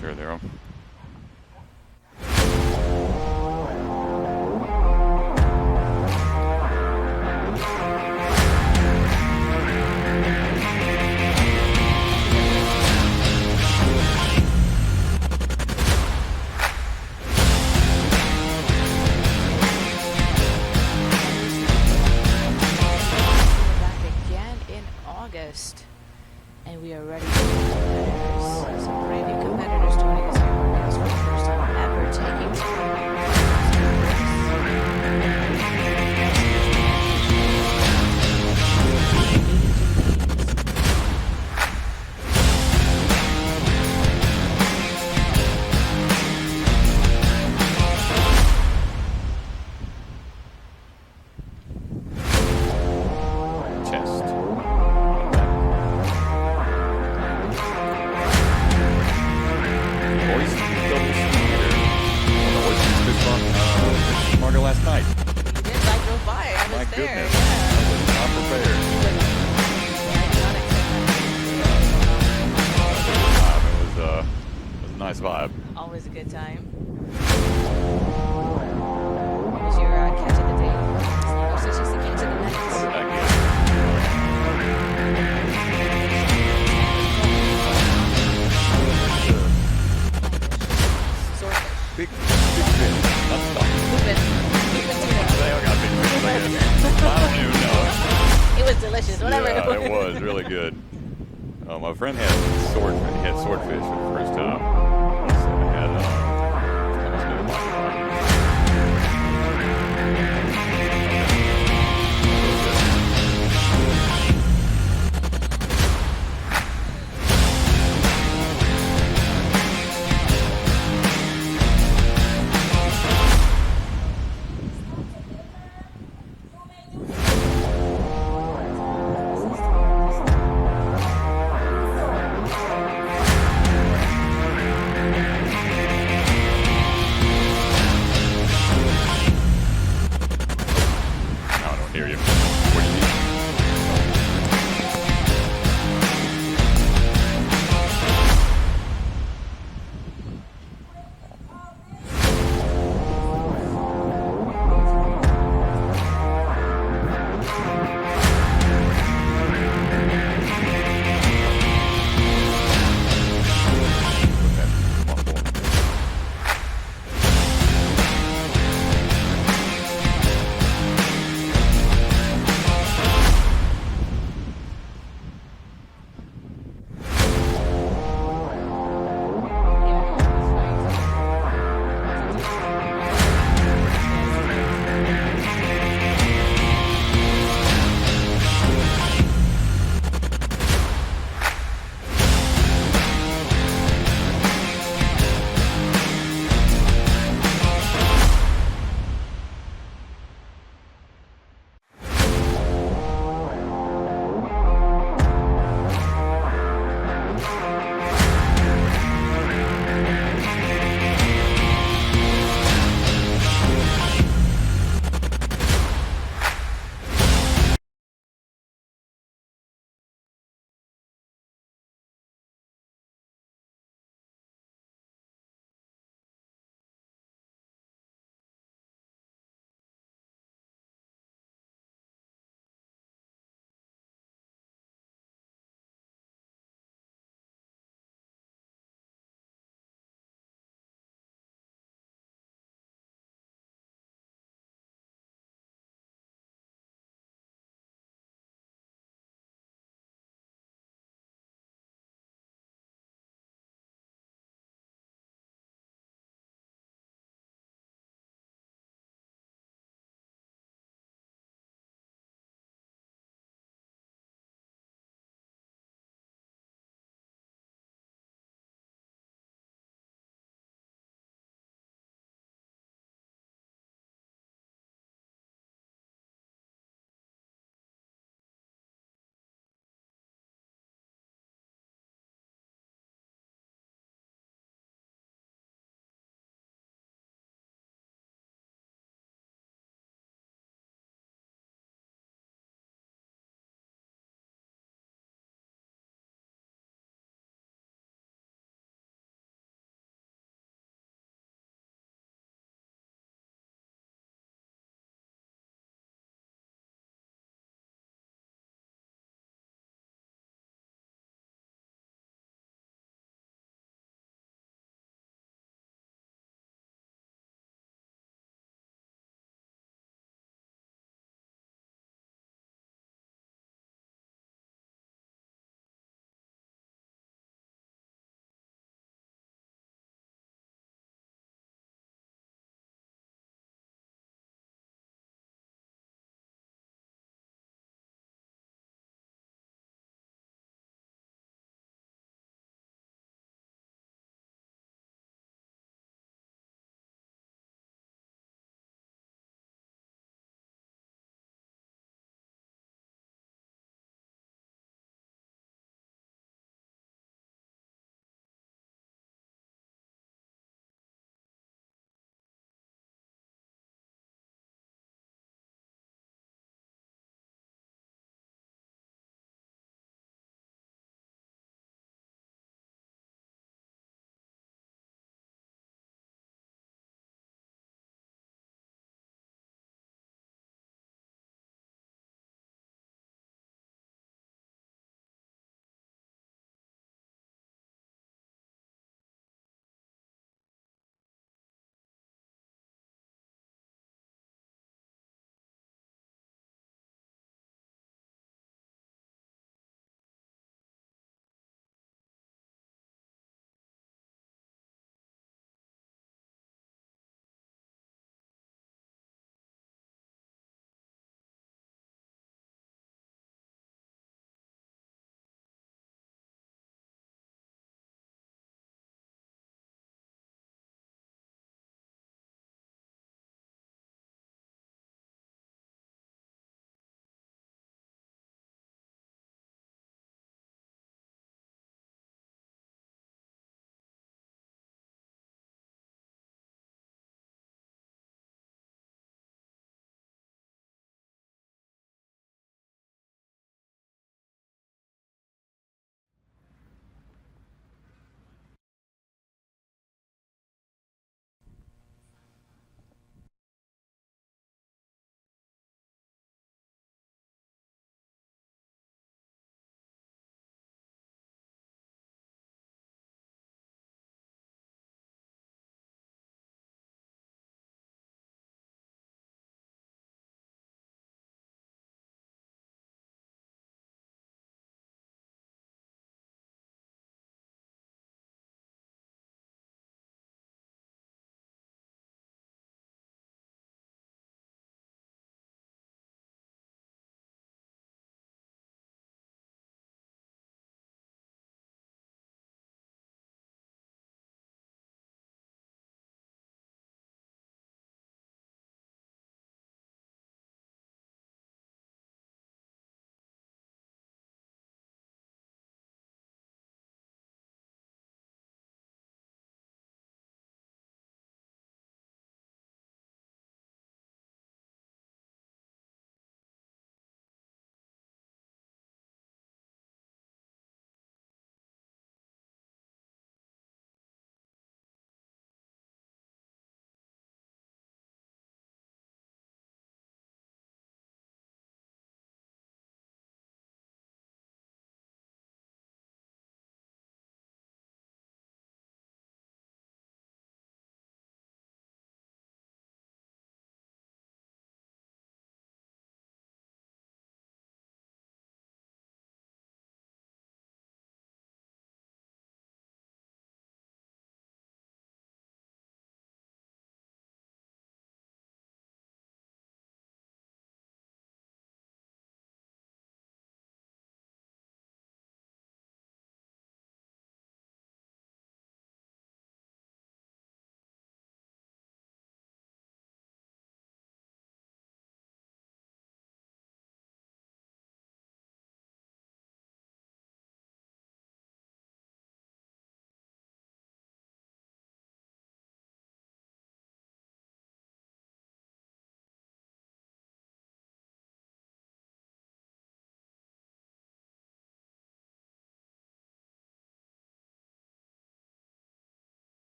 sure, Daryl. And we are ready for competitors. Some brand new competitors joining us here in Barbados for the first time ever, taking last night. You did. I drove by. I was My there. goodness. Yeah. I was not prepared. It was a nice vibe. Always a good time. What was your catch of the day? Or since it's the catch of the night. Big fish. Not stuff. I don't even know. It was delicious. Whatever. Yeah, it was really good. My friend had swordfish. He had swordfish for the first time. He said it had almost no body.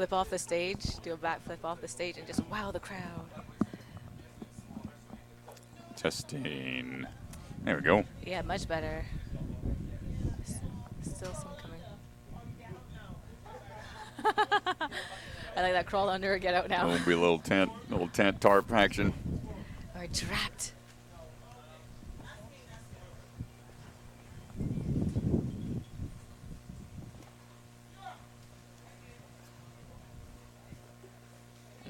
flip off the stage, do a backflip off the stage, and just wow the crowd. Testing. There we go. Yeah, much better. Still some coming. I like that crawl under, get out now. It'll be a little tent tarp action. We're trapped.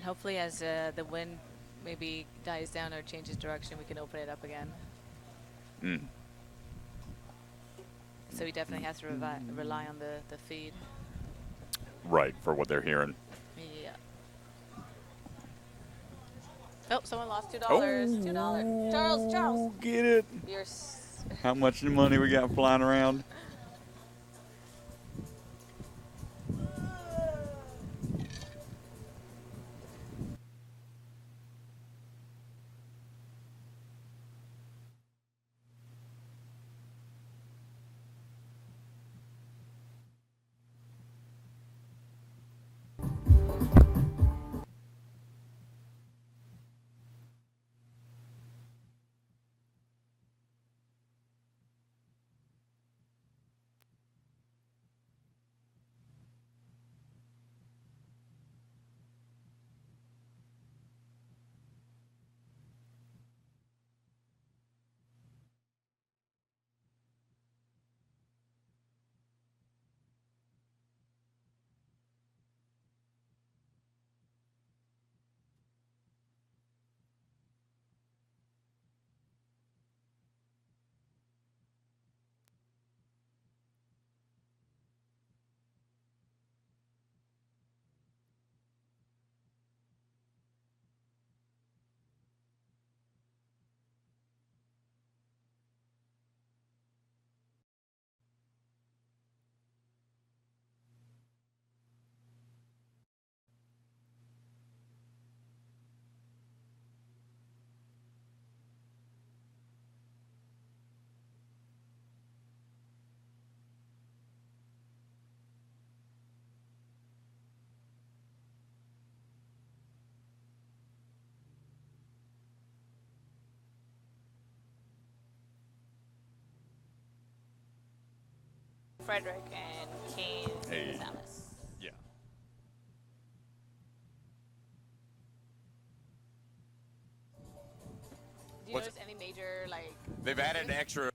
And hopefully as the wind maybe dies down or changes direction, we can open it up again. Mm. So we definitely have to rely on the feed. Right, for what they're hearing. Yeah. Oh, someone lost $2. Oh, $2. Charles. Get it. You're How much money we got flying around? Frederick and Kane Hey. Gonzalez. Yeah. Do you What's- notice any major like? They've added an extra.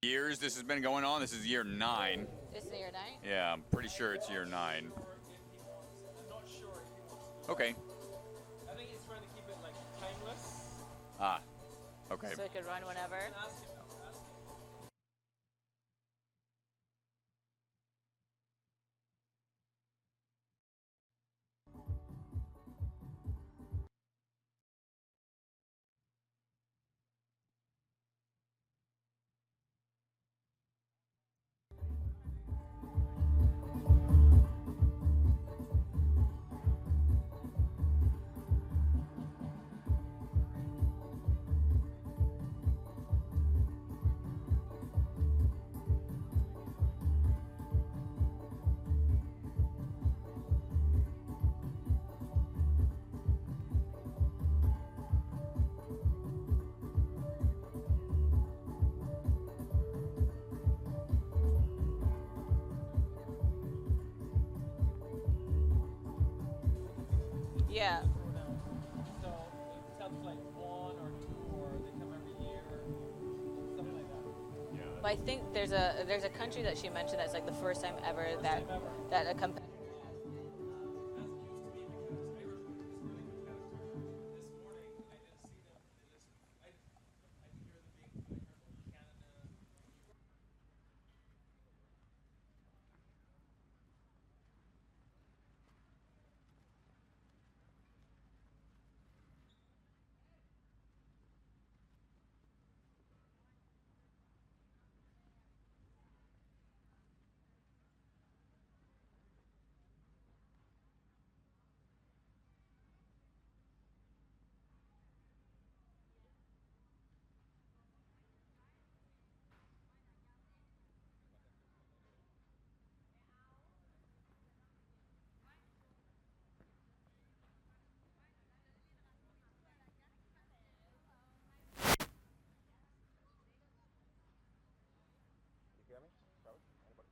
Years this has been going on. This is year 9. This is year 9. Yeah, I'm pretty sure it's year 9. Okay. I think it's trying to keep it like timeless. Ah. Okay. So it could run whenever. Yeah. Throwdown. So it tells like one or two, or they come every year, something like that. Yeah. But I think there's a country that she mentioned that's like the first time ever First that time ever. that a competitor. As it used to be because I remember this morning this morning I didn't see them. I could hear them being heard about Canada. You hear me? Robert? Anybody?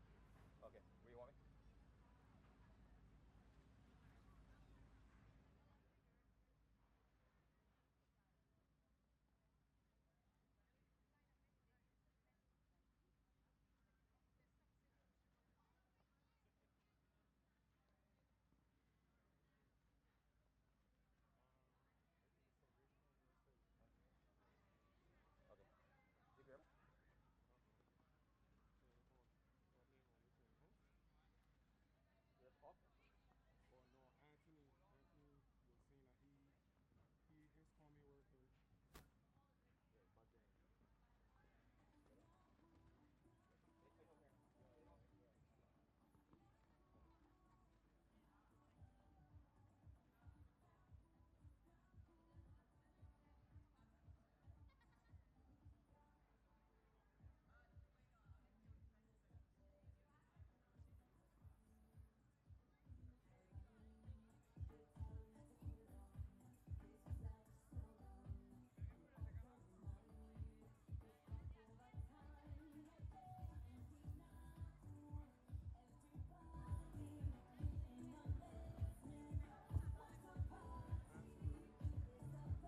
Okay. Where you want me? Okay. You hear me? Yes, off.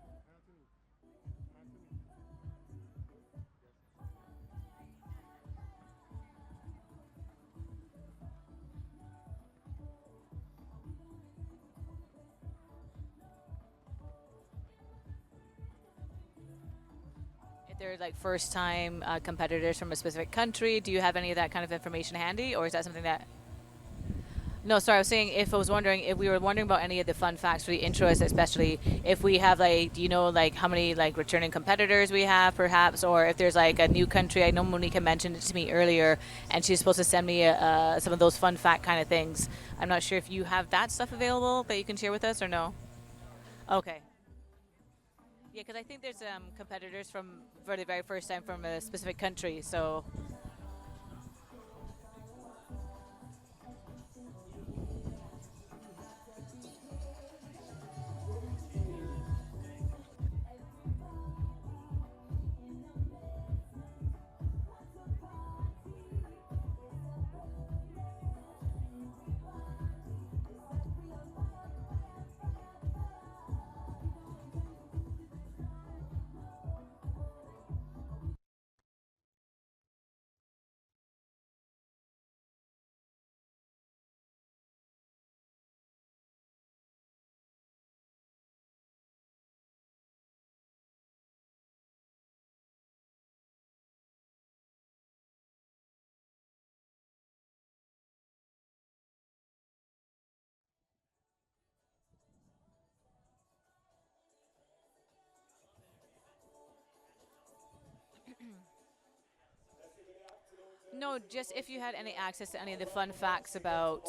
Or no, Anthony was saying that his family working. Yeah, back there. Take over here. Anthony, Anthony, Anthony. Yes. If they're like first time competitors from a specific country, do you have any of that kind of information handy, or is that something that? No, sorry, I was saying if I was wondering if we were wondering about any of the fun facts for the intros, especially if we have like, do you know like how many like returning competitors we have perhaps, or if there's like a new country. I know Monica mentioned it to me earlier, and she's supposed to send me some of those fun fact kind of things. I'm not sure if you have that stuff available that you can share with us or no. Okay. Yeah, because I think there's competitors from for the very first time from a specific country. So no, just if you had any access to any of the fun facts about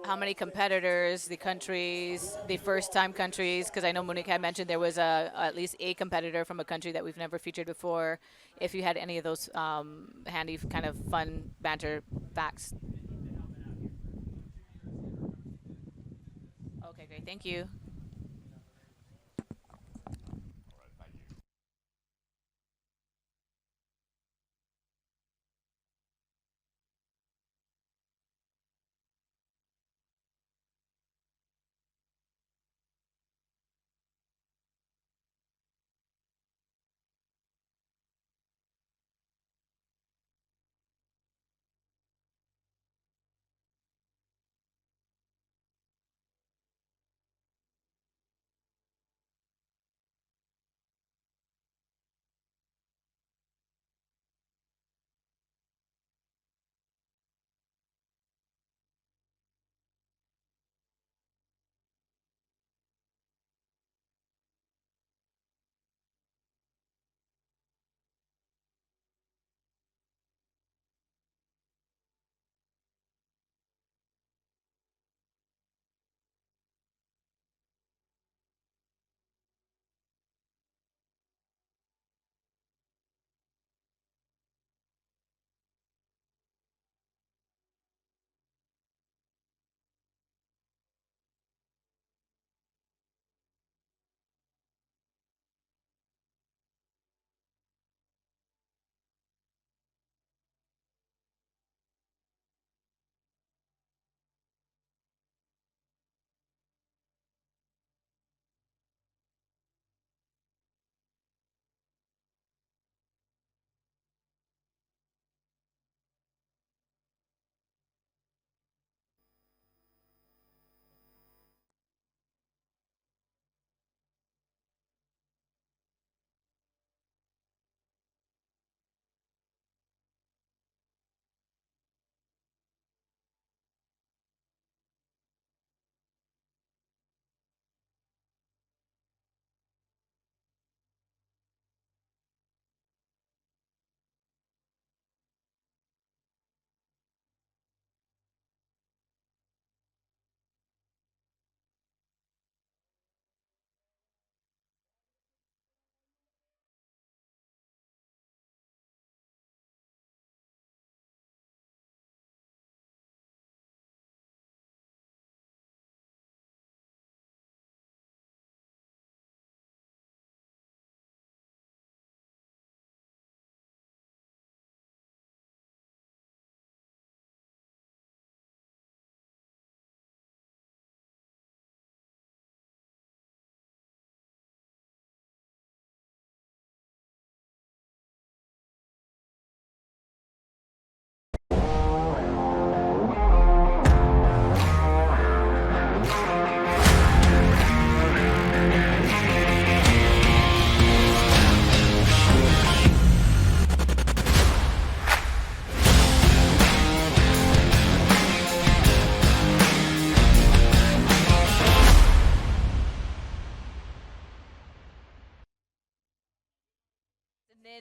how many competitors, the countries, the first time countries, because I know Monique had mentioned there was at least a competitor from a country that we've never featured before. If you had any of those handy kind of fun banter facts. Okay, great. Thank you.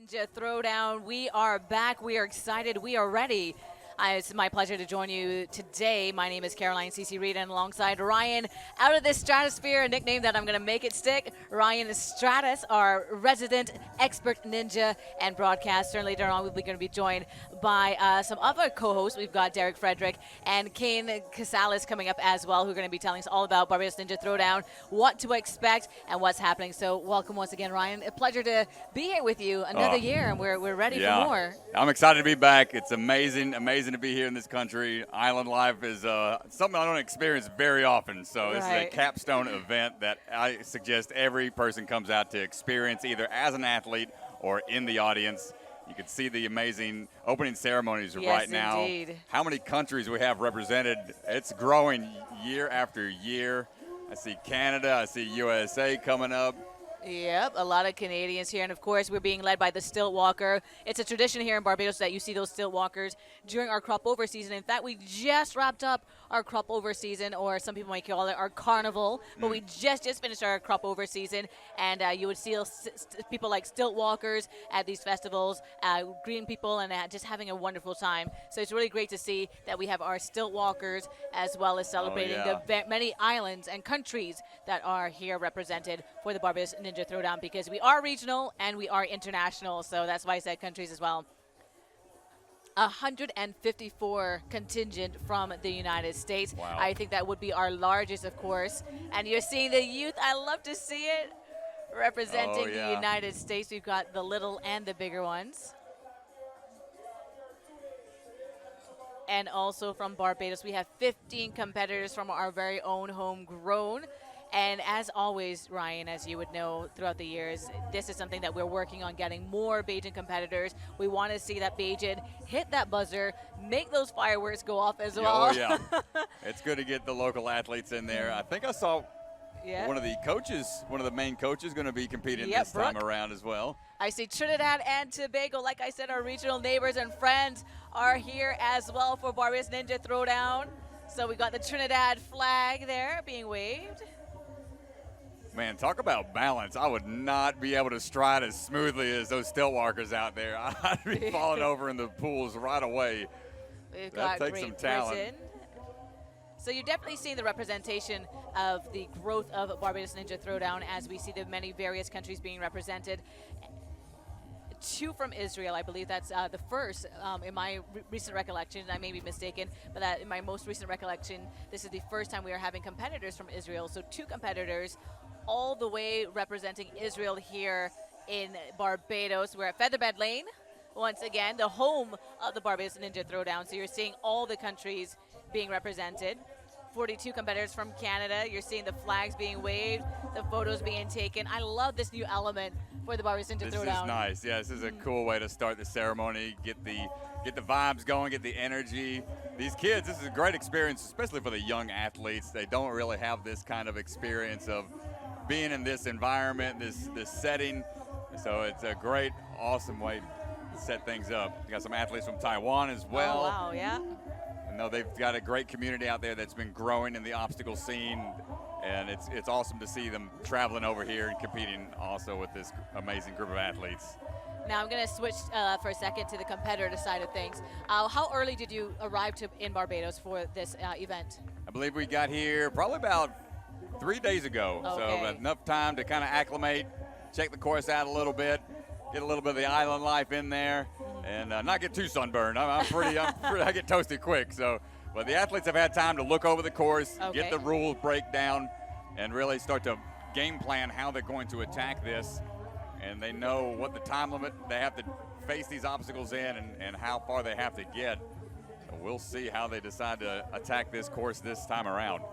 Ninja Throwdown. We are back. We are excited. We are ready. It's my pleasure to join you today. My name is Caroline C.C. Reed, and alongside Ryan, out of the stratosphere, a nickname that I'm going to make it stick, Ryan Stratus, our resident expert ninja and broadcaster. And later on, we'll be going to be joined by some other co-hosts. We've got Derek Frederick and Kane Casales coming up as well, who are going to be telling us all about Barbados Ninja Throwdown, what to expect, and what's happening. So welcome once again, Ryan. A pleasure to be here with you another year, and we're ready for more. I'm excited to be back. It's amazing to be here in this country. Island life is something I don't experience very often, so this is a capstone event that I suggest every person comes out to experience, either as an athlete or in the audience. You can see the amazing opening ceremonies right now. Indeed. How many countries we have represented. It's growing year after year. I see Canada, I see USA coming up. Yep, a lot of Canadians here, and of course we're being led by the stilt walker. It's a tradition here in Barbados that you see those stilt walkers during our crop over season. In fact, we just wrapped up our crop over season, or some people might call it our carnival, but we just finished our crop over season, and you would see people like stilt walkers at these festivals, greeting people and just having a wonderful time. So it's really great to see that we have our stilt walkers as well as celebrating the many islands and countries that are here represented for the Barbados Ninja Throwdown, because we are regional and we are international, so that's why I said countries as well. 154 contingent from the United States. Wow. I think that would be our largest, of course. And you're seeing the youth. I love to see it representing the United States. We've got the little and the bigger ones. And also from Barbados, we have 15 competitors from our very own homegrown. And as always, Ryan, as you would know throughout the years, this is something that we're working on, getting more Bajan competitors. We want to see that Bajan hit that buzzer, make those fireworks go off as well. Oh, yeah. It's good to get the local athletes in there. I think I saw one of the main coaches going to be competing this time around as well. I see Trinidad and Tobago. Like I said, our regional neighbors and friends are here as well for Barbados Ninja Throwdown. So we got the Trinidad flag there being waved. Man, talk about balance. I would not be able to stride as smoothly as those stilt walkers out there. I'd be falling over in the pools right away. That takes some talent. So you're definitely seeing the representation of the growth of Barbados Ninja Throwdown as we see the many various countries being represented. 2 from Israel, I believe that's the first in my recent recollection. I may be mistaken, but that in my most recent recollection, this is the first time we are having competitors from Israel. So 2 competitors all the way representing Israel here in Barbados. We're at Featherbed Lane, once again, the home of the Barbados Ninja Throwdown. So you're seeing all the countries being represented. 42 competitors from Canada. You're seeing the flags being waved, the photos being taken. I love this new element for the Barbados Ninja Throwdown. This is nice. Yeah, this is a cool way to start the ceremony, get the vibes going, get the energy. These kids, this is a great experience, especially for the young athletes. They don't really have this kind of experience of being in this environment, this setting. So it's a great, awesome way to set things up. You got some athletes from Taiwan as well. Oh, wow, yeah. I know they've got a great community out there that's been growing in the obstacle scene, and it's awesome to see them traveling over here and competing also with this amazing group of athletes. Now I'm going to switch for a second to the competitor side of things. How early did you arrive in Barbados for this event? I believe we got here probably about 3 days ago, so enough time to kind of acclimate, check the course out a little bit, get a little bit of the island life in there, and not get too sunburned. I get toasted quick. So, but the athletes have had time to look over the course, get the rules breakdown, and really start to game plan how they're going to attack this. And they know what the time limit they have to face these obstacles in, and how far they have to get. So we'll see how they decide to attack this course this time around.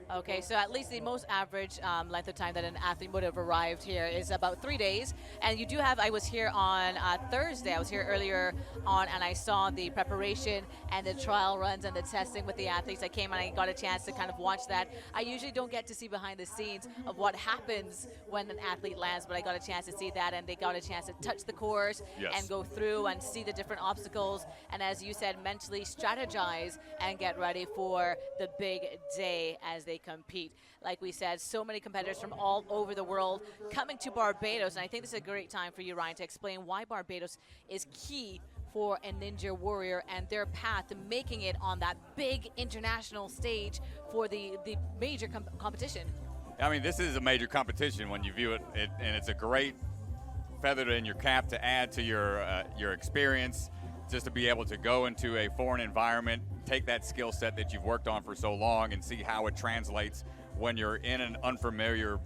Okay, so at least the most average length of time that an athlete would have arrived here is about 3 days. And you do have, I was here on Thursday, I was here earlier on, and I saw the preparation and the trial runs and the testing with the athletes. I came and I got a chance to kind of watch that. I usually don't get to see behind the scenes of what happens when an athlete lands, but I got a chance to see that, and they got a chance to touch the course and go through and see the different obstacles. And as you said, mentally strategize and get ready for the big day as they they compete. Like we said, so many competitors from all over the world coming to Barbados, and I think this is a great time for you, Ryan, to explain why Barbados is key for a Ninja Warrior and their path to making it on that big international stage for the major competition. I mean, this is a major competition when you view it, and it's a great feather in your cap to add to your experience, just to be able to go into a foreign environment, take that skill set that you've worked on for so long and see how it translates when you're in an unfamiliar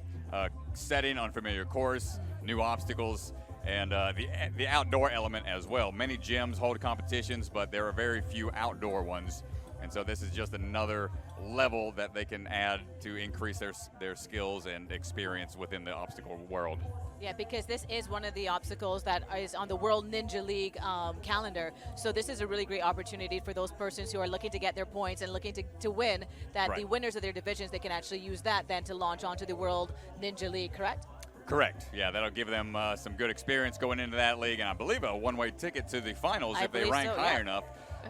setting, unfamiliar course, new obstacles, and the outdoor element as well. Many gyms hold competitions, but there are very few outdoor ones. And so this is just another level that they can add to increase their skills and experience within the obstacle world. Yeah, because this is one of the obstacles that is on the World Ninja League calendar. So this is a really great opportunity for those persons who are looking to get their points and looking to win, that the winners of their divisions, they can actually use that then to launch onto the World Ninja League, correct? Correct. Yeah, that'll give them some good experience going into that league, and I believe a one-way ticket to the finals if they rank high enough.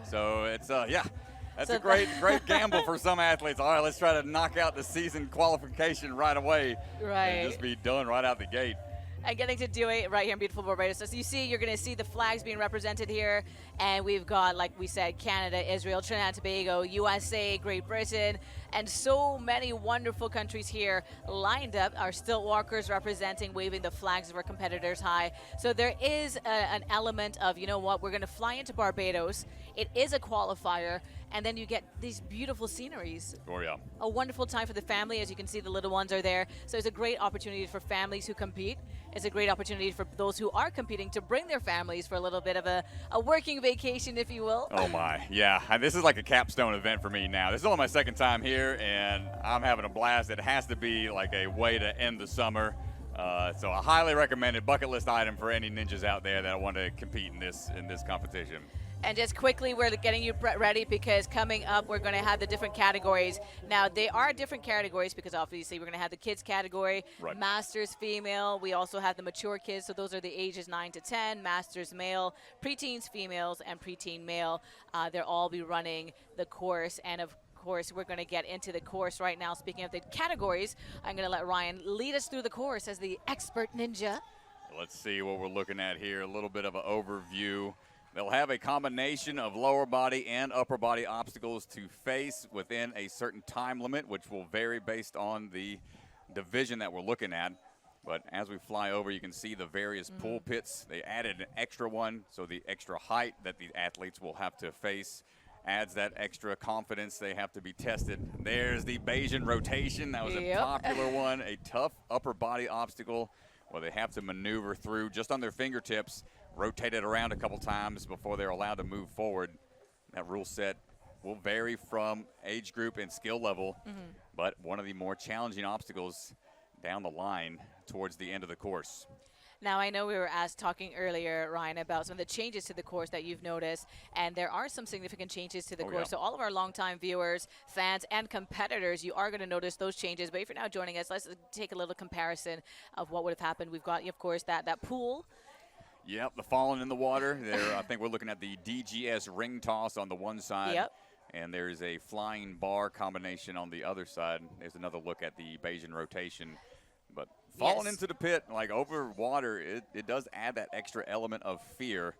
So it's, yeah. That's a great gamble for some athletes. All right, let's try to knock out the season qualification right away. Right. And just be done right out the gate. And getting to do it right here in beautiful Barbados. So you see, you're going to see the flags being represented here. And we've got, like we said, Canada, Israel, Trinidad and Tobago, USA, Great Britain, and so many wonderful countries here lined up. Our stilt walkers representing, waving the flags of our competitors high. So there is an element of, you know what, we're going to fly into Barbados. It is a qualifier. And then you get these beautiful sceneries. Oh, yeah. A wonderful time for the family. As you can see, the little ones are there. So it's a great opportunity for families who compete. It's a great opportunity for those who are competing to bring their families for a little bit of a working vacation, if you will. Oh, my. Yeah. And this is like a capstone event for me now. This is only my second time here, and I'm having a blast. It has to be like a way to end the summer. So a highly recommended bucket list item for any ninjas out there that want to compete in this competition. And just quickly, we're getting you ready because coming up, we're going to have the different categories. Now, they are different categories because obviously we're going to have the kids category, masters female. We also have the mature kids, so those are the ages 9 to 10, masters male, preteens females, and preteen male. They'll all be running the course. And of course, we're going to get into the course right now. Speaking of the categories, I'm going to let Ryan lead us through the course as the expert ninja. Let's see what we're looking at here. A little bit of an overview. They'll have a combination of lower body and upper body obstacles to face within a certain time limit, which will vary based on the division that we're looking at. But as we fly over, you can see the various pool pits. They added an extra one, so the extra height that the athletes will have to face adds that extra confidence. They have to be tested. There's the Bayesian rotation. That was a popular one, a tough upper body obstacle where they have to maneuver through just on their fingertips, rotate it around a couple times before they're allowed to move forward. That rule set will vary from age group and skill level, but one of the more challenging obstacles down the line towards the end of the course. Now, I know we were talking earlier, Ryan, about some of the changes to the course that you've noticed, and there are some significant changes to the course. So all of our longtime viewers, fans, and competitors, you are going to notice those changes. But if you're now joining us, let's take a little comparison of what would have happened. We've got, of course, that pool. Yep, the falling in the water. There, I think we're looking at the DGS ring toss on the one side. Yep. And there's a flying bar combination on the other side. There's another look at the Bayesian rotation. But falling into the pit, like over water, it does add that extra element of fear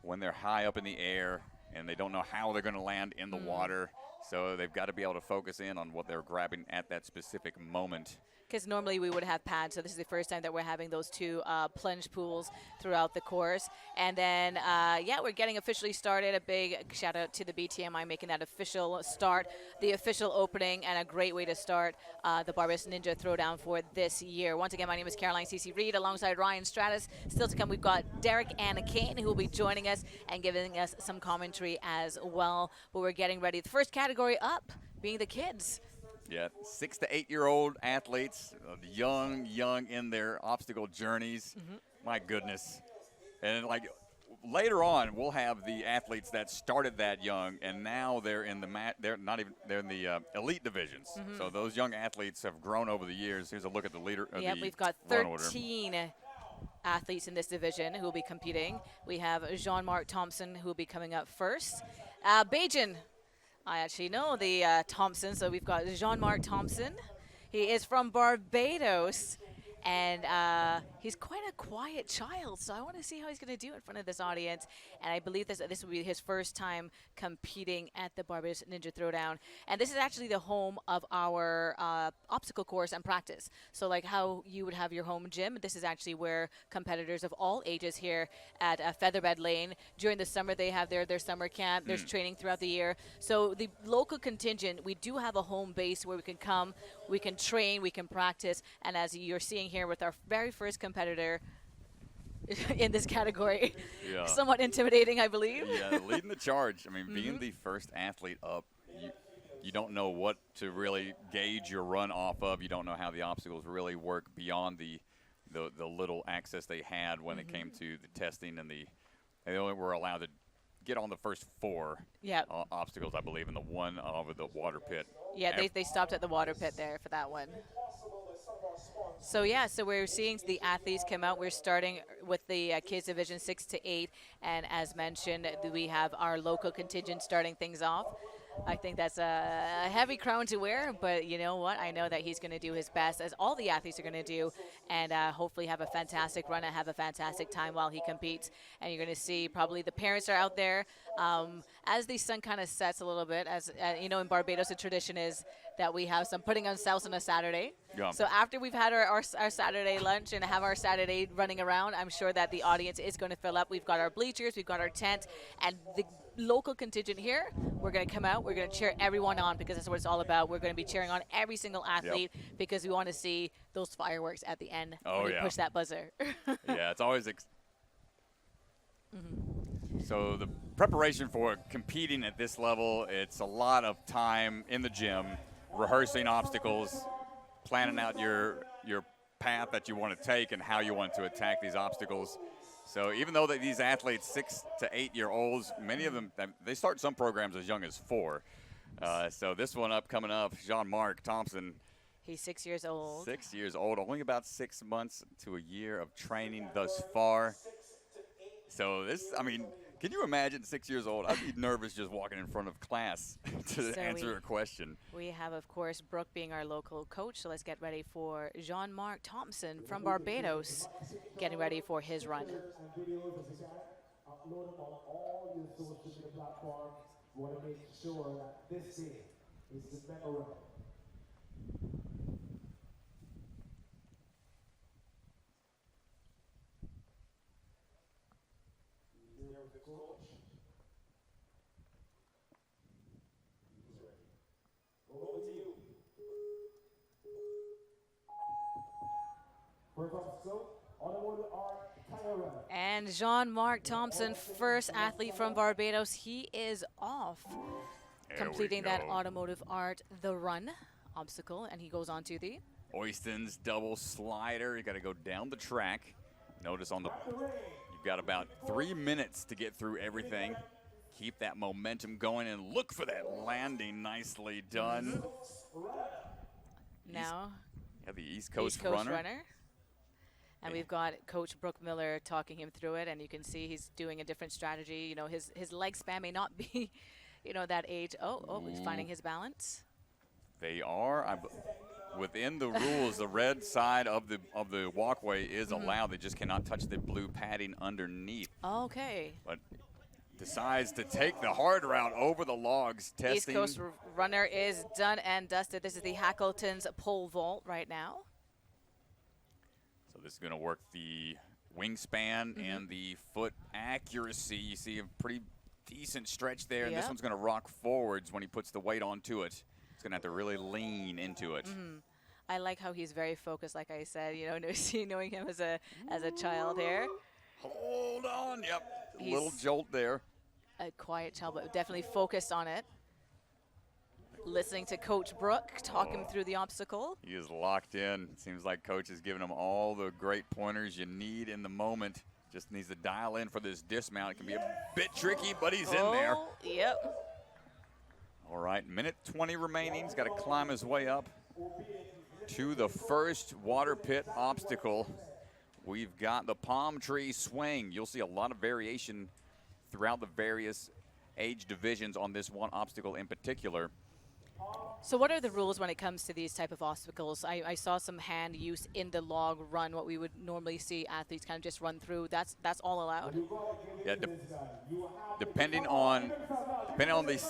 when they're high up in the air and they don't know how they're going to land in the water. So they've got to be able to focus in on what they're grabbing at that specific moment. Because normally we would have pads, so this is the first time that we're having those two plunge pools throughout the course. And then, yeah, we're getting officially started. A big shout out to the BTMI making that official start, the official opening, and a great way to start the Barbados Ninja Throwdown for this year. Once again, my name is Caroline C.C. Reed, alongside Ryan Stratus. Still to come, we've got Derek Anna Kane, who will be joining us and giving us some commentary as well. But we're getting ready. The first category up being the kids. Yeah, 6 to 8 year old athletes, young in their obstacle journeys. My goodness. And like later on, we'll have the athletes that started that young, and now they're in they're in the elite divisions. So those young athletes have grown over the years. Here's a look at the leader. Yeah, we've got 13 athletes in this division who will be competing. We have Jean-Marc Thompson who will be coming up first. Bajan, I actually know the Thompson. So we've got Jean-Marc Thompson. He is from Barbados, and he's quite a quiet child. So I want to see how he's going to do in front of this audience. And I believe this will be his first time competing at the Barbados Ninja Throwdown. And this is actually the home of our obstacle course and practice. So like how you would have your home gym, this is actually where competitors of all ages here at Featherbed Lane, during the summer they have their summer camp. There's training throughout the year. So the local contingent, we do have a home base where we can come, we can train, we can practice. And as you're seeing here with our very first competitor in this category, Yeah. somewhat intimidating, I believe. Yeah, leading the charge. I mean, being the first athlete up, you don't know what to really gauge your run off of. You don't know how the obstacles really work beyond the little access they had when it came to the testing, and they only were allowed to get on the first 4 obstacles, I believe, and the one over the water pit. Yeah, they stopped at the water pit there for that one. So yeah, so we're seeing the athletes come out. We're starting with the kids division 6 to 8, and as mentioned, we have our local contingent starting things off. I think that's a heavy crown to wear, but you know what? I know that he's going to do his best, as all the athletes are going to do, and hopefully have a fantastic run and have a fantastic time while he competes. And you're going to see probably the parents are out there as the sun kind of sets a little bit. As you know, in Barbados, the tradition is that we have some putting on sales on a Saturday. Yeah. So after we've had our Saturday lunch and have our Saturday running around, I'm sure that the audience is going to fill up. We've got our bleachers, we've got our tent, and the local contingent here, we're going to come out, we're going to cheer everyone on, because that's what it's all about. We're going to be cheering on every single athlete because we want to see those fireworks at the end when we push that buzzer. Yeah, it's always so the preparation for competing at this level, it's a lot of time in the gym, rehearsing obstacles, planning out your path that you want to take and how you want to attack these obstacles. So even though these athletes, 6 to 8 year olds, many of them, they start some programs as young as 4. So this one coming up, Jean-Marc Thompson. He's 6 years old. 6 years old, only about 6 months to a year of training thus far. So this, I mean, can you imagine 6 years old? I'd be nervous just walking in front of class to answer a question. We have, of course, Brooke being our local coach. So let's get ready for Jean-Marc Thompson from Barbados, getting ready for his run. Upload them on all your social media platforms. We want to make sure that this day is memorable. Here's the coach. He's ready. Over to you. First obstacle, automotive art tire run. And Jean-Marc Thompson, first athlete from Barbados, he is off, completing that automotive art, the run obstacle, and he goes on to the Oyston's double slider. You got to go down the track. Notice on the, you've got about 3 minutes to get through everything. Keep that momentum going and look for that landing. Nicely done. now Yeah, the East Coast, runner. And Yeah. we've got Coach Brooke Miller talking him through it, and you can see he's doing a different strategy. You know, his leg span may not be, you know, that age. Oh, he's finding his balance. They are within the rules. The red side of the walkway is allowed. They just cannot touch the blue padding underneath. Okay. But decides to take the hard route over the logs. Testing. East Coast runner is done and dusted. This is the Hackleton's pole vault right now. So this is going to work the wingspan and the foot accuracy. You see a pretty decent stretch there, and this one's going to rock forwards when he puts the weight onto it. He's going to have to really lean into it. I like how he's very focused, like I said, you know, knowing him as a child here. Hold on, yep. A He's little jolt there. A quiet child, but definitely focused on it. Listening to Coach Brooke talk him through the obstacle. He is locked in. Seems like Coach is giving him all the great pointers you need in the moment. Just needs to dial in for this dismount. It can be a bit tricky, but he's in there. Yep. All right, minute 20 remaining. He's got to climb his way up to the first water pit obstacle. We've got the palm tree swing. You'll see a lot of variation throughout the various age divisions on this one obstacle in particular. So what are the rules when it comes to these type of obstacles? I saw some hand use in the log run, what we would normally see athletes kind of just run through. That's all allowed? Yeah, depending on the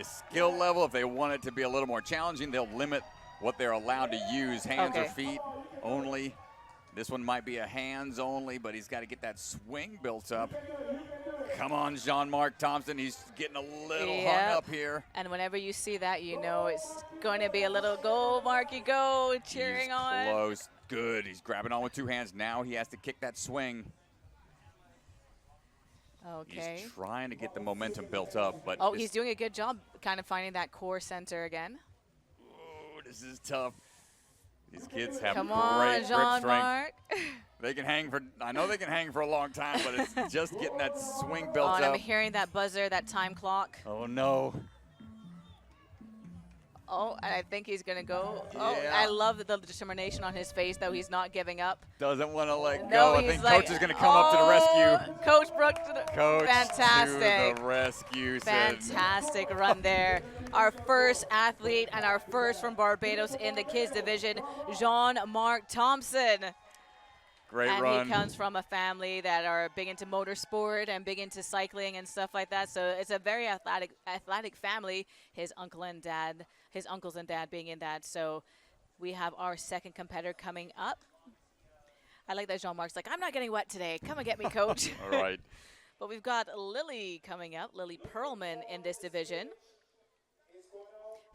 skill level, if they want it to be a little more challenging, they'll limit what they're allowed to use, hands or feet only. This one might be a hands only, but he's got to get that swing built up. Come on, Jean-Marc Thompson. He's getting a little hung up here. And whenever you see that, you know it's going to be a little go, Marky, go, cheering on. Close. Good. He's grabbing on with two hands. Now he has to kick that swing. Okay. He's trying to get the momentum built up. But he's doing a good job kind of finding that core center again. Oh, this is tough. These kids have Come great on, grip Jean-Marc. They can hang I know they can hang for a long time, but it's just getting that swing built up. And I'm hearing that buzzer, that time clock. Oh, no. Oh, and I think he's going to go. Yeah. Oh, I love the determination on his face, though. He's not giving up. Doesn't want to let No, go. I he's think like, Coach is going to come up to the rescue. Coach Brooks to the Coach fantastic. to the rescue. Fantastic run there. Our first athlete and our first from Barbados in the kids division, Jean-Marc Thompson. Great and run. He comes from a family that are big into motorsport and big into cycling and stuff like that. So it's a very athletic family. His uncles and dad being in that. So we have our second competitor coming up. I like that Jean-Marc's like, I'm not getting wet today. Come and get me, coach. All right. But we've got Lily coming up, Lily Perlman in this division.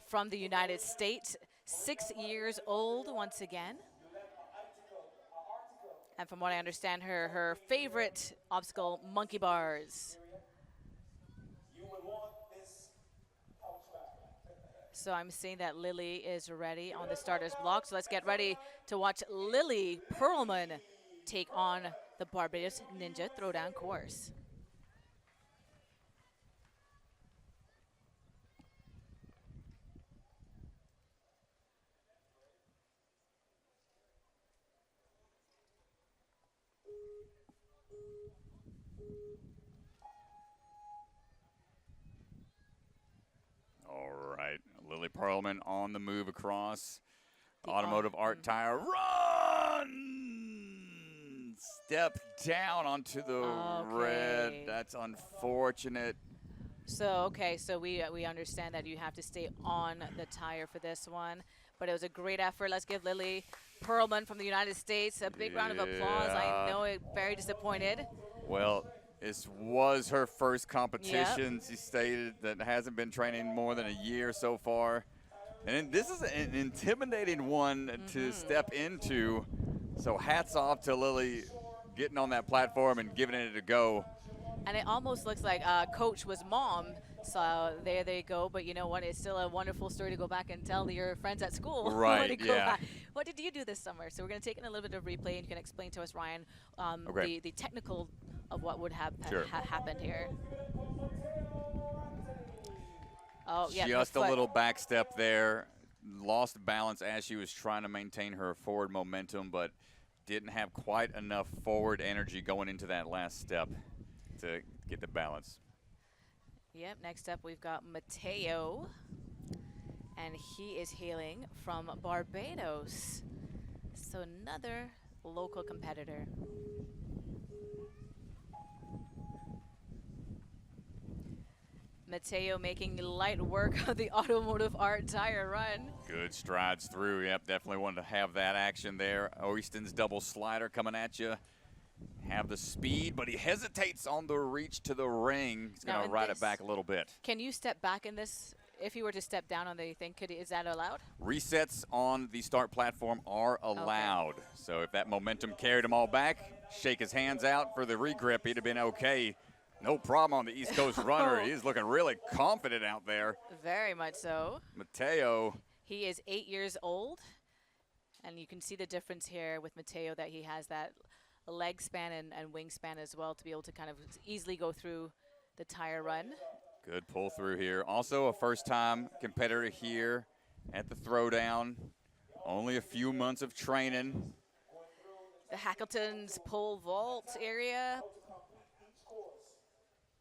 From the United States, 6 years old once again. And from what I understand, her favorite obstacle, monkey bars. So I'm seeing that Lily is ready on the starter's block. So let's get ready to watch Lily Perlman take on the Barbados Ninja Throwdown course. Lily Perlman on the move across. Automotive Art Tire. Run! Step down onto the red. That's unfortunate. So we understand that you have to stay on the tire for this one. But it was a great effort. Let's give Lily Perlman from the United States a big round of applause. I know it very disappointed. Well, this was her first competition. She stated that hasn't been training more than a year so far. And this is an intimidating one to step into. So hats off to Lily getting on that platform and giving it a go. And it almost looks like Coach was mom. So there they go. But you know what? It's still a wonderful story to go back and tell your friends at school. Right, yeah. What did you do this summer? So we're going to take in a little bit of replay, and you can explain to us, Ryan, the technical of what would have happened here. Oh, yeah. Just a little back step there. Lost balance as she was trying to maintain her forward momentum, but didn't have quite enough forward energy going into that last step to get the balance. Yep, next up we've got Mateo, and he is hailing from Barbados. So another local competitor. Mateo making light work of the Automotive Art Tire run. Good strides through. Yep, definitely wanted to have that action there. Oyston's double slider coming at you. Have the speed, but he hesitates on the reach to the ring. He's going to ride it back a little bit. Can you step back in this? If you were to step down on the thing, is that allowed? Resets on the start platform are allowed. Okay. So if that momentum carried him all back, shake his hands out for the regrip, he'd have been okay. No problem on the East Coast runner. He's looking really confident out there. Very much so. Mateo. He is 8 years old, and you can see the difference here with Mateo that he has that leg span and wingspan as well to be able to kind of easily go through the tire run. Good pull through here. Also a first-time competitor here at the Throwdown. Only a few months of training. The Hackleton's pole vault area.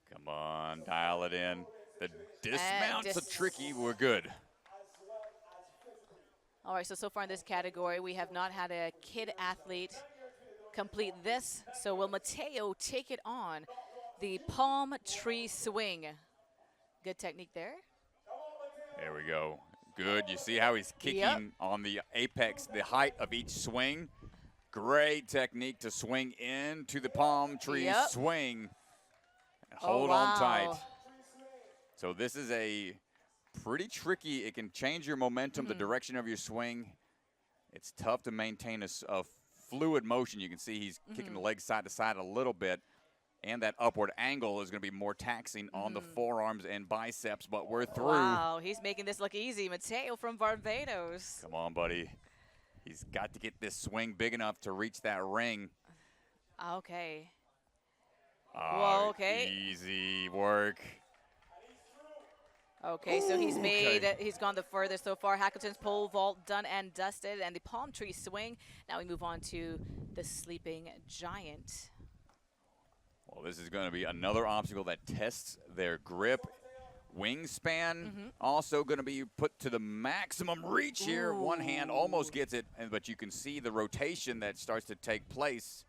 Come Come on, dial it in. The dismounts are tricky. We're good. All right, so far in this category, we have not had a kid athlete complete this. So will Mateo take it on? The palm tree swing. Good technique there. There we go. Good. You see how he's kicking on the apex, the height of each swing. Great technique to swing into the palm tree swing. And hold on tight. So this is a pretty tricky. It can change your momentum, the direction of your swing. It's tough to maintain a fluid motion. You can see he's kicking the legs side to side a little bit. And that upward angle is going to be more taxing on the forearms and biceps, but we're through. Wow, he's making this look easy. Mateo from Barbados. Come on, buddy. He's got to get this swing big enough to reach that ring. Okay. Oh, okay. Easy work. Okay, so he's he's gone the furthest so far. Hackleton's pole vault done and dusted, and the palm tree swing. Now we move on to the sleeping giant. Well, this is going to be another obstacle that tests their grip. Wingspan also going to be put to the maximum reach here. One hand almost gets it, but you can see the rotation that starts to take place.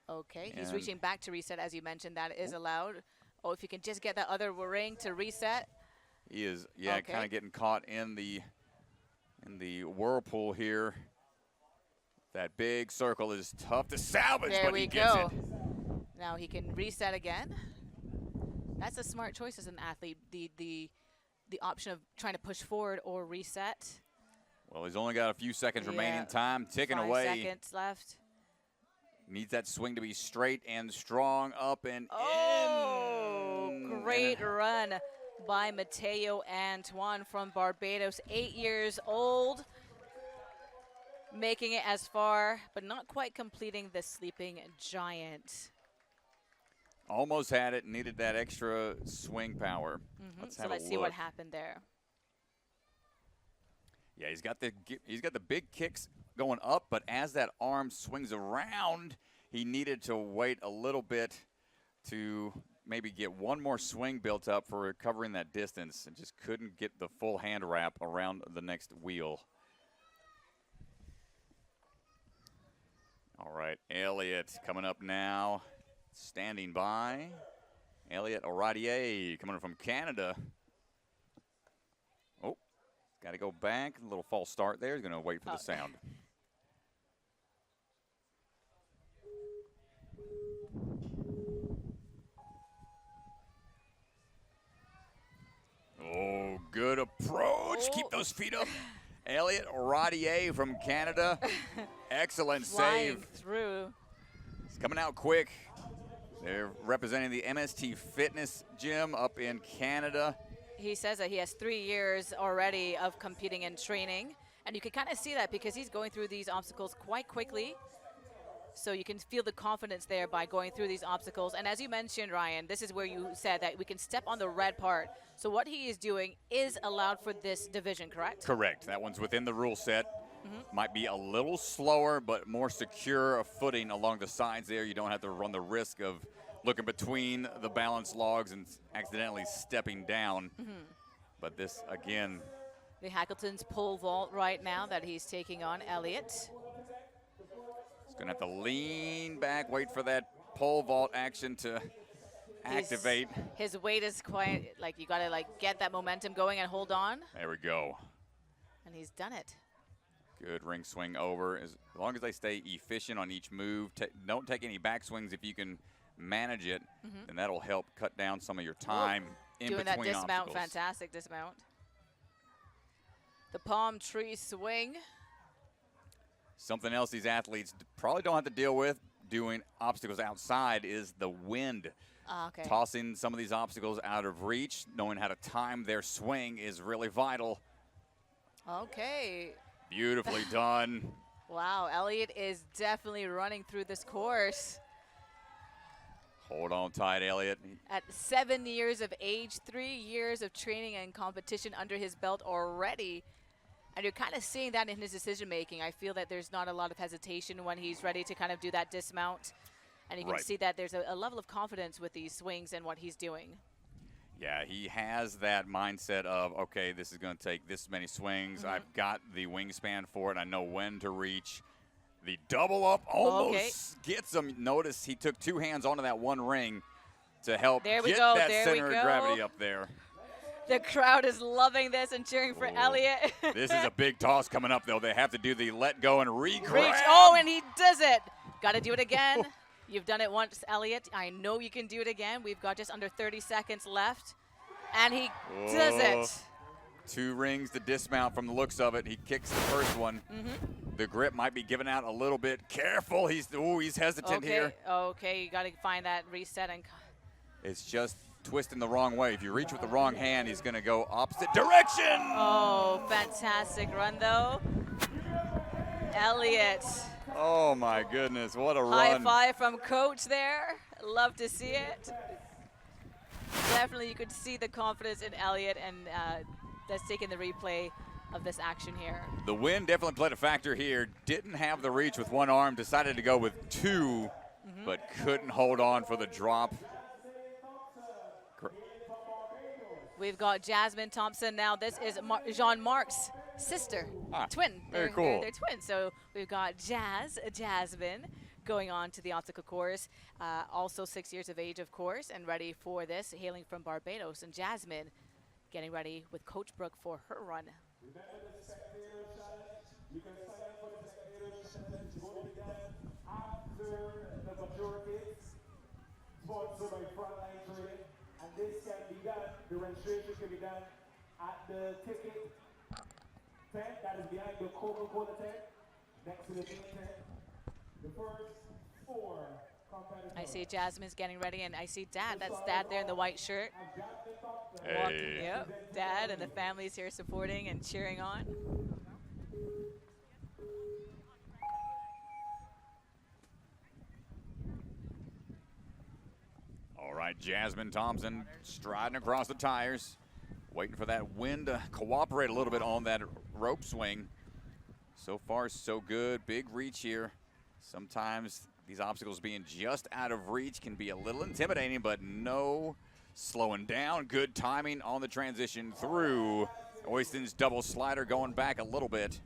Okay, he's reaching back to reset, as you mentioned. That is allowed. Oh, if you can just get that other ring to reset. He is, kind of getting caught in the whirlpool here. That big circle is tough to salvage, but he gets it. Now he can reset again. That's a smart choice as an athlete, the option of trying to push forward or reset. Well, he's only got a few seconds remaining time, ticking away. 5 seconds left. Needs that swing to be straight and strong, up and in. Great run by Mateo Antoine from Barbados, 8 years old. Making it as far, but not quite completing the sleeping giant. Almost had it, needed that extra swing power. Let's see what happened there. Yeah, he's got the big kicks going up, but as that arm swings around, he needed to wait a little bit to maybe get one more swing built up for recovering that distance, and just couldn't get the full hand wrap around the next wheel. All right, Elliott coming up now. Standing by, Elliott Oradier coming from Canada. Oh, got to go back. A little false start there. He's going to wait for the sound. Oh, good approach. Keep those feet up. Elliott Oradier from Canada. Excellent Flying save. Through. He's coming out quick. They're representing the MST Fitness Gym up in Canada. He says that he has 3 years already of competing and training. And you can kind of see that because he's going through these obstacles quite quickly. So you can feel the confidence there by going through these obstacles. And as you mentioned, Ryan, this is where you said that we can step on the red part. So what he is doing is allowed for this division, correct? Correct. That one's within the rule set. Might be a little slower, but more secure a footing along the sides there. You don't have to run the risk of looking between the balance logs and accidentally stepping down. But this, again. The Hackleton's pole vault right now that he's taking on Elliott. He's going to have to lean back, wait for that pole vault action to activate. His weight is quite, like, you got to, like, get that momentum going and hold on. There we go. And he's done it. Good ring swing over. As long as they stay efficient on each move, don't take any back swings if you can manage it, then that'll help cut down some of your time in doing between that dismount, obstacles. fantastic dismount. The palm tree swing. Something else these athletes probably don't have to deal with doing obstacles outside is the wind. Okay. Tossing some of these obstacles out of reach, knowing how to time their swing is really vital. Okay. Beautifully done. Wow, Elliott is definitely running through this course. Hold on tight, Elliott. At 7 years of age, 3 years of training and competition under his belt already. And you're kind of seeing that in his decision making. I feel that there's not a lot of hesitation when he's ready to kind of do that dismount. And you can see that there's a level of confidence with these swings and what he's doing. Yeah, he has that mindset of, okay, this is going to take this many swings. I've got the wingspan for it. I know when to reach. The double up almost gets him. Notice he took 2 hands onto that one ring to help get that center of gravity up there. The crowd is loving this and cheering for Elliott. This is a big toss coming up, though. They have to do the let go and re-grab. Oh, and he does it. Got to do it again. You've done it once, Elliott. I know you can do it again. We've got just under 30 seconds left. And he does it. 2 rings to dismount from the looks of it. He kicks the first one. The grip might be giving out a little bit. Careful. He's hesitant here. Okay, you got to find that reset. And it's just twisting the wrong way. If you reach with the wrong hand, he's going to go opposite direction. Oh, fantastic run, though. Elliott. Oh, my goodness. What a High run. five from Coach there. Love to see it. Definitely, you could see the confidence in Elliott, and that's taking the replay of this action here. The wind definitely played a factor here. Didn't have the reach with one arm. Decided to go with 2, but couldn't hold on for the drop. We've got Jasmine Thompson now. This is Jean-Marc's sister, twin. Very cool. They're twins. So we've got Jasmine, going on to the obstacle course. Also 6 years of age, of course, and ready for this, hailing from Barbados. And Jasmine getting ready with Coach Brooke for her run. Remember the spectator challenge? You can sign up for the spectator challenge. It's going to be done after the mature kids, sponsored by Frontline Trading. And this can be done, the registration can be done at the ticket tent that is behind the Coca-Cola tent, next to the main tent. The first 4 competitors. I see Jasmine's getting ready, and I see Dad. That's Dad there in the white shirt. Hey. Yep, Dad and the family's here supporting and cheering on. All right, Jasmine Thompson striding across the tires, waiting for that wind to cooperate a little bit on that rope swing. So far, so good. Big reach here. Sometimes these obstacles being just out of reach can be a little intimidating, but no slowing down. Good timing on the transition through. Oyston's double slider going back a little bit.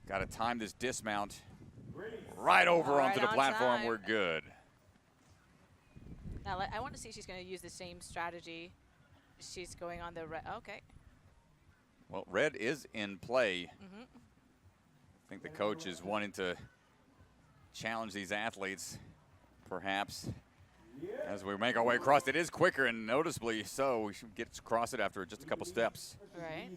Got to time this dismount right over onto the platform. We're good. Now, I want to see if she's going to use the same strategy. She's going on the red. Okay. Well, red is in play. I think the coach is wanting to challenge these athletes, perhaps, as we make our way across. It is quicker, and noticeably so. We should get across it after just a couple steps. Right.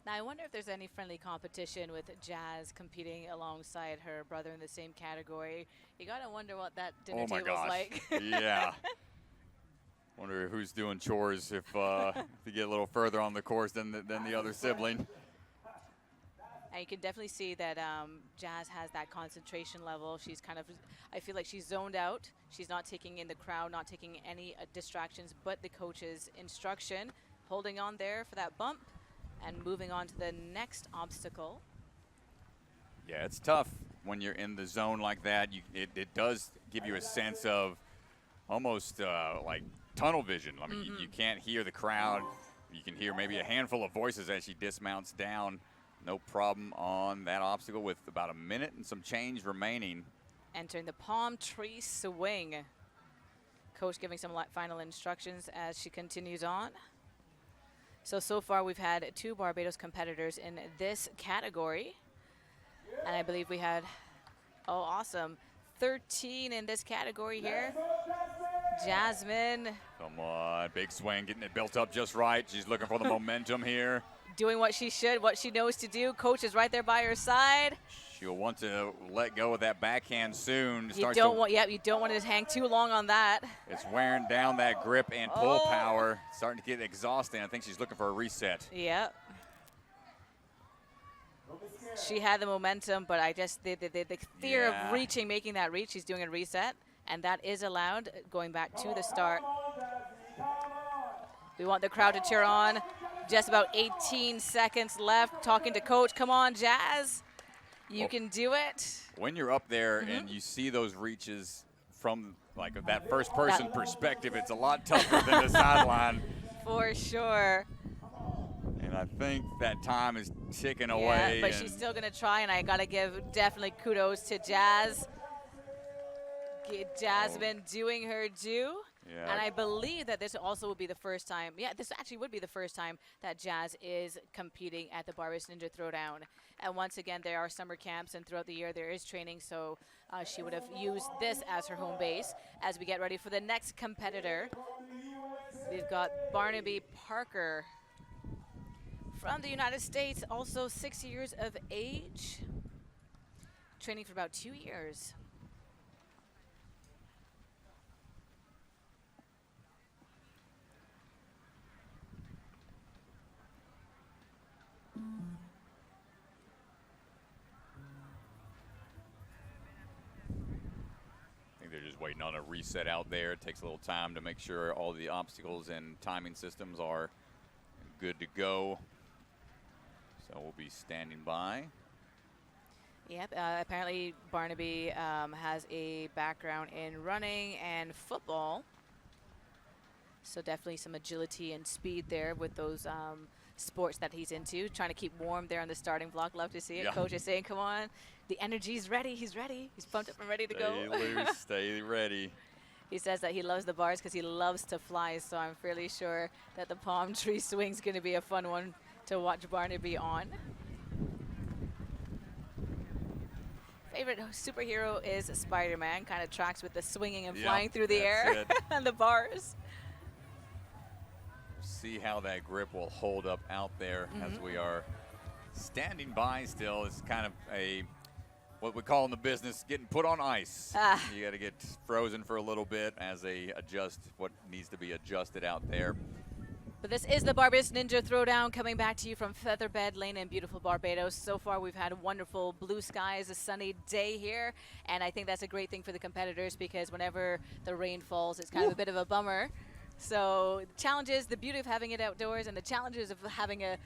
Now, I wonder if there's any friendly competition with Jazz competing alongside her brother in the same category. You got to wonder what that dinner table's like. Yeah. Wonder who's doing chores if you get a little further on the course than the other sibling. And you can definitely see that Jazz has that concentration level. She's kind of, I feel like she's zoned out. She's not taking in the crowd, not taking any distractions, but the coach's instruction, holding on there for that bump and moving on to the next obstacle. Yeah, it's tough when you're in the zone like that. It does give you a sense of almost like tunnel vision. I mean, you can't hear the crowd. You can hear maybe a handful of voices as she dismounts down. No problem on that obstacle with about a minute and some change remaining. Entering the palm tree swing. Coach giving some final instructions as she continues on. So far we've had 2 Barbados competitors in this category. And I believe we had, oh, awesome, 13 in this category here. Jasmine. Come on, big swing, getting it built up just right. She's looking for the momentum here. Doing what she should, what she knows to do. Coach is right there by her side. She'll want to let go of that backhand soon. You don't want to hang too long on that. It's wearing down that grip and pull power. Starting to get exhausting. I think she's looking for a reset. Yep. She had the momentum, but I just, the fear of reaching, making that reach, she's doing a reset, and that is allowed going back to the start. We want the crowd to cheer on. Just about 18 seconds left. Talking to Coach. Come on, Jazz. You can do it. When you're up there and you see those reaches from like that first person perspective, it's a lot tougher than the sideline. For sure. And I think that time is ticking Yeah, away. but she's still going to try, and I got to give definitely kudos to Jazz. Jazz been doing her due. Yeah. And I believe that this also will be the first time. Yeah, this actually would be the first time that Jazz is competing at the Barbados Ninja Throwdown. And once again, there are summer camps, and throughout the year there is training, so she would have used this as her home base. As we get ready for the next competitor, we've got Barnaby Parker from the United States, also 6 years of age, training for about 2 years. I think they're just waiting on a reset out there. It takes a little time to make sure all the obstacles and timing systems are good to go. So we'll be standing by. Yep, apparently Barnaby has a background in running and football. So definitely some agility and speed there with those sports that he's into. Trying to keep warm there on the starting block. Love to see it. Yeah. Coach is saying, come on, the energy's ready. He's ready. He's pumped up and ready to Stay go. loose, stay ready. He says that he loves the bars because he loves to fly. So I'm fairly sure that the palm tree swing's going to be a fun one to watch Barnaby on. Favorite superhero is Spider-Man. Kind of tracks with the swinging and flying through the air and the bars. See how that grip will hold up out there as we are standing by still. It's kind of what we call in the business getting put on ice. You got to get frozen for a little bit as they adjust what needs to be adjusted out there. But this is the Barbados Ninja Throwdown, coming back to you from Featherbed Lane in beautiful Barbados. So far, we've had wonderful blue skies, a sunny day here, and I think that's a great thing for the competitors because whenever the rain falls, it's kind of a bit of a bummer. So the challenges, the beauty of having it outdoors and the challenges of having a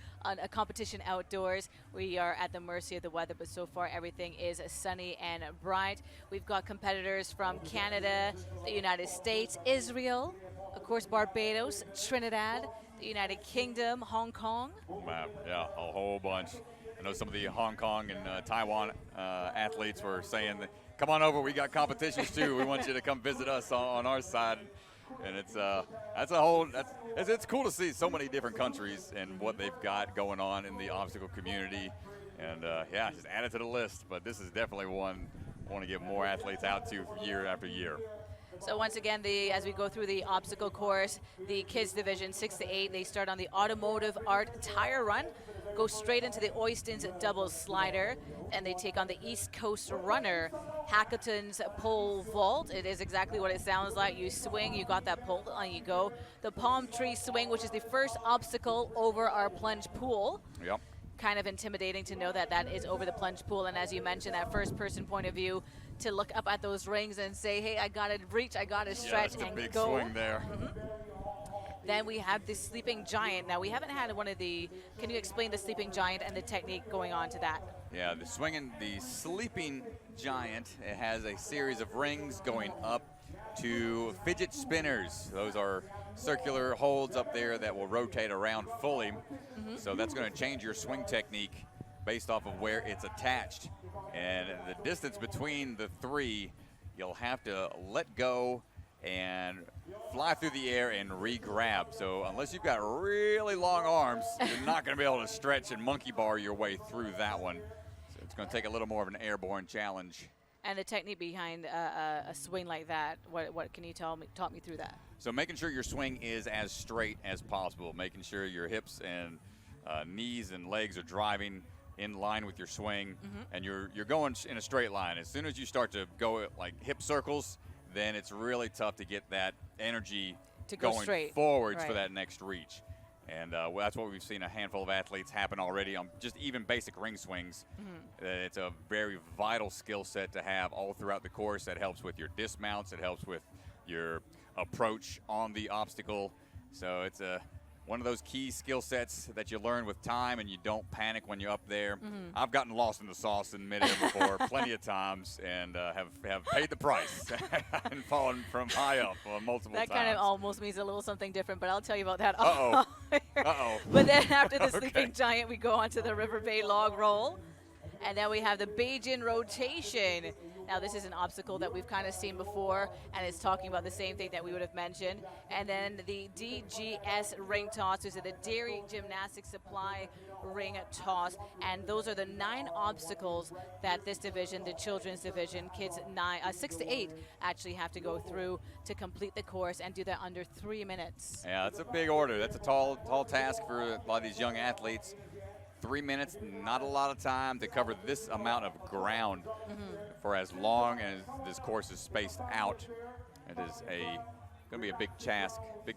competition outdoors, we are at the mercy of the weather, but so far everything is sunny and bright. We've got competitors from Canada, the United States, Israel, of course Barbados, Trinidad, the United Kingdom, Hong Kong. Wow, yeah, a whole bunch. I know some of the Hong Kong and Taiwan athletes were saying, that, come on over, we got competitions too. We want you to come visit us on our side. And it's it's cool to see so many different countries and what they've got going on in the obstacle community. And yeah, just add it to the list. But this is definitely one I want to get more athletes out to year after year. So once again, as we go through the obstacle course, the kids division 6 to 8, they start on the automotive art tire run, go straight into the Oystons double slider, and they take on the East Coast runner, Hackathon's pole vault. It is exactly what it sounds like. You swing, you got that pole, and you go. The palm tree swing, which is the first obstacle over our plunge pool. Yep. Kind of intimidating to know that that is over the plunge pool, and as you mentioned, that first person point of view, to look up at those rings and say, hey, I got to reach, I got to stretch and and big go. swing there. Then we have the sleeping giant. Now, we haven't had one of the, can you explain the sleeping giant and the technique going on to that? Yeah, the sleeping giant, it has a series of rings going up to fidget spinners. Those are circular holds up there that will rotate around fully. So that's going to change your swing technique based off of where it's attached. And the distance between the three, you'll have to let go and fly through the air and re-grab. So unless you've got really long arms, you're not going to be able to stretch and monkey bar your way through that one. So it's going to take a little more of an airborne challenge. And the technique behind a swing like that, what can you talk me through that? So making sure your swing is as straight as possible, making sure your hips and knees and legs are driving in line with your swing, and you're going in a straight line. As soon as you start to go like hip circles, then it's really tough to get that energy to go going straight forwards for that next reach. And that's what we've seen a handful of athletes happen already on just even basic ring swings. It's a very vital skill set to have all throughout the course. That helps with your dismounts. It helps with your approach on the obstacle. So it's one of those key skill sets that you learn with time, and you don't panic when you're up there. Mm-hmm. I've gotten lost in the sauce in midair before plenty of times, and have paid the price and fallen from high up multiple times. That kind of almost means a little something different, but I'll tell you about that. Uh-oh. Uh-oh. But then after the Okay. sleeping giant, we go on to the River Bay log roll. And then we have the Bajan rotation. Now this is an obstacle that we've kind of seen before, and it's talking about the same thing that we would have mentioned. And then the DGS ring toss, which is the Dairy Gymnastics Supply ring toss. And those are the 9 obstacles that this division, the children's division, kids 6 to 8, actually have to go through to complete the course and do that under 3 minutes. Yeah, that's a big order. That's a tall task for a lot of these young athletes. 3 minutes, not a lot of time to cover this amount of ground for as long as this course is spaced out. It is going to be a big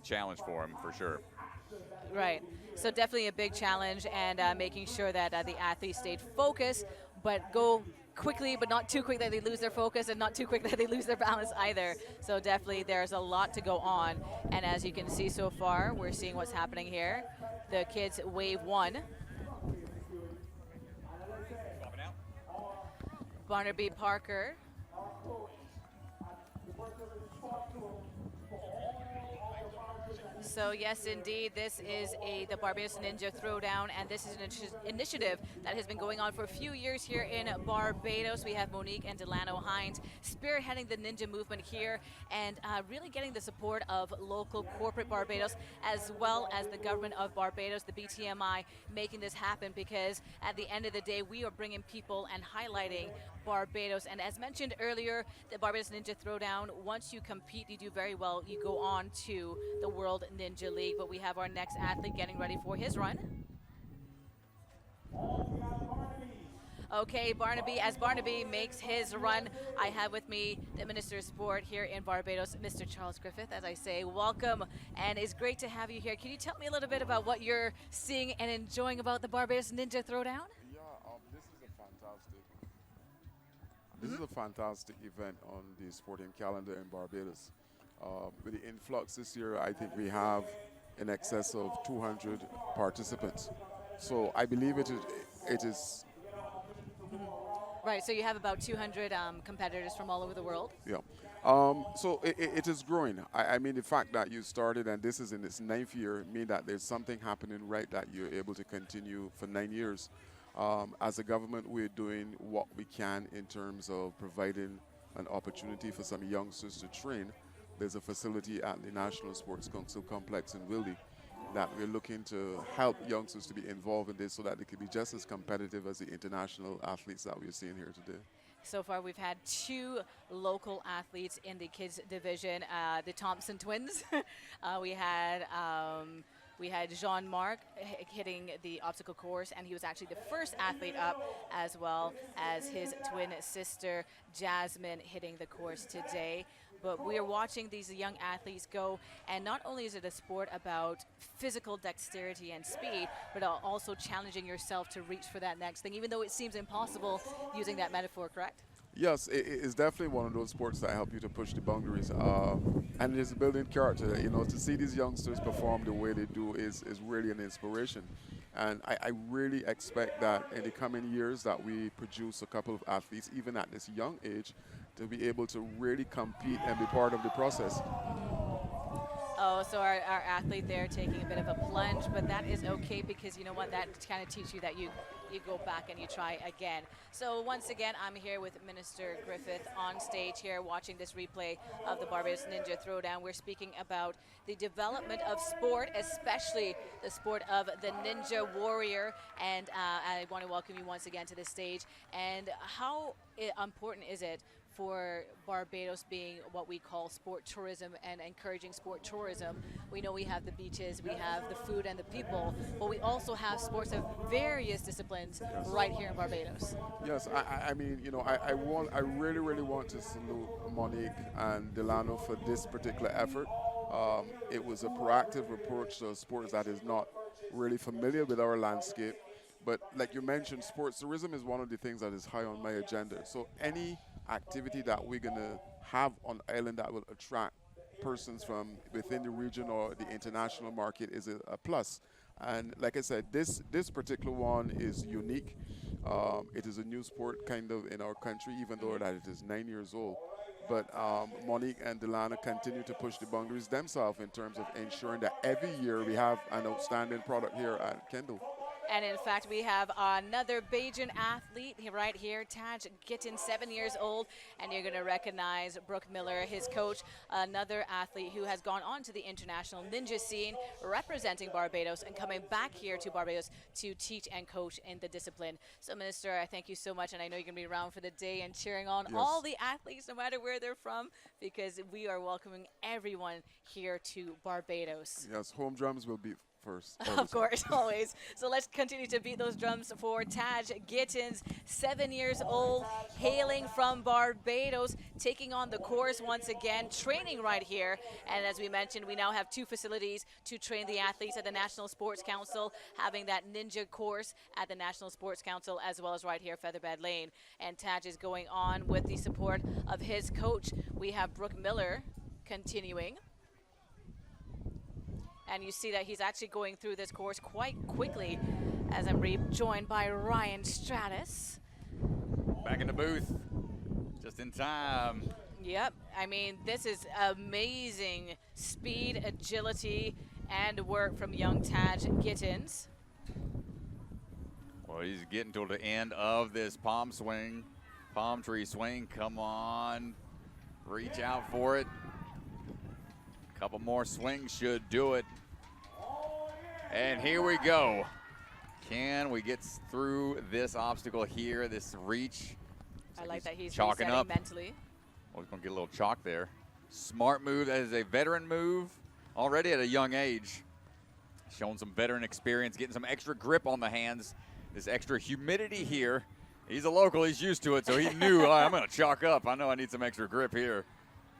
challenge for him for sure. Right. So definitely a big challenge, and making sure that the athletes stayed focused, but go quickly, but not too quick that they lose their focus, and not too quick that they lose their balance either. So definitely there's a lot to go on. And as you can see so far, we're seeing what's happening here. The kids wave 1. Barnaby Parker. So yes, indeed, this is the Barbados Ninja Throwdown, and this is an initiative that has been going on for a few years here in Barbados. We have Monique and Delano Hines spearheading the ninja movement here, and really getting the support of local corporate Barbados, as well as the government of Barbados, the BTMI, making this happen, because at the end of the day, we are bringing people and highlighting Barbados. And as mentioned earlier, the Barbados Ninja Throwdown, once you compete, you do very well, you go on to the World Ninja League. But we have our next athlete getting ready for his run. Okay, Barnaby, as Barnaby makes his run, I have with me the Minister of Sport here in Barbados, Mr. Charles Griffith. As I say, welcome, and it's great to have you here. Can you tell me a little bit about what you're seeing and enjoying about the Barbados Ninja Throwdown? This is a fantastic event on the sporting calendar in Barbados. With the influx this year, I think we have in excess of 200 participants. So I believe it is. Right, so you have about 200 competitors from all over the world. Yeah. So it is growing. I mean, the fact that you started and this is in its 9th year means that there's something happening right that you're able to continue for 9 years. As a government, we're doing what we can in terms of providing an opportunity for some youngsters to train. There's a facility at the National Sports Council Complex in Wildy that we're looking to help youngsters to be involved in this so that they can be just as competitive as the international athletes that we're seeing here today. So far, we've had 2 local athletes in the kids division, the Thompson twins. We had Jean-Marc hitting the obstacle course, and he was actually the first athlete up, as well as his twin sister, Jasmine, hitting the course today. But we are watching these young athletes go, and not only is it a sport about physical dexterity and speed, but also challenging yourself to reach for that next thing, even though it seems impossible using that metaphor, correct? Yes, it is definitely one of those sports that help you to push the boundaries, and it is building character. You know, to see these youngsters perform the way they do is really an inspiration, and I really expect that in the coming years that we produce a couple of athletes, even at this young age, to be able to really compete and be part of the process. Oh, so our athlete there taking a bit of a plunge, but that is okay, because you know what, that kind of teaches you that you go back and you try again. So once again, I'm here with Minister Griffith on stage here watching this replay of the Barbados Ninja Throwdown. We're speaking about the development of sport, especially the sport of the Ninja Warrior, and I want to welcome you once again to the stage. And how important is it for Barbados being what we call sport tourism and encouraging sport tourism? We know we have the beaches, we have the food and the people, but we also have sports of various disciplines right here in Barbados. Yes, I mean, you know, I really want to salute Monique and Delano for this particular effort. It was a proactive approach to sports that is not really familiar with our landscape. But like you mentioned, sports tourism is one of the things that is high on my agenda. So any activity that we're going to have on the island that will attract persons from within the region or the international market is a plus. And like I said, this particular one is unique. It is a new sport kind of in our country, even though that it is 9 years old. But Monique and Delana continue to push the boundaries themselves in terms of ensuring that every year we have an outstanding product here at Kendall. And in fact, we have another Bajan athlete right here, Taj Gittin, 7 years old. And you're going to recognize Brooke Miller, his coach, another athlete who has gone on to the international ninja scene, representing Barbados and coming back here to Barbados to teach and coach in the discipline. So, Minister, I thank you so much. And I know you're going to be around for the day and cheering on all the athletes, no matter where they're from, because we are welcoming everyone here to Barbados. Yes, home drums will be first. Of course, always. So let's continue to beat those drums for Taj Gittins, 7 years old, hailing from Barbados, taking on the course once again, training right here. And as we mentioned, we now have 2 facilities to train the athletes at the National Sports Council, having that ninja course at the National Sports Council, as well as right here, Featherbed Lane. And Taj is going on with the support of his coach. We have Brooke Miller continuing. And you see that he's actually going through this course quite quickly, as I'm rejoined by Ryan Stratus. Back in the booth, just in time. Yep, I mean, this is amazing speed, agility, and work from young Taj Gittins. Well, he's getting to the end of this palm tree swing. Come on, reach out for it. Couple more swings should do it. And here we go. Can we get through this obstacle here, this reach? I like that he's chalking resetting up mentally. Well, he's going to get a little chalk there. Smart move. That is a veteran move already at a young age. Showing some veteran experience, getting some extra grip on the hands. This extra humidity here. He's a local. He's used to it, so he knew, oh, I'm going to chalk up. I know I need some extra grip here.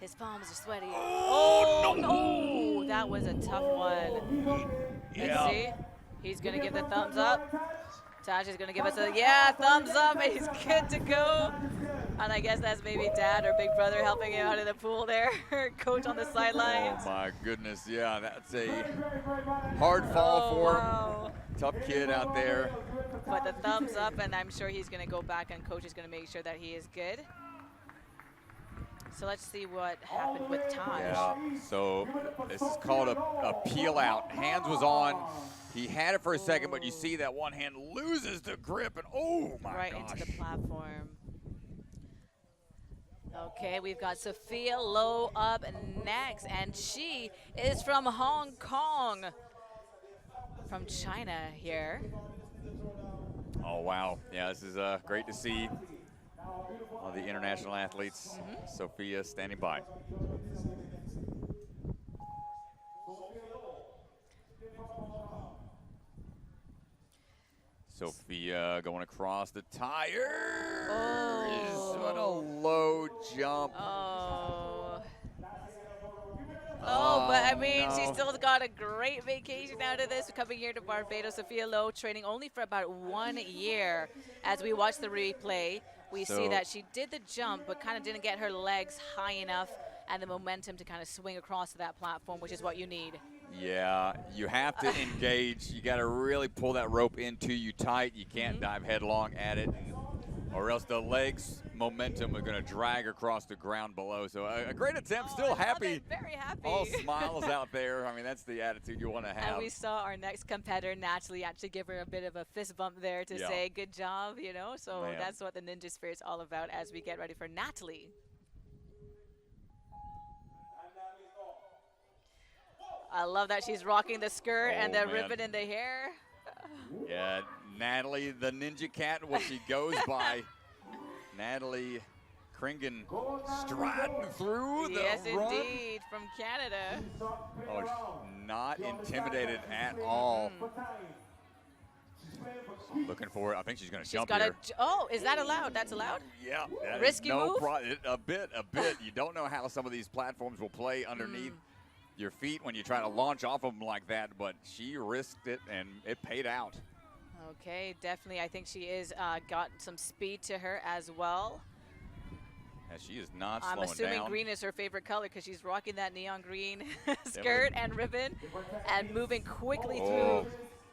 His palms are sweaty. Oh, no! That was a tough one. Let's see. He's going to give the thumbs up. Taj is going to give us a, thumbs up, and he's good to go. And I guess that's maybe dad or big brother helping him out of the pool there. Coach on the sidelines. Oh, my goodness. Yeah, that's a hard fall for him. Tough kid out there. But the thumbs up, and I'm sure he's going to go back, and coach is going to make sure that he is good. So let's see what happened with Taj. Yeah, so this is called a peel out. Hands was on. He had it for a second, but you see that one hand loses the grip, and oh my gosh. Right into the platform. Okay, we've got Sophia Lowe up next, and she is from Hong Kong, from China here. Oh, wow. Yeah, this is great to see all the international athletes. Sophia standing by. Sophia going across the tires. Oh. What a low jump. Oh, but I mean, she still got a great vacation out of this, coming here to Barbados. Sophia Lowe training only for about 1 year. As we watch the replay, we see that she did the jump, but kind of didn't get her legs high enough and the momentum to kind of swing across to that platform, which is what you need. Yeah, you have to engage. You got to really pull that rope into you tight. You can't dive headlong at it, or else the legs momentum are going to drag across the ground below. So a great attempt, still happy. Very happy. All smiles out there. I mean, that's the attitude you want to have. And we saw our next competitor, Natalie, actually give her a bit of a fist bump there to say good job, you know. So that's what the Ninja Spirit's all about as we get ready for Natalie. I love that she's rocking the skirt and the ribbon in the hair. Yeah, Natalie, the Ninja Cat, what she goes by. Natalie Kringen striding through the Yes, run. indeed, from Canada. Oh, not intimidated at all. Looking for it. I think she's going to jump here. Oh, is that allowed? That's allowed? Yeah. That Risky move? A bit. You don't know how some of these platforms will play underneath your feet when you try to launch off of them like that, but she risked it, and it paid out. Okay, definitely. I think she is got some speed to her as well. And she is not I'm slowing assuming down. green is her favorite color because she's rocking that neon green skirt and ribbon and moving quickly through.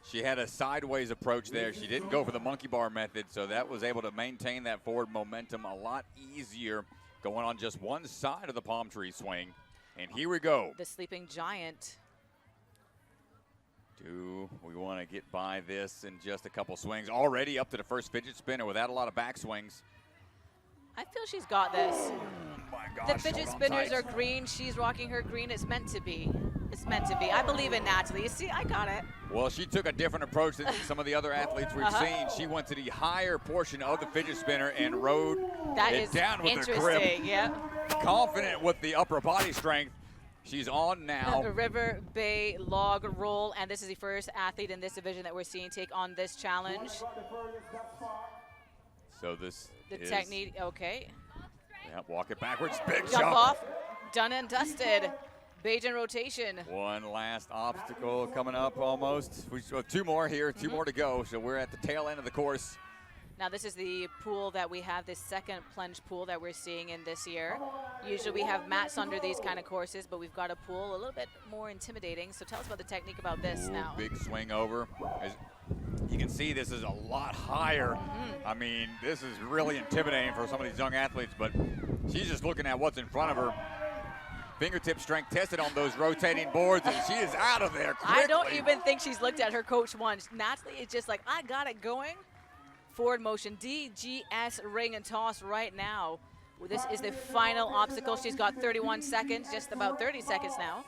She had a sideways approach there. She didn't go for the monkey bar method, so that was able to maintain that forward momentum a lot easier going on just one side of the palm tree swing. And here we go. The sleeping giant. Do we want to get by this in just a couple swings? Already up to the first fidget spinner without a lot of back swings. I feel she's got this. Oh my gosh, The fidget hold on spinners tight. are green. She's rocking her green. It's meant to be. It's meant to be. I believe in Natalie. You see, I got it. Well, she took a different approach than some of the other athletes we've seen. She went to the higher portion of the fidget spinner and rode That it is down with the interesting. grip. Yeah. Confident with the upper body strength. She's on now. River Bay log roll, and this is the first athlete in this division that we're seeing take on this challenge. So this The is, technique, okay. Yeah, walk it backwards, big Jump jump. off, done and dusted. Bajan rotation. One last obstacle coming up almost. Two more here, two more to go. So we're at the tail end of the course. Now this is the pool that we have, this second plunge pool that we're seeing in this year. Usually we have mats under these kind of courses, but we've got a pool a little bit more intimidating. So tell us about the technique about this now. Big swing over. As you can see, this is a lot higher. I mean, this is really intimidating for some of these young athletes, but she's just looking at what's in front of her. Fingertip strength tested on those rotating boards, and she is out of there quickly. I don't even think she's looked at her coach once. Natalie is just like, I got it going. Forward motion, DGS ring and toss right now. This is the final obstacle. She's got 31 seconds, just about 30 seconds now.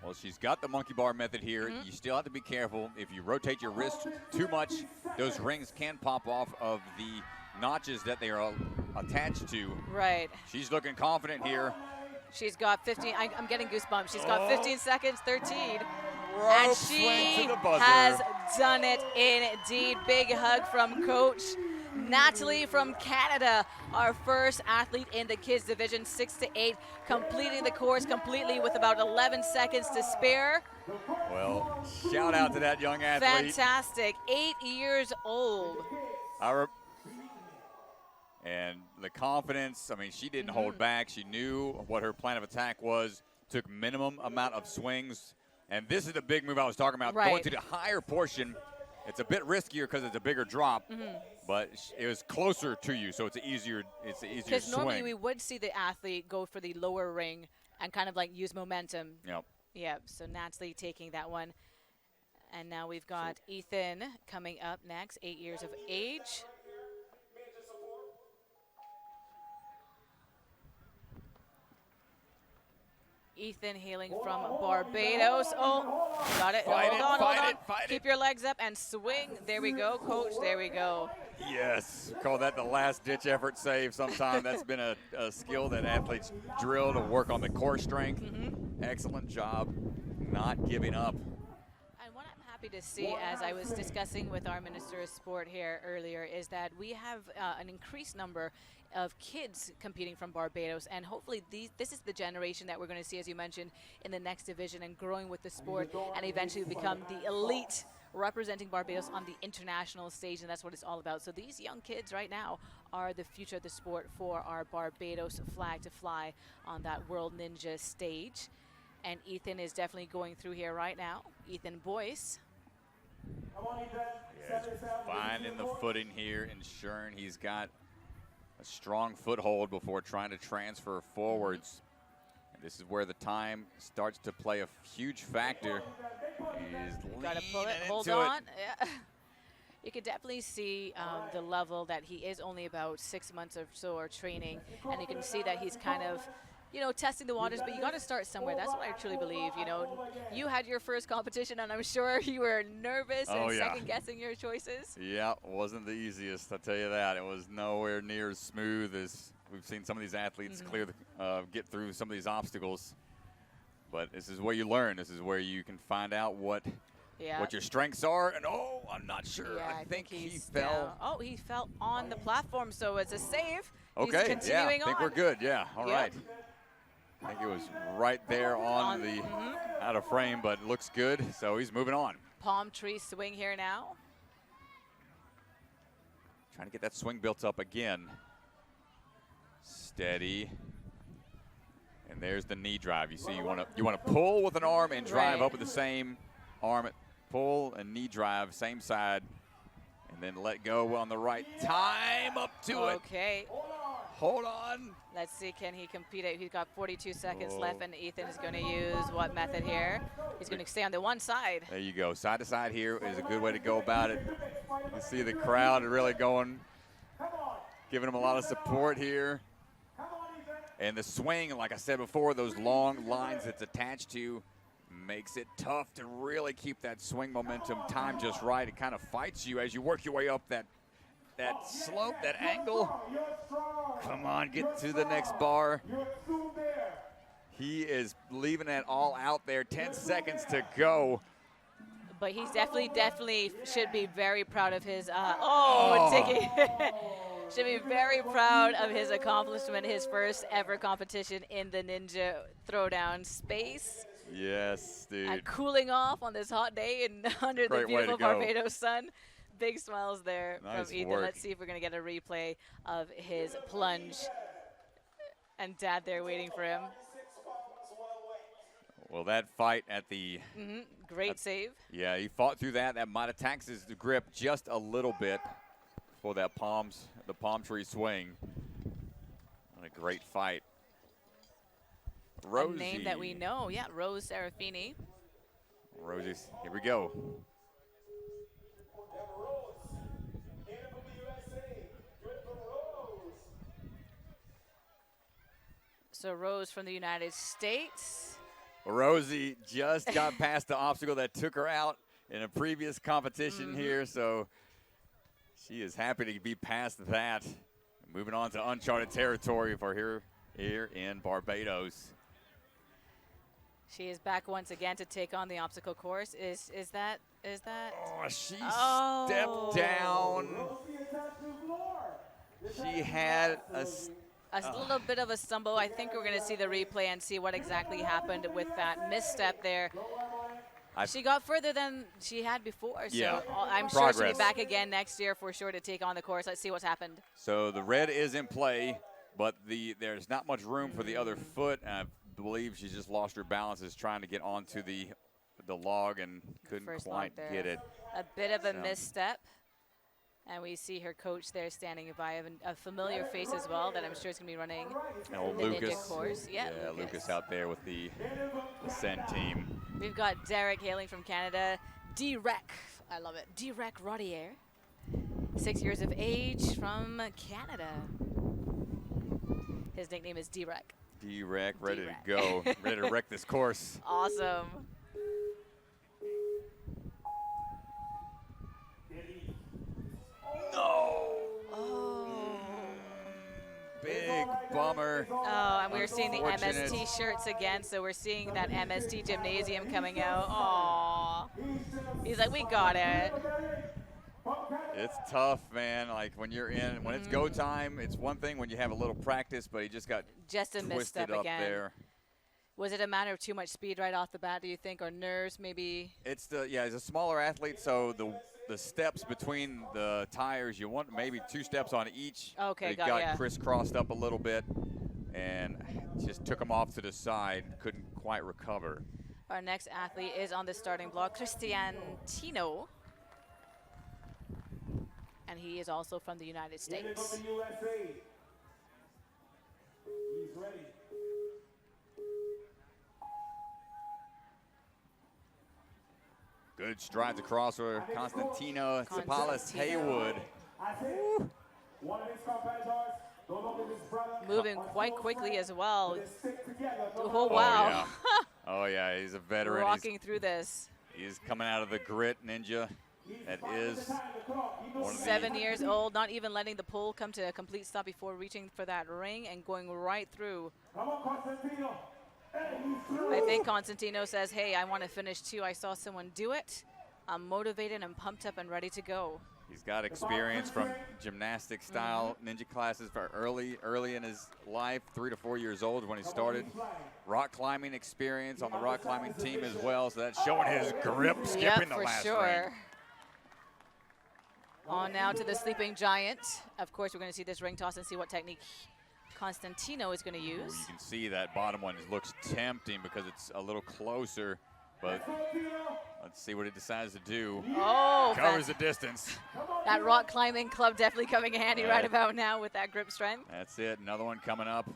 Well, she's got the monkey bar method here. You still have to be careful. If you rotate your wrist too much, those rings can pop off of the notches that they are attached to. Right. She's looking confident here. She's got 15, I'm getting goosebumps. She's got 15 seconds, 13. Rope And swing she to the buzzer. has done it indeed. Big hug from Coach Natalie from Canada, our first athlete in the kids division, 6 to 8, completing the course completely with about 11 seconds to spare. Well, shout out to that young athlete. Fantastic, 8 years old. And the confidence, I mean, she didn't hold back. She knew what her plan of attack was, took minimum amount of swings. And this is the big move I was talking about. Right. Going to the higher portion, it's a bit riskier because it's a bigger drop, but it was closer to you, so it's an easier swing. Because normally we would see the athlete go for the lower ring and kind of like use momentum. Yep. Yeah, so Natalie taking that one. And now we've got Ethan coming up next, 8 years of age. Ethan hailing from Barbados. Oh, got it. Fight hold it, on, fight hold it, on. fight Keep it. your legs up and swing. There we go, Coach. There we go. Yes, call that the last-ditch effort save sometime. That's been a skill that athletes drill to work on the core strength. Excellent job not giving up. And what I'm happy to see, as I was discussing with our Minister of Sport here earlier, is that we have an increased number of kids competing from Barbados, and hopefully this is the generation that we're going to see, as you mentioned, in the next division and growing with the sport and eventually become the elite representing Barbados on the international stage, and that's what it's all about. So these young kids right now are the future of the sport for our Barbados flag to fly on that World Ninja stage. And Ethan is definitely going through here right now. Ethan Boyce. Yeah, he's finding the footing here, ensuring he's got a strong foothold before trying to transfer forwards. And this is where the time starts to play a huge factor. He's Got to pull it, leaning hold into on. Yeah. You can definitely see the level that he is only about 6 months or so of training, and you can see that he's kind of, you know, testing the waters, but you got to start somewhere. That's what I truly believe. You know, you had your first competition, and I'm sure you were nervous and second-guessing your choices. Yeah, wasn't the easiest, I'll tell you that. It was nowhere near as smooth as we've seen some of these athletes get through some of these obstacles. But this is where you learn. This is where you can find out what your strengths are. And, I'm not sure. Yeah, I think he down. fell. Oh, he fell on the platform, so it's a save. Okay, He's continuing I think on. we're good. Yeah, all Yep. right. I think it was right there on the out of frame, but looks good. So he's moving on. Palm tree swing here now. Trying to get that swing built up again. Steady. And there's the knee drive. You see, you want to pull with an arm and drive up with the same arm. Pull and knee drive, same side. And then let go on the right. Time up to it. Okay. Hold on. Let's see, can he compete it? He's got 42 seconds left, and Ethan is going to use what method here? He's going to stay on the one side. There you go. Side to side here is a good way to go about it. You see the crowd really going, giving him a lot of support here. And the swing, like I said before, those long lines it's attached to makes it tough to really keep that swing momentum time just right. It kind of fights you as you work your way up that slope, that angle. Come on, get to the next bar. He is leaving it all out there. 10 seconds to go. But he's definitely should be very proud of his, taking, should be very proud of his accomplishment, his first ever competition in the Ninja Throwdown space. Yes, dude. And cooling off on this hot day and under the beautiful Barbados sun. Big smiles there Nice from Ethan. work. Let's see if we're going to get a replay of his plunge. And Dad there waiting for him. Well, that fight at the... Great save. Yeah, he fought through that. That might have taxed his grip just a little bit for that palm tree swing. What a great fight. Rosie. A name that we know. Yeah, Rose Serafini. Rosie's, here we go. So Rose from the United States. Rosie just got past the obstacle that took her out in a previous competition here, so she is happy to be past that. Moving on to uncharted territory for here in Barbados. She is back once again to take on the obstacle course. Is that? Oh, she stepped down. She had a little bit of a stumble. I think we're going to see the replay and see what exactly happened with that misstep there. She got further than she had before, so yeah, I'm sure she'll be back again next year for sure to take on the course. Let's see what's happened. So the red is in play, but there's not much room for the other foot. I believe she just lost her balance as trying to get onto the log and couldn't quite get it. A bit of a misstep. And we see her coach there standing by, a familiar face as well that I'm sure is going to be running the Ninja course. Yeah, Lucas out there with the Send team. We've got Derek hailing from Canada. D-Rec, I love it. D-Rec Rodier, 6 years of age from Canada. His nickname is D-Rec. D-Rec, ready to go, ready to wreck this course. Awesome. No. Oh. Big bummer. Oh, and we're seeing the MST shirts again, so we're seeing that MST gymnasium coming out. Aw. He's like, we got it. It's tough, man. Like when you're when it's go time, it's one thing when you have a little practice, but he just got just a misstep up again. There. Was it a matter of too much speed right off the bat, do you think, or nerves maybe? It's he's a smaller athlete, so the steps between the tires, you want maybe 2 steps on each. Okay, it got crisscrossed up a little bit and just took him off to the side, couldn't quite recover. Our next athlete is on the starting block, Christian Tino. And he is also from the United States. From the USA. He's ready. Good strides across for Constantino Tsipalis Haywood. Moving quite quickly as well. Oh, wow. Oh, yeah, he's a veteran. Rocking through this. He's coming out of the grit ninja. That is 7 years old, not even letting the pull come to a complete stop before reaching for that ring and going right through. I think Constantino says, hey, I want to finish too. I saw someone do it. I'm motivated and pumped up and ready to go. He's got experience from gymnastic style ninja classes for early in his life, 3 to 4 years old when he started. Rock climbing experience on the rock climbing team as well, so that's showing his grip skipping the last ring. On now to the sleeping giant. Of course, we're going to see this ring toss and see what technique Constantino is going to Ooh, use. you can see that bottom one looks tempting because it's a little closer, but let's see what it decides to do. Oh, Covers the distance. that rock climbing club definitely coming in handy right about now with that grip strength. That's it. Another one coming up.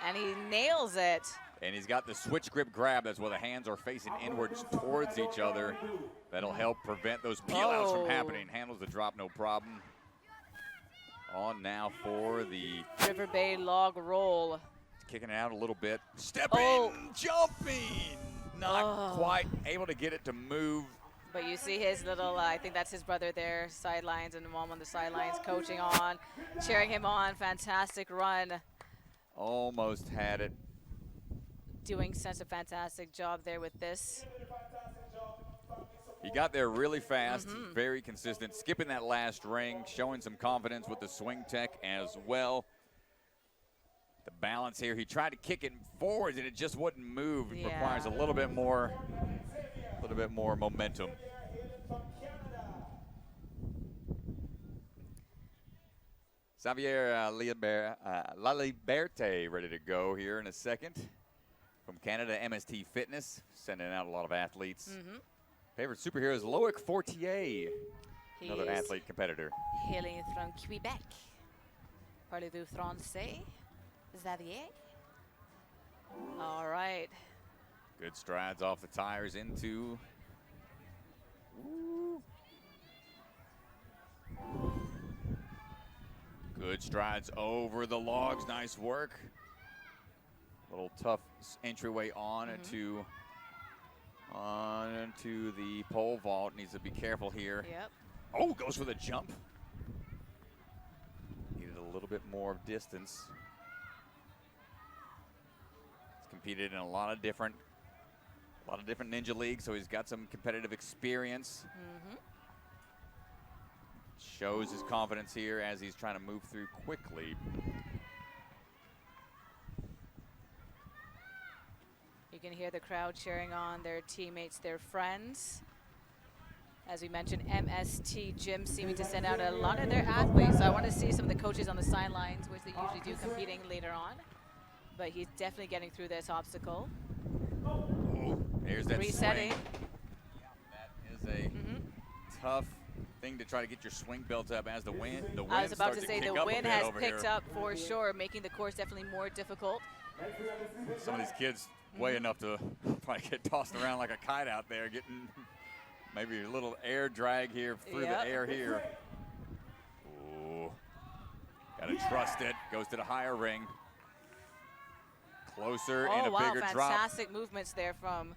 And he nails it. And he's got the switch grip grab. That's where the hands are facing inwards towards each other. That'll help prevent those peel-outs from happening. Handles the drop, no problem. On now for the River Bay log roll. kicking it out a little bit. Stepping, jumping. Not quite able to get it to move. But you see his little, I think that's his brother there, sidelines, and mom on the sidelines coaching on, cheering him on. Fantastic run. Almost had it. Doing such a fantastic job there with this. He got there really fast, very consistent, skipping that last ring, showing some confidence with the swing tech as well. The balance here, he tried to kick it forwards and it just wouldn't move. It requires a little bit more momentum. Xavier Laliberte ready to go here in a second. From Canada, MST Fitness, sending out a lot of athletes. Favorite superhero is Loic Fortier, another athlete competitor. Hailing from Quebec. Parlez-vous français, Xavier? All right. Good strides off the tires into. Ooh. Good strides over the logs. Nice work. Little tough entryway on into the pole vault. Needs to be careful here. Yep. Oh, goes for the jump. Needed a little bit more distance. He's competed in a lot of different ninja leagues, so he's got some competitive experience. Shows his confidence here as he's trying to move through quickly. You can hear the crowd cheering on their teammates, their friends. As we mentioned, MST Gym seeming to send out a lot of their athletes. So I want to see some of the coaches on the sidelines, which they usually do competing later on. But he's definitely getting through this obstacle. Oh, there's that resetting. Swing. Yeah, that is a tough thing to try to get your swing built up as the wind. I was about to say the wind has picked up for sure, making the course definitely more difficult. Some of these kids weigh enough to probably get tossed around like a kite out there, getting maybe a little air drag here through the air here. Ooh, gotta trust it. Goes to the higher ring. Closer and a bigger drop. Fantastic movements there from.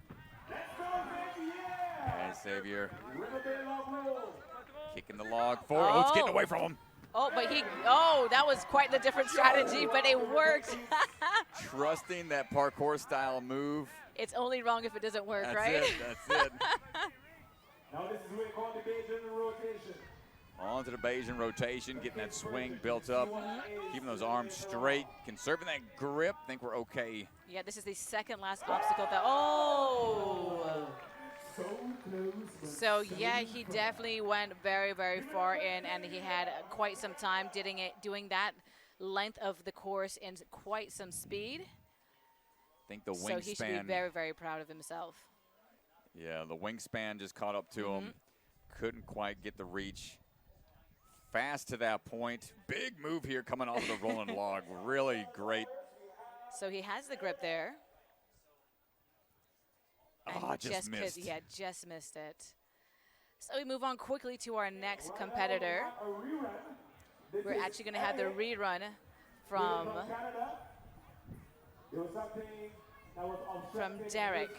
And Xavier kicking the log forward. Oh, it's getting away from him. Oh, but that was quite the different strategy, but it worked. Trusting that parkour style move. It's only wrong if it doesn't work, That's right? it, that's it. Now this is what we call the Bayesian rotation. Onto the Bayesian rotation, getting that swing built up, keeping those arms straight, conserving that grip. Think we're okay. Yeah, this is the second last obstacle. So yeah, he definitely went very, very far in, and he had quite some time doing that length of the course in quite some speed. I think the wingspan. So he should be very, very proud of himself. Yeah, the wingspan just caught up to him. Couldn't quite get the reach. Fast to that point. Big move here coming off the rolling log. Really great. So he has the grip there. Oh, just missed. Just missed it. So we move on quickly to our next competitor. We're actually going to have the rerun from Derek.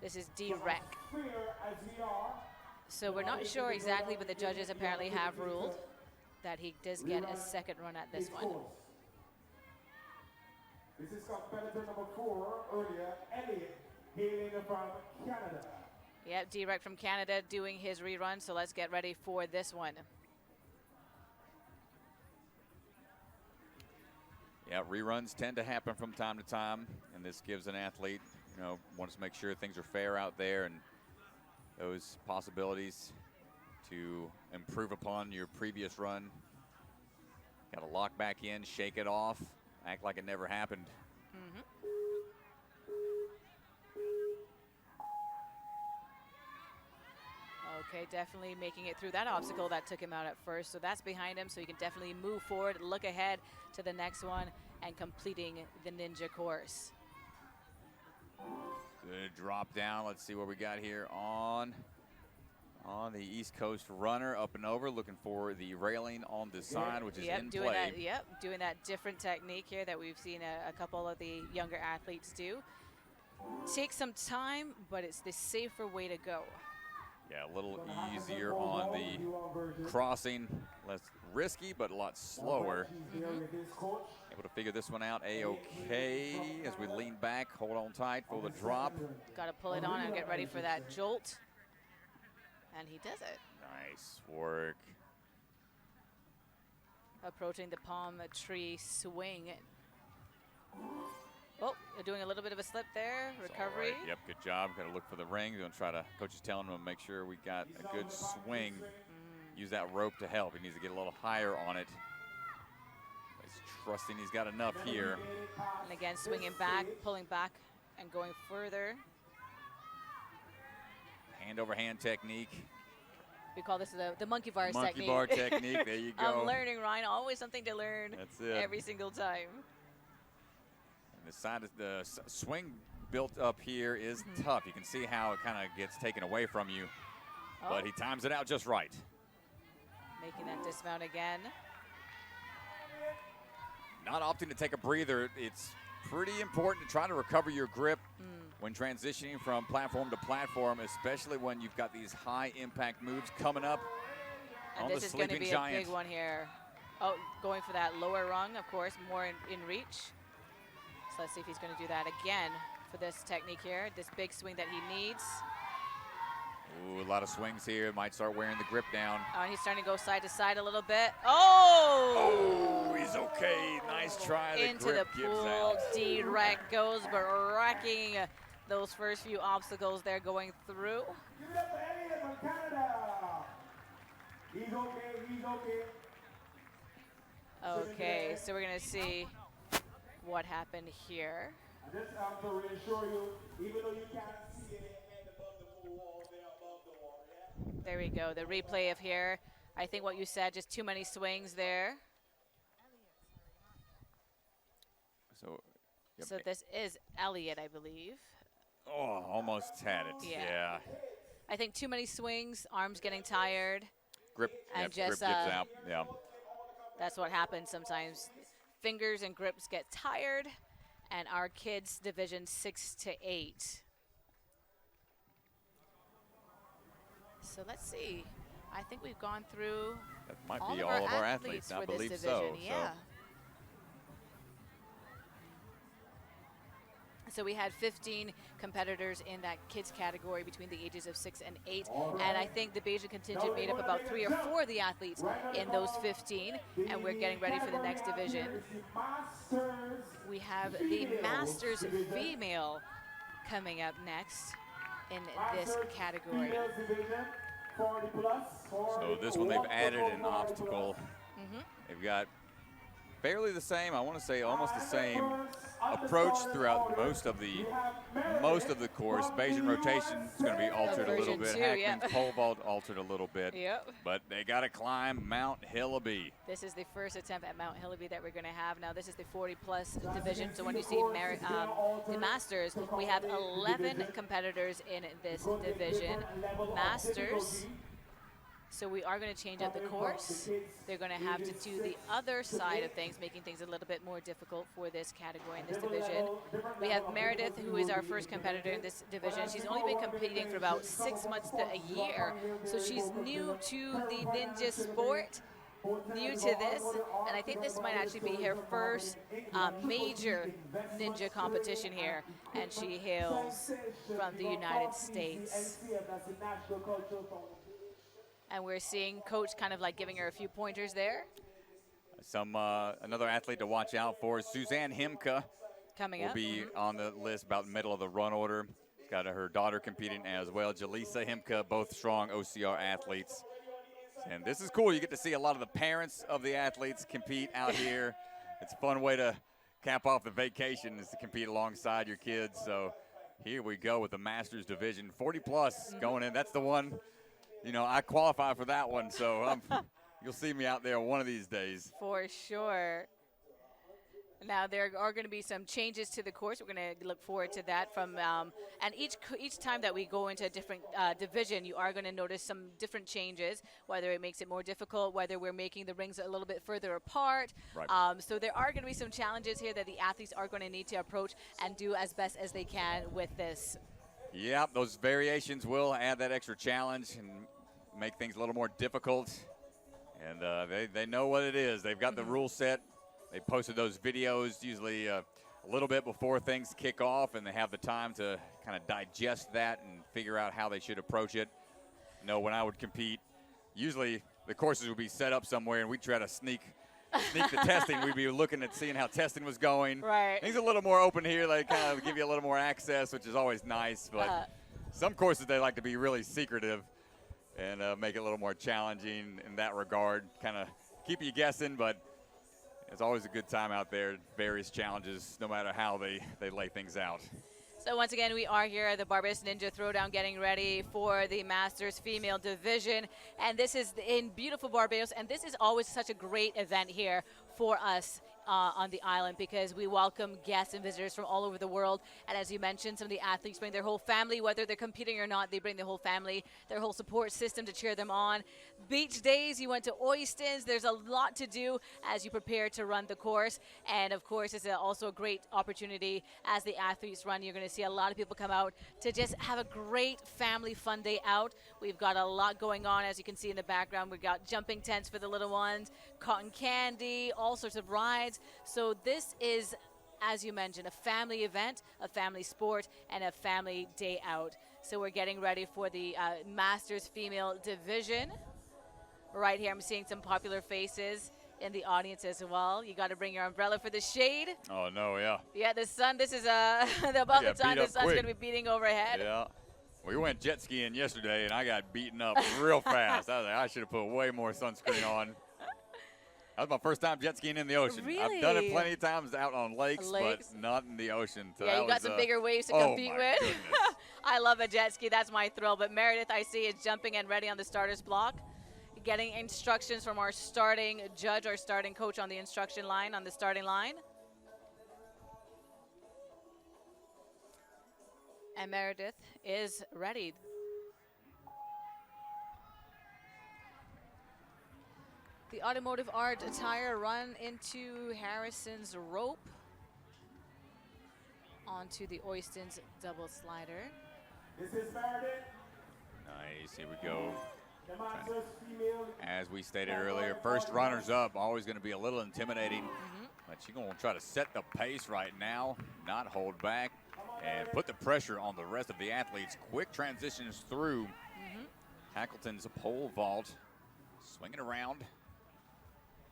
This is D-Rec. So we're not sure exactly, but the judges apparently have ruled that he does get a second run at this one. This is competitor number 4 earlier, Elliot, hailing from Canada. Yep, D-Rec from Canada doing his rerun, so let's get ready for this one. Yeah, reruns tend to happen from time to time, and this gives an athlete, wants to make sure things are fair out there and those possibilities to improve upon your previous run Got to lock back in, shake it off, act like it never happened. Okay, definitely making it through that obstacle that took him out at first. So that's behind him, so he can definitely move forward, look ahead to the next one, and completing the ninja course. Good drop down. Let's see what we got here on the East Coast runner, up and over, looking for the railing on the side, which is in doing play. that. Doing that different technique here that we've seen a couple of the younger athletes do. Takes some time, but it's the safer way to go. Yeah, a little easier on the crossing, less risky, but a lot slower. Able to figure this one out A-okay as we lean back, hold on tight for the drop. Got to pull it on and get ready for that jolt. And he does it. Nice work. Approaching the palm tree swing. Oh, they're doing a little bit of a slip there. Recovery. Right. Yep, good job. Got to look for the ring. Going to try to, coach is telling him to make sure we got a good swing. Use that rope to help. He needs to get a little higher on it. He's trusting he's got enough here. And again, swinging back, pulling back, and going further. Hand over hand technique. We call this the monkey bars technique. Monkey bar technique. There you go. I'm learning, Ryan. Always something to learn. That's it. Every single time. And the side of the swing built up here is tough. You can see how it kind of gets taken away from you. Oh. But he times it out just right. Making that dismount again. Not opting to take a breather. It's pretty important to try to recover your grip when transitioning from platform to platform, especially when you've got these high impact moves coming up And on the this is going to sleeping be giant. a big one here. Oh, going for that lower rung, of course, more in reach. So let's see if he's going to do that again for this technique here, this big swing that he needs. Ooh, a lot of swings here. Might start wearing the grip down. Oh, and he's starting to go side to side a little bit. Oh! Oh, he's okay. Nice try. The Into the grip gives pool, out. direct goes, but wrecking those first few obstacles there going through. Give it up for Elliot from Canada. He's okay, he's okay. Okay, so we're going to see what happened here. I just have to reassure you, even though you can't see it head above the wall, they're above the wall, yeah? There we go, the replay of here. I think what you said, just too many swings there. So, yep. So this is Elliot, I believe. Oh, almost had it. Yeah. Yeah. I think too many swings, arms getting tired. Grip, And yep, just, grip gives out. Yeah. That's what happens sometimes. Fingers and grips get tired, and our kids division 6 to 8. So let's see. I think we've gone through That might all be of all of our athletes athletes. I for believe this division. so. Yeah. So we had 15 competitors in that kids category between the ages of 6 and 8. And I think the Bayesian contingent made up about 3 or 4 of the athletes in those 15. And we're getting ready for the next division. We have the Masters female coming up next in this category. So this one, they've added an obstacle. They've got fairly the same, I want to say almost the same approach throughout most of the course. Bayesian rotation is going to be altered a little bit. Version 2, Hackman's yeah. pole vault altered a little bit. Yep. But they got to climb Mount Hillaby. This is the first attempt at Mount Hillaby that we're going to have. Now, this is the 40-plus division, so when you see the Masters, we have 11 competitors in this division. Masters, so we are going to change up the course. They're going to have to do the other side of things, making things a little bit more difficult for this category in this division. We have Meredith, who is our first competitor in this division. She's only been competing for about 6 months to a year, so she's new to the ninja sport, new to this, and I think this might actually be her first major ninja competition here, and she hails from the United States. And we're seeing Coach kind of like giving her a few pointers there. Another athlete to watch out for is Suzanne Himka. Coming will up. be on the list about middle of the run order. Got her daughter competing as well. Jaleesa Himka, both strong OCR athletes. And this is cool. You get to see a lot of the parents of the athletes compete out here. It's a fun way to cap off the vacation is to compete alongside your kids. So here we go with the Masters division, 40 plus going in. That's the one, you know, I qualify for that one. So you'll see me out there one of these days. For sure. Now there are going to be some changes to the course. We're going to look forward to that from, and each time that we go into a different division, you are going to notice some different changes, whether it makes it more difficult, whether we're making the rings a little bit further apart. Right. So there are going to be some challenges here that the athletes are going to need to approach and do as best as they can with this. Yeah, those variations will add that extra challenge and make things a little more difficult. And they know what it is. They've got the rule set. They posted those videos usually a little bit before things kick off, and they have the time to kind of digest that and figure out how they should approach it. You know, when I would compete, usually the courses would be set up somewhere, and we'd try to sneak the testing. We'd be looking at seeing how testing was going. Right. Things a little more open here. They kind of give you a little more access, which is always nice. But some courses, they like to be really secretive and make it a little more challenging in that regard, kind of keep you guessing, but it's always a good time out there, various challenges, no matter how they lay things out. So once again, we are here at the Barbados Ninja Throwdown getting ready for the Masters Female Division. And this is in beautiful Barbados. And this is always such a great event here for us on the island because we welcome guests and visitors from all over the world. And as you mentioned, some of the athletes bring their whole family, whether they're competing or not, they bring their whole family, their whole support system to cheer them on. Beach days, you went to Oystons. There's a lot to do as you prepare to run the course. And of course, it's also a great opportunity as the athletes run. You're going to see a lot of people come out to just have a great family fun day out. We've got a lot going on, as you can see in the background. We've got jumping tents for the little ones, cotton candy, all sorts of rides. So this is, as you mentioned, a family event, a family sport, and a family day out. So we're getting ready for the Masters Female Division. Right here, I'm seeing some popular faces in the audience as well. You got to bring your umbrella for the shade. Oh, no, yeah. Yeah, the sun, this is about the time the sun's going to be beating overhead. Yeah. We went jet skiing yesterday, and I got beaten up real fast. I was like, I should have put way more sunscreen on. That was my first time jet skiing in the ocean. Really? I've done it plenty of times out on lakes, but not in the ocean. So yeah, you got some bigger waves to compete with. Goodness. I love a jet ski. That's my thrill. But Meredith, I see, is jumping and ready on the starter's block, getting instructions from our starting judge, our starting coach on the instruction line, on the starting line. And Meredith is ready. The Automotive Art attire run into Harrison's rope onto the Oystons double slider. This is Meredith. Nice, here we go. The Masters Female. As we stated earlier, first runners up, always going to be a little intimidating. But she's going to try to set the pace right now, not hold back, and put the pressure on the rest of the athletes. Quick transitions through Hackleton's pole vault, swinging around,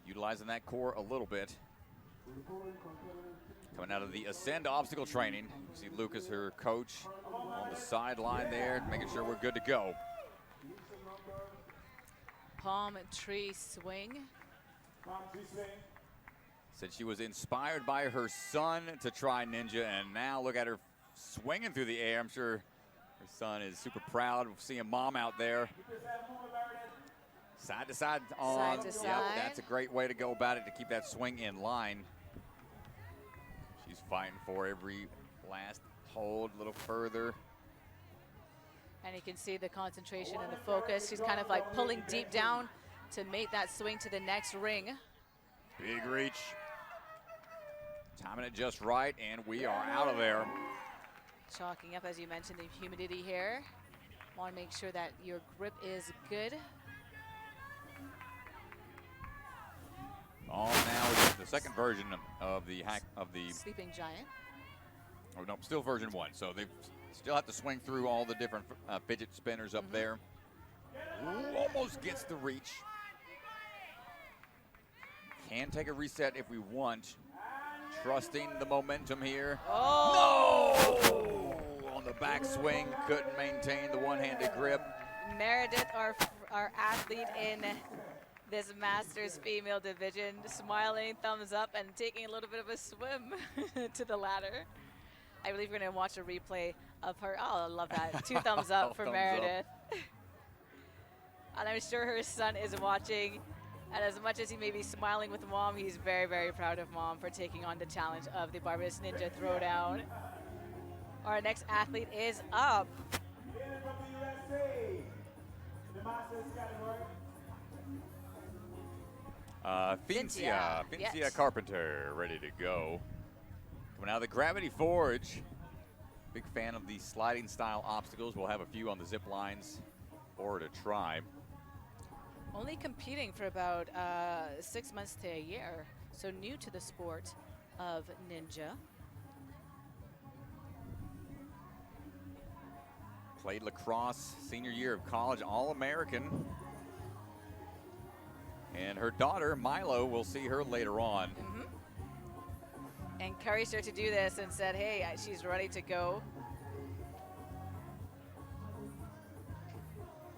utilizing that core a little bit. Coming out of the Ascend obstacle training, you see Lucas, her coach, on the sideline there, making sure we're good to go. Palm tree swing. Said she was inspired by her son to try Ninja, and now look at her swinging through the air. I'm sure her son is super proud of seeing mom out there. Side to side on. Side to side. Yep, that's a great way to go about it to keep that swing in line. She's fighting for every last hold, a little further. And you can see the concentration and the focus. She's kind of like pulling deep down to make that swing to the next ring. Big reach. Timing it just right, and we are out of there. Chalking up, as you mentioned, the humidity here. Want to make sure that your grip is good. On now is the second version of the Sleeping Giant. Oh no, still version 1. So they still have to swing through all the different fidget spinners up there. Ooh, almost gets the reach. Can take a reset if we want. Trusting the momentum here. Oh! No! On the back swing, couldn't maintain the one-handed grip. Meredith, our athlete in this Masters female division, smiling, thumbs up, and taking a little bit of a swim to the ladder. I believe we're going to watch a replay of her. Oh, I love that. 2 thumbs up for Thumbs up. Meredith. And I'm sure her son is watching. And as much as he may be smiling with mom, he's very, very proud of mom for taking on the challenge of the Barbados Ninja Throwdown. Our next athlete is up. In from the USA, the Masters category. Fincia yes. Carpenter, ready to go. Coming out of the Gravity Forge. Big fan of the sliding style obstacles. We'll have a few on the zip lines for her to try. Only competing for about 6 months to a year, so new to the sport of ninja. Played lacrosse senior year of college, All-American. And her daughter, Milo, we'll see her later on. Encouraged her to do this and said, hey, she's ready to go.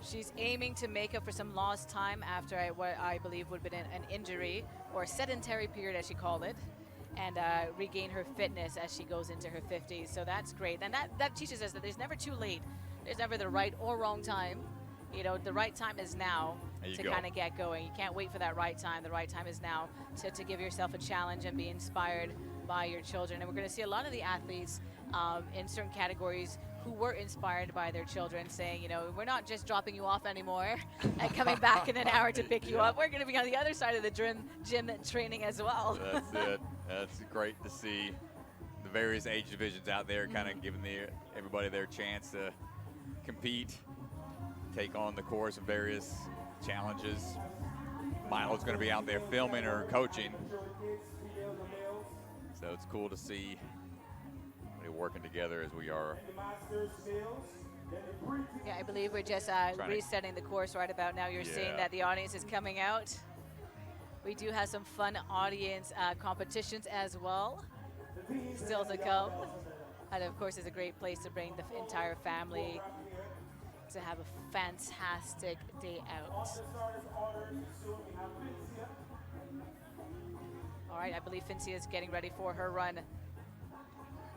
She's aiming to make up for some lost time after what I believe would have been an injury or sedentary period, as she called it, and regain her fitness as she goes into her 50s. So that's great. And that teaches us that there's never too late. There's never the right or wrong time. You know, the right time is now to kind of get going. You can't wait for that right time. The right time is now to give yourself a challenge and be inspired by your children. And we're going to see a lot of the athletes in certain categories who were inspired by their children, saying, you know, we're not just dropping you off anymore and coming back in an hour to pick you up. We're going to be on the other side of the gym training as well. That's it. That's great to see the various age divisions out there, kind of giving everybody their chance to compete, take on the course of various challenges. Milo's going to be out there filming or coaching. So it's cool to see everybody working together as we are. Yeah, I believe we're just resetting the course right about now. You're seeing that the audience is coming out. We do have some fun audience competitions as well, still to come. And of course, it's a great place to bring the entire family to have a fantastic day out. All right, I believe Fincia is getting ready for her run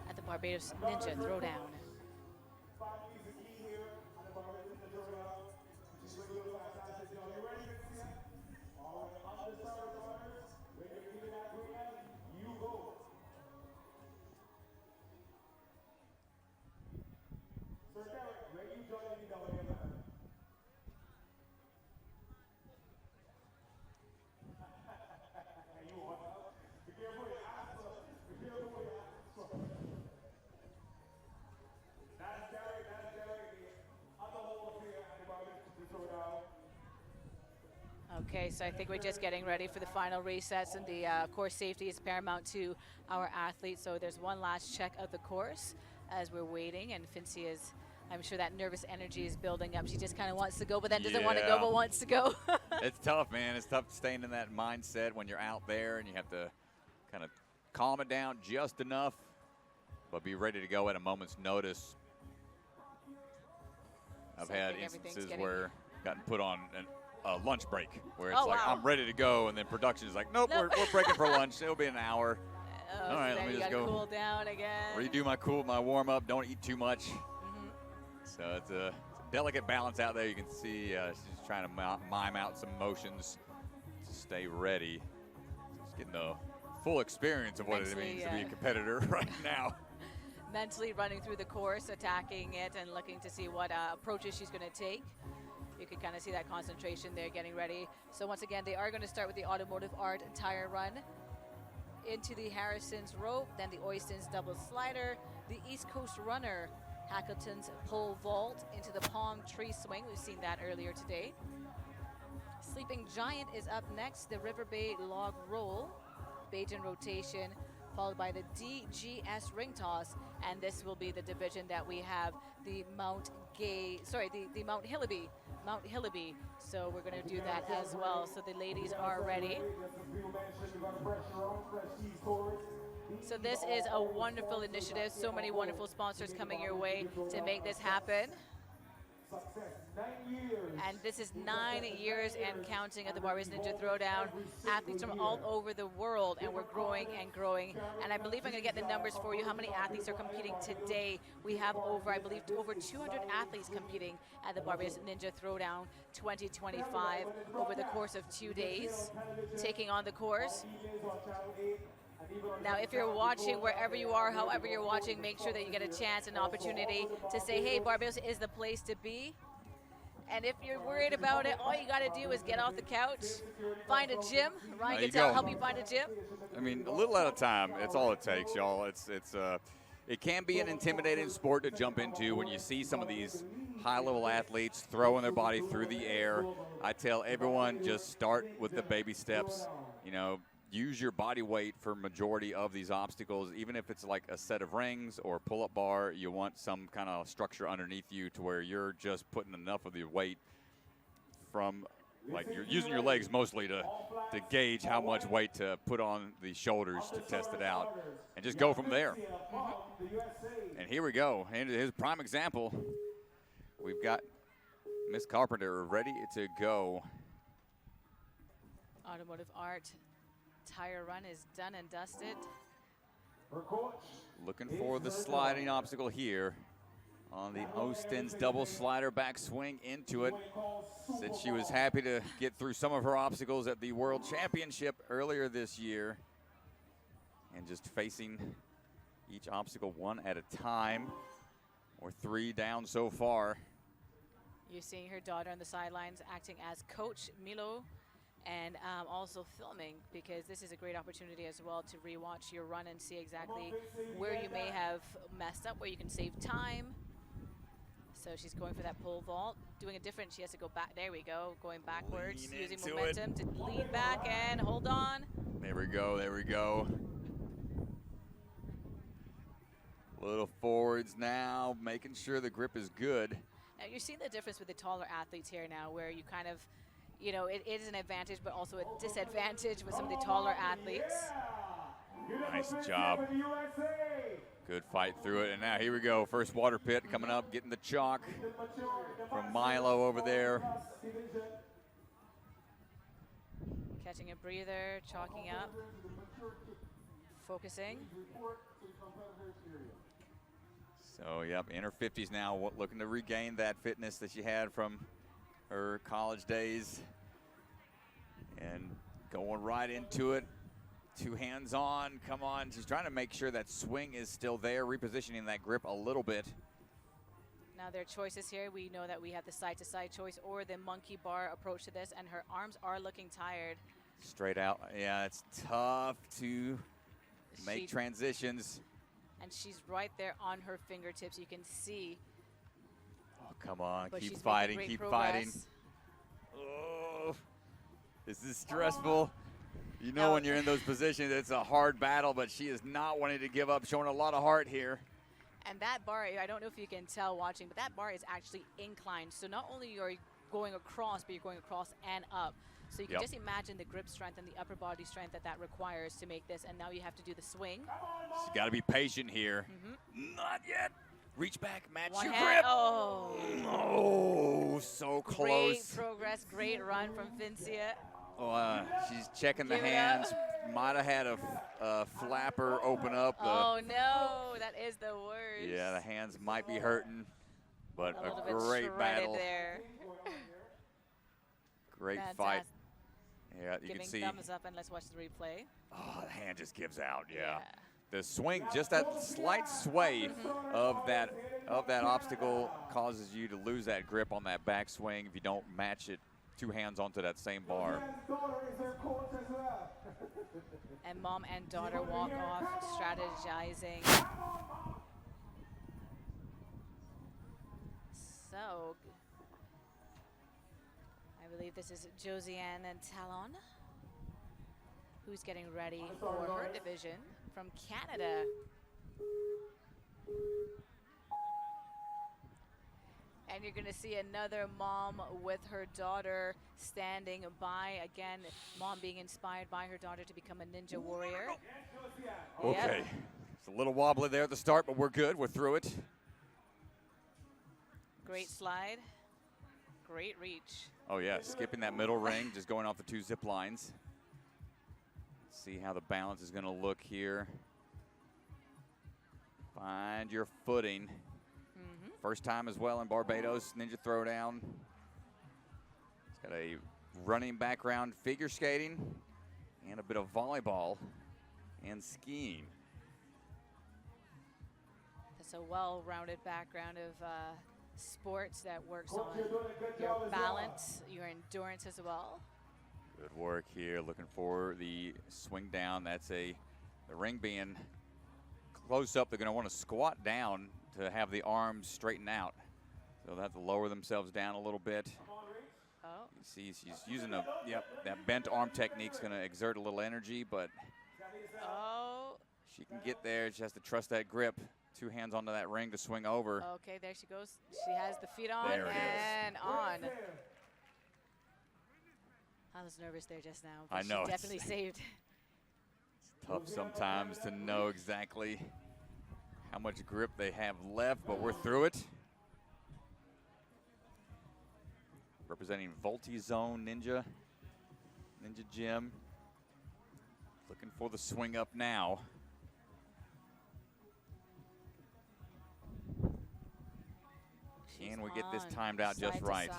at the Barbados Ninja Throwdown. Okay, so I think we're just getting ready for the final resets, and the course safety is paramount to our athletes. So there's one last check of the course as we're waiting, and Fincia's, I'm sure that nervous energy is building up. She just kind of wants to go, but then doesn't want to go, but wants to go. It's tough, man. It's tough staying in that mindset when you're out there, and you have to kind of calm it down just enough, but be ready to go at a moment's notice. I've had instances where I've gotten put on a lunch break where it's like, I'm ready to go, and then production is like, nope. We're breaking for lunch. It'll be an hour. All right, so let me just go cool down again. Redo my warm up. Don't eat too much. So it's a delicate balance out there. You can see she's trying to mime out some motions to stay ready. Just getting the full experience of what it means to be a competitor right now. Mentally running through the course, attacking it, and looking to see what approaches she's going to take. You can kind of see that concentration there, getting ready. So once again, they are going to start with the automotive art tire run into the Harrison's rope, then the Oystons double slider, the East Coast runner, Hackleton's pole vault into the palm tree swing. We've seen that earlier today. Sleeping Giant is up next, the River Bay log roll, Bajan rotation, followed by the DGS ring toss, and this will be the division that we have the Mount Hillaby. So we're going to do that as well. So the ladies are ready. So this is a wonderful initiative. So many wonderful sponsors coming your way to make this happen. Success, 9 years. And this is 9 years and counting of the Barbados Ninja Throwdown. Athletes from all over the world, and we're growing and growing. And I believe I'm going to get the numbers for you. How many athletes are competing today? We have over, I believe, over 200 athletes competing at the Barbados Ninja Throwdown 2025 over the course of 2 days, taking on the course. Now, if you're watching wherever you are, however you're watching, make sure that you get a chance and opportunity to say, hey, Barbados is the place to be. And if you're worried about it, all you got to do is get off the couch, find a gym. Ryan gets out, help you find a gym. I mean, a little at a time. It's all it takes, y'all. It can be an intimidating sport to jump into when you see some of these high-level athletes throwing their body through the air. I tell everyone, just start with the baby steps. You know, use your body weight for majority of these obstacles. Even if it's like a set of rings or pull-up bar, you want some kind of structure underneath you to where you're just putting enough of the weight from, like, you're using your legs mostly to gauge how much weight to put on the shoulders to test it out, and just go from there. And here we go. And his prime example, we've got Miss Carpenter ready to go. Automotive Art tire run is done and dusted. Looking for the sliding obstacle here on the Austin's double slider back swing into it. Said she was happy to get through some of her obstacles at the World Championship earlier this year. And just facing each obstacle one at a time, or 3 down so far. You're seeing her daughter on the sidelines acting as Coach Milo, and also filming, because this is a great opportunity as well to rewatch your run and see exactly where you may have messed up, where you can save time. So she's going for that pole vault, doing a different, she has to go back, there we go, going backwards, using momentum to lean back and hold on. There we go, there we go. Little forwards now, making sure the grip is good. Now you're seeing the difference with the taller athletes here now, where you kind of, you know, it is an advantage, but also a disadvantage with some of the taller athletes. Nice job. Good fight through it. And now here we go. First water pit coming up, getting the chalk from Milo over there. Catching a breather, chalking up, focusing. So, yep, in her 50s now, looking to regain that fitness that she had from her college days. And going right into it. 2 hands on, come on. She's trying to make sure that swing is still there, repositioning that grip a little bit. Now their choices here, we know that we have the side-to-side choice or the monkey bar approach to this, and her arms are looking tired. Straight out, yeah, it's tough to make transitions. And she's right there on her fingertips, you can see. Oh, come on, But keep she's fighting, making keep great fighting. progress. Oh, this is stressful. You know, when you're in those positions, it's a hard battle, but she is not wanting to give up, showing a lot of heart here. And that bar, I don't know if you can tell watching, but that bar is actually inclined. So not only you're going across, but you're going across and up. So you can just imagine the grip strength and the upper body strength that requires to make this. And now you have to do the swing. She's got to be patient here. Not yet. Reach back, match One your hand. grip. Oh. Oh, so close. Great progress, great run from Vincia. Oh, she's checking the hands. Might have had a flapper open up. Oh no, that is the worst. Yeah, the hands might be hurting, but a a great battle. There. Great Fantastic. fight. Yeah, you Giving can see. thumbs up, and let's watch the replay. Oh, the hand just gives out. Yeah. The swing, just that slight sway of that obstacle causes you to lose that grip on that backswing if you don't match it 2 hands onto that same bar. And mom and daughter walk off, strategizing. So, I believe this is Josiane and Talon, who's getting ready for her division from Canada. And you're going to see another mom with her daughter standing by. Again, mom being inspired by her daughter to become a ninja warrior. Okay. It's a little wobbly there at the start, but we're good. We're through it. Great slide. Great reach. Oh, yeah, skipping that middle ring, just going off the 2 zip lines. See how the balance is going to look here. Find your footing. First time as well in Barbados, Ninja Throwdown. It's got a running background, figure skating, and a bit of volleyball and skiing. That's a well-rounded background of sports that works on your balance, your endurance as well. Good work here, looking for the swing down. That's the ring being close up. They're going to want to squat down to have the arms straighten out. So they have to lower themselves down a little bit. Oh. You see she's using that bent arm technique's going to exert a little energy, but she can get there. She has to trust that grip. 2 hands onto that ring to swing over. Okay, there she goes. She has the feet on There it and on. I was nervous there just now. But I know. She definitely saved. It's tough sometimes to know exactly how much grip they have left, but we're through it. Representing Multi-Zone Ninja Gym. Looking for the swing up now. Can we get this timed out just right?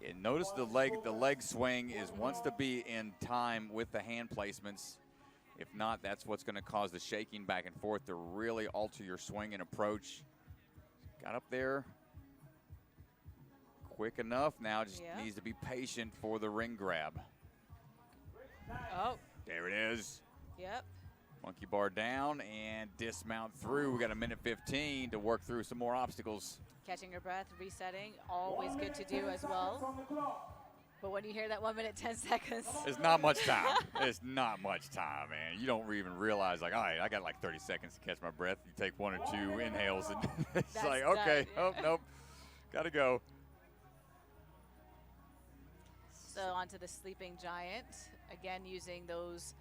And notice the leg swing wants to be in time with the hand placements. If not, that's what's going to cause the shaking back and forth to really alter your swing and approach. Got up there quick enough. Now just needs to be patient for the ring grab. Oh. There it is. Yep. Monkey bar down and dismount through. We got a minute 15 to work through some more obstacles. Catching your breath, resetting, always good to do as well. But when you hear that 1 minute, 10 seconds. It's not much time. It's not much time, man. You don't even realize, like, all right, I got like 30 seconds to catch my breath. You take 1 or 2 inhales, and it's That's like, okay, done. oh, nope, got to go. So onto the sleeping giant. Again, using those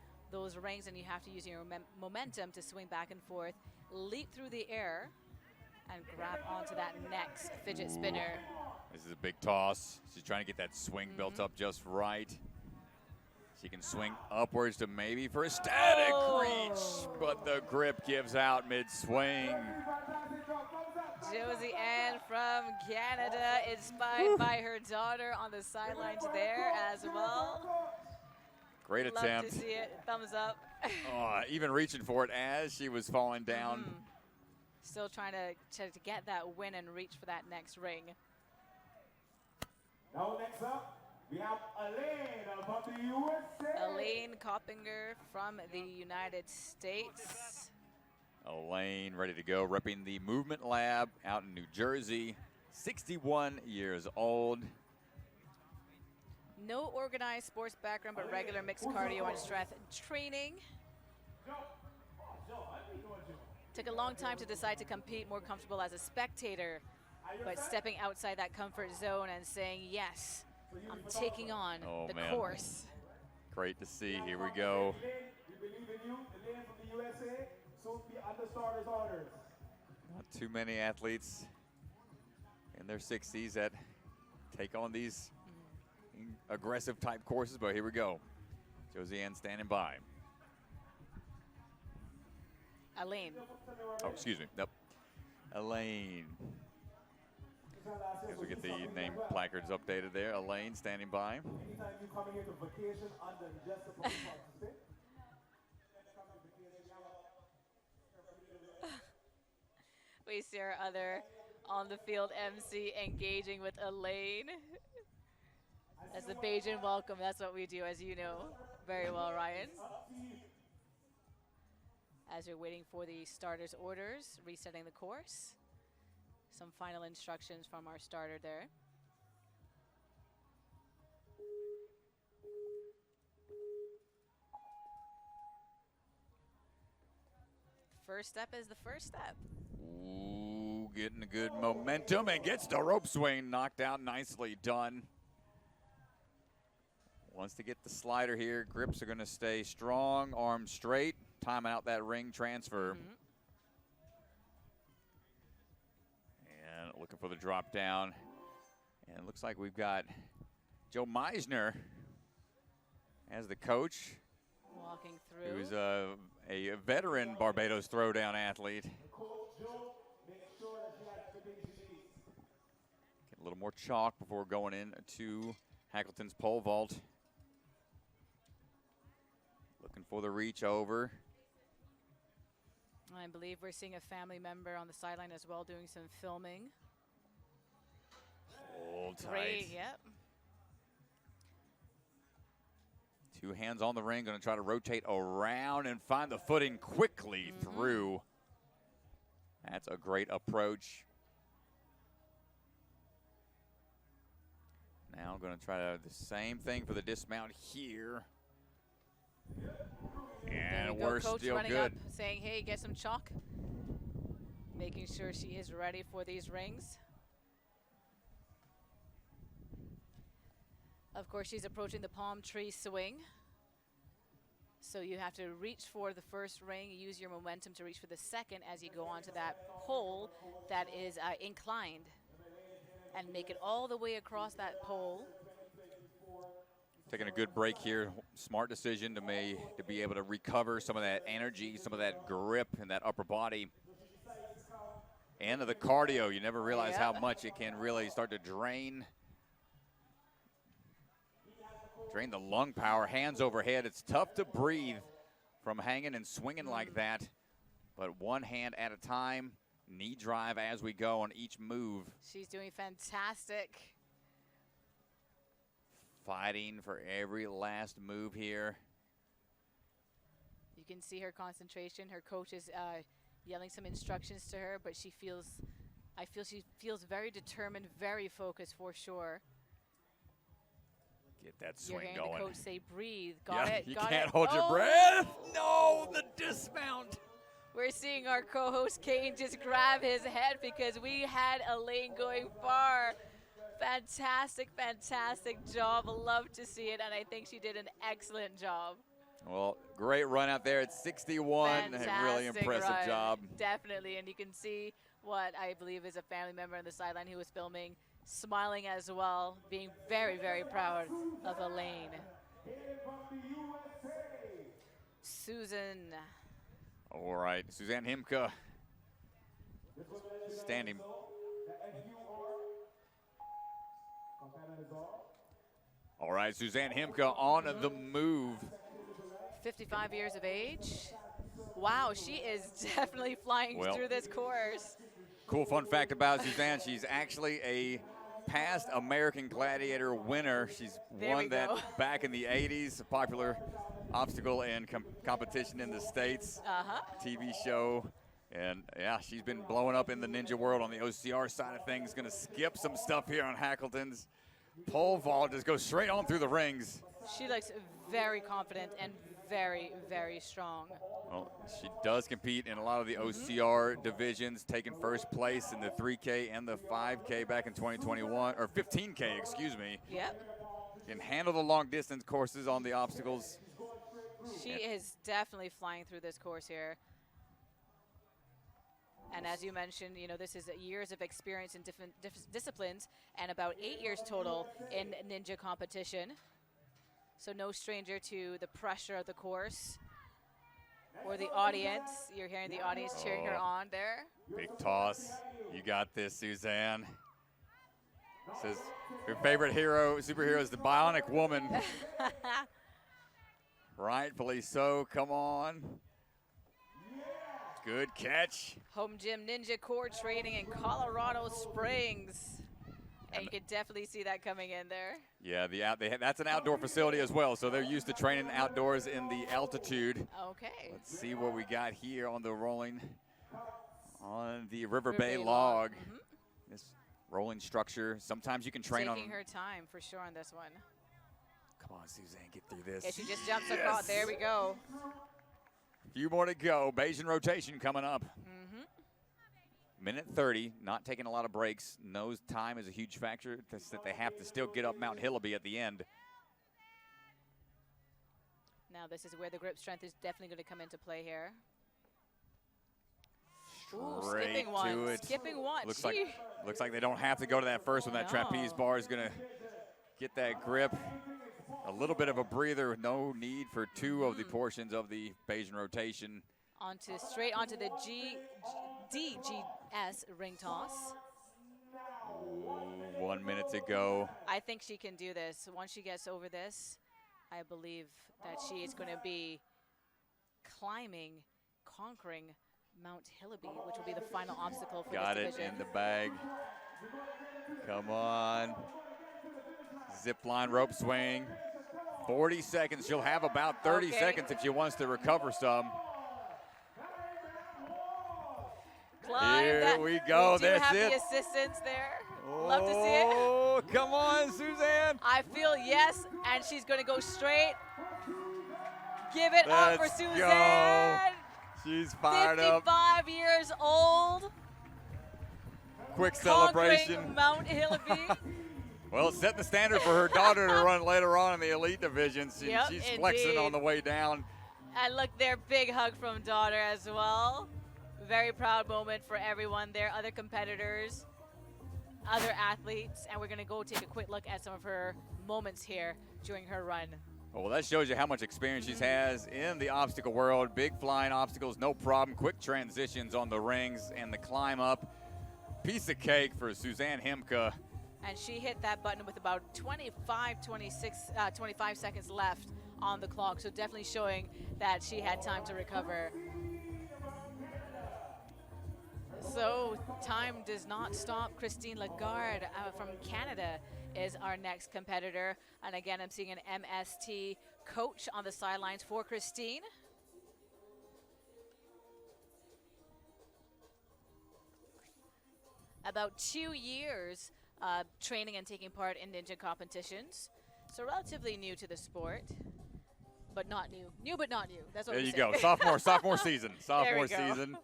rings, and you have to use your momentum to swing back and forth, leap through the air, and grab onto that next fidget spinner. This is a big toss. She's trying to get that swing built up just right. She can swing upwards to maybe for a static reach, but the grip gives out mid-swing. Josie Ann from Canada, inspired by her daughter on the sidelines there as well. Great attempt. Love to see it. Thumbs up. Even reaching for it as she was falling down. Still trying to get that win and reach for that next ring. Now next up, we have Elaine from the USA. Elaine Coppinger from the United States. Elaine ready to go, repping the Movement Lab out in New Jersey. 61 years old. No organized sports background, but regular mixed cardio and strength training. Took a long time to decide to compete, more comfortable as a spectator, but stepping outside that comfort zone and saying, yes, I'm taking on the course. Great to see. Here we go. We believe in you. Elaine from the USA, soon be under starters orders. Not too many athletes in their 60s that take on these aggressive type courses, but here we go. Josie Ann standing by. Elaine. Oh, excuse me. Nope. Elaine. As we get the name placards updated there. Elaine standing by. Anytime you coming here to vacation under just a police officer, We see our other on-the-field MC engaging with Elaine. As the Bajan welcome, that's what we do, as you know very well, Ryan. As you're waiting for the starter's orders, resetting the course. Some final instructions from our starter there. First step is the first step. Ooh, getting a good momentum and gets the rope swing knocked out. Nicely done. Wants to get the slider here. Grips are going to stay strong, arms straight. Time out that ring transfer. And Looking for the drop down. And it looks like we've got Joe Meisner as the coach. Walking through. Who's a veteran Barbados throwdown athlete. Get a little more chalk before going into Hackleton's pole vault. Looking for the reach over. I believe we're seeing a family member on the sideline as well doing some filming. Hold tight. Great, yep. Two hands on the ring, going to try to rotate around and find the footing quickly through. That's a great approach. Now going to try to the same thing for the dismount here. And we're Coach still running good. Up, saying, hey, get some chalk. Making sure she is ready for these rings. Of course, she's approaching the palm tree swing. So you have to reach for the first ring, use your momentum to reach for the second as you go onto that pole that is inclined. And make it all the way across that pole. Taking a good break here. Smart decision to be able to recover some of that energy, some of that grip in that upper body. And the cardio. You never realize how much it can really start to drain the lung power. Hands overhead. It's tough to breathe from hanging and swinging like that. But one hand at a time. Knee drive as we go on each move. She's doing fantastic. Fighting for every last move here. You can see her concentration. Her coach is yelling some instructions to her, but I feel she feels very determined, very focused for sure. Get that You're swing hearing going. the coach say, breathe. Got it. You got can't it. hold your breath. No, the dismount. We're seeing our co-host Kane just grab his head because we had Elaine going far. Fantastic, fantastic job. Love to see it, and I think she did an excellent job. Well, great run out there at 61. Fantastic Really impressive run. job. Definitely, and you can see what I believe is a family member on the sideline who was filming, smiling as well, being very, very proud of Elaine. Susan. All right, Suzanne Himka standing. All right, Suzanne Himka on the move. 55 years of age. Wow, she is definitely flying through this course. Cool fun fact about Suzanne, she's actually a past American Gladiator winner. She's won that back in the 80s, a popular obstacle and competition in the States, TV show. And yeah, she's been blowing up in the ninja world on the OCR side of things. Gonna skip some stuff here on Hackleton's pole vault, just go straight on through the rings. She looks very confident and very, very strong. Well, she does compete in a lot of the OCR divisions, taking first place in the 3K and the 5K back in 2021, or 15K, excuse me. Yep. Can handle the long distance courses on the obstacles. She is definitely flying through this course here. And as you mentioned, you know, this is years of experience in different disciplines and about 8 years total in ninja competition. So no stranger to the pressure of the course or the audience. You're hearing the audience cheering her on there. Big toss. You got this, Suzanne. Says her favorite superhero is the Bionic Woman. Rightfully so. Come on. Good catch. Home Gym Ninja Core training in Colorado Springs. And you can definitely see that coming in there. Yeah, that's an outdoor facility as well, so they're used to training outdoors in the altitude. Okay. Let's see what we got here on the River Bay log. This rolling structure. Sometimes you can train Taking her time for sure on this one. Come on, Suzanne, get through this. Yeah, she just jumps across. There we go. Few more to go. Bayesian rotation coming up. Minute 30, not taking a lot of breaks. Knows time is a huge factor. That they have to still get up Mount Hillaby at the end. Now this is where the grip strength is definitely going to come into play here. Ooh, Straight skipping to one. it. Skipping one. Looks Gee. like they don't have to go to that first one. That trapeze No. bar is going to get that grip. A little bit of a breather. No need for two of the portions of the Bayesian rotation. Straight onto the DGS ring toss. Ooh, 1 minute to go. I think she can do this. Once she gets over this, I believe that she is going to be climbing, conquering Mount Hillaby, which will be the final obstacle for Got this it division. in the bag. Come on. Zip line rope swing. 40 seconds. She'll have about 30 seconds if she wants to recover some. Climb Here that. we go. We do That's have it. the assistance there. Love to see it. Oh, come on, Suzanne. I feel yes, and she's going to go straight. Give it up for Let's Suzanne. go. She's fired up. 55 years old. Quick Conquering celebration. Mount Hillaby. Well, it's setting the standard for her daughter to run later on in the elite divisions. Yep, She's flexing indeed. on the way down. And look there, big hug from daughter as well. Very proud moment for everyone there, other competitors, other athletes, and we're going to go take a quick look at some of her moments here during her run. Well, that shows you how much experience she has in the obstacle world. Big flying obstacles, no problem. Quick transitions on the rings and the climb up. Piece of cake for Suzanne Himka. And she hit that button with about 25 seconds left on the clock, so definitely showing that she had time to recover. So time does not stop. Christine Lagarde from Canada is our next competitor. And again, I'm seeing an MST coach on the sidelines for Christine. About 2 years training and taking part in ninja competitions. So relatively new to the sport, but not new. New but not new. That's what There we you say. go. Sophomore season. Sophomore go. season.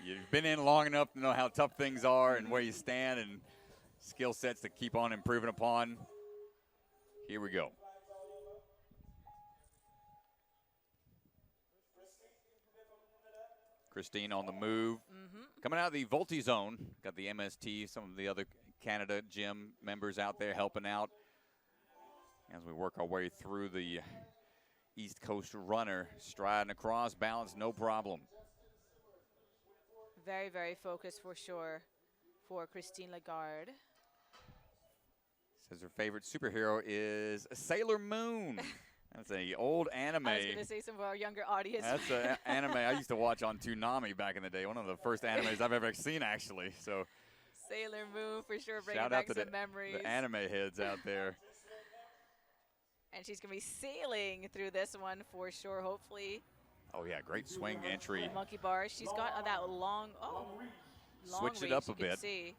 You've been in long enough to know how tough things are and where you stand and skill sets to keep on improving upon. Here we go. Christine on the move. Coming out of the Volti zone. Got the MST, some of the other Canada gym members out there helping out as we work our way through the East Coast runner. Striding across, balance, no problem. Very, very focused for sure for Christine Lagarde. Says her favorite superhero is Sailor Moon. That's an old anime. I was going to say some of our younger audience. That's an anime I used to watch on Toonami back in the day. One of the first animes I've ever seen, actually. So Sailor Moon for sure, bringing shout back out to some memories. the anime heads out there. And she's going to be sailing through this one for sure, hopefully. Oh, yeah, great swing entry. Monkey bars. She's got that long Switched reach, it up a you can bit. see.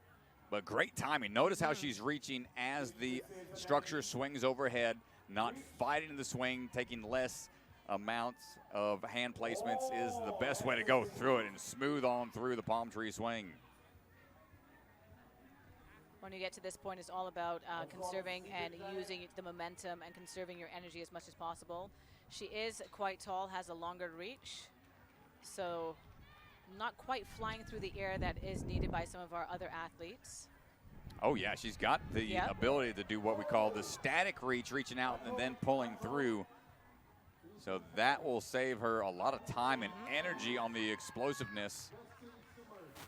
But great timing. Notice how she's reaching as the structure swings overhead, not fighting the swing, taking less amounts of hand placements is the best way to go through it and smooth on through the palm tree swing. When you get to this point, it's all about conserving and using the momentum and conserving your energy as much as possible. She is quite tall, has a longer reach, so not quite flying through the air that is needed by some of our other athletes. Oh, yeah, she's got the ability to do what we call the static reach, reaching out and then pulling through. So that will save her a lot of time and energy on the explosiveness.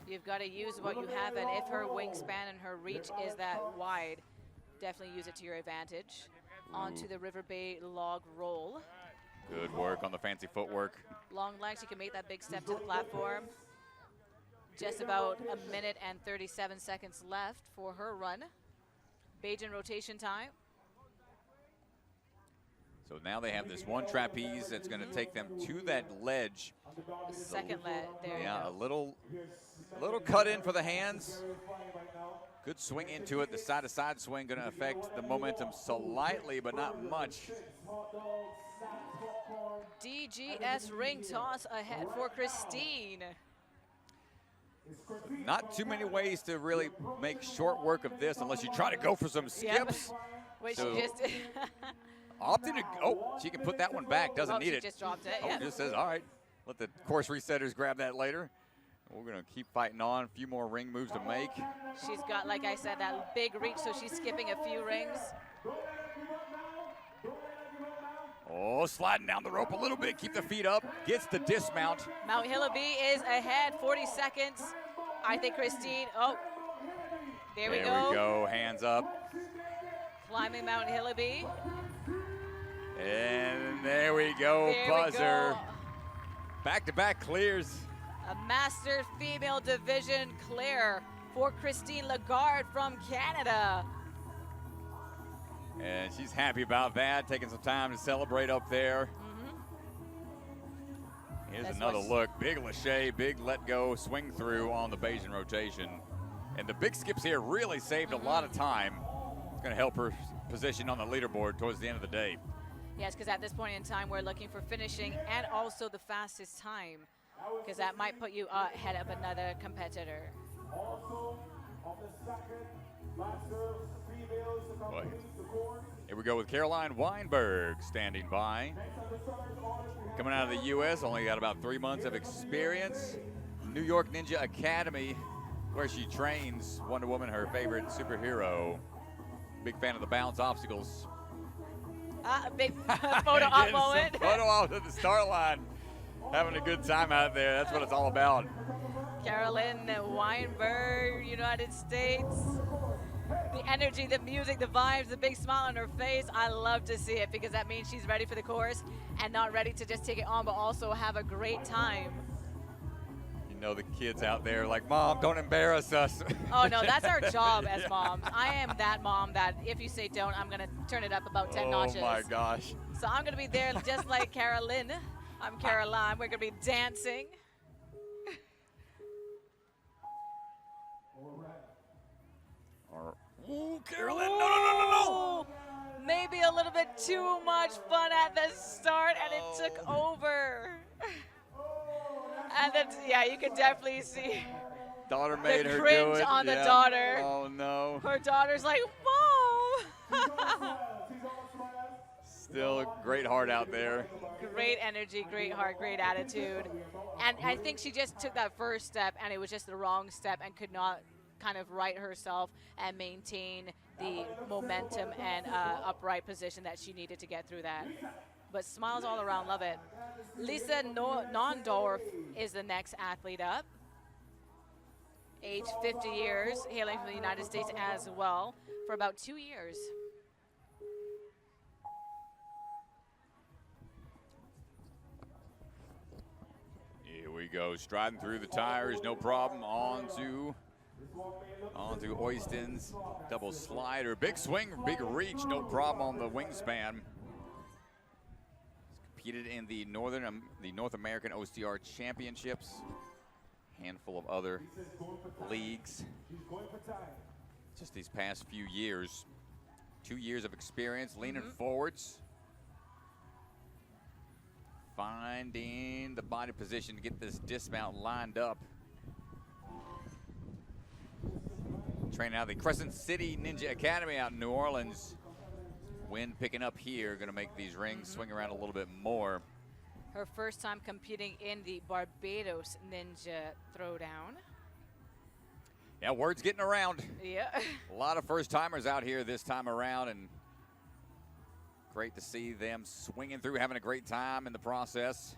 You've got to use what you have, and if her wingspan and her reach is that wide, definitely use it to your advantage. Onto the River Bay log roll. Good work on the fancy footwork. Long legs, you can make that big step to the platform. Just about 1 minute and 37 seconds left for her run. Bayesian rotation time. So now they have this one trapeze that's going to take them to that ledge. Second leg, there you Yeah, go. a little cut in for the hands. Good swing into it. The side-to-side swing going to affect the momentum slightly, but not much. DGS ring toss ahead for Christine. Not too many ways to really make short work of this unless you try to go for some skips. Which So- she just did. Opting to, oh, she can put that one back. Doesn't need she it. just dropped it. Oh, Yeah. just says, all right, let the course resetters grab that later. We're going to keep fighting on. A few more ring moves to make. She's got, like I said, that big reach, so she's skipping a few rings. Oh, sliding down the rope a little bit. Keep the feet up. Gets the dismount. Mount Hillaby is ahead, 40 seconds. I think Christine, oh, there we go. There we go, hands up. Climbing Mount Hillaby. And there we go, There buzzer. we go. Back-to-back clears. A Master Female Division clear for Christine Lagarde from Canada. And she's happy about that, taking some time to celebrate up there. Here's That's another what's- look. Big Lachey, big let go, swing through on the Bayesian rotation. And the big skips here really saved a lot of time. It's going to help her position on the leaderboard towards the end of the day. Yes, because at this point in time, we're looking for finishing and also the fastest time, because that might put you ahead of another competitor. Also, on the second, Masters females to Boy. complete the course. Here we go with Caroline Weinberg standing by. Next on the starter's order, we have Coming out of the U.S., only got about 3 months of experience. New York Ninja Academy, where she trains Wonder Woman, her favorite superhero. Big fan of the bounce obstacles. Big photo op Getting some moment. Photo off at the start line. Having a good time out there. That's what it's all about. Carolyn Weinberg, United States. The energy, the music, the vibes, the big smile on her face. I love to see it because that means she's ready for the course and not ready to just take it on, but also have a great time. You know the kids out there like, Mom, don't embarrass us. Oh no, that's our job as Yeah. moms. I am that mom that if you say don't, I'm gonna turn it up about 10 notches. Oh my gosh. So I'm gonna be there just like Carolyn. I'm Caroline. We're gonna be dancing. Ooh, Carolyn, no. Ooh, maybe a little bit too much fun at the start, and it took over. And then, yeah, you can definitely see Daughter made her do cringe it. on the Yeah. daughter. Oh no. her daughter's like, Mom. Still a great heart out there. Great energy, great heart, great attitude. And I think she just took that first step, and it was just the wrong step and could not kind of right herself and maintain the momentum and upright position that she needed to get through that. But smiles all around, love it. Lisa Nondorf is the next athlete up. Age 50 years, hailing from the United States as well, for about 2 years. Here we go, striding through the tires, no problem. On to Oyston's double slider. Big swing, big reach, no problem on the wingspan. Competed in the North American OCR Championships. Handful of other leagues. Just these past few years. 2 years of experience, leaning forwards. Finding the body position to get this dismount lined up. Training out of the Crescent City Ninja Academy out in New Orleans. Wind picking up here, gonna make these rings swing around a little bit more. Her first time competing in the Barbados Ninja Throwdown. Yeah, word's getting around. Yeah. A lot of first timers out here this time around, and great to see them swinging through, having a great time in the process.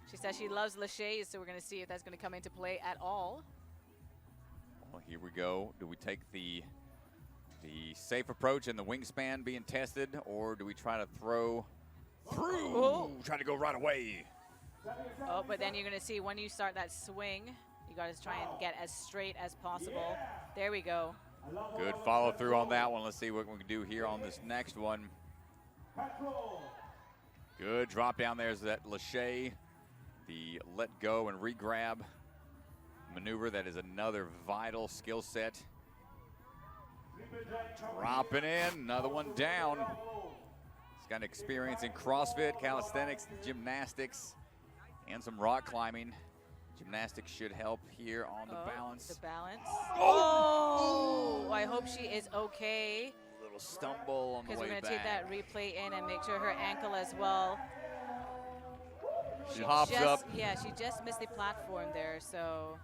She says she loves Lachey, so we're going to see if that's going to come into play at all. Well, here we go. Do we take the safe approach and the wingspan being tested, or do we try to throw through? Oh. Try to go right away. Oh, but then you're going to see when you start that swing, you got to try and get as straight as possible. There we go. Good follow through on that one. Let's see what we can do here on this next one. Good drop down there is that Lachey. The let go and re-grab maneuver, that is another vital skill set. Dropping in, another one down. He's got experience in CrossFit, calisthenics, gymnastics, and some rock climbing. Gymnastics should help here on the balance. The balance. Oh! I hope she is okay. A little stumble on the Because way we're back. going to take that replay in and make sure her ankle as well. She hops just, up. Yeah, she just missed the platform there, so.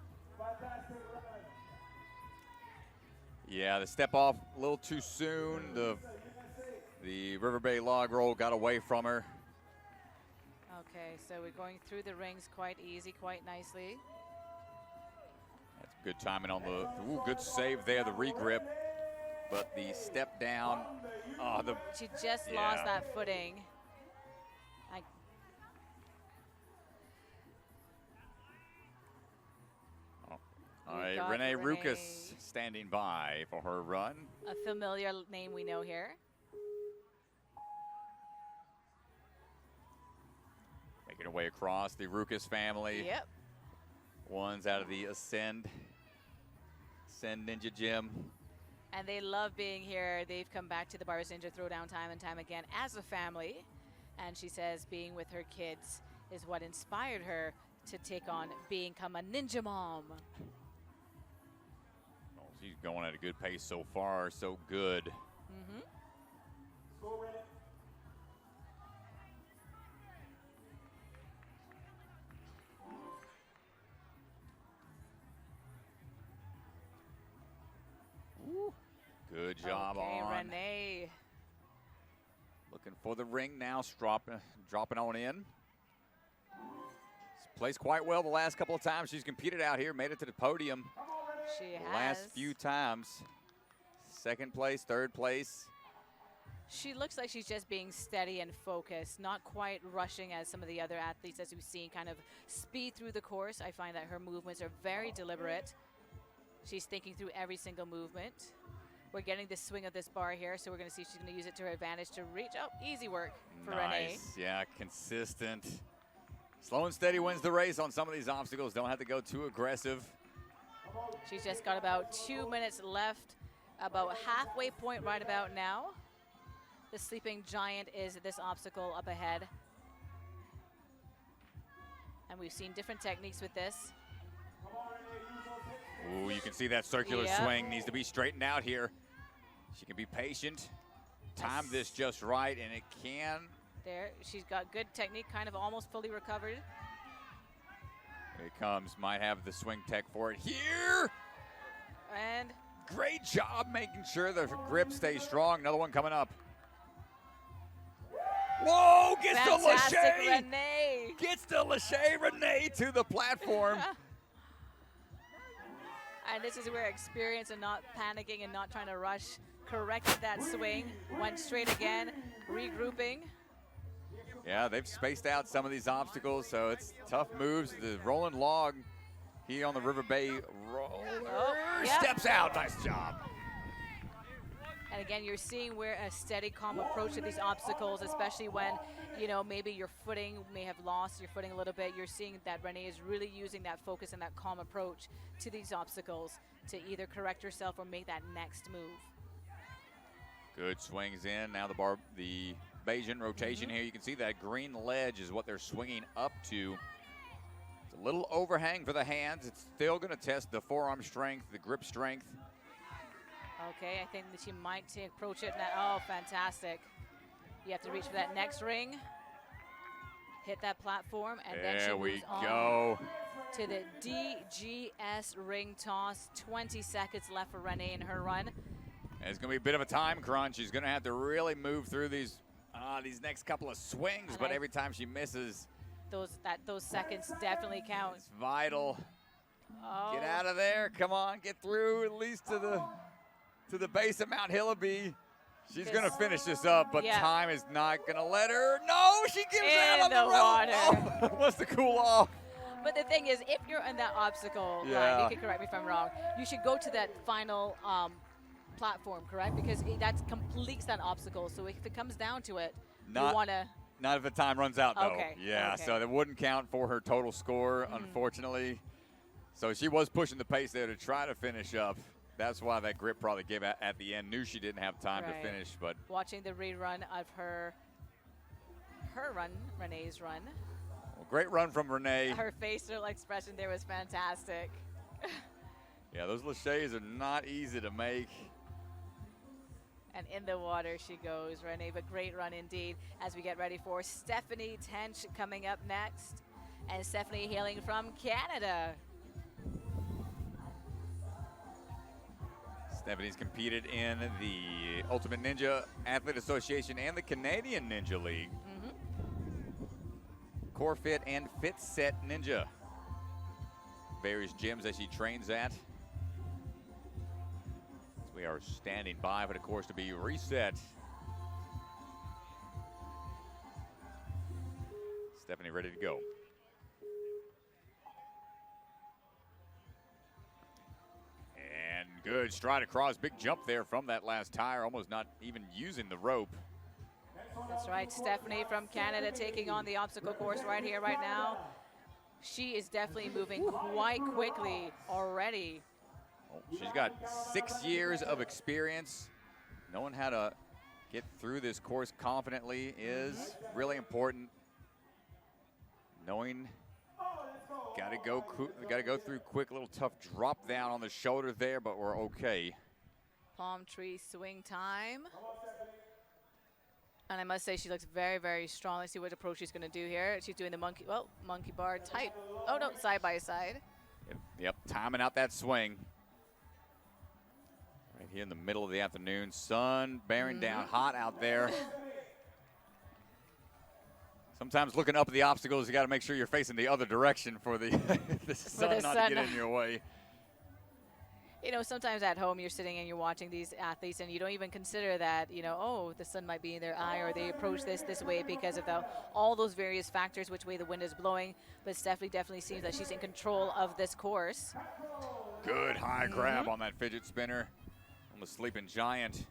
Yeah, the step off a little too soon. The River Bay log roll got away from her. Okay, so we're going through the rings quite easy, quite nicely. That's good timing on the, ooh, good save there, the regrip. But the step down, She just lost that footing. All right, Renee Rukas standing by for her run. A familiar name we know here. Making her way across the Rukas family. Yep. One's out of the Ascend Ninja Gym. And they love being here. They've come back to the Barbados Ninja Throwdown time and time again as a family. And she says being with her kids is what inspired her to take on become a ninja mom. Oh, she's going at a good pace so far, so good. Mm-hmm. Good job okay, on. Renee. Looking for the ring now, dropping on in. She's placed quite well the last couple of times she's competed out here, made it to the podium. She has. Last few times. Second place, third place. She looks like she's just being steady and focused, not quite rushing as some of the other athletes as we've seen kind of speed through the course. I find that her movements are very deliberate. She's thinking through every single movement. We're getting the swing of this bar here, so we're going to see if she's going to use it to her advantage to reach. Oh, easy work for Renee. Nice, yeah, consistent. Slow and steady wins the race on some of these obstacles. Don't have to go too aggressive. She's just got about 2 minutes left, about halfway point right about now. The sleeping giant is this obstacle up ahead. And we've seen different techniques with this. Ooh, you can see that circular swing needs to be straightened out here. She can be patient, time this just right, and it can. There, she's got good technique, kind of almost fully recovered. Here it comes, might have the swing tech for it here. And great job making sure the grip stays strong. Another one coming up. Whoa, gets to Lachey. Renee. Gets to Lachey Renee to the platform. And this is where experience and not panicking and not trying to rush corrected that swing, went straight again, regrouping. Yeah, they've spaced out some of these obstacles, so it's tough moves. The rolling log, he on the River Bay roller, steps out. Nice job. And again, you're seeing where a steady, calm approach to these obstacles, especially when, you know, maybe your footing may have lost your footing a little bit. You're seeing that Renee is really using that focus and that calm approach to these obstacles to either correct herself or make that next move. Good swings in. Now the Bayesian rotation here. You can see that green ledge is what they're swinging up to. It's a little overhang for the hands. It's still going to test the forearm strength, the grip strength. Okay, I think that she might approach it now. Oh, fantastic. You have to reach for that next ring. Hit that platform, and then she moves on to the DGS ring toss. 20 seconds left for Renee in her run. And it's going to be a bit of a time crunch. She's going to have to really move through these next couple of swings, but every time she misses, those seconds definitely count. It's vital. Oh. Get out of there. Come on, get through at least to the base of Mount Hillaby. She's going to finish this up, but time is not going to let her. No, she gives out on the water. Oh, wants to cool off. But the thing is, if you're in that obstacle line, you can correct me if I'm wrong, you should go to that final platform, correct? Because that completes that obstacle. So if it comes down to it, you want to. Not if the time runs out, though. Okay. Yeah, so that wouldn't count for her total score, unfortunately. So she was pushing the pace there to try to finish up. That's why that grip probably gave out at the end. Knew she didn't have time to finish, but watching the rerun of her run, Renee's run. Well, great run from Renee. Her facial expression there was fantastic. Yeah, those laches are not easy to make. And in the water she goes, Renee, but great run indeed as we get ready for Stephanie Tench coming up next. and Stephanie hailing from Canada. Stephanie's competed in the Ultimate Ninja Athlete Association and the Canadian Ninja League. Core Fit and Fit Set Ninja. Various gyms that she trains at. So we are standing by for the course to be reset. Stephanie ready to go. And good stride across, big jump there from that last tire, almost not even using the rope. That's right, Stephanie from Canada taking on the obstacle course right here, right now. She is definitely moving quite quickly already. Oh, she's got 6 years of experience. Knowing how to get through this course confidently is really important. Knowing, got to go through quick, little tough drop down on the shoulder there, but we're okay. Palm tree swing time. And I must say she looks very, very strong. Let's see what approach she's going to do here. She's doing the monkey bar type. Oh, no, side by side. Yep, timing out that swing. Right here in the middle of the afternoon. Sun bearing down hot out there. Sometimes looking up at the obstacles, you got to make sure you're facing the other direction for the, the sun not to get in your way. You know, sometimes at home you're sitting and you're watching these athletes and you don't even consider that, you know, oh, the sun might be in their eye or they approach this way because of all those various factors, which way the wind is blowing. But Stephanie definitely seems that she's in control of this course. Good high grab on that fidget spinner on the sleeping giant.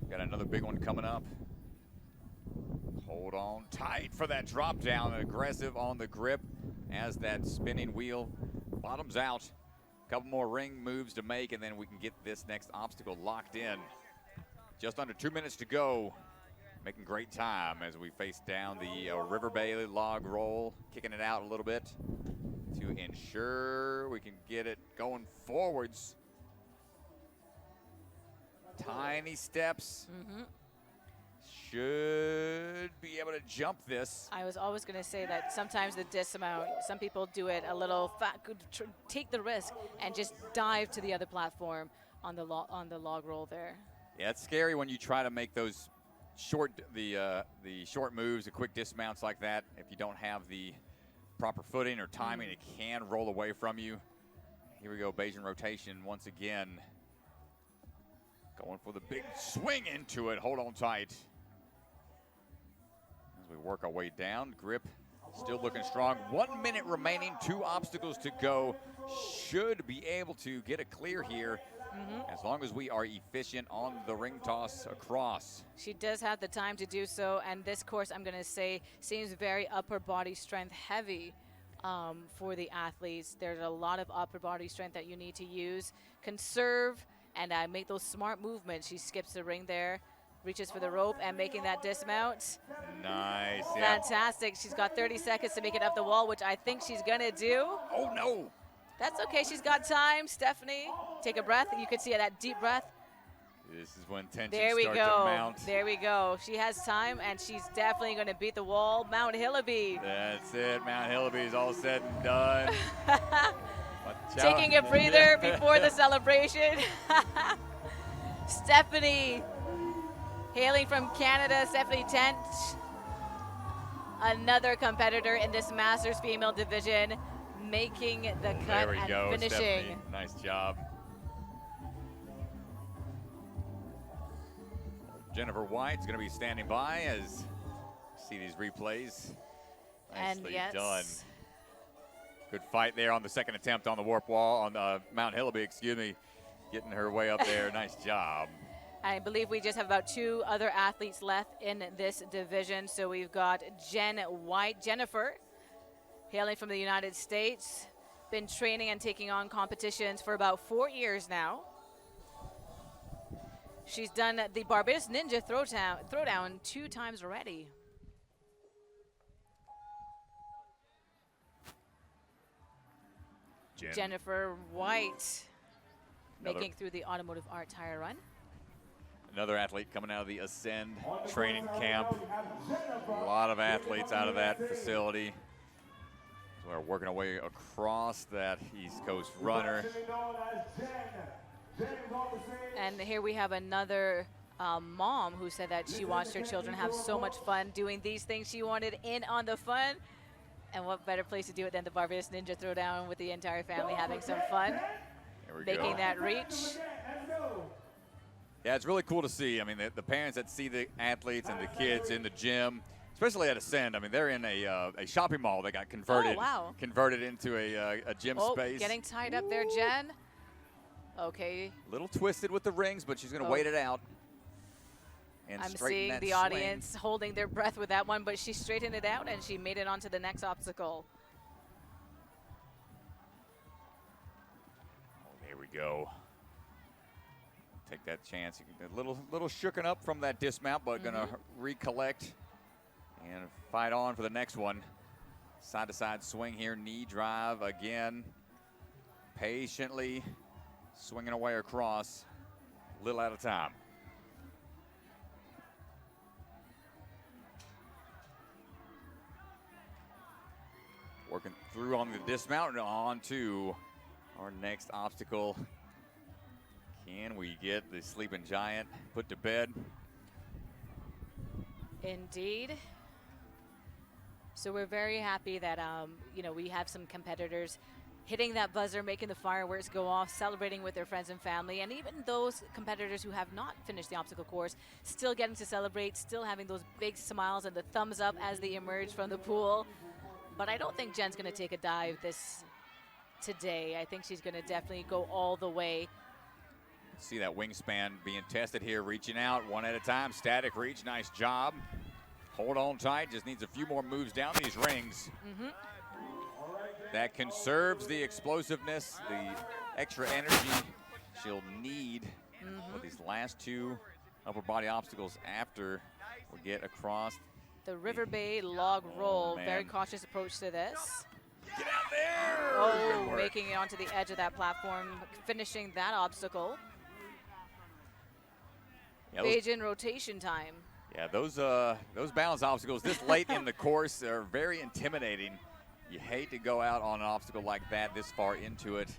Got another big one coming up. Hold on tight for that drop down, aggressive on the grip as that spinning wheel bottoms out. Couple more ring moves to make, and then we can get this next obstacle locked in. Just under 2 minutes to go. Making great time as we face down the River Bay log roll, kicking it out a little bit to ensure we can get it going forwards. Tiny steps. Should be able to jump this. I was always going to say that sometimes the dismount, some people do it a little take the risk and just dive to the other platform on the log roll there. Yeah, it's scary when you try to make those short short moves, the quick dismounts like that. If you don't have the proper footing or timing, it can roll away from you. Here we go, Bayesian rotation once again. Going for the big swing into it. Hold on tight. As we work our way down, grip still looking strong. 1 minute remaining, 2 obstacles to go. Should be able to get a clear here as long as we are efficient on the ring toss across. She does have the time to do so, and this course, I'm going to say, seems very upper body strength heavy for the athletes. There's a lot of upper body strength that you need to use. Conserve and make those smart movements. She skips the ring there, reaches for the rope and making that dismount. Nice. Yeah. Fantastic. She's got 30 seconds to make it up the wall, which I think she's going to do. Oh, no. That's okay. She's got time. Stephanie, take a breath. You can see that deep breath. This is when tensions There we start go. to mount. There we go. She has time, and she's definitely going to beat the wall. Mount Hillaby. That's it. Mount Hillaby is all said and done. Taking a breather before the celebration. Stephanie, hailing from Canada, Stephanie Tent, another competitor in this Masters female division, making the cut There we and go, finishing. Stephanie. Nice job. Jennifer White's going to be standing by as you see these replays. And Nicely yes. done. Good fight there on the second attempt on the warp wall, on Mount Hillaby, excuse me, getting her way up there. Nice job. I believe we just have about 2 other athletes left in this division. So we've got Jennifer, hailing from the United States, been training and taking on competitions for about 4 years now. She's done the Barbados Ninja Throwdown 2 times already. Jennifer White making through the automotive art tire run. Another athlete coming out of the Ascend training camp. A lot of athletes out of that facility. We're working our way across that East Coast runner. Actually known as Jen. Jen is on the stage. And here we have another mom who said that she watched her children have so much fun doing these things. She wanted in on the fun. And what better place to do it than the Barbados Ninja Throwdown with the entire family having some fun, There we making go. that reach. Let's go. Yeah, it's really cool to see. I mean, the parents that see the athletes and the kids in the gym, especially at Ascend. I mean, they're in a shopping mall that got converted, Oh, wow. converted into a gym Oh, space. getting tied up there, Jen. Okay, A little twisted with the rings, but she's going to Oh. wait it out. And I'm straighten seeing that the swing. audience holding their breath with that one, but she straightened it out and she made it onto the next obstacle. Oh, there we go. Take that chance. A little shooken up from that dismount, but going to recollect and fight on for the next one. Side-to-side swing here, knee drive again. Patiently swinging away across, a little at a time. Working through on the dismount and on to our next obstacle. Can we get the sleeping giant put to bed? Indeed. So we're very happy that we have some competitors hitting that buzzer, making the fireworks go off, celebrating with their friends and family, and even those competitors who have not finished the obstacle course still getting to celebrate, still having those big smiles and the thumbs up as they emerge from the pool. But I don't think Jen's going to take a dive today. I think she's going to definitely go all the way. See that wingspan being tested here, reaching out one at a time. Static reach, nice job. Hold on tight, just needs a few more moves down these rings. That conserves the explosiveness, the extra energy she'll need for these last two upper body obstacles after we get across. The River Bay log roll, man. very cautious approach to this. Get out there! Oh, Good work. making it onto the edge of that platform, finishing that obstacle. Yeah, those, Beijing rotation time. yeah, those balance obstacles this late in the course are very intimidating. You hate to go out on an obstacle like that this far into it.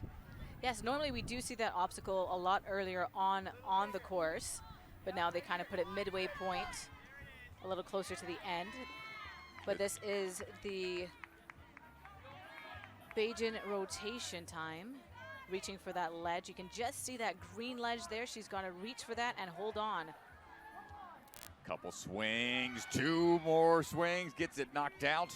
Yes, normally we do see that obstacle a lot earlier on the course, but now they kind of put it midway point, a little closer to the end. But this is the Beijing rotation time, reaching for that ledge. You can just see that green ledge there. She's going to reach for that and hold on. Couple swings, two more swings, gets it knocked out.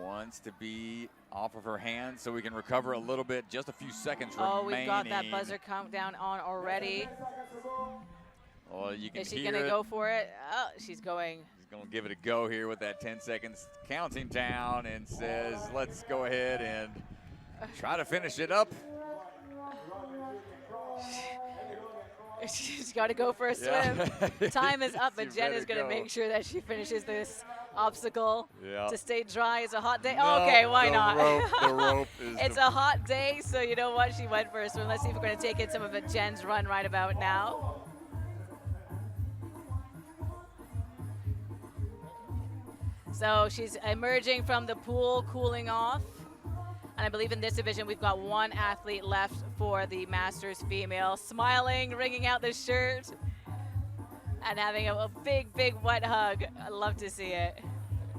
Wants to be off of her hand so we can recover a little bit. Just a few seconds remaining. Oh, we've got that buzzer countdown on already. Well, you can Is she hear going to it. go for it? Oh, she's going. He's going to give it a go here with that 10 seconds counting down and says, let's go ahead and try to finish it up. She's got to go for a swim. Yeah. Time is up, She but Jen better is going to go. make sure that she finishes this obstacle Yeah. to stay dry. It's a hot day. No, Okay, why the not? the rope is It's the- a hot day, so you know what? She went for a swim. Let's see if we're going to take in some of Jen's run right about now. So she's emerging from the pool, cooling off. And I believe in this division, we've got one athlete left for the Masters female, smiling, wringing out the shirt, and having a big, big wet hug. I love to see it.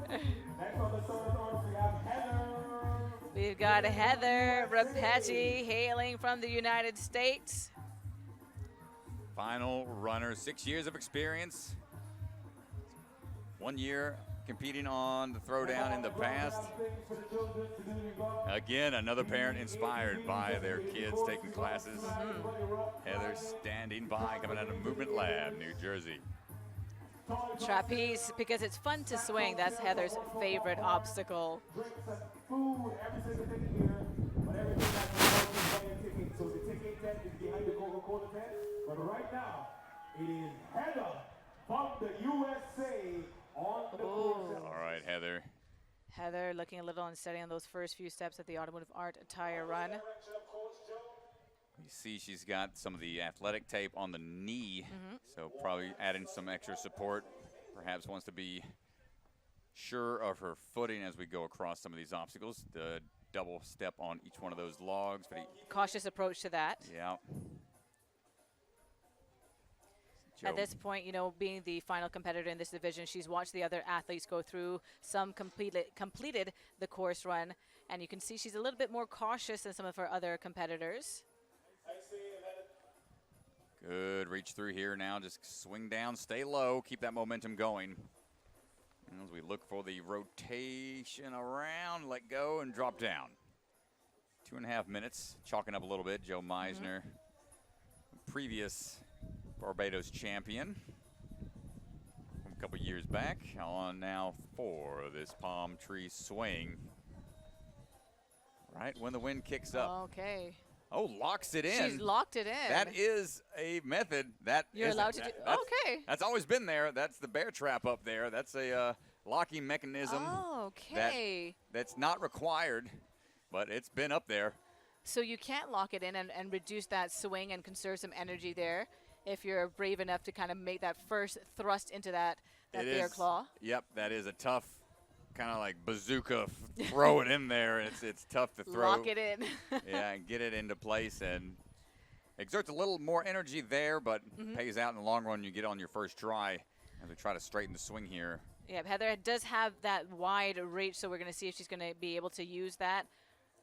Next on the Throwdown, we have Heather. We've got Heather Rapetti hailing from the United States. Final runner, 6 years of experience. 1 year competing on the Throwdown in the past. Again, another parent inspired by their kids taking classes. Heather standing by, coming out of Movement Lab, New Jersey. Trapeze, because it's fun to swing. That's Heather's favorite obstacle. Drinks and food, everything is in here, but everything has a ticket. So the ticket tent is behind the Coca-Cola tent. But right now, it is Heather from the USA on the course. All right, Heather. Heather looking a little unsteady on those first few steps of the automotive art attire run. You see she's got some of the athletic tape on the knee, so probably adding some extra support. Perhaps wants to be sure of her footing as we go across some of these obstacles. The double step on each one of those logs. Cautious approach to that. Yeah. At this point, you know, being the final competitor in this division, she's watched the other athletes go through. Some completed the course run, and you can see she's a little bit more cautious than some of her other competitors. Good reach through here now. Just swing down, stay low, keep that momentum going. And as we look for the rotation around, let go and drop down. 2.5 minutes, chalking up a little bit. Joe Meisner, previous Barbados champion from a couple years back, on now for this palm tree swing. Right when the wind kicks up. Okay. Oh, locks it in. She's locked it in. That is a method that you're allowed to do. Okay. That's always been there. That's the bear trap up there. That's a locking mechanism. Oh, okay. That's not required, but it's been up there. So you can't lock it in and reduce that swing and conserve some energy there if you're brave enough to kind of make that first thrust into that bear claw. Yep, that is a tough kind of like bazooka, throw it in there. It's tough to throw. Lock it in. Yeah, and get it into place and exerts a little more energy there, but pays out in the long run. You get on your first try as we try to straighten the swing here. Yeah, Heather does have that wide reach, so we're going to see if she's going to be able to use that.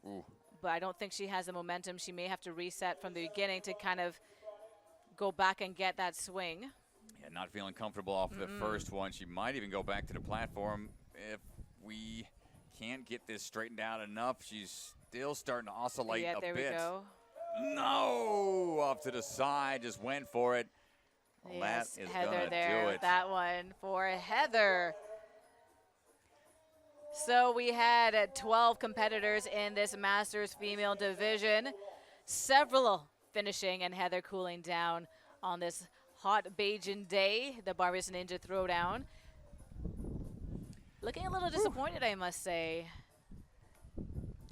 Ooh. But I don't think she has the momentum. She may have to reset from the beginning to kind of go back and get that swing. Yeah, not feeling comfortable off the first one. She might even go back to the platform if we can't get this straightened out enough. She's still starting to oscillate a bit. Yeah, there we go. No, off to the side, just went for it. Well, yes, that is Heather gonna there do with it. that one for Heather. So we had 12 competitors in this Masters female division, several finishing and Heather cooling down on this hot Bajan day, the Barbados Ninja Throwdown. Looking a little disappointed, I must say.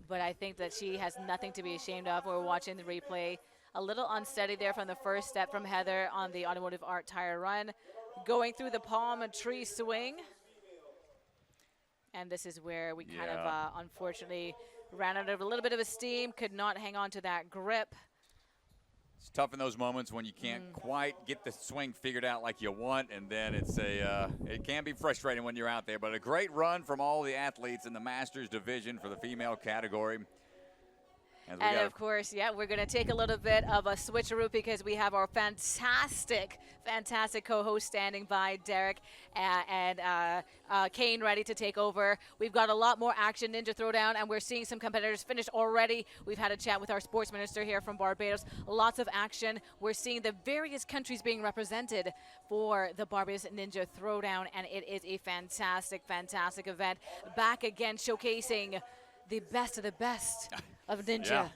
But I think that she has nothing to be ashamed of. We're watching the replay. A little unsteady there from the first step from Heather on the Automotive Art Tire run. Going through the palm tree swing. And this is where we kind of, unfortunately, ran out of a little bit of steam, could not hang on to that grip. It's tough in those moments when you can't quite get the swing figured out like you want, and then it can be frustrating when you're out there. But a great run from all the athletes in the Masters division for the female category. And of course, we're going to take a little bit of a switcheroo because we have our fantastic co-host standing by, Derek and Kane, ready to take over. We've got a lot more action, Ninja Throwdown, and we're seeing some competitors finish already. We've had a chat with our sports minister here from Barbados. Lots of action. We're seeing the various countries being represented for the Barbados Ninja Throwdown, and it is a fantastic event. Back again, showcasing the best of the best of Ninja. Yeah.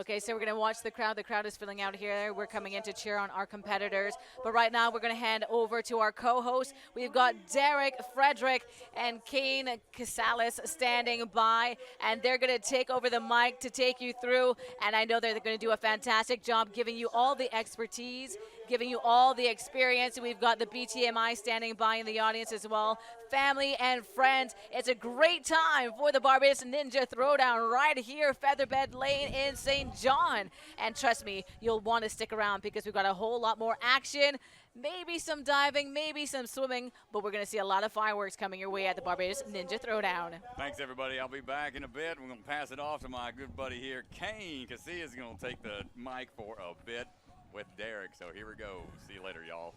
Okay, so we're going to watch the crowd. The crowd is filling out here. We're coming in to cheer on our competitors. But right now, we're going to hand over to our co-host. We've got Derek Frederick and Kane Casales standing by, and they're going to take over the mic to take you through. And I know they're going to do a fantastic job giving you all the expertise, giving you all the experience. We've got the BTMI standing by in the audience as well. Family and friends, it's a great time for the Barbados Ninja Throwdown right here, Featherbed Lane in St. John. And trust me, you'll want to stick around because we've got a whole lot more action, maybe some diving, maybe some swimming, but we're going to see a lot of fireworks coming your way at the Barbados Ninja Throwdown. Thanks, everybody. I'll be back in a bit. We're going to pass it off to my good buddy here, Kane Casillas, is going to take the mic for a bit with Derek. So here we go. See you later, y'all.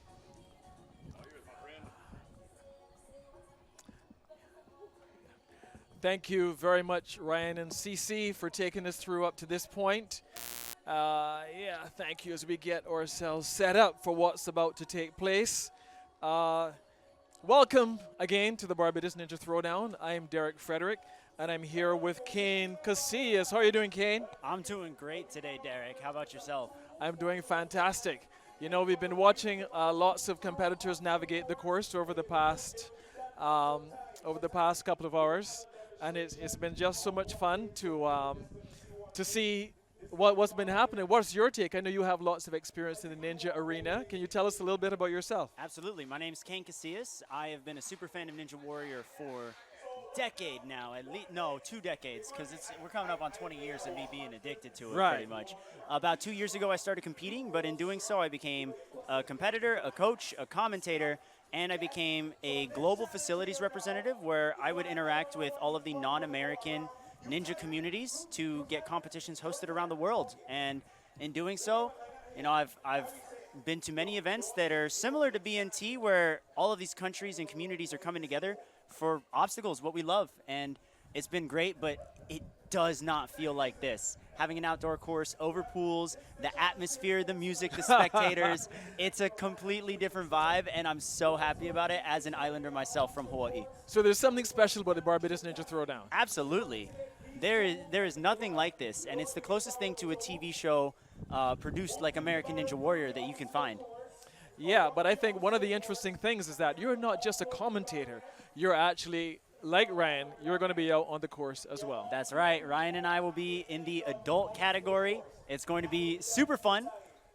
Thank you very much, Ryan and CC, for taking us through up to this point. Thank you as we get ourselves set up for what's about to take place. Welcome again to the Barbados Ninja Throwdown. I'm Derek Frederick, and I'm here with Kane Casillas. How are you doing, Kane? I'm doing great today, Derek. How about yourself? I'm doing fantastic. You know, we've been watching lots of competitors navigate the course over the past couple of hours, and it's been just so much fun to see what's been happening. What's your take? I know you have lots of experience in the ninja arena. Can you tell us a little bit about yourself? Absolutely. My name's Kane Casillas. I have been a super fan of Ninja Warrior for a decade now. At least, no, 2 decades, because we're coming up on 20 years of me being addicted to it pretty much. About 2 years ago, I started competing, but in doing so, I became a competitor, a coach, a commentator, and I became a global facilities representative where I would interact with all of the non-American ninja communities to get competitions hosted around the world. And in doing so, you know, I've been to many events that are similar to BNT where all of these countries and communities are coming together for obstacles, what we love. And it's been great, but it does not feel like this. Having an outdoor course over pools, the atmosphere, the music, the spectators, it's a completely different vibe, and I'm so happy about it as an islander myself from Hawaii. So there's something special about the Barbados Ninja Throwdown. Absolutely. There is nothing like this, and it's the closest thing to a TV show produced like American Ninja Warrior that you can find. Yeah, but I think one of the interesting things is that you're not just a commentator. You're actually, like Ryan, you're going to be out on the course as well. That's right. Ryan and I will be in the adult category. It's going to be super fun,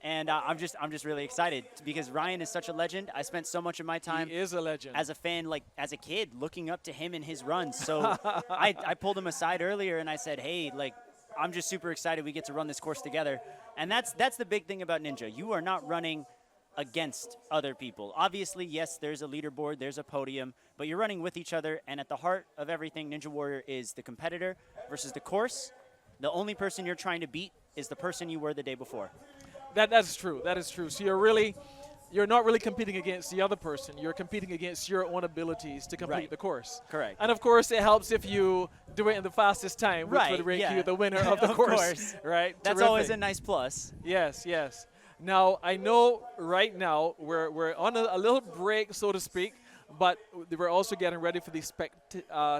and I'm just really excited because Ryan is such a legend. I spent so much of my time He is a legend. as a fan, like as a kid, looking up to him and his runs. So I pulled him aside earlier and I said, hey, like, I'm just super excited we get to run this course together. And that's the big thing about Ninja. You are not running against other people. Obviously, yes, there's a leaderboard, there's a podium, but you're running with each other, and at the heart of everything, Ninja Warrior is the competitor versus the course. The only person you're trying to beat is the person you were the day before. That's true. That is true. So you're not really competing against the other person. You're competing against your own abilities to complete the course. Correct. And of course, it helps if you do it in the fastest time, which would rank you the winner of the course. Right? That's Terrific. always a nice plus. Yes, yes. Now, I know right now we're on a little break, so to speak, but we're also getting ready for the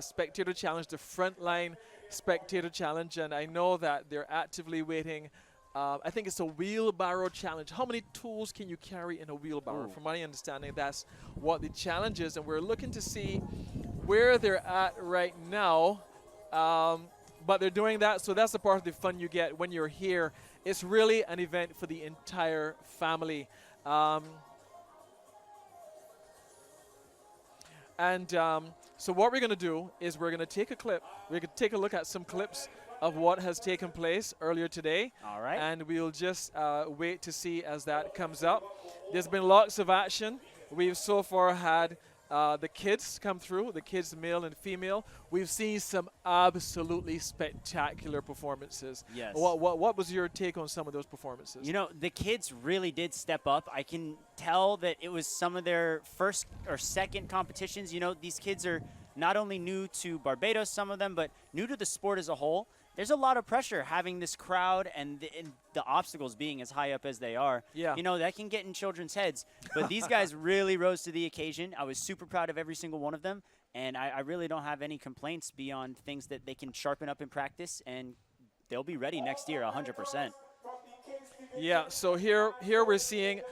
spectator challenge, the frontline spectator challenge, and I know that they're actively waiting. I think it's a wheelbarrow challenge. How many tools can you carry in a wheelbarrow? From my understanding, that's what the challenge is, and we're looking to see where they're at right now. But they're doing that, so that's the part of the fun you get when you're here. It's really an event for the entire family. So what we're going to do is we're going to take a clip. We're going to take a look at some clips of what has taken place earlier today. All right. And we'll just wait to see as that comes up. There's been lots of action. We've so far had the kids come through, the kids male and female. We've seen some absolutely spectacular performances. Yes. What was your take on some of those performances? You know, the kids really did step up. I can tell that it was some of their first or second competitions. You know, these kids are not only new to Barbados, some of them, but new to the sport as a whole. There's a lot of pressure having this crowd and the obstacles being as high up as they are. Yeah. You know, that can get in children's heads. But these guys really rose to the occasion. I was super proud of every single one of them. And I really don't have any complaints beyond things that they can sharpen up in practice, and they'll be ready next year 100%. Yeah, so here we're seeing,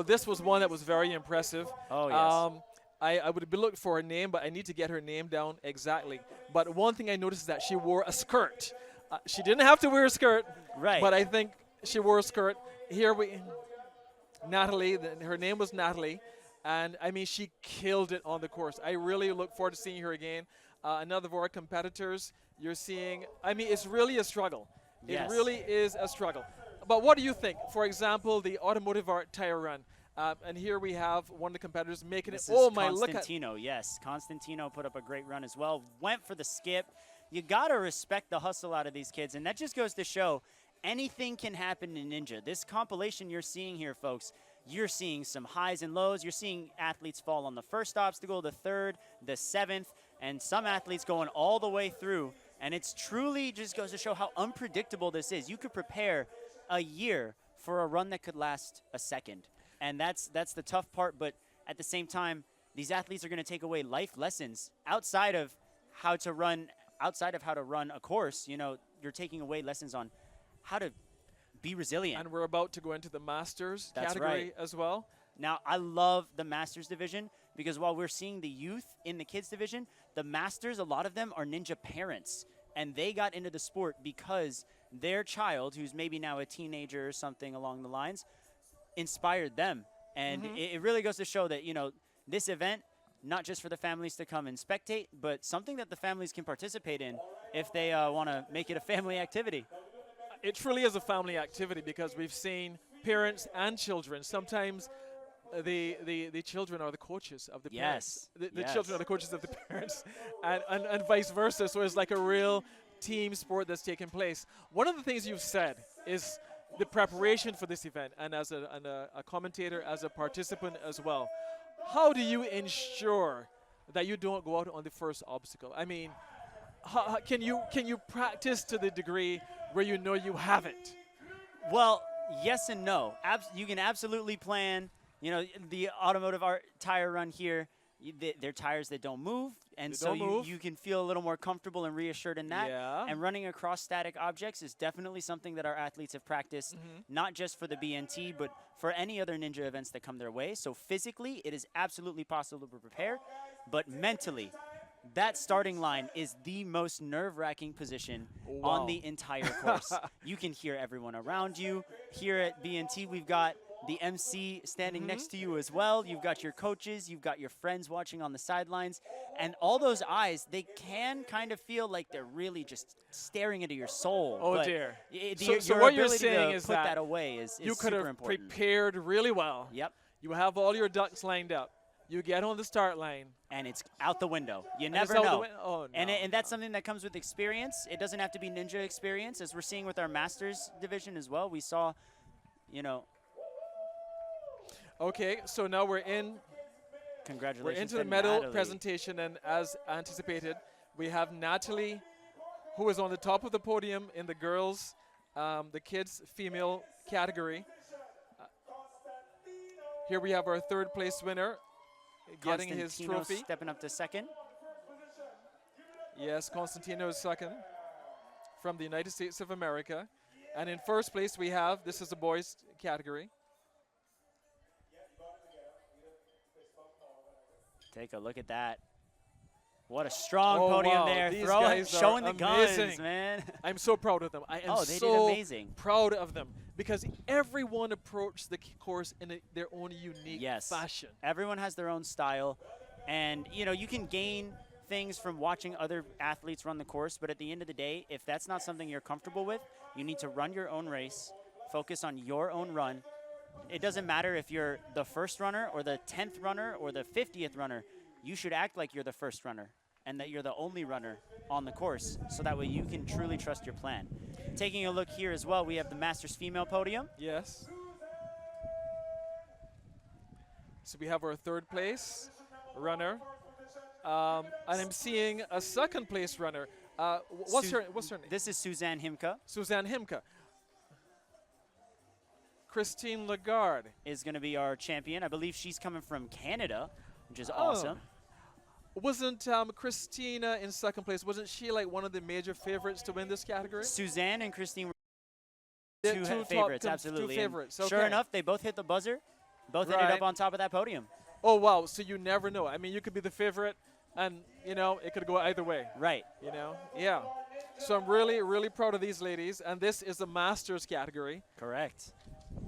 this was one that was very impressive. Oh, yes. I would be looking for her name, but I need to get her name down exactly. But one thing I noticed is that she wore a skirt. She didn't have to wear a skirt, right? But I think she wore a skirt. Here Natalie, her name was Natalie, and I mean she killed it on the course. I really look forward to seeing her again. Another of our competitors, you're seeing. I mean, it's really a struggle. Yes. It really is a struggle. But what do you think? For example, the Automotive Art Tire Run. And here we have one of the competitors making This it. Oh is my! Look at Constantino. Yes, Constantino put up a great run as well. Went for the skip. You gotta respect the hustle out of these kids, and that just goes to show anything can happen in Ninja. This compilation you're seeing here, folks, you're seeing some highs and lows. You're seeing athletes fall on the first obstacle, the third, the seventh, and some athletes going all the way through. And it's truly just goes to show how unpredictable this is. You could prepare a year for a run that could last a second. And that's the tough part, but at the same time, these athletes are going to take away life lessons outside of how to run a course. You know, you're taking away lessons on how to be resilient. And we're about to go into the Masters That's category right. as well. Now, I love the Masters division because while we're seeing the youth in the kids division, the Masters, a lot of them are Ninja parents, and they got into the sport because their child, who's maybe now a teenager or something along the lines, inspired them. And it really goes to show that, you know, this event, not just for the families to come and spectate, but something that the families can participate in if they want to make it a family activity. It truly is a family activity because we've seen parents and children. Sometimes the children are the coaches of the parents. The children are the coaches of the parents, and vice versa. So it's like a real team sport that's taking place. One of the things you've said is the preparation for this event, and as a commentator, as a participant as well. How do you ensure that you don't go out on the first obstacle? I mean, how can you practice to the degree where you know you have it? Well, yes and no. You can absolutely plan. You know, the automotive tire run here, they're tires that don't move, and so you can feel a little more comfortable and reassured in that. Yeah. And running across static objects is definitely something that our athletes have practiced, not just for the BNT, but for any other ninja events that come their way. So physically, it is absolutely possible to prepare, but mentally, that starting line is the most nerve-wracking position on the entire course. You can hear everyone around you. Here at BNT, we've got the MC standing next to you as well. You've got your coaches, you've got your friends watching on the sidelines, and all those eyes, they can kind of feel like they're really just staring into your soul. Oh, but dear. So what you're ability saying to is put that that away is you could super have important. prepared really well. Yep. You have all your ducks lined up. You get on the start line. And it's out the window. You And it's never out the know. oh, no, And that's something that comes with experience. It doesn't have to be ninja experience, as we're seeing with our Masters division as well. We saw, you know. Okay, so now we're in. Congratulations. We're into to the medal Natalie. presentation, and as anticipated, we have Natalie, who is on the top of the podium in the girls, the kids female category. Here we have our third place winner, getting his Constantino trophy. stepping up to second. Yes, Constantino is second from the United States of America. And in first place we have, this is the boys category. Take a look at that. What a strong Oh, podium wow. there. These Throwing, guys are showing the guns, amazing. man. I'm so proud of them. I am They did so amazing. proud of them because everyone approached the course in their own unique fashion. Everyone has their own style. And, you know, you can gain things from watching other athletes run the course, but at the end of the day, if that's not something you're comfortable with, you need to run your own race, focus on your own run. It doesn't matter if you're the first runner or the 10th runner or the 50th runner. You should act like you're the first runner and that you're the only runner on the course, so that way you can truly trust your plan. Taking a look here as well, we have the Masters female podium. Yes. So we have our third place runner. And I'm seeing a second place runner. What's her name? This is Suzanne Himka. Suzanne Himka. Christine Lagarde is going to be our champion. I believe she's coming from Canada, which is awesome. Wasn't Christina in second place? Wasn't she like one of the major favorites to win this category? Suzanne and Christine were two favorites, top, absolutely. Two favorites. Okay. Sure enough, they both hit the buzzer. Both ended up on top of that podium. Oh, wow. So you never know. I mean, you could be the favorite, and, you know, it could go either way. Right. You know? Yeah. So I'm really, really proud of these ladies, and this is the Masters category. Correct.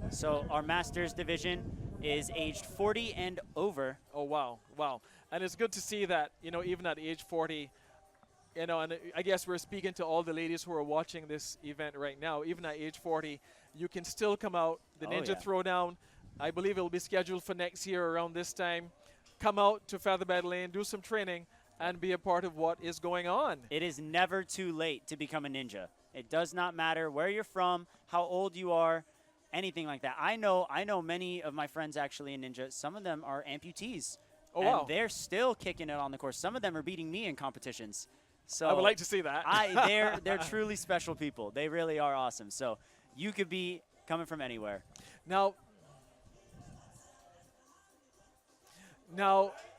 So our Masters division is aged 40 and over. Oh, wow. Wow. And it's good to see that, you know, even at age 40, you know, and I guess we're speaking to all the ladies who are watching this event right now. Even at age 40, you can still come out. The Ninja Throwdown, I believe it will be scheduled for next year around this time. Come out to Featherbed Lane, do some training, and be a part of what is going on. It is never too late to become a ninja. It does not matter where you're from, how old you are, anything like that. I know many of my friends actually in ninja. Some of them are amputees. Oh, and wow. They're still kicking it on the course. Some of them are beating me in competitions. So I would like to see that. They're truly special people. They really are awesome. So you could be coming from anywhere. Now,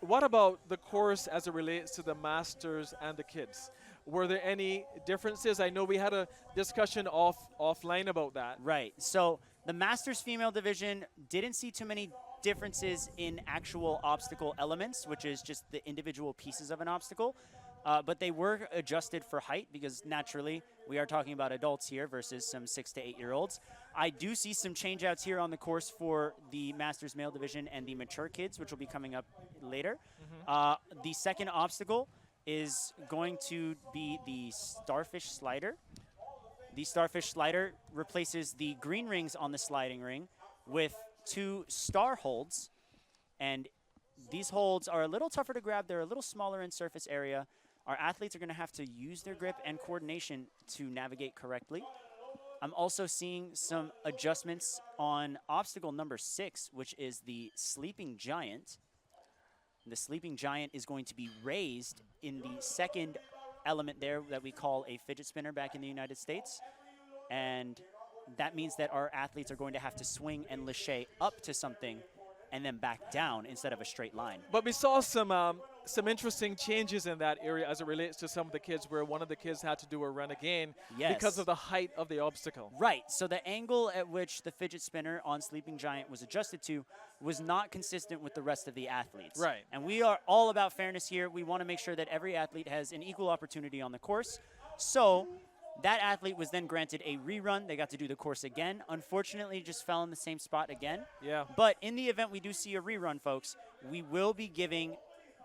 what about the course as it relates to the Masters and the kids? Were there any differences? I know we had a discussion offline about that. Right. So the Masters female division didn't see too many differences in actual obstacle elements, which is just the individual pieces of an obstacle. But they were adjusted for height because naturally we are talking about adults here versus some 6 to 8 year olds. I do see some change outs here on the course for the Masters male division and the mature kids, which will be coming up later. The second obstacle is going to be the starfish slider. The starfish slider replaces the green rings on the sliding ring with 2 star holds. And these holds are a little tougher to grab. They're a little smaller in surface area. Our athletes are going to have to use their grip and coordination to navigate correctly. I'm also seeing some adjustments on obstacle number 6, which is the sleeping giant. The sleeping giant is going to be raised in the second element there that we call a fidget spinner back in the United States. And that means that our athletes are going to have to swing and lâcher up to something and then back down instead of a straight line. But we saw some interesting changes in that area as it relates to some of the kids, where one of the kids had to do a run again because of the height of the obstacle. Right. So the angle at which the fidget spinner on Sleeping Giant was adjusted to was not consistent with the rest of the athletes. Right. And we are all about fairness here. We want to make sure that every athlete has an equal opportunity on the course. So that athlete was then granted a rerun. They got to do the course again. Unfortunately, just fell in the same spot again. Yeah. But in the event we do see a rerun, folks, we will be giving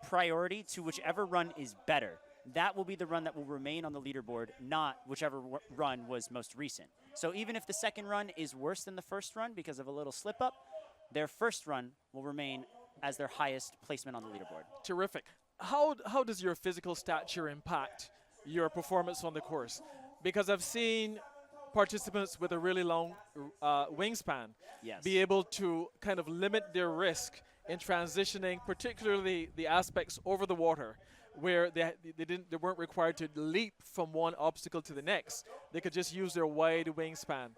priority to whichever run is better. That will be the run that will remain on the leaderboard, not whichever run was most recent. So even if the second run is worse than the first run because of a little slip up, their first run will remain as their highest placement on the leaderboard. Terrific. How does your physical stature impact your performance on the course? Because I've seen participants with a really long wingspan be able to kind of limit their risk in transitioning, particularly the aspects over the water, where they weren't required to leap from one obstacle to the next. They could just use their wide wingspan.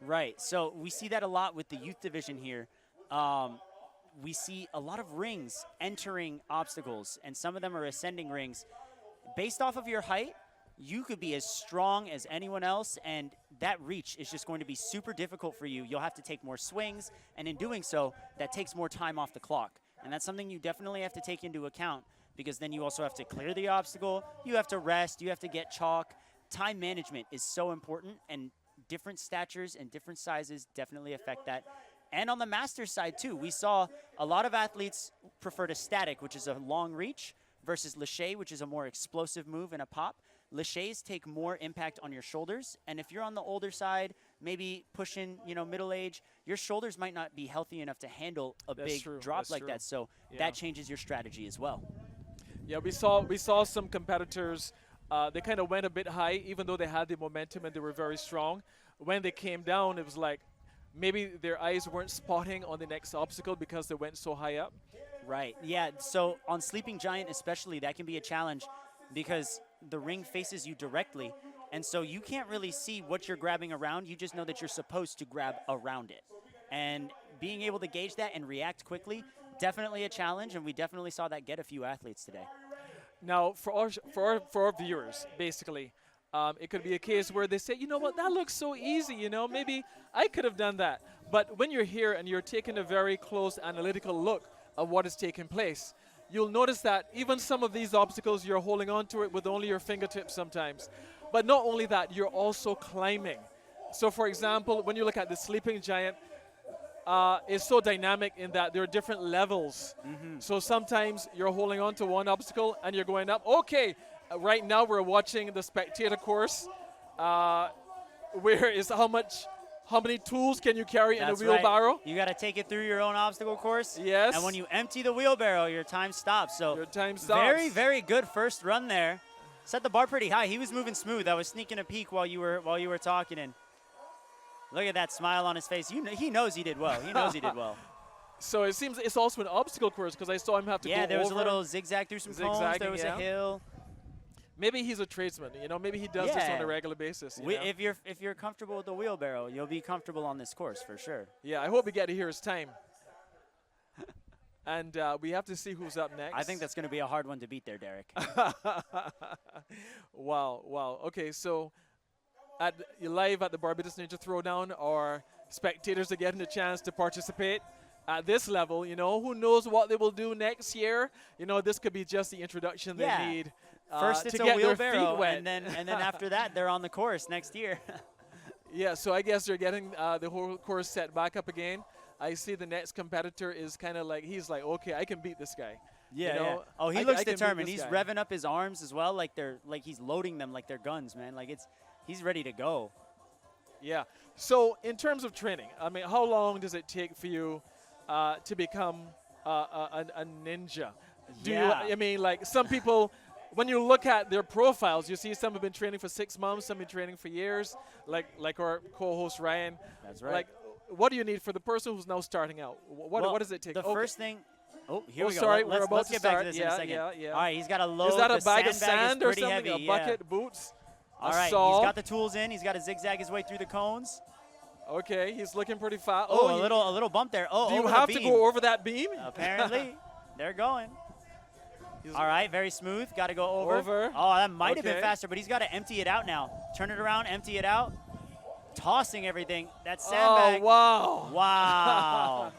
Right. So we see that a lot with the youth division here. We see a lot of rings entering obstacles, and some of them are ascending rings. Based off of your height, you could be as strong as anyone else, and that reach is just going to be super difficult for you. You'll have to take more swings, and in doing so, that takes more time off the clock. And that's something you definitely have to take into account, because then you also have to clear the obstacle, you have to rest, you have to get chalk. Time management is so important, and different statures and different sizes definitely affect that. And on the Masters side, too, we saw a lot of athletes prefer to static, which is a long reach, versus lâcher, which is a more explosive move and a pop. Lâchers take more impact on your shoulders, and if you're on the older side, maybe pushing, middle age, your shoulders might not be healthy enough to handle a big drop like that. So that changes your strategy as well. Yeah, we saw some competitors. They kind of went a bit high, even though they had the momentum and they were very strong. When they came down, it was like maybe their eyes weren't spotting on the next obstacle because they went so high up. Right. Yeah. So on Sleeping Giant especially, that can be a challenge because the ring faces you directly, and so you can't really see what you're grabbing around. You just know that you're supposed to grab around it. And being able to gauge that and react quickly, definitely a challenge, and we definitely saw that get a few athletes today. Now, for our viewers, basically, it could be a case where they say, you know what, that looks so easy, maybe I could have done that. But when you're here and you're taking a very close analytical look at what is taking place, you'll notice that even some of these obstacles, you're holding on to it with only your fingertips sometimes. But not only that, you're also climbing. So for example, when you look at the Sleeping Giant, it's so dynamic in that there are different levels. So sometimes you're holding on to one obstacle and you're going up. Okay, right now we're watching the spectator course, where is how many tools can you carry in a wheelbarrow? Right. You got to take it through your own obstacle course. Yes. And when you empty the wheelbarrow, your time stops. So your time stops. Very, very good first run there. Set the bar pretty high. He was moving smooth. I was sneaking a peek while you were talking, and look at that smile on his face. He knows he did well. He knows he did well. So it seems it's also an obstacle course because I saw him have to go over. Yeah, there was a little zigzag through some cones. There was a hill. Maybe he's a tradesman, maybe he does this on a regular basis. If you're comfortable with the wheelbarrow, you'll be comfortable on this course for sure. Yeah, I hope we get to hear his time. And we have to see who's up next. I think that's going to be a hard one to beat there, Derek. Wow. Okay, so live at the Barbados Ninja Throwdown, our spectators are getting a chance to participate. at this level. You know, who knows what they will do next year? You know, this could be just the introduction they need. First, to it's a get their feet wheelbarrow, wet. and then after that, they're on the course next year. Yeah, so I guess they're getting the whole course set back up again. I see the next competitor is kind of like, he's like, okay, I can beat this guy. Yeah, you know, yeah. Oh, he I looks can beat determined. this He's guy. revving up his arms as well, like he's loading them like they're guns, man. Like he's ready to go. Yeah. So in terms of training, I mean, how long does it take for you to become a ninja? Yeah. I mean, like some people, when you look at their profiles, you see some have been training for 6 months, some have been training for years, like our co-host Ryan. That's right. Like, what do you need for the person who's now starting out? What does it take? The Okay. first thing. Oh, here we go. Sorry, we're about let's to get back start. to this in a second. Yeah. All right, he's got to load. Is that a the bag of sandbag sand is or pretty something? heavy, A bucket, boots, All a right, saw? he's got the tools in. He's got to zigzag his way through the cones. Okay, he's looking pretty fast. Oh, he- a little bump there. Oh, Do you over have the to beam. go over that beam? Apparently, they're going. All right, very smooth. Got to go over. Over. Oh, that might have been Okay. faster, but he's got to empty it out now. Turn it around, empty it out. Tossing everything. That Oh, sandbag. wow. Wow.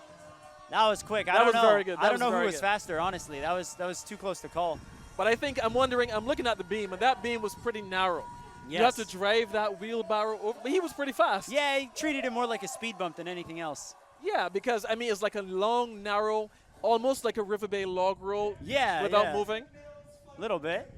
That was quick. I That don't was know. very good. I That don't was know who very was good. faster, honestly. That was too close to call. But I think I'm wondering, I'm looking at the beam, and that beam was pretty narrow. You have to Yes. drive that wheelbarrow over. But he was pretty fast. Yeah, he treated it more like a speed bump than anything else. Yeah, because, I mean, it's like a long, narrow, almost like a River Bay log roll Yeah, without yeah. moving. Little bit.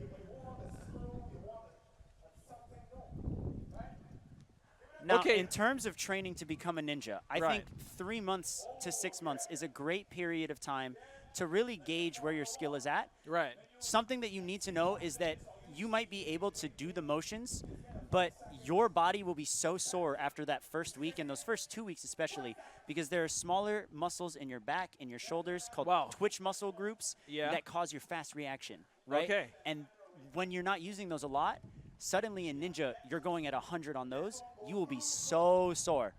Now, Okay. in terms of training to become a ninja, I Right. think 3 months to 6 months is a great period of time to really gauge where your skill is at. Right. Something that you need to know is that you might be able to do the motions, but your body will be so sore after that first week and those first 2 weeks especially, because there are smaller muscles in your back and your shoulders called Wow. twitch muscle groups Yeah. that cause your fast reaction, right? Okay. And when you're not using those a lot, suddenly in Ninja, you're going at 100 on those, you will be so sore.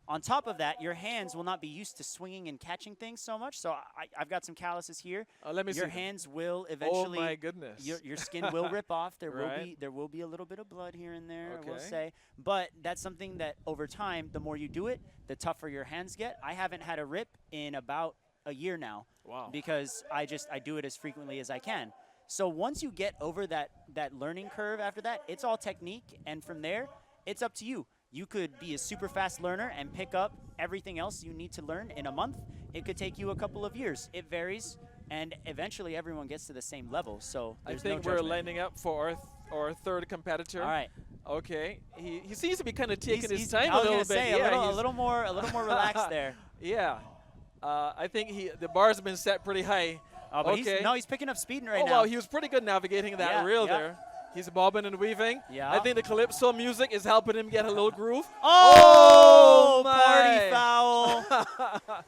On top of that, your hands will not be used to swinging and catching things so much. So I've got some calluses here. Let me see Your them. hands will eventually. Oh, my goodness. Your skin will rip off. There Right. will be a little bit of blood here and there. I will Okay. say, but that's something that over time, the more you do it, the tougher your hands get. I haven't had a rip in about a year now. Wow. Because I do it as frequently as I can. So once you get over that learning curve after that, it's all technique, and from there, it's up to you. You could be a super fast learner and pick up everything else you need to learn in a month. It could take you a couple of years. It varies, and eventually everyone gets to the same level. So I there's think no we're judgment. lining up for our third competitor. All right. Okay. He seems to be kind of taking his He's- time I a was little gonna bit. say, Yeah, a little more relaxed there. Yeah. I think the bars have been set pretty high. Oh, but okay. he's picking up speed right Oh, now. wow, he was pretty good navigating that Yeah, rail yeah. there. He's bobbing and weaving. Yeah. I think the calypso music is helping him get a little groove. Oh, my. party foul.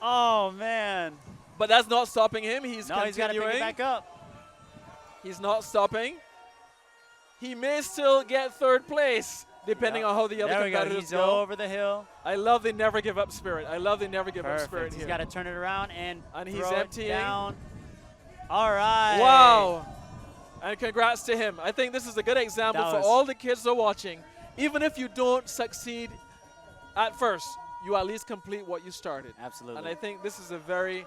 Oh, man. But that's not stopping him. He's No, he's got to continuing. pick it back up. He's not stopping. He may still get third place, depending on how the other There we go. competitors He's go. over the hill. I love the never give up spirit. I love the never give up spirit Perfect. He's here. got to turn it around and And he's throw it emptying. down. All right. Wow. And congrats to him. I think this is a good example That for was- all the kids that are watching. Even if you don't succeed at first, you at least complete what you started. Absolutely. And I think this is a very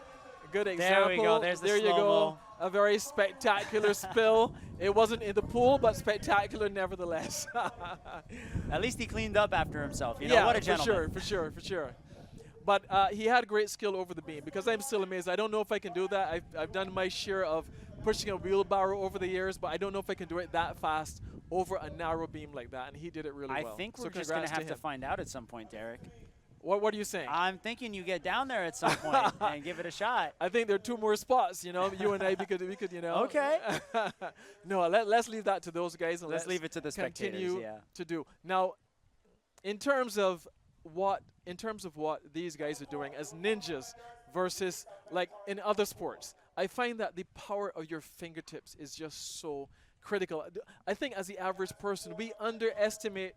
good There example. we go. There's the There you go. slow-mo. A very spectacular spill. It wasn't in the pool, but spectacular nevertheless. At least he cleaned up after himself. You know, yeah, what a for gentleman. sure. But he had great skill over the beam, because I'm still amazed. I don't know if I can do that. I've done my share of pushing a wheelbarrow over the years, but I don't know if I can do it that fast over a narrow beam like that, and he did it really I well. think So we're just going to congrats have to him. find out at some point, Derek. What are you saying? I'm thinking you get down there at some point and give it a shot. I think there are 2 more spots, you know, you and I, we could, you know. Okay. No, let's leave that to those guys, and Let's leave it to the spectators, continue yeah. to do. Now, in terms of what these guys are doing as ninjas versus like in other sports, I find that the power of your fingertips is just so critical. I think as the average person, we underestimate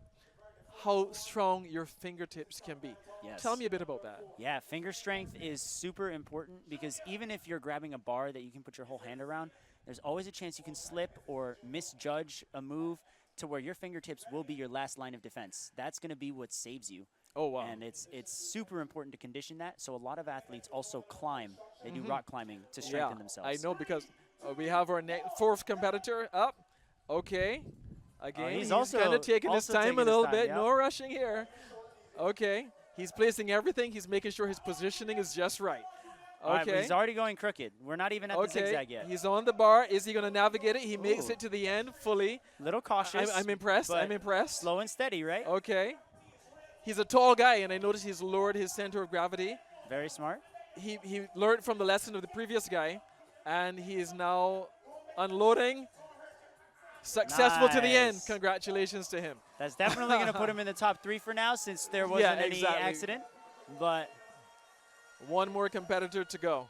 how strong your fingertips can be. Yes. Tell me a bit about that. Yeah, finger strength is super important, because even if you're grabbing a bar that you can put your whole hand around, there's always a chance you can slip or misjudge a move to where your fingertips will be your last line of defense. That's going to be what saves you. Oh, wow. And it's super important to condition that. So a lot of athletes also climb. They do rock climbing to strengthen themselves. I know because we have our fourth competitor up. Okay. Again, he's he's also- kind of taking his also time taking a his little time, bit. yeah. No rushing here. Okay. He's placing everything. He's making sure his positioning is just right. All right, but Okay. he's already going crooked. We're not even at the zigzag yet. He's on the bar. Is he going to navigate it? He makes Ooh. it to the end fully. Little cautious. I'm impressed. but I'm impressed. Slow and steady, right? Okay. He's a tall guy, and I noticed he's lowered his center of gravity. Very smart. He learned from the lesson of the previous guy, and he is now unloading. Successful to the end. Nice. Congratulations to him. That's definitely going to put him in the top 3 for now since there wasn't any exactly. accident. But One more competitor to go.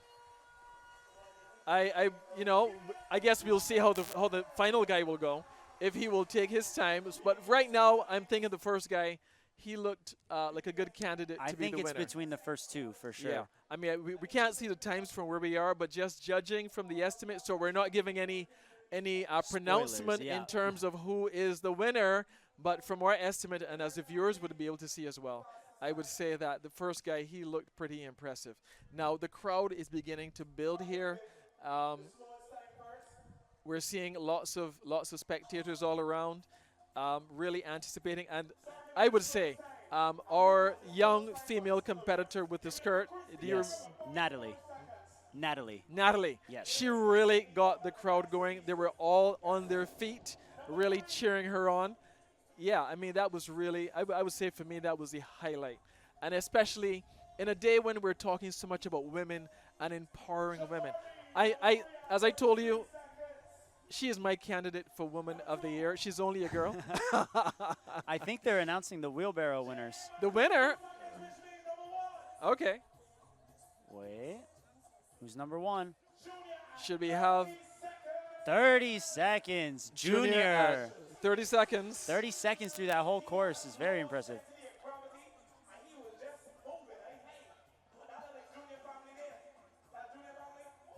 I guess we'll see how the final guy will go, if he will take his time. But right now, I'm thinking the first guy, he looked like a good candidate I to be think the it's winner. between the first 2 for sure. Yeah, I mean, we can't see the times from where we are, but just judging from the estimate, so we're not giving any pronouncement yeah. in terms of who is the winner, but from our estimate, and as the viewers would be able to see as well, I would say that the first guy, he looked pretty impressive. Now, the crowd is beginning to build here. We're seeing lots of spectators all around, really anticipating. And I would say our young female competitor with the skirt, Yes. Natalie. Natalie, Yes. she really got the crowd going. They were all on their feet, really cheering her on. Yeah, I mean, that was really, I would say for me, that was the highlight. And especially in a day when we're talking so much about women and empowering women. As I told you, she is my candidate for Woman of the Year. She's only a girl. I think they're announcing the wheelbarrow winners. The winner. Okay. Wait. Who's number 1? Should we have 30 seconds. Junior. at 30 seconds. 30 seconds through that whole course is very impressive.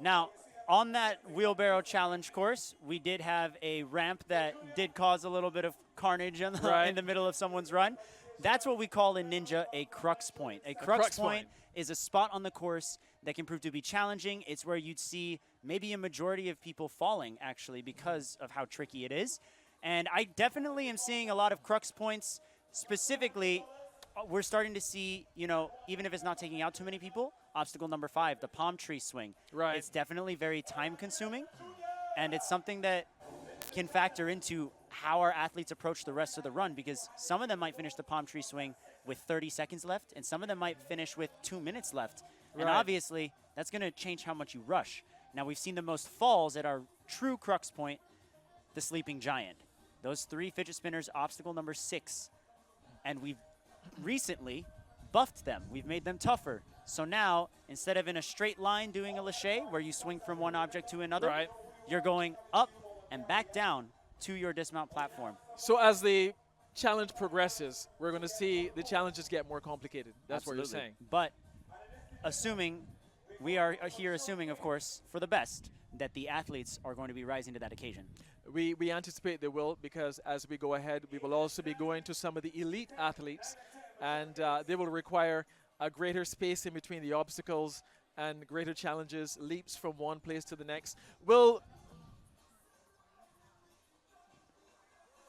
Now, on that wheelbarrow challenge course, we did have a ramp that did cause a little bit of carnage in the middle of someone's run. That's what we call in Ninja a crux point. A crux point is a spot on the course that can prove to be challenging. It's where you'd see maybe a majority of people falling, actually, because of how tricky it is. And I definitely am seeing a lot of crux points. Specifically, we're starting to see, even if it's not taking out too many people, obstacle number 5, the palm tree swing. Right. It's definitely very time consuming, and it's something that can factor into how our athletes approach the rest of the run, because some of them might finish the palm tree swing with 30 seconds left, and some of them might finish with 2 minutes left. And Right. obviously, that's going to change how much you rush. Now, we've seen the most falls at our true crux point, the sleeping giant. Those 3 fidget spinners, obstacle number 6. And we've recently buffed them. We've made them tougher. So now, instead of in a straight line doing a lache, where you swing from one object to another, Right. you're going up and back down to your dismount platform. So as the challenge progresses, we're going to see the challenges get more complicated. That's what you're Absolutely. saying. But we are here assuming, of course, for the best, that the athletes are going to be rising to that occasion. We anticipate they will, because as we go ahead, we will also be going to some of the elite athletes, and they will require a greater space in between the obstacles and greater challenges, leaps from one place to the next.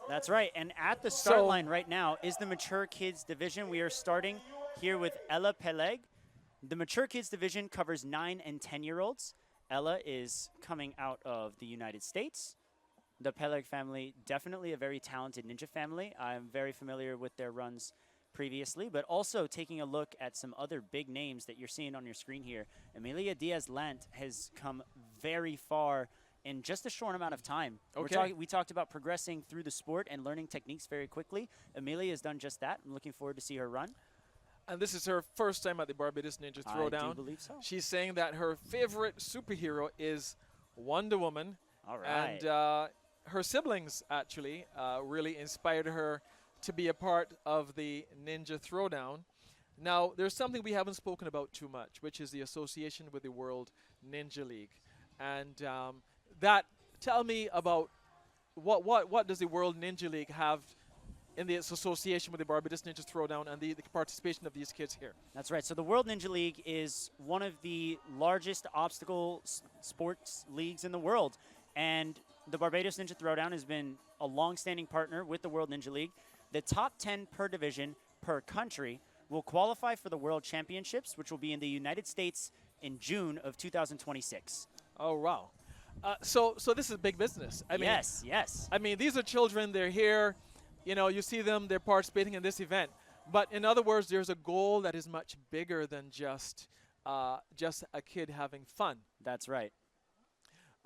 That's right. And at the start So- line right now is the Mature Kids Division. We are starting here with Ella Peleg. The Mature Kids Division covers 9 and 10-year-olds. Ella is coming out of the United States. The Peleg family, definitely a very talented ninja family. I'm very familiar with their runs previously, but also taking a look at some other big names that you're seeing on your screen here. Emilia Diaz-Lant has come very far in just a short amount of time. Okay. We talked about progressing through the sport and learning techniques very quickly. Emilia has done just that. I'm looking forward to see her run. And this is her first time at the Barbados Ninja Throwdown. I do believe so. She's saying that her favorite superhero is Wonder Woman. All right. And her siblings, actually, really inspired her to be a part of the Ninja Throwdown. Now, there's something we haven't spoken about too much, which is the association with the World Ninja League. And tell me about what does the World Ninja League have in the association with the Barbados Ninja Throwdown and the participation of these kids here. That's right. So the World Ninja League is one of the largest obstacle sports leagues in the world. And the Barbados Ninja Throwdown has been a long-standing partner with the World Ninja League. The top 10 per division per country will qualify for the World Championships, which will be in the United States in June of 2026. Oh, wow. So this is big business. I mean, yes. I mean, these are children. They're here. You know, you see them. They're participating in this event. But in other words, there's a goal that is much bigger than just a kid having fun. That's right.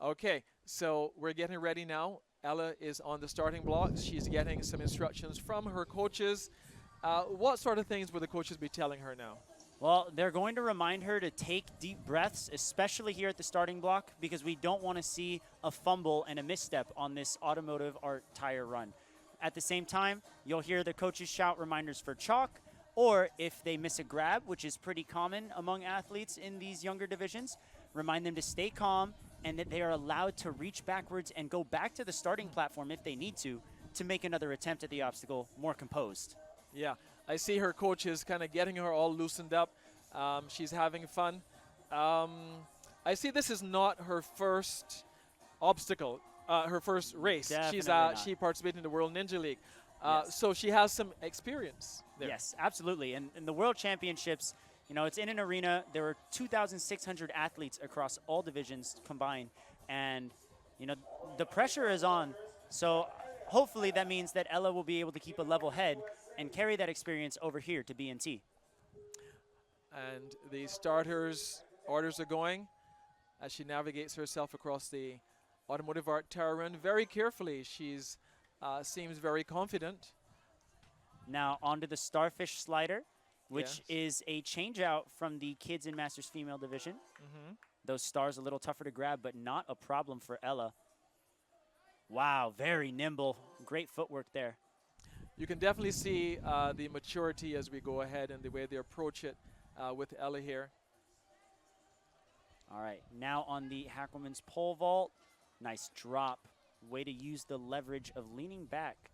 Okay, so we're getting ready now. Ella is on the starting blocks. She's getting some instructions from her coaches. What sort of things will the coaches be telling her now? Well, they're going to remind her to take deep breaths, especially here at the starting block, because we don't want to see a fumble and a misstep on this automotive art tire run. At the same time, you'll hear the coaches shout reminders for chalk, or if they miss a grab, which is pretty common among athletes in these younger divisions, remind them to stay calm and that they are allowed to reach backwards and go back to the starting platform if they need to make another attempt at the obstacle more composed. Yeah, I see her coaches kind of getting her all loosened up. She's having fun. I see this is not her first obstacle, her first race. She participated in the World Ninja League. Yes. So she has some experience there. Yes, absolutely. And in the World Championships, you know, it's in an arena. There were 2,600 athletes across all divisions combined. And, you know, the pressure is on. So hopefully that means that Ella will be able to keep a level head and carry that experience over here to BNT. And the starters' orders are going as she navigates herself across the automotive art tire run very carefully. She's seems very confident. Now onto the Starfish slider, which Yes. is a change out from the Kids and Masters female division. Those stars a little tougher to grab, but not a problem for Ella. Wow, very nimble. Great footwork there. You can definitely see the maturity as we go ahead and the way they approach it with Ella here. All right, now on the Hackleman's pole vault. Nice drop. Way to use the leverage of leaning back.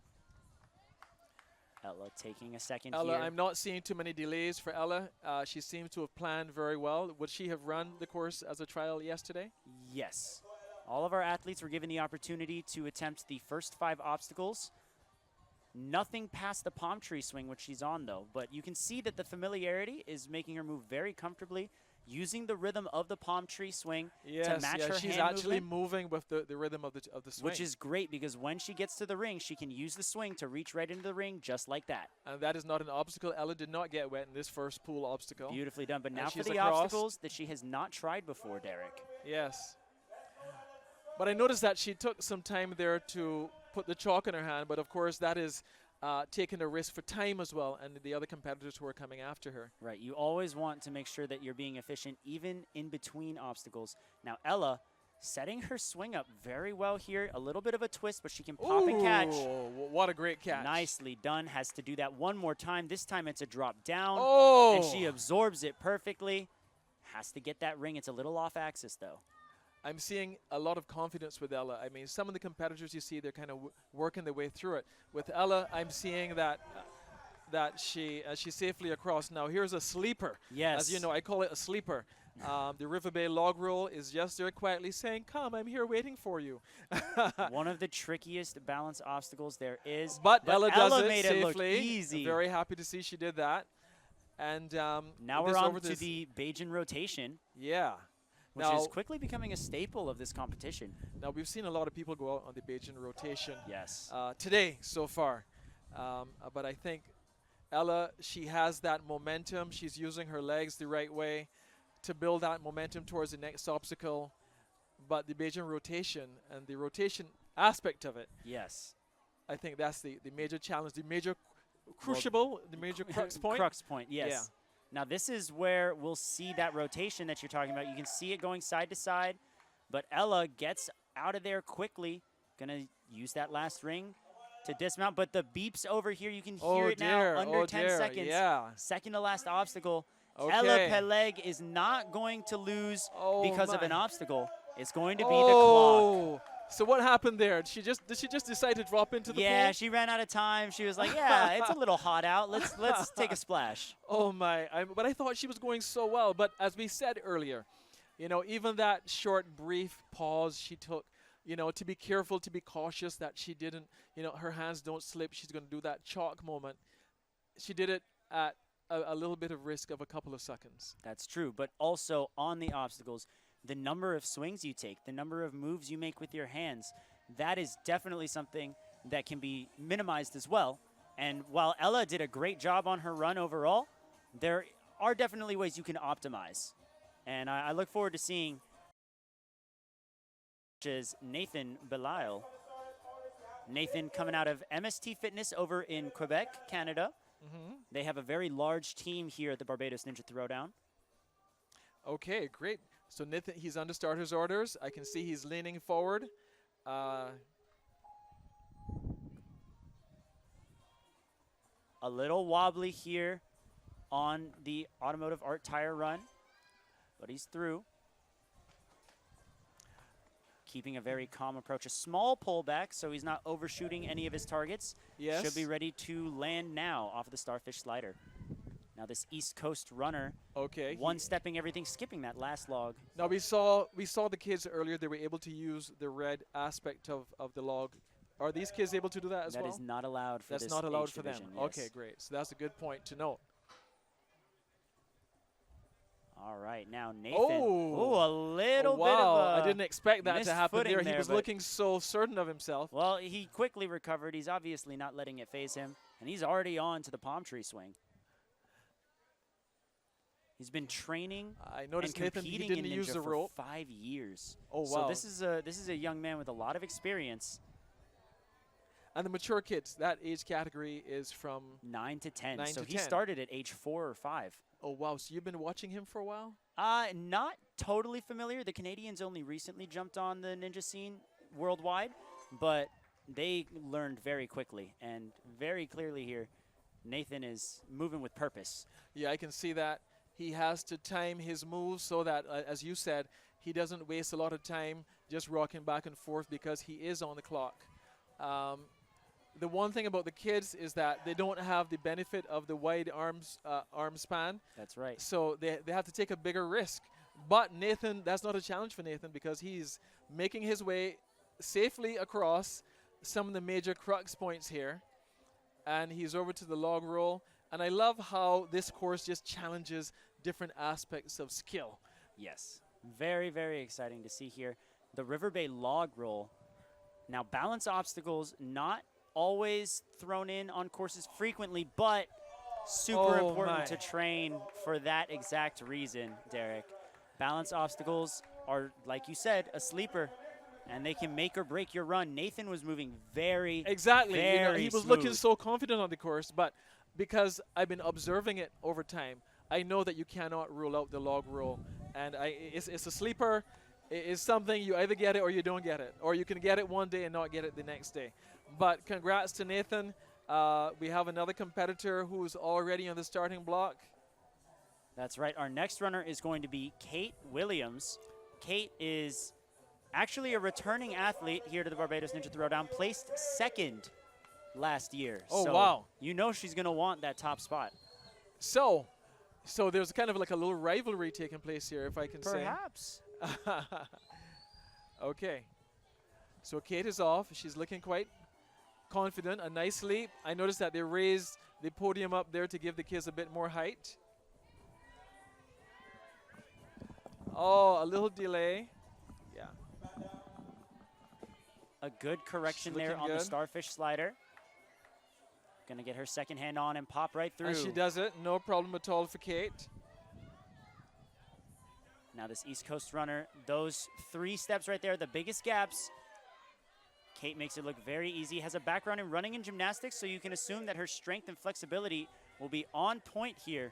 Ella taking a second Ella, here. I'm not seeing too many delays for Ella. She seems to have planned very well. Would she have run the course as a trial yesterday? Yes. All of our athletes were given the opportunity to attempt the first 5 obstacles. Nothing past the palm tree swing, which she's on, though. But you can see that the familiarity is making her move very comfortably, using the rhythm of the palm tree swing to match her she's hand actually movement, moving with the rhythm of the swing. which is great because when she gets to the ring, she can use the swing to reach right into the ring just like that. And that is not an obstacle. Ella did not get wet in this first pool obstacle. Beautifully done. But And now for she's the across. obstacles that she has not tried before, Derek. Yes. But I noticed that she took some time there to put the chalk in her hand, but of course that is taking a risk for time as well, and the other competitors who are coming after her. Right. You always want to make sure that you're being efficient even in between obstacles. Now Ella setting her swing up very well here. A little bit of a twist, but she can pop and catch. What a great catch. Nicely done. Has to do that one more time. This time it's a drop down. Oh! And she absorbs it perfectly. Has to get that ring. It's a little off axis, though. I'm seeing a lot of confidence with Ella. I mean, some of the competitors you see, they're kind of working their way through it. With Ella, I'm seeing that she's safely across. Now, here's a sleeper. Yes. As you know, I call it a sleeper. The River Bay log roll is just there quietly saying, come, I'm here waiting for you. One of the trickiest balance obstacles there is. But Ella does it made safely. it look easy. Very happy to see she did that. And now we're on to the Bajan rotation. Yeah. Which now, is quickly becoming a staple of this competition. Now, we've seen a lot of people go out on the Bajan rotation Yes. Today so far. But I think Ella, she has that momentum. She's using her legs the right way to build that momentum towards the next obstacle. But the Bajan rotation and the rotation aspect of it, Yes. I think that's the major challenge, the major crucible, the major crux point. Crux point, yes. Yeah. Now this is where we'll see that rotation that you're talking about. You can see it going side to side, but Ella gets out of there quickly. Gonna use that last ring to dismount, but the beeps over here, you can hear it now under 10 seconds. Yeah. Second to last obstacle. Okay. Ella Peleg is not going to lose because of an obstacle. It's going to be the clock. So what happened there? Did she just decide to drop into the Yeah, pool? she ran out of time. She was like, yeah, it's a little hot out. Let's take a splash. Oh my! But I thought she was going so well. But as we said earlier, even that short, brief pause she took, to be careful, to be cautious that she didn't, her hands don't slip. She's going to do that chalk moment. She did it at a little bit of risk of a couple of seconds. That's true. But also on the obstacles, the number of swings you take, the number of moves you make with your hands, that is definitely something that can be minimized as well. And while Ella did a great job on her run overall, there are definitely ways you can optimize. And I look forward to seeing Nathan Belial. Nathan coming out of MST Fitness over in Quebec, Canada. They have a very large team here at the Barbados Ninja Throwdown. Okay, great. So Nathan, he's under starter's orders. I can see he's leaning forward. A little wobbly here on the automotive art tire run, but he's through. Keeping a very calm approach. A small pullback, so he's not overshooting any of his targets. Yes. Should be ready to land now off of the Starfish slider. Now this East Coast runner, Okay. one-stepping everything, skipping that last log. Now we saw the kids earlier. They were able to use the red aspect of the log. Are these kids able to do that as well? That is not allowed for That's this not allowed age for them. division, yes. Okay, great. So that's a good point to note. All right, now Nathan. Oh. Ooh, a little bit wow. of a I didn't expect that to happen misfooting there. He there, was but- looking so certain of himself. Well, he quickly recovered. He's obviously not letting it phase him, and he's already on to the palm tree swing. He's been training I and noticed Nathan, he competing didn't in use Ninja the for rope. 5 years. Oh, So wow. this is a young man with a lot of experience. And the mature kids, that age category is from, 9 to 10. 9 So to he 10. started at age 4 or 5. oh, wow. So you've been watching him for a while? Not totally familiar. The Canadians only recently jumped on the ninja scene worldwide, but they learned very quickly and very clearly here. Nathan is moving with purpose. Yeah, I can see that. He has to time his moves so that, as you said, he doesn't waste a lot of time just rocking back and forth because he is on the clock. The one thing about the kids is that they don't have the benefit of the wide arm span, That's right. so they have to take a bigger risk. But Nathan, that's not a challenge for Nathan because he's making his way safely across some of the major crux points here. And he's over to the log roll. And I love how this course just challenges different aspects of skill. Yes. Very, very exciting to see here. The River Bay log roll. Now, balance obstacles not always thrown in on courses frequently, but super Oh, important my. to train for that exact reason, Derek. Balance obstacles are, like you said, a sleeper, and they can make or break your run. Nathan was moving very, Exactly. very he was looking smooth. so confident on the course, but because I've been observing it over time, I know that you cannot rule out the log roll. And it's a sleeper. It's something you either get it or you don't get it. Or you can get it one day and not get it the next day. But congrats to Nathan. We have another competitor who's already on the starting block. That's right. Our next runner is going to be Kate Williams. Kate is actually a returning athlete here to the Barbados Ninja Throwdown, placed second last year. Oh, so wow. You know she's going to want that top spot. So there's kind of like a little rivalry taking place here, if I can Perhaps. say. Okay. So Kate is off. She's looking quite confident. A nice leap. I noticed that they raised the podium up there to give the kids a bit more height. Oh, a little delay. Yeah. A good correction She's there looking on the good. starfish slider. Going to get her second hand on and pop right through. And she does it. No problem at all for Kate. Now this East Coast runner, those 3 steps right there, the biggest gaps. Kate makes it look very easy. Has a background in running and gymnastics, so you can assume that her strength and flexibility will be on point here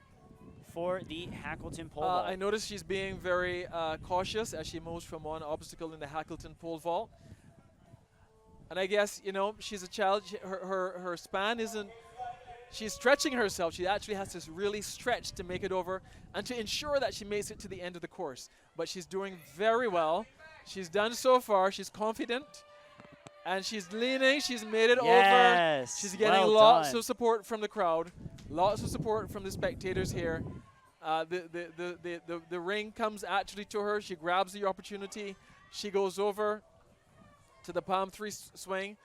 for the Hackleton pole vault. I noticed she's being very cautious as she moves from one obstacle in the Hackleton pole vault. And I guess, she's a child. Her span isn't, she's stretching herself. She actually has to really stretch to make it over and to ensure that she makes it to the end of the course. But she's doing very well. She's done so far. She's confident. And she's leaning. She's made it over. Yes, She's getting well lots done. of support from the crowd. Lots of support from the spectators here. The ring comes actually to her. She grabs the opportunity. She goes over to the palm 3 swing.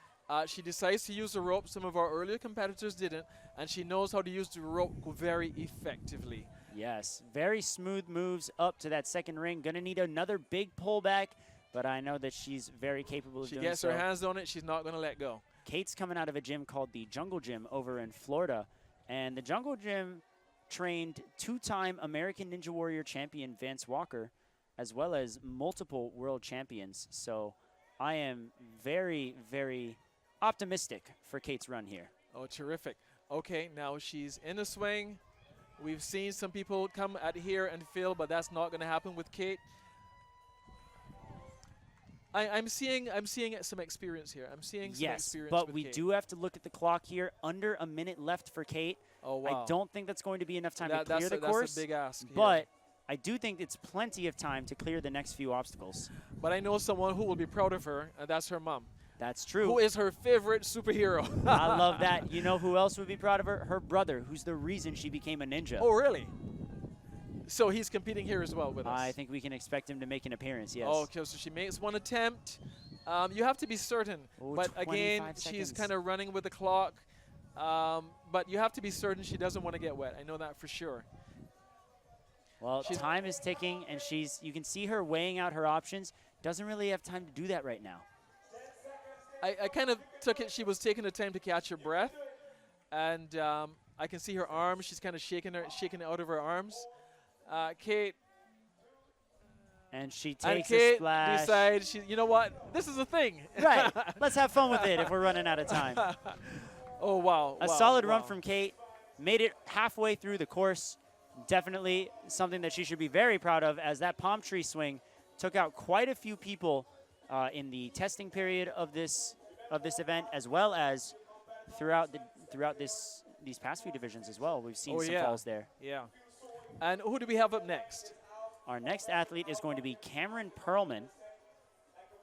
She decides to use the rope. Some of our earlier competitors didn't. And she knows how to use the rope very effectively. Yes, very smooth moves up to that second ring. Going to need another big pullback, but I know that she's very capable of doing so. She gets her hands on it. She's not going to let go. Kate's coming out of a gym called the Jungle Gym over in Florida. And the Jungle Gym trained 2-time American Ninja Warrior champion Vance Walker, as well as multiple world champions. So I am very, very optimistic for Kate's run here. Oh, terrific. Okay, now she's in a swing. We've seen some people come at here and fail, but that's not going to happen with Kate. I'm seeing some experience here. I'm seeing some experience but with we Kate. do have to look at the clock here. Under a minute left for Kate. Oh, wow. I don't think that's going to be enough time to clear that's the course. That's a big ask here. But I do think it's plenty of time to clear the next few obstacles. But I know someone who will be proud of her, and that's her mom. That's true. Who is her favorite superhero. I love that. You know who else would be proud of her? Her brother, who's the reason she became a ninja. Oh, really? So he's competing here as well with us. I think we can expect him to make an appearance, yes. Okay, so she makes one attempt. You have to be certain. Ooh, but again, 25 she's seconds. kind of running with the clock. But you have to be certain she doesn't want to get wet. I know that for sure. Well, time is ticking, and you can see her weighing out her options. Doesn't really have time to do that right now. I kind of took it she was taking the time to catch her breath. And I can see her arms. She's kind of shaking it out of her arms. Kate. And she takes a Kate splash. decides, you know what? This is a thing. Right. Let's have fun with it if we're running out of time. Oh, wow. A solid run from Kate. Made it halfway through the course. Definitely something that she should be very proud of, as that palm tree swing took out quite a few people in the testing period of this event, as well as throughout these past few divisions as well. We've seen some falls there. Yeah. And who do we have up next? Our next athlete is going to be Cameron Perlman,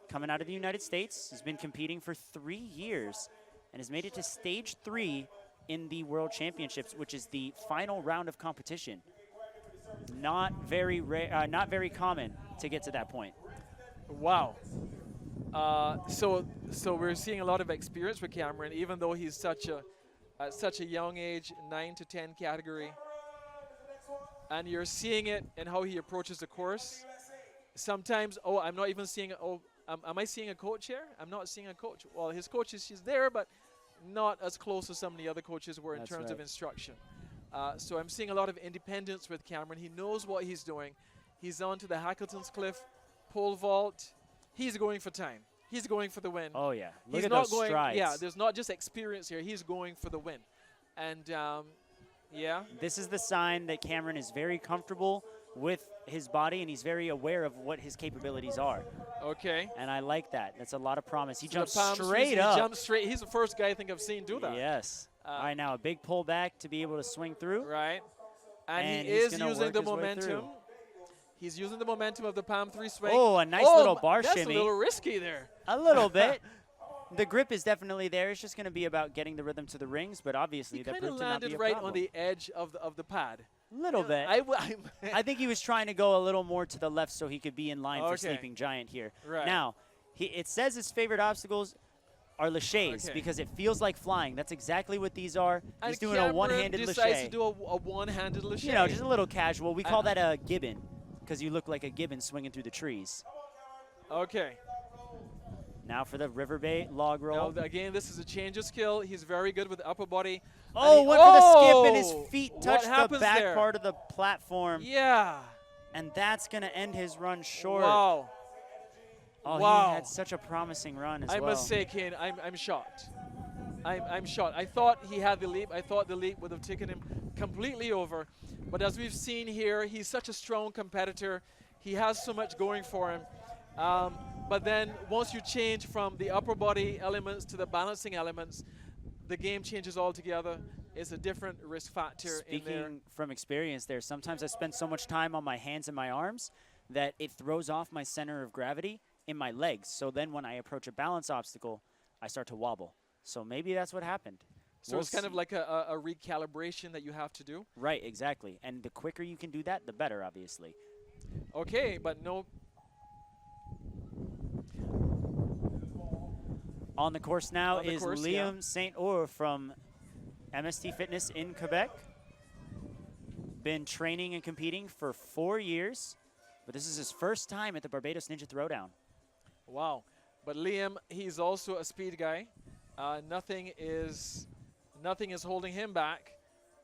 coming out of the United States. He's been competing for 3 years and has made it to stage 3 in the World Championships, which is the final round of competition. Not very common to get to that point. Wow. So we're seeing a lot of experience with Cameron, even though he's such a young age, 9 to 10 category. And you're seeing it in how he approaches the course. Sometimes, I'm not even seeing, am I seeing a coach here? I'm not seeing a coach. Well, his coach she's there, but not as close as some of the other coaches were in terms of instruction. So I'm seeing a lot of independence with Cameron. He knows what he's doing. He's on to the Hackleton's Cliff pole vault. He's going for time. He's going for the win. Oh, yeah. Look He's at not those going, strides. yeah, there's not just experience here. He's going for the win. And, yeah. This is the sign that Cameron is very comfortable with his body, and he's very aware of what his capabilities are. Okay. And I like that. That's a lot of promise. He So jumps the palm straight trees, up. He jumps straight. He's the first guy I think I've seen do that. Yes. All right, now a big pullback to be able to swing through. Right. And he he's is gonna using work the his way momentum. through. He's using the momentum of the palm 3 swing. Oh, a nice little bar that's shimmy. That's a little risky there. A little bit. The grip is definitely there. It's just going to be about getting the rhythm to the rings, but obviously He that kind of proved to not be a landed right problem. on the edge of the pad. Little bit. I think he was trying to go a little more to the left so he could be in line for Sleeping Giant here. Right. Now, it says his favorite obstacles are laches because it feels like flying. That's exactly what these are. And He's doing a one-handed lache. decides to do a one-handed lache. You know, just a little casual. We call that a gibbon because you look like a gibbon swinging through the trees. Okay. Now for the River Bay log roll. Now, again, this is a change of skill. He's very good with the upper body. Oh, went for the skip, and his feet touched the back there? part of the platform. Yeah. And that's going to end his run short. Wow. Oh, wow. He had such a promising run as well. I must say, Kane, I'm shocked. I'm shocked. I thought he had the leap. I thought the leap would have taken him completely over. But as we've seen here, he's such a strong competitor. He has so much going for him. But then once you change from the upper body elements to the balancing elements, the game changes altogether. It's a different risk factor in there. Speaking from experience there, sometimes I spend so much time on my hands and my arms that it throws off my center of gravity in my legs. So then when I approach a balance obstacle, I start to wobble. So maybe that's what happened. So it's kind of like a recalibration that you have to do. Right, exactly. And the quicker you can do that, the better, obviously. Okay, but no. On the course now On the is course, Liam St. Our from MST Fitness in Quebec. Been training and competing for 4 years, but this is his first time at the Barbados Ninja Throwdown. Wow. But Liam, he's also a speed guy. Nothing is holding him back.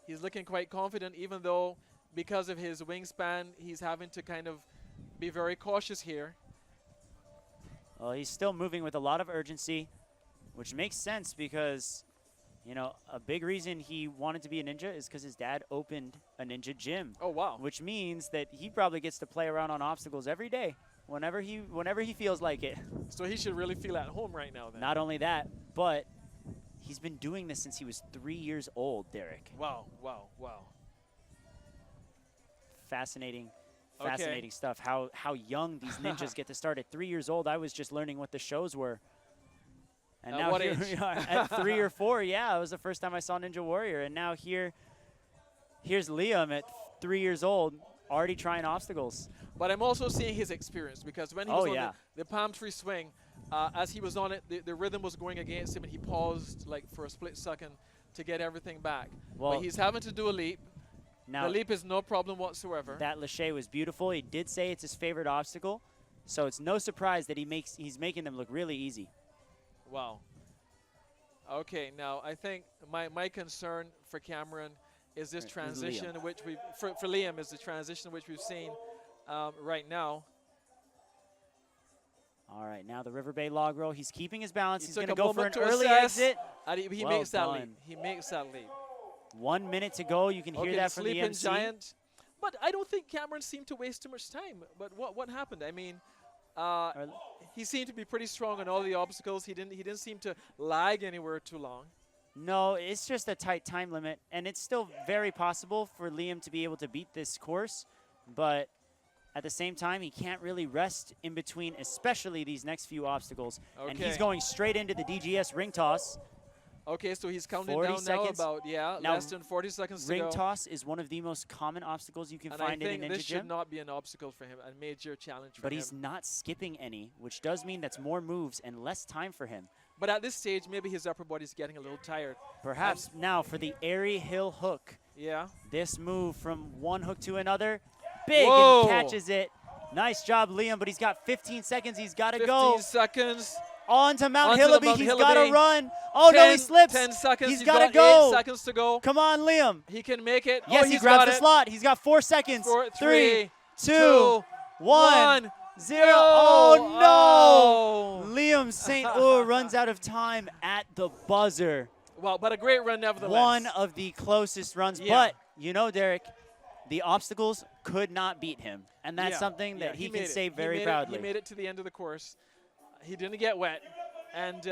He's looking quite confident, even though because of his wingspan, he's having to kind of be very cautious here. Well, he's still moving with a lot of urgency, which makes sense because, you know, a big reason he wanted to be a ninja is because his dad opened a ninja gym. Oh, wow. Which means that he probably gets to play around on obstacles every day, whenever he feels like it. So he should really feel at home right now then. Not only that, but he's been doing this since he was 3 years old, Derek. Wow, wow, wow. Fascinating Okay. stuff. How young these ninjas get to start. At 3 years old, I was just learning what the shows were. And At now what here age? we are at 3 or 4. Yeah, it was the first time I saw Ninja Warrior. And now here's Liam at 3 years old, already trying obstacles. But I'm also seeing his experience because when he was on the palm tree swing, as he was on it, the rhythm was going against him and he paused like for a split second to get everything back. Well, but he's having to do a leap. Now The leap is no problem whatsoever. that Lachey was beautiful. He did say it's his favorite obstacle. So it's no surprise that he's making them look really easy. Wow. Okay, now I think my concern for Cameron is this Is transition, Liam. which we for Liam is the transition which we've seen right now. All right, now the River Bay log roll. He's keeping his balance. He He's took going a to go for an moment to early assess, exit. and he Well makes that done. leap. He makes that leap. 1 minute to go. You can hear Okay, that the from the sleeping MC. giant. But I don't think Cameron seemed to waste too much time. But what happened? I mean, he seemed to be pretty strong on all the obstacles. He didn't seem to lag anywhere too long. No, it's just a tight time limit, and it's still very possible for Liam to be able to beat this course, but at the same time, he can't really rest in between, especially these next few obstacles. And he's Okay. going straight into the DGS ring toss. Okay, so he's counting 40 down seconds. now about Now, less than 40 seconds to Ring go. toss is one of the most common obstacles you can And I find in think a ninja this should gym. not be an obstacle for him, a major challenge for But him. he's not skipping any, which does mean that's more moves and less time for him. But at this stage, maybe his upper body's getting a little tired. Perhaps now for the airy hill hook. Yeah. This move from one hook to another. Big Whoa. and catches it. Nice job, Liam, but he's got 15 seconds. He's got to 15 go. seconds. On to Mount Onto the Hillaby. Mount He's got to Hillaby. run. Oh, no, he 10 slips. 10 seconds. He's got got to go. 8 seconds to go. Come on, Liam. He can make it. Yes, oh, he grabs got the it. slot. He's got 4 seconds. 4, 3, 3, 2, 1, 0. Oh, no. Liam St. Our runs out of time at the buzzer. Well, but a great run nevertheless. One of the closest runs. Yeah. But, you know, Derek, the obstacles could not beat him. And that's Yeah, something that yeah, he can made it. say He very made it. proudly. He made it to the end of the course. He didn't get wet. And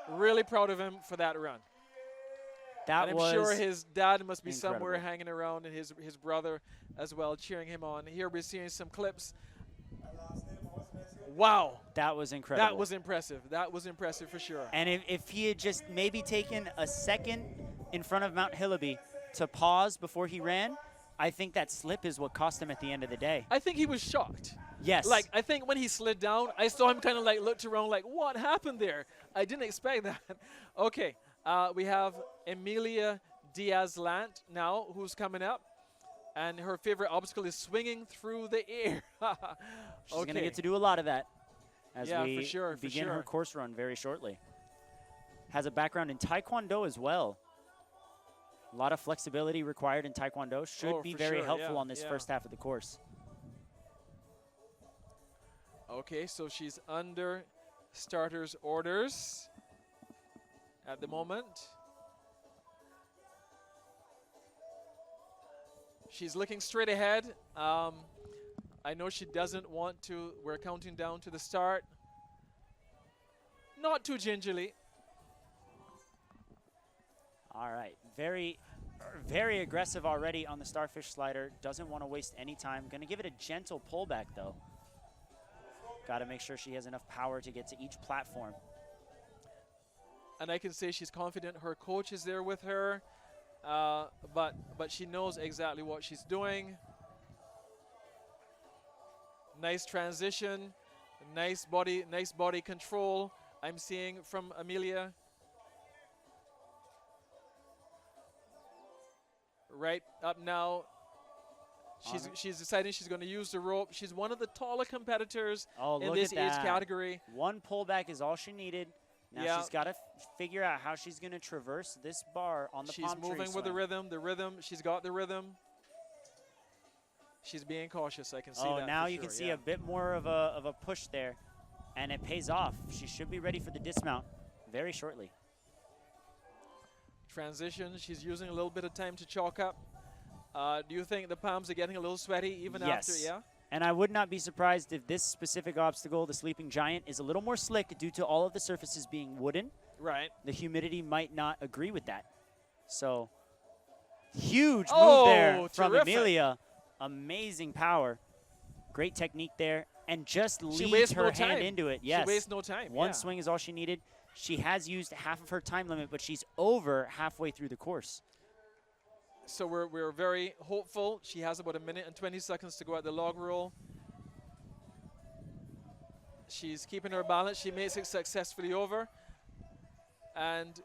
really proud of him for that run. That And I'm was sure his dad must be somewhere incredible. hanging around, and his brother as well, cheering him on. Here we're seeing some clips. Wow. that was incredible. That was impressive. That was impressive for sure. And if he had just maybe taken a second in front of Mount Hillaby to pause before he ran, I think that slip is what cost him at the end of the day. I think he was shocked. Yes. Like, I think when he slid down, I saw him kind of like looked around like, what happened there? I didn't expect that. Okay, we have Emilia Diaz-Lant now, who's coming up. And her favorite obstacle is swinging through the air. She's going to get to do a lot of that as Yeah, we for sure, for begin sure. her course run very shortly. Has a background in Taekwondo as well. A lot of flexibility required in Taekwondo. Should Oh, be for very sure, helpful yeah, on this yeah. first half of the course. Okay, so she's under starter's orders at the moment. She's looking straight ahead. I know she doesn't want to. We're counting down to the start. Not too gingerly. All right, very aggressive already on the starfish slider. Doesn't want to waste any time. Going to give it a gentle pullback though. Got to make sure she has enough power to get to each platform. And I can say she's confident. Her coach is there with her, but she knows exactly what she's doing. Nice transition, nice body control. I'm seeing from Amelia. Right up now, she's deciding she's going to use the rope. She's one of the taller competitors in this age category. One pullback is all she needed. Now she's got to figure out how she's going to traverse this bar on the palm tree She's moving with the rhythm. She's got the rhythm. She's being cautious. I can see that. Oh, now you sure, can see a bit more of a push there, and it pays off. She should be ready for the dismount very shortly. Transition. She's using a little bit of time to chalk up. Do you think the palms are getting a little sweaty even after? Yeah. And I would not be surprised if this specific obstacle, the Sleeping Giant, is a little more slick due to all of the surfaces being wooden. Right. The humidity might not agree with that. So, huge move there from Amelia. Amazing power. Great technique there. And just leads her hand into it. Yes. She wastes no time. One swing is all she needed. She has used half of her time limit, but she's over halfway through the course. So we're very hopeful. She has about 1 minute and 20 seconds to go at the log roll. She's keeping her balance. She makes it successfully over. And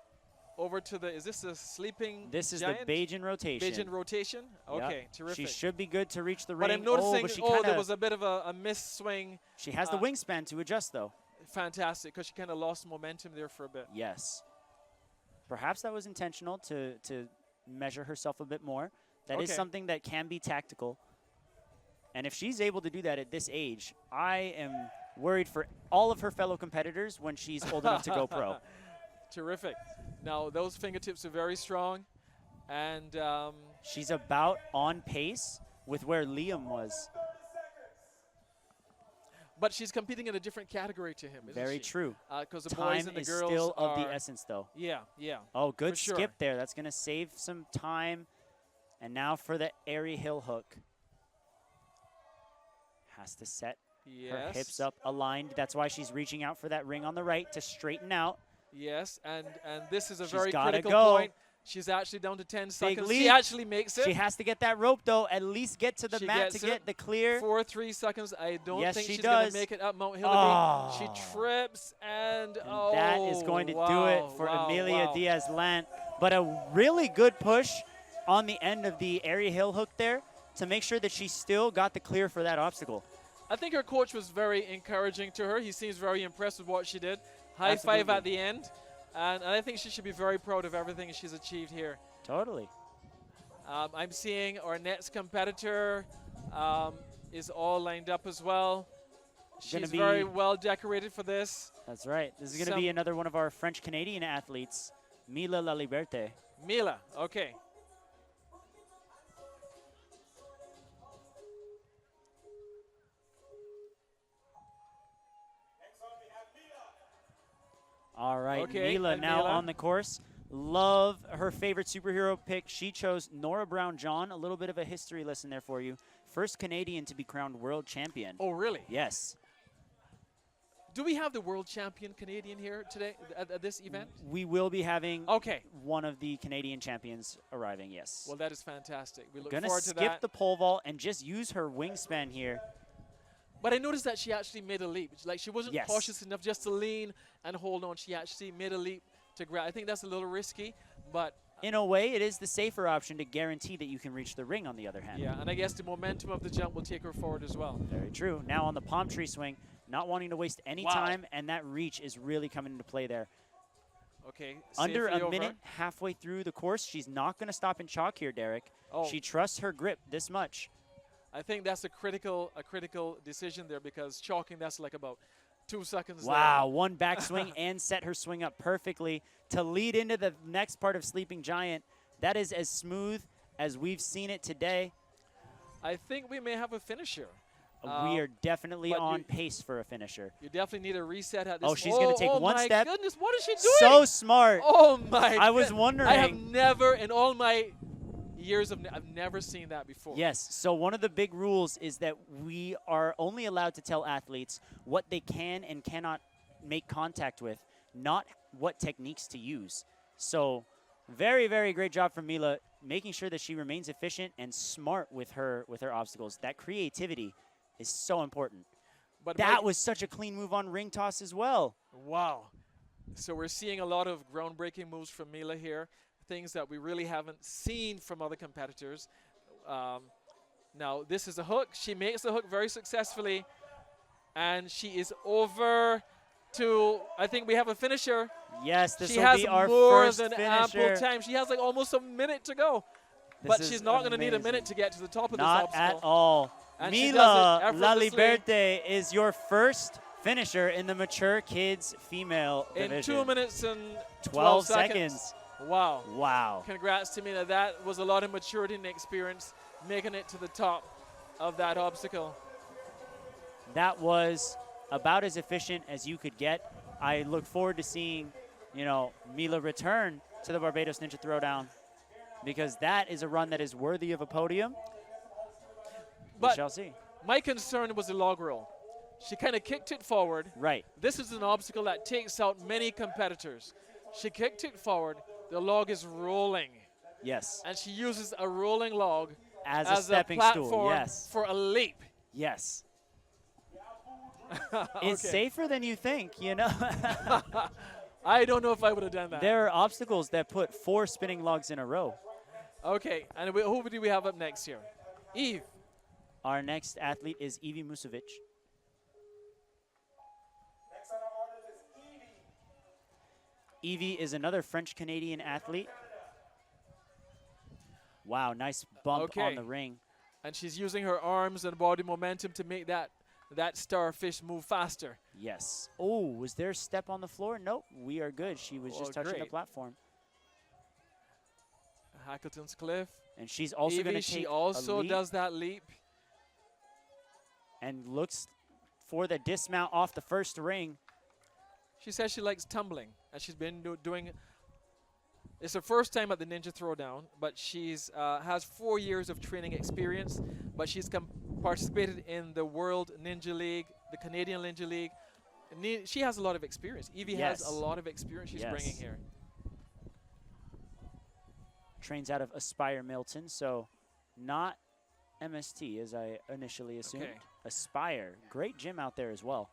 over to the, is this the Sleeping This is Giant? the Bajan rotation. Bajan rotation? Okay, terrific. She should be good to reach the ring. But I'm noticing, but there was a bit of a missed swing. She has the wingspan to adjust, though. Fantastic, because she kind of lost momentum there for a bit. Yes. Perhaps that was intentional to measure herself a bit more. That is something that can be tactical. And if she's able to do that at this age, I am worried for all of her fellow competitors when she's old enough to go pro. Terrific. Now, those fingertips are very strong. And she's about on pace with where Liam was. But she's competing in a different category to him, isn't Very she? true. Because the boys and the girls is still of the essence, though. Yeah, yeah. Oh, good skip there. That's going to save some time. And now for the airy hill hook. Has to set her hips up aligned. That's why she's reaching out for that ring on the right to straighten out. Yes, and this is a very critical point. She's actually down to 10 seconds. Lead. She actually makes it. She has to get that rope, though. At least get to the mat to get the clear. 3 seconds. I don't think she's does. going to make it up Mount Hillaby. She trips, and that is going to do it for Amelia Diaz-Lant. But a really good push on the end of the area hill hook there to make sure that she still got the clear for that obstacle. I think her coach was very encouraging to her. He seems very impressed with what she did. High five at the end. And I think she should be very proud of everything she's achieved here. Totally. I'm seeing our next competitor is all lined up as well. She's very well decorated for this. That's right. This is going to be another one of our French-Canadian athletes, Mila Laliberte. Mila, okay. All right, Mila now on the course. Love her favorite superhero pick. She chose Nora Brown-John. A little bit of a history lesson there for you. First Canadian to be crowned world champion. Oh, really? Yes. Do we have the world champion Canadian here today at this event? We will be having one of the Canadian champions arriving, yes. Well, that is fantastic. We look forward to that. Gonna skip the pole vault and just use her wingspan here. But I noticed that she actually made a leap. Like, she wasn't cautious enough just to lean and hold on. She actually made a leap to grab. I think that's a little risky, but in a way, it is the safer option to guarantee that you can reach the ring on the other hand. Yeah, and I guess the momentum of the jump will take her forward as well. Very true. Now on the palm tree swing, not wanting to waste any time, and that reach is really coming into play there. Okay. Under a minute halfway through the course, she's not going to stop and chalk here, Derek. She trusts her grip this much. I think that's a critical decision there, because chalking, that's like about 2 seconds. Wow, one backswing and set her swing up perfectly to lead into the next part of Sleeping Giant. That is as smooth as we've seen it today. I think we may have a finisher. We are definitely on pace for a finisher. You definitely need a reset at this. She's going to take one step. Oh, my goodness, what is she doing? So smart. Oh, my I was wondering. I have never in all my years I've never seen that before. Yes. So one of the big rules is that we are only allowed to tell athletes what they can and cannot make contact with, not what techniques to use. So very, very great job from Mila, making sure that she remains efficient and smart with her obstacles. That creativity is so important. But That was such a clean move on ring toss as well. wow. So we're seeing a lot of groundbreaking moves from Mila here, things that we really haven't seen from other competitors. Now, this is a hook. She makes the hook very successfully, and she is over to, I think we have a finisher. Yes, this She will has be our more first than finisher. ample time. She has like almost a minute to go. This But is she's not going to need a amazing. minute to get to the top of Not this obstacle. at all. And she Mila does it La effortlessly. Liberte is your first finisher in the mature kids female In division. 2 minutes and 12 seconds. Wow. Wow. Congrats to Mila. That was a lot of maturity and experience making it to the top of that obstacle. That was about as efficient as you could get. I look forward to seeing, Mila return to the Barbados Ninja Throwdown, because that is a run that is worthy of a podium. We But shall see. my concern was the log roll. She kind of kicked it forward. Right. This is an obstacle that takes out many competitors. She kicked it forward. The log is rolling. Yes. And she uses a rolling log As a stepping platform stool. Yes. for a leap. Yes. It's Okay. safer than you think, I don't know if I would have done that. There are obstacles that put 4 spinning logs in a row. Okay, and who do we have up next here? Eve. Our next athlete is Evie Musovic. Next on our order is Evie. Evie is another French-Canadian athlete. Wow, nice bump Okay. on the ring. And she's using her arms and body momentum to make that starfish move faster. Yes. Oh, was there a step on the floor? Nope, we are good. She was just touching the great. platform. Hackleton's Cliff. And she's also going Evie, to take she also a leap does that leap. and looks for the dismount off the first ring. She says she likes tumbling, and she's been doing. It's her first time at the Ninja Throwdown, but she's has 4 years of training experience. But she's participated in the World Ninja League, the Canadian Ninja League. She has a lot of experience. Evie has Yes. a lot of experience she's bringing Yes. here. Trains out of Aspire Milton, so not MST as I initially assumed. Okay. Aspire, great gym out there as well.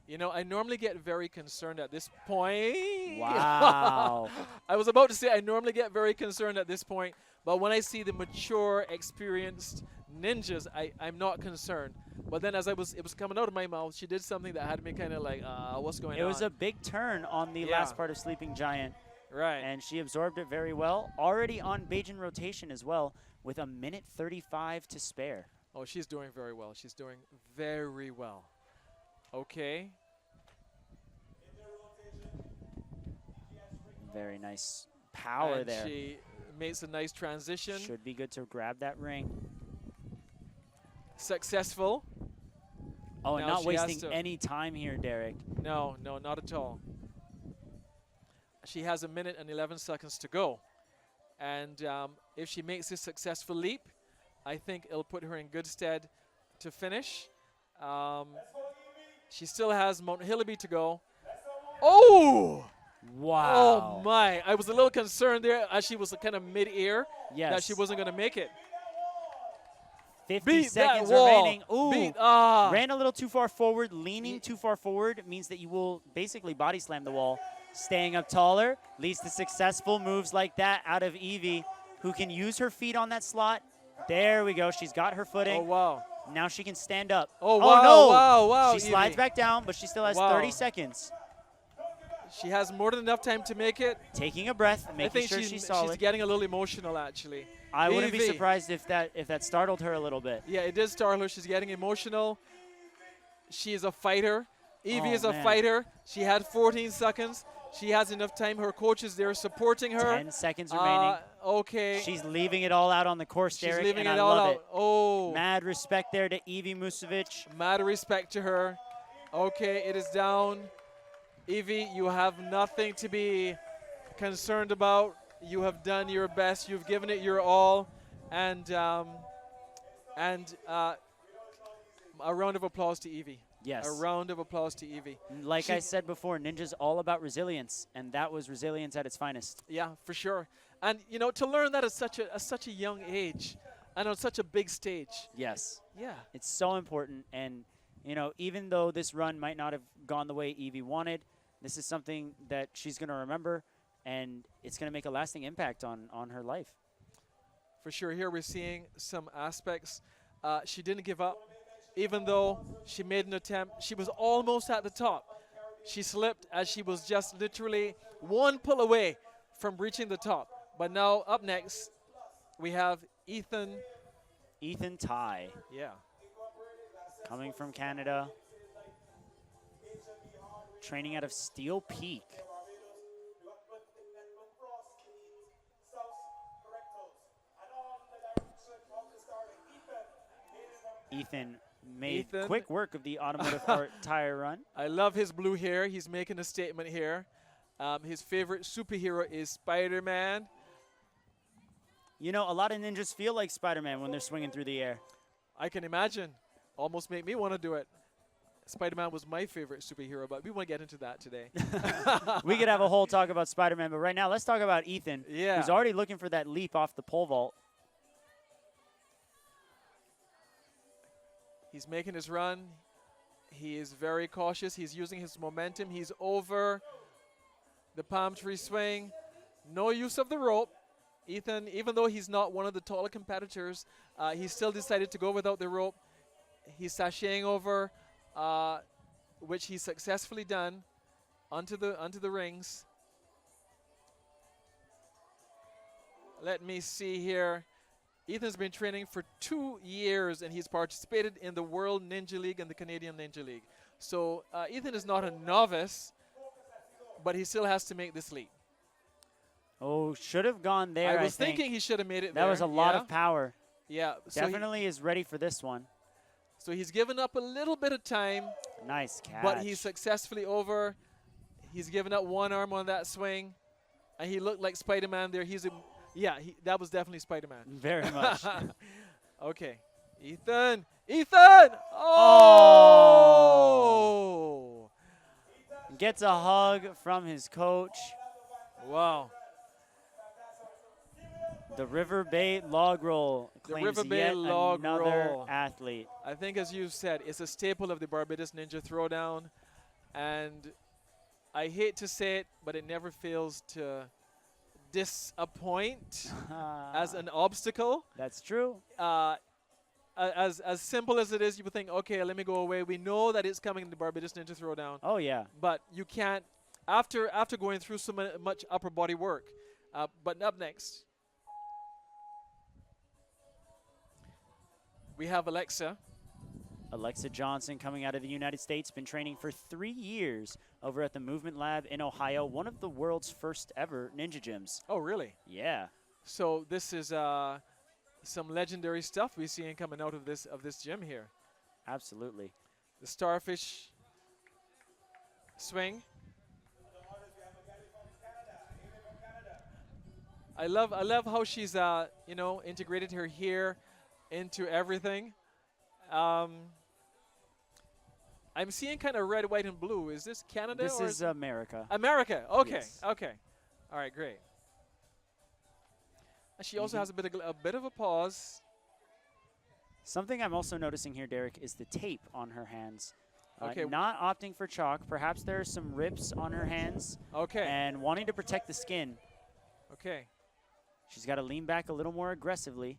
I normally get very concerned at this point. Wow. I was about to say I normally get very concerned at this point, but when I see the mature, experienced ninjas, I'm not concerned. But then as it was coming out of my mouth, she did something that had me kind of like, what's going on? It was a big turn on the Yeah. last part of Sleeping Giant, right. and she absorbed it very well. Already on Bajan rotation as well, with a minute 35 to spare. Oh, she's doing very well. She's doing very well. Okay. Very nice power And there. she makes a nice transition. Should be good to grab that ring. Successful. Oh, and Now not she has wasting to- any time here, Derek. No, not at all. She has a minute and 11 seconds to go. And if she makes this successful leap, I think it'll put her in good stead to finish. She still has Mount Hillaby to go. Oh! Wow. Oh, my. I was a little concerned there as she was kind of mid-air Yes. that she wasn't going to make it. 50 Beat seconds that wall. remaining. Ooh. Ran a little too far forward. Leaning too far forward means that you will basically body slam the wall. Staying up taller leads to successful moves like that out of Evie, who can use her feet on that slot. There we go. She's got her footing. Oh, wow. Now she can stand up. Oh, wow, no. wow, She slides Evie. back down, but she still has Wow. 30 seconds. She has more than enough time to make it. Taking a breath, I making think sure she's she's solid. getting a little emotional, actually. I wouldn't be Evie. surprised if that startled her a little bit. Yeah, it did startle her. She's getting emotional. She is a fighter. Evie Oh, is a man. fighter. She had 14 seconds. She has enough time. Her coach is there supporting her. 10 seconds remaining. Okay. She's leaving it all out on the course, She's Derek, leaving and it I all love out. it. Oh, Mad respect there to Evie Musovic. mad respect to her. Okay, it is down. Evie, you have nothing to be concerned about. You have done your best. You've given it your all. and a round of applause to Evie. Yes. A round of applause to Evie. Like I said before, Ninja's all about resilience, and that was resilience at its finest. Yeah, for sure. And you know, to learn that at such a young age, and on such a big stage. Yes. Yeah. It's so important, and you know, even though this run might not have gone the way Evie wanted, this is something that she's going to remember, and it's going to make a lasting impact on her life. For sure. Here we're seeing some aspects. She didn't give up, even though she made an attempt. She was almost at the top. She slipped as she was just literally one pull away from reaching the top. But now up next, we have Ethan. Ethan Ty. Yeah. Coming from Canada. Training out of Steel Peak. Ethan made quick work of the automotive art tire run. I love his blue hair. He's making a statement here. His favorite superhero is Spider-Man. You know, a lot of ninjas feel like Spider-Man when they're swinging through the air. I can imagine. Almost make me want to do it. Spider-Man was my favorite superhero, but we won't get into that today. We could have a whole talk about Spider-Man, but right now let's talk about Ethan, yeah. who's already looking for that leap off the pole vault. He's making his run. He is very cautious. He's using his momentum. He's over the palm tree swing. No use of the rope. Ethan, even though he's not one of the taller competitors, he still decided to go without the rope. He's sashaying over, which he's successfully done onto the rings. Let me see here. Ethan's been training for 2 years, and he's participated in the World Ninja League and the Canadian Ninja League. So Ethan is not a novice, but he still has to make this leap. Oh, should have gone there. I was thinking he should have made it there. That was a lot of power. Yeah. Definitely is ready for this one. So he's given up a little bit of time. Nice catch. But he's successfully over. He's given up one arm on that swing. And he looked like Spider-Man there. That was definitely Spider-Man. Very much. Okay. Ethan! Oh! Gets a hug from his coach. Wow. The River Bay log roll claims yet another athlete. I think, as you said, it's a staple of the Barbados Ninja Throwdown. And I hate to say it, but it never fails to disappoint as an obstacle. That's true. As simple as it is, you would think, okay, let me go away. We know that it's coming in the Barbados Ninja Throwdown. Oh, yeah. But you can't, after going through so much upper body work. But up next, we have Alexa. Alexa Johnson coming out of the United States, been training for 3 years over at the Movement Lab in Ohio, one of the world's first ever ninja gyms. Oh, really? Yeah. So this is some legendary stuff we're seeing coming out of this gym here. Absolutely. The starfish swing. I love how she's integrated her hair into everything. I'm seeing kind of red, white, and blue. Is this Canada? This is America. America. Okay. Yes. Okay. All right. Great. And she also has a bit of a pause. Something I'm also noticing here, Derek, is the tape on her hands. Okay. Not opting for chalk. Perhaps there are some rips on her hands. Okay. And wanting to protect the skin. Okay. She's got to lean back a little more aggressively.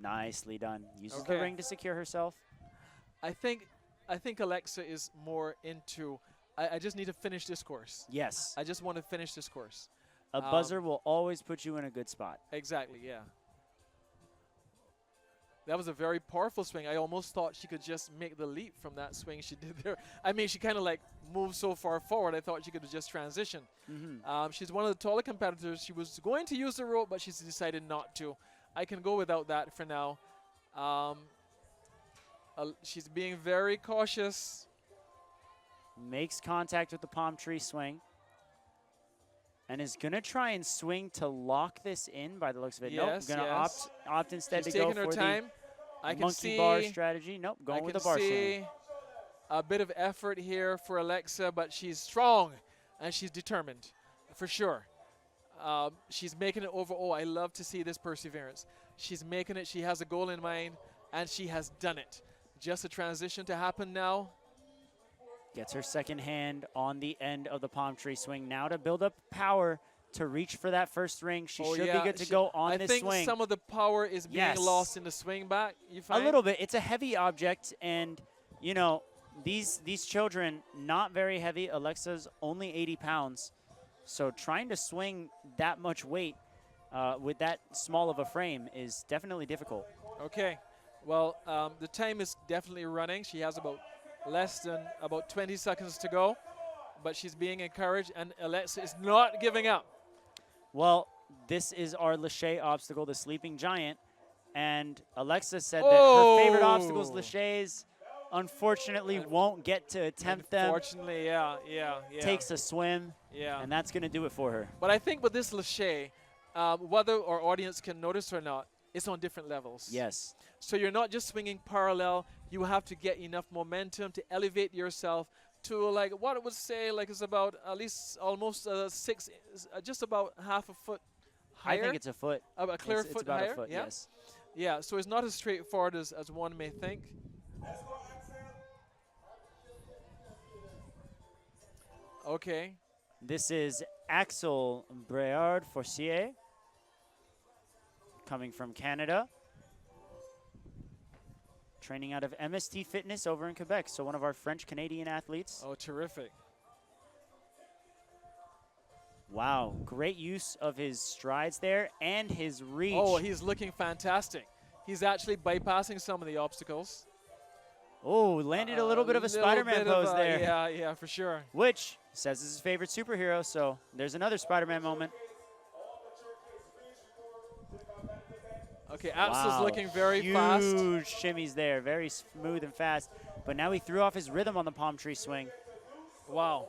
Nicely done. Uses the ring to secure herself. I think Alexa is more into, I just need to finish this course. Yes. I just want to finish this course. A buzzer will always put you in a good spot. Exactly, yeah. That was a very powerful swing. I almost thought she could just make the leap from that swing she did there. I mean, she kind of like moved so far forward, I thought she could have just transitioned. She's one of the taller competitors. She was going to use the rope, but she's decided not to. I can go without that for now. She's being very cautious. Makes contact with the palm tree swing. and is going to try and swing to lock this in by the looks of it. Yes, nope, going to yes. opt instead She's to go taking her for time. the I can monkey see bar strategy. Nope, I going with can the bar swing. see a bit of effort here for Alexa, but she's strong and she's determined, for sure. She's making it over. Oh, I love to see this perseverance. She's making it. She has a goal in mind, and she has done it. Just a transition to happen now. Gets her second hand on the end of the palm tree swing now to build up power to reach for that first ring. She should be good to go on this swing. I think some of the power is being lost in the swing back. You find a little bit. It's a heavy object, and you know these children not very heavy. Alexa's only 80 pounds, so trying to swing that much weight with that small of a frame is definitely difficult. Okay, well the time is definitely running. She has less than about 20 seconds to go, but she's being encouraged, and Alexa is not giving up. Well, this is our Lachey obstacle, the sleeping giant, and Alexa said that her favorite obstacles, Lachey's, unfortunately won't get to attempt them. Unfortunately, yeah. Takes a swim, and that's going to do it for her. But I think with this Lachey, whether our audience can notice or not, it's on different levels. Yes. So you're not just swinging parallel. You have to get enough momentum to elevate yourself to like what I would say like it's about at least almost just about half a foot higher. I think it's a foot. A clear foot it's about higher. A foot, yeah? yes. Yeah. So it's not as straightforward as one may think. Okay. This is Axel Breard-Forcier coming from Canada. Training out of MST Fitness over in Quebec, so one of our French-Canadian athletes. Oh, terrific. Wow, great use of his strides there and his reach. Oh, he's looking fantastic. He's actually bypassing some of the obstacles. Oh, landed a little bit of a Spider-Man pose there. Yeah, for sure. Which says is his favorite superhero, so there's another Spider-Man moment. Okay, Axel's looking very fast. Huge shimmies there, very smooth and fast. But now he threw off his rhythm on the palm tree swing. Wow.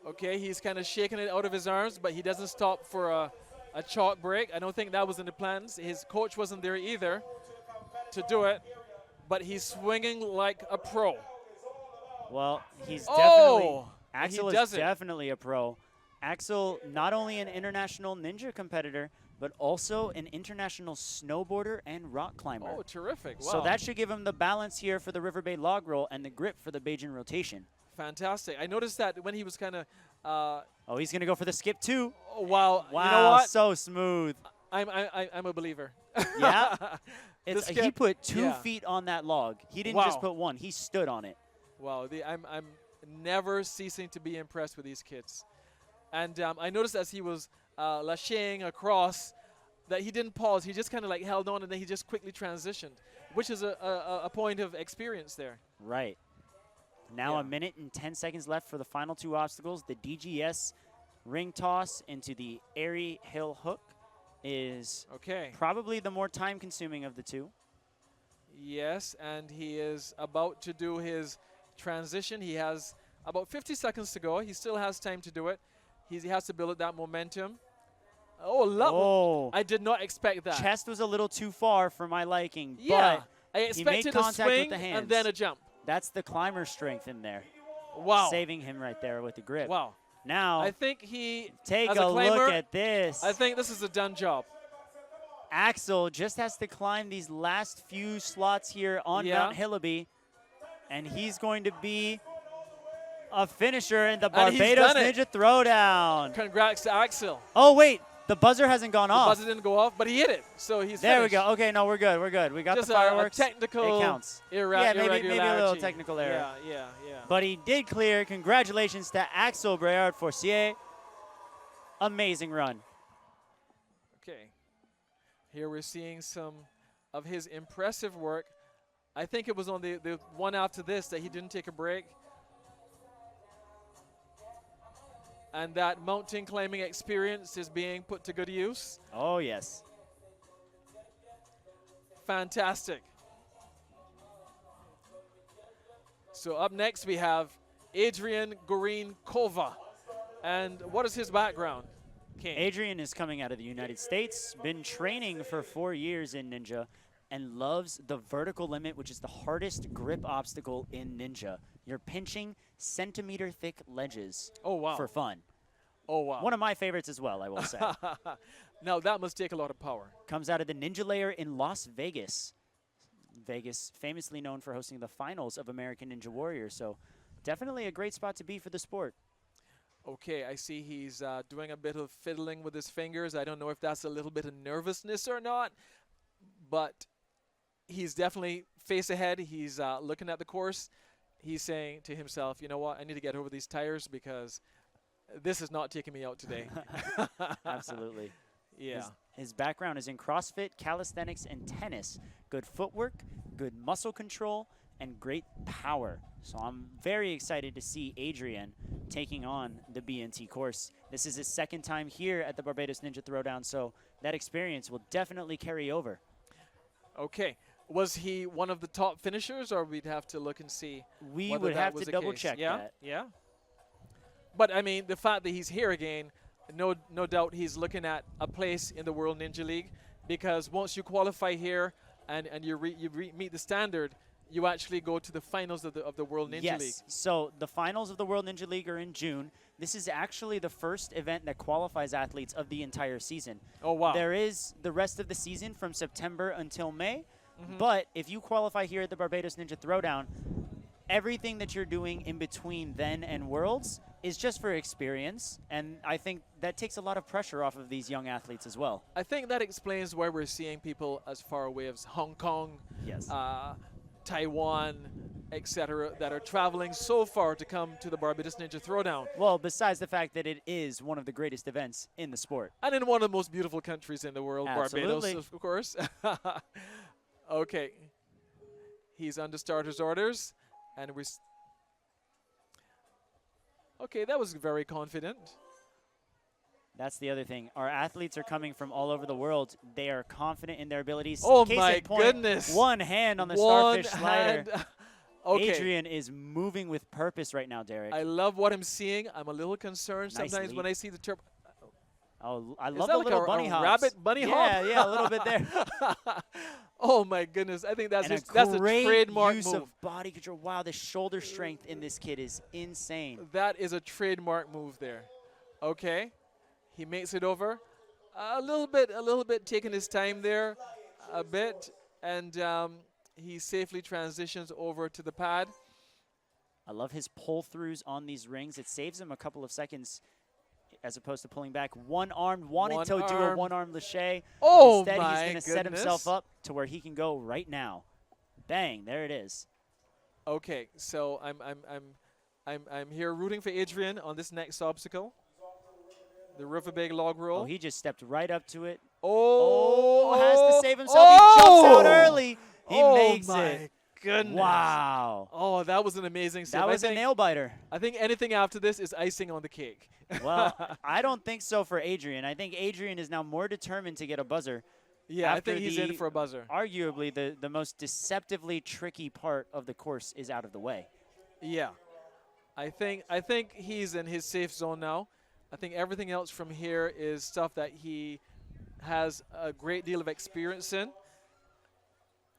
Okay, he's kind of shaking it out of his arms, but he doesn't stop for a chalk break. I don't think that was in the plans. His coach wasn't there either to do it, but he's swinging like a pro. Well, he's Axel is definitely a pro. Axel, not only an international ninja competitor, but also an international snowboarder and rock climber. Oh, terrific. Wow. So that should give him the balance here for the River Bay log roll and the grip for the Beijing rotation. Fantastic. I noticed that when he was kind of... oh, he's going to go for the skip too. Oh, wow. Wow, you know what? So smooth. I'm a believer. Yeah? He put 2 feet on that log. He didn't just put one. He stood on it. Wow. I'm never ceasing to be impressed with these kids. And I noticed as he was lashing across that he didn't pause. He just kind of like held on, and then he just quickly transitioned, which is a point of experience there. Right. Now 1 minute and 10 seconds left for the final 2 obstacles. The DGS ring toss into the airy hill hook is probably the more time-consuming of the 2. Yes, and he is about to do his transition. He has about 50 seconds to go. He still has time to do it. He has to build up that momentum. Oh, I did not expect that. Chest was a little too far for my liking, yeah, but I expected a swing and then a jump. That's the climber strength in there. Wow. Saving him right there with the grip. Wow. Now, I think he, take as a climber, look at this. I think this is a done job. Axel just has to climb these last few slots here on Mount Hillaby, and he's going to be a finisher in the Barbados Ninja Throwdown. Congrats to Axel. Oh, wait. The buzzer hasn't gone off. The buzzer didn't go off, but he hit it, so he's there. Finished. We go. Okay, no, we're good. We're good. We got just the fireworks. A technical it counts. Yeah, maybe a little technical error. Yeah. But he did clear. Congratulations to Axel Breard-Forcier. Amazing run. Okay. Here we're seeing some of his impressive work. I think it was on the one after this that he didn't take a break. And that mountain climbing experience is being put to good use. Oh, yes. Fantastic. So up next we have Adrian Gorin-Kova. And what is his background, King? Adrian is coming out of the United States, been training for 4 years in Ninja, and loves the vertical limit, which is the hardest grip obstacle in Ninja. You're pinching centimeter-thick ledges for fun. Oh, wow. One of my favorites as well, I will say. Now, that must take a lot of power. Comes out of the Ninja Layer in Las Vegas. Vegas, famously known for hosting the finals of American Ninja Warrior, so definitely a great spot to be for the sport. Okay, I see he's doing a bit of fiddling with his fingers. I don't know if that's a little bit of nervousness or not, but he's definitely face ahead. He's looking at the course. He's saying to himself, you know what, I need to get over these tires because this is not taking me out today. Absolutely. Yeah. His background is in CrossFit, calisthenics, and tennis. Good footwork, good muscle control, and great power. So I'm very excited to see Adrian taking on the BNT course. This is his second time here at the Barbados Ninja Throwdown, so that experience will definitely carry over. Okay. Was he one of the top finishers, or we'd have to look and see? We would have to double check that. Yeah. But I mean, the fact that he's here again, no doubt he's looking at a place in the World Ninja League, because once you qualify here and you meet the standard, you actually go to the finals of the World Ninja League. Yes. So the finals of the World Ninja League are in June. This is actually the first event that qualifies athletes of the entire season. Oh, wow. There is the rest of the season from September until May. But if you qualify here at the Barbados Ninja Throwdown, everything that you're doing in between then and Worlds is just for experience, and I think that takes a lot of pressure off of these young athletes as well. I think that explains why we're seeing people as far away as Hong Kong, Yes. Taiwan, etc., that are traveling so far to come to the Barbados Ninja Throwdown. Well, besides the fact that it is one of the greatest events in the sport. And in one of the most beautiful countries in the world, Absolutely. Barbados, of course. Okay. He's under starter's orders, and we're... Okay, that was very confident. That's the other thing. Our athletes are coming from all over the world. They are confident in their abilities. Oh, Case my in point, goodness. One hand on the One starfish slider. hand. Okay. Adrian is moving with purpose right now, Derek. I love what I'm seeing. I'm a little concerned Nice sometimes lead. when I see the turbo. Oh, I Is love that the like little a bunny hops. rabbit bunny hop? Yeah, a little bit there. Oh my goodness! I think that's And that's a great trademark use move. of body control. Wow, the shoulder strength in this kid is insane. That is a trademark move there. Okay, he makes it over. A little bit taking his time there, a bit, and he safely transitions over to the pad. I love his pull-throughs on these rings. It saves him a couple of seconds as opposed to pulling back. One-armed, wanted to do a one-armed laché. Oh, Instead, my he's going to set goodness. himself up to where he can go right now. Bang, there it is. Okay, so I'm here rooting for Adrian on this next obstacle. The Riverbeg log roll. Oh, he just stepped right up to it. Oh, Has to save himself. He jumps out early. He makes my it. Goodness. Wow. Oh, that was an amazing save. That was I a think, nail biter. I think anything after this is icing on the cake. Well, I don't think so for Adrian. I think Adrian is now more determined to get a buzzer. Yeah, I after think he's in for a buzzer. Arguably, the most deceptively tricky part of the course is out of the way. Yeah. I think he's in his safe zone now. I think everything else from here is stuff that he has a great deal of experience in.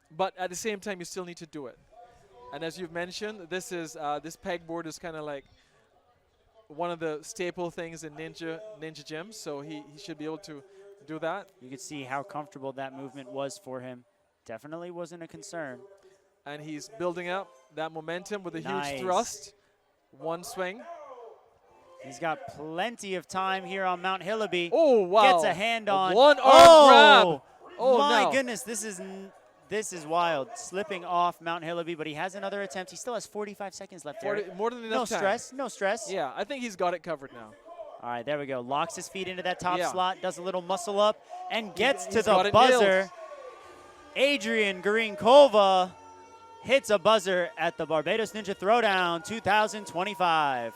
But at the same time, you still need to do it. And as you've mentioned, this pegboard is kind of like one of the staple things in ninja gyms, so he should be able to do that. You could see how comfortable that movement was for him. Definitely wasn't a concern. And he's building up that momentum with a Nice. huge thrust. One swing. He's got plenty of time here on Mount Hillaby. Oh, wow. Gets a hand on. One-arm grab. Oh, my no. goodness. This is wild. Slipping off Mount Hillaby, but he has another attempt. He still has 45 seconds left. More than enough No time. stress. No stress. Yeah, I think he's got it covered now. All right, there we go. Locks his feet into that top Yeah. slot, does a little muscle up, and gets to he's got the it nailed. buzzer. Adrian Grinkova hits a buzzer at the Barbados Ninja Throwdown 2025.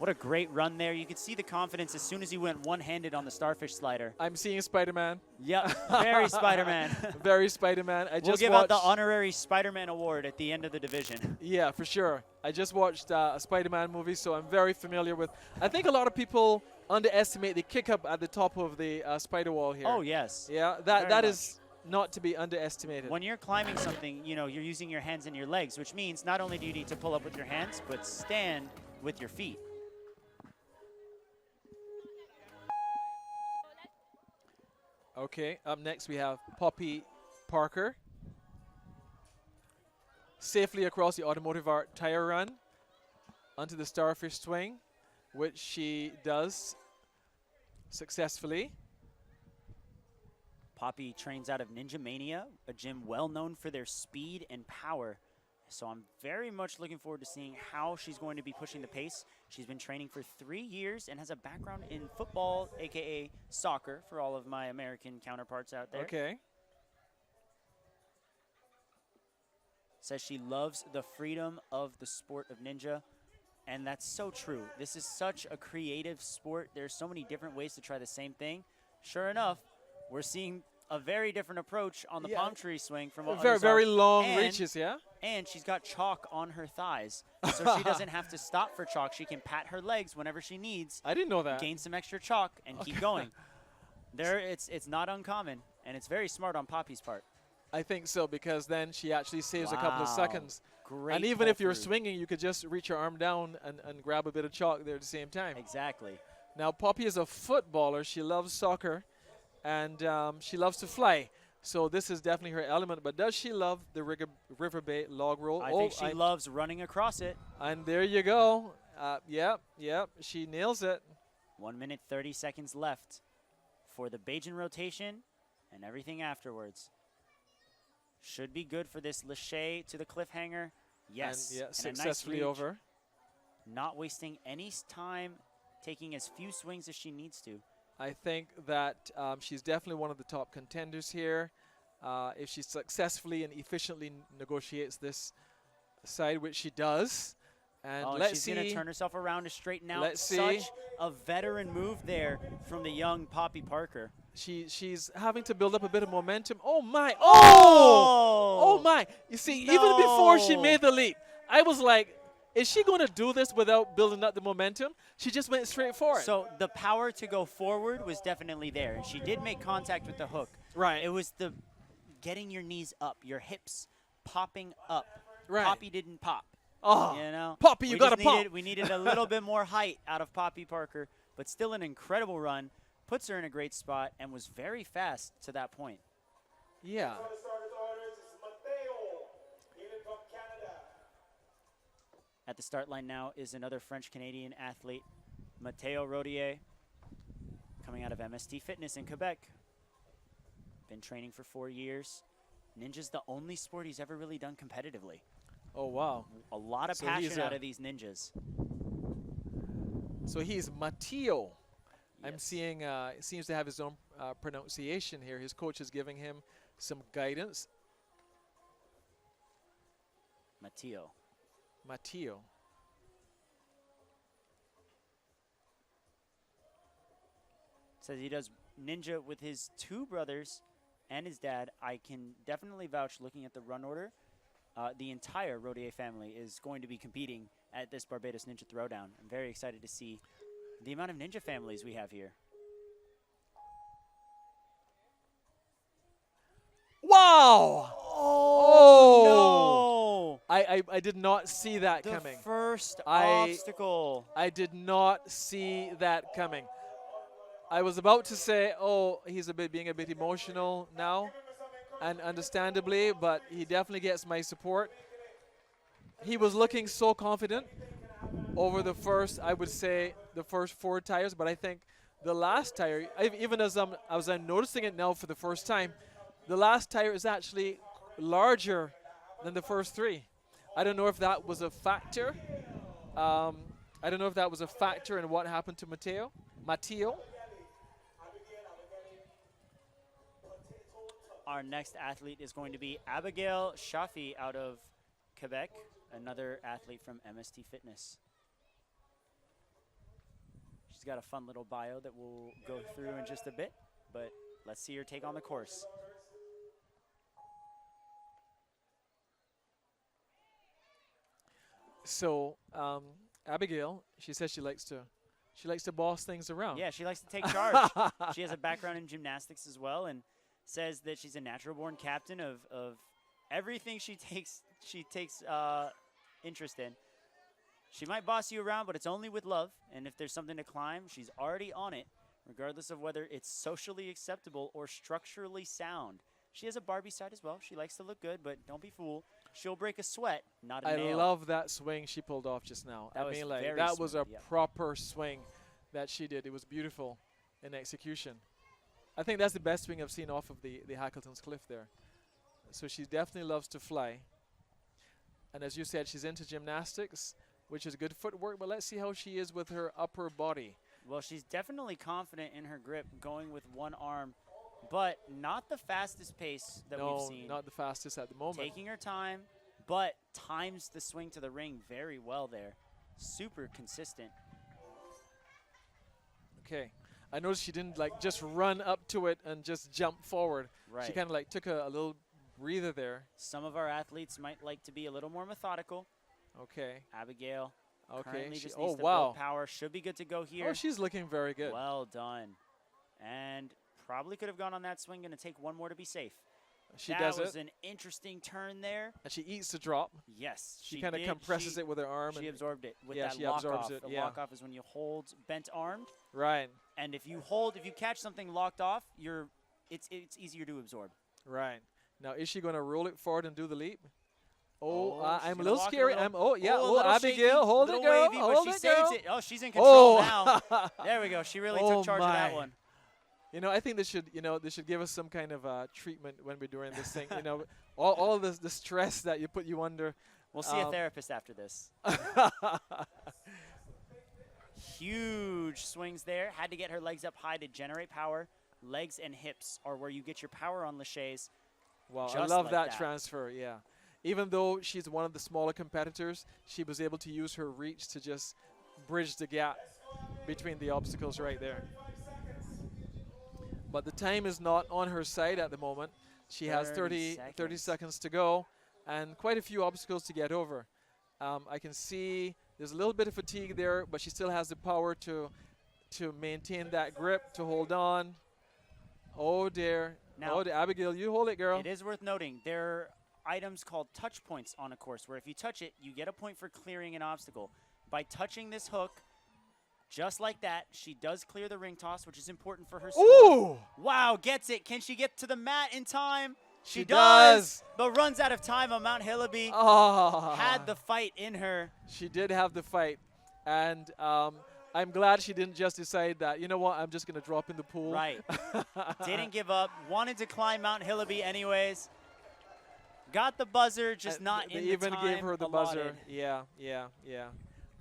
What a great run there. You could see the confidence as soon as he went one-handed on the starfish slider. I'm seeing Spider-Man. Yep, very Spider-Man. Very Spider-Man. We'll give out the honorary Spider-Man award at the end of the division. Yeah, for sure. I just watched a Spider-Man movie, so I'm very familiar with. I think a lot of people underestimate the kick up at the top of the spider wall here. Oh, yes. Yeah, that is not to be underestimated. When you're climbing something, you know, you're using your hands and your legs, which means not only do you need to pull up with your hands, but stand with your feet. Okay, up next we have Poppy Parker. Safely across the Automotive Art tire run onto the starfish swing, which she does successfully. Poppy trains out of Ninja Mania, a gym well known for their speed and power. So I'm very much looking forward to seeing how she's going to be pushing the pace. She's been training for 3 years and has a background in football, aka soccer, for all of my American counterparts out there. Okay. Says she loves the freedom of the sport of ninja, and that's so true. This is such a creative sport. There's so many different ways to try the same thing. Sure enough, we're seeing a very different approach on the palm tree swing from what very, very long reaches, yeah? And she's got chalk on her thighs, so she doesn't have to stop for chalk. She can pat her legs whenever she needs. I didn't know that. Gain some extra chalk and keep going. It's not uncommon, and it's very smart on Poppy's part. I think so, because then she actually saves a couple of seconds. Great and even if you're pull-through. swinging, you could just reach your arm down and grab a bit of chalk there at the same time. Exactly. Now, Poppy is a footballer. She loves soccer, and she loves to fly. So this is definitely her element. But does she love the River Bay log roll? I think she loves running across it. And there you go. Yep, she nails it. 1 minute, 30 seconds left for the Bajan rotation and everything afterwards. Should be good for this Lachey to the cliffhanger. Yes. And, yeah, and successfully a nice reach. over. Not wasting any time, taking as few swings as she needs to. I think that she's definitely one of the top contenders here. If she successfully and efficiently negotiates this side, which she does. And let's see. She's going to turn herself around to straighten out. Let's see. Such a veteran move there from the young Poppy Parker. She's having to build up a bit of momentum. Oh, my. Oh, my. You see, even before she made the leap, I was like, is she going to do this without building up the momentum? She just went straight for it. So the power to go forward was definitely there. And she did make contact with the hook. Right. It was the getting your knees up, your hips popping up. Right. Poppy didn't pop. Oh, you know? Poppy, you got to pop. We needed a little bit more height out of Poppy Parker, but still an incredible run. Puts her in a great spot and was very fast to that point. Yeah. For the starter's orders, it's Mateo, even from Canada. At the start line now is another French-Canadian athlete, Mateo Rodier, coming out of MST Fitness in Quebec. Been training for 4 years. Ninja's the only sport he's ever really done competitively. Oh, wow. A lot of passion out of these ninjas. So he's Mateo. Yes. I'm seeing he seems to have his own pronunciation here. His coach is giving him some guidance. Mateo. Mateo. Says he does ninja with his 2 brothers and his dad. I can definitely vouch, looking at the run order, the entire Rodier family is going to be competing at this Barbados Ninja Throwdown. I'm very excited to see the amount of ninja families we have here. Wow! Oh, no! I did not see that The coming. first obstacle. I did not see that coming. I was about to say, oh, he's being a bit emotional now, and understandably, but he definitely gets my support. He was looking so confident over the first, I would say, the first 4 tires, but I think the last tire, even as I'm noticing it now for the first time, the last tire is actually larger than the first 3. I don't know if that was a factor. I don't know if that was a factor in what happened to Mateo. Our next athlete is going to be Abigail Shafi out of Quebec, another athlete from MST Fitness. She's got a fun little bio that we'll go through in just a bit, but let's see her take on the course. So Abigail, she says she likes to boss things around. Yeah, she likes to take charge. She has a background in gymnastics as well, and says that she's a natural-born captain of everything she takes interest in. She might boss you around, but it's only with love. And if there's something to climb, she's already on it, regardless of whether it's socially acceptable or structurally sound. She has a Barbie side as well. She likes to look good, but don't be fooled. She'll break a sweat, not a I nail. love that swing she pulled off just now. That I was mean, like very that was a smooth, yeah. proper swing that she did. It was beautiful in execution. I think that's the best swing I've seen off of the Hackleton's Cliff there. So she definitely loves to fly. And as you said, she's into gymnastics, which is good footwork, but let's see how she is with her upper body. Well, she's definitely confident in her grip, going with one arm, but not the fastest pace that we've seen. No, not the fastest at the moment. Taking her time, but times the swing to the ring very well there. Super consistent. Okay. I noticed she didn't like just run up to it and just jump forward. Right. She kind of like took a little breather there. Some of our athletes might like to be a little more methodical. Okay. Abigail currently She, just oh, needs to wow. build power. Should be good to go here. Oh, she's looking very good. Well done. And probably could have gone on that swing. Going to take one more to be safe. She that does was it. an interesting turn there. And she eats the drop. Yes, She kind of compresses it with her arm. She and absorbed it with yeah, that she lock absorbs off. it, The yeah. lock off is when you hold bent armed. Right. And if you catch something locked off, it's easier to absorb. Right. Now, is she going to roll it forward and do the leap? Oh, she's I'm a gonna little walk a scary. little- Abigail, shaky, hold it, little girl. wavy, but Hold she it, saves girl. it. Oh, she's in control Oh. now. There we go. She really Oh, took charge of that my. one. You know, I think they should give us some kind of treatment when we're doing this thing. You know, all the stress that you under. We'll see a therapist after this. Huge swings there. Had to get her legs up high to generate power. Legs and hips are where you get your power on laches. Wow, I Just love like that that. transfer, yeah. Even though she's one of the smaller competitors, she was able to use her reach to just bridge the gap between the obstacles right there. But the time is not on her side at the moment. She has 30 seconds to go and quite a few obstacles to get over. I can see there's a little bit of fatigue there, but she still has the power to maintain that grip, to hold on. Oh, dear. Now, Abigail, you hold it, girl. It is worth noting there are items called touch points on a course where if you touch it, you get a point for clearing an obstacle. By touching this hook, just like that, she does clear the ring toss, which is important for her score. Ooh! Wow, gets it. Can she get to the mat in time? She does, but runs out of time on Mount Hillaby. Oh. Had the fight in her. She did have the fight. And I'm glad she didn't just decide that, you know what, I'm just going to drop in the pool. Right. Didn't give up. Wanted to climb Mount Hillaby anyways. Got the buzzer, just not they in the even time gave her the buzzer. allotted. Yeah.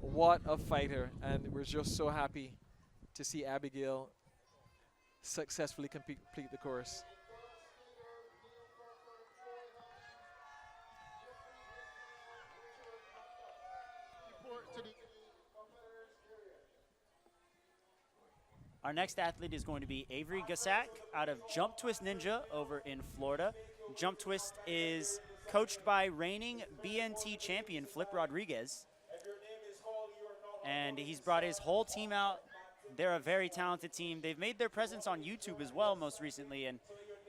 What a fighter. And we're just so happy to see Abigail successfully complete the course. Our next athlete is going to be Avery Gasak out of Jump Twist Ninja over in Florida. Jump Twist is coached by reigning BNT champion Flip Rodriguez. And he's brought his whole team out. They're a very talented team. They've made their presence on YouTube as well most recently, and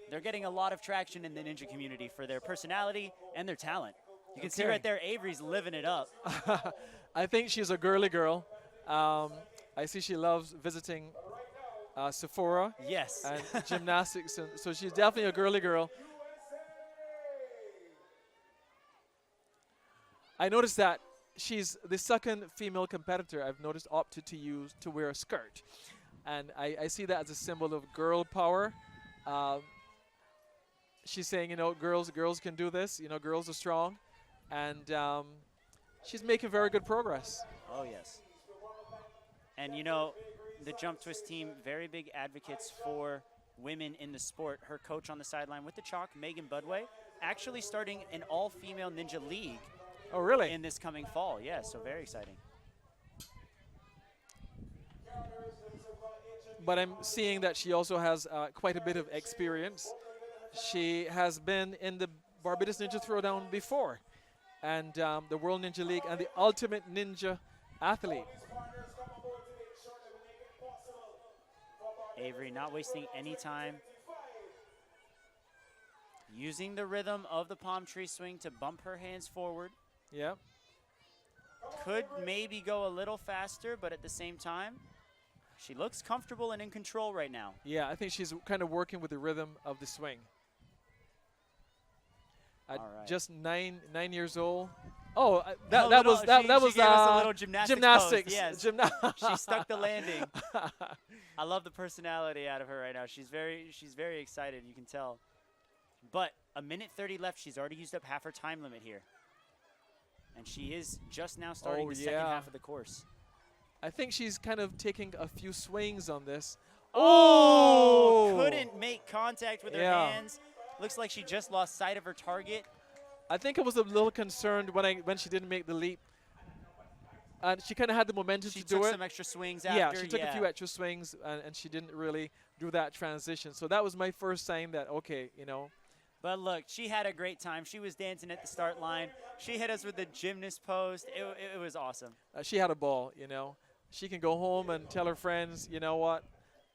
they're getting a lot of traction in the ninja community for their personality and their talent. You can see right there, Avery's living it up. I think she's a girly girl. I see she loves visiting Sephora. Yes. And gymnastics. And so she's definitely a girly girl. I noticed that she's the second female competitor I've noticed opted to wear a skirt. And I see that as a symbol of girl power. She's saying, you know, girls can do this. You know, girls are strong. And she's making very good progress. Oh, yes. And, you know, the Jump Twist team, very big advocates for women in the sport. Her coach on the sideline with the chalk, Megan Budway, actually starting an all-female ninja league. Oh, really? In this coming fall, yeah, so very exciting. but I'm seeing that she also has quite a bit of experience. She has been in the Barbados Ninja Throwdown before, and the World Ninja League and the Ultimate Ninja Athlete. Avery not wasting any time. Using the rhythm of the palm tree swing to bump her hands forward. Yeah. Could maybe go a little faster, but at the same time, she looks comfortable and in control right now. Yeah, I think she's kind of working with the rhythm of the swing. All right. Just nine years old. Oh, She gave us a little gymnastics. Pose, yes. She stuck the landing. I love the personality out of her right now. She's very excited, you can tell. But a minute 30 left. She's already used up half her time limit here. And she is just now starting the second half of the course. I think she's kind of taking a few swings on this. Oh! Couldn't make contact with her hands. Looks like she just lost sight of her target. I think I was a little concerned when she didn't make the leap. And she kind of had the momentum to do it. She took some extra swings after. Yeah, she took a few extra swings, and she didn't really do that transition. So that was my first sign that, okay, you know. But look, she had a great time. She was dancing at the start line. She hit us with the gymnast pose. It was awesome. She had a ball, you know. She can go home and tell her friends, you know what,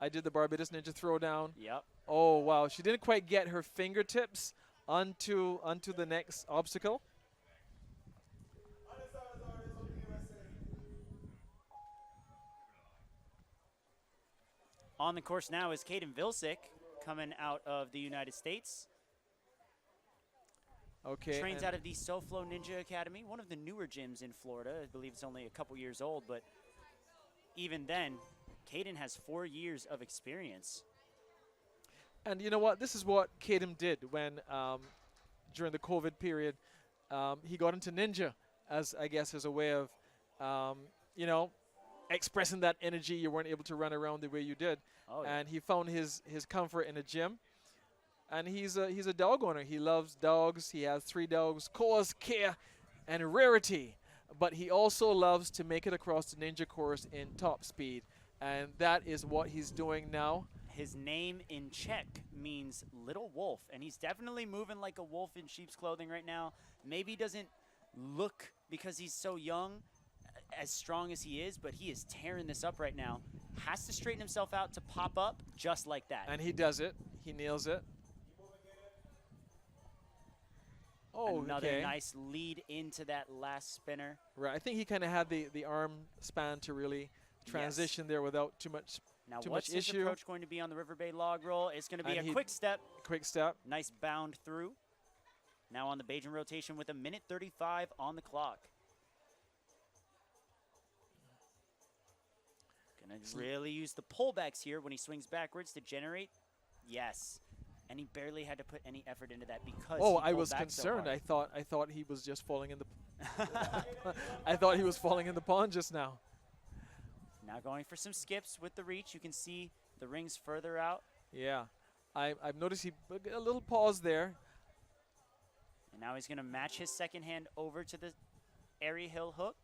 I did the Barbados Ninja Throwdown. Yep. Oh, wow. She didn't quite get her fingertips onto the next obstacle. On the course now is Kaden Vilcek coming out of the United States. Okay. Trains out of the SoFlo Ninja Academy, one of the newer gyms in Florida. I believe it's only a couple years old, but even then, Kaden has 4 years of experience. And you know what? This is what Kaden did when, during the COVID period, he got into ninja as a way of, you know, expressing that energy. You weren't able to run around the way you did. Oh, yeah. And he found his comfort in a gym. And he's a dog owner. He loves dogs. He has 3 dogs, Cause, Care, and Rarity. But he also loves to make it across the ninja course in top speed. And that is what he's doing now. His name in Czech means little wolf, and he's definitely moving like a wolf in sheep's clothing right now. Maybe doesn't look, because he's so young, as strong as he is, but he is tearing this up right now. Has to straighten himself out to pop up just like that. And he does it. He nails it. Oh, another nice lead into that last spinner. Right. I think he kind of had the arm span to really transition there without too much Now, too what's much his issue. approach going to be on the River Bay log roll? It's going to be And a quick step. Quick step. Nice bound through. Now on the Bajan rotation with a minute 35 on the clock. Going to really use the pullbacks here when he swings backwards to generate. Yes. And he barely had to put any effort into that because I was concerned. So I thought he was just falling in the I thought he was falling in the pond just now. Now going for some skips with the reach. You can see the rings further out. Yeah. I've noticed a little pause there. And now he's going to match his second hand over to the airy hill hook.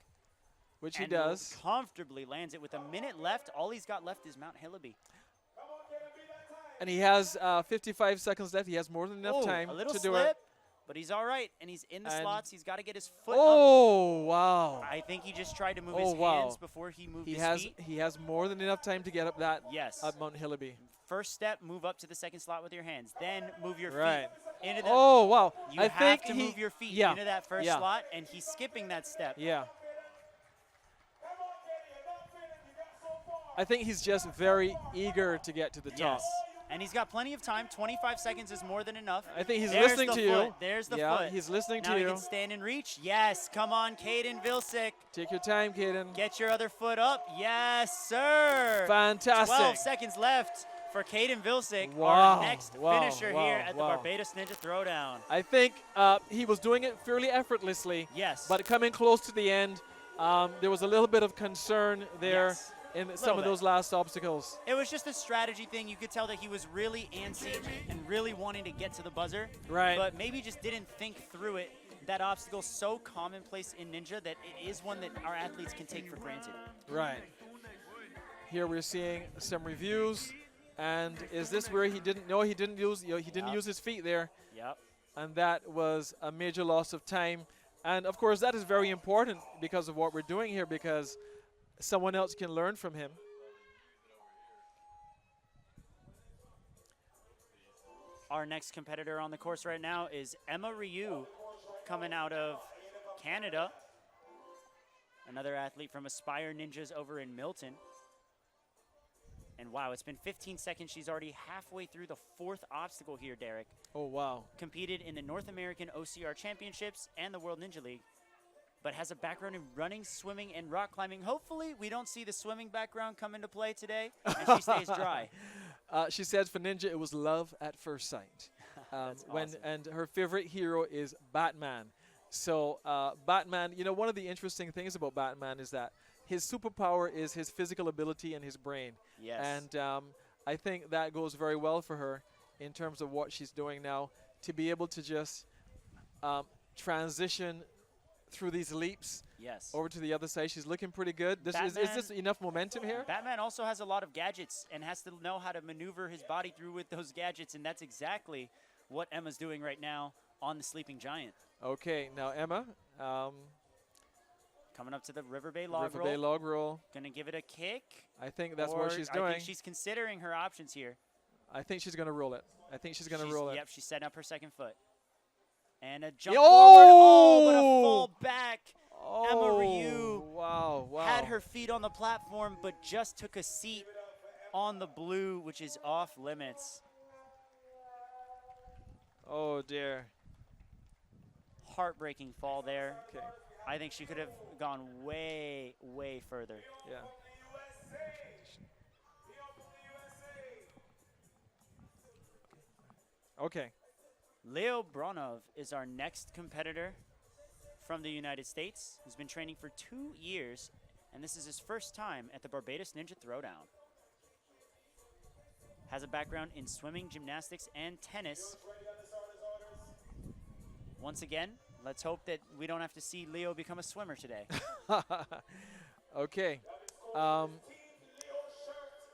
Which he does. Comfortably lands it with a minute left. All he's got left is Mount Hillaby. And he has 55 seconds left. He has more than enough time a little to slip, do it. But he's all right, and he's in the slots. He's got to get his foot up. Wow. I think he just tried to move his hands before he moved his feet. He has more than enough time to get up that at Mount Hillaby. First step, move up to the second slot with your hands. Then move your feet into the wow. You have to move your feet into that first slot, and he's skipping that step. Yeah. I think he's just very eager to get to the top. Yes. And he's got plenty of time. 25 seconds is more than enough. I think he's listening to you. There's the foot. Yeah, he's listening to you. Now he can stand and reach. Yes, come on, Kaden Vilcek. Take your time, Kaden. Get your other foot up. Yes, sir. Fantastic. 12 seconds left for Kaden Vilcek, wow. our next finisher here at the Barbados Ninja Throwdown. I think he was doing it fairly effortlessly. Yes. But coming close to the end, there was a little bit of concern there. Yes. In some of those last obstacles. It was just a strategy thing. You could tell that he was really antsy and really wanting to get to the buzzer. Right. But maybe just didn't think through it. That obstacle so commonplace in Ninja that it is one that our athletes can take for granted. Right. Here we're seeing some reviews. And is this where he didn't know he didn't use he didn't use his feet there? Yep. And that was a major loss of time. And of course that is very important because of what we're doing here, because someone else can learn from him. Our next competitor on the course right now is Emma Ryu, coming out of Canada. Another athlete from Aspire Ninjas over in Milton. And wow, it's been 15 seconds. She's already halfway through the 4th obstacle here, Derek. Oh, wow. Competed in the North American OCR Championships and the World Ninja League, but has a background in running, swimming, and rock climbing. Hopefully, we don't see the swimming background come into play today, and she stays dry. She says for Ninja, it was love at first sight. That's awesome. And her favorite hero is Batman. So Batman, you know, one of the interesting things about Batman is that his superpower is his physical ability and his brain. Yes. And I think that goes very well for her in terms of what she's doing now, to be able to just transition through these leaps Yes. over to the other side. She's looking pretty good. Is this enough momentum here? Batman also has a lot of gadgets and has to know how to maneuver his body through with those gadgets, and that's exactly what Emma's doing right now on the Sleeping Giant. Okay, now Emma. Coming up to the River Bay log River roll. Bay log roll. Gonna give it a kick. I think that's or what she's I doing. think she's considering her options here. I think she's going to roll it. I think she's going to roll it. Yep, she's setting up her second foot. And a jump forward. Oh, but a fall back. Emma Ryu wow. had her feet on the platform, but just took a seat on the blue, which is off limits. Oh, dear. Heartbreaking fall there. Okay. I think she could have gone way, way further. Yeah. Okay. Leo Bronov is our next competitor from the United States, who's been training for 2 years, and this is his first time at the Barbados Ninja Throwdown. Has a background in swimming, gymnastics, and tennis. Once again, let's hope that we don't have to see Leo become a swimmer today. Okay.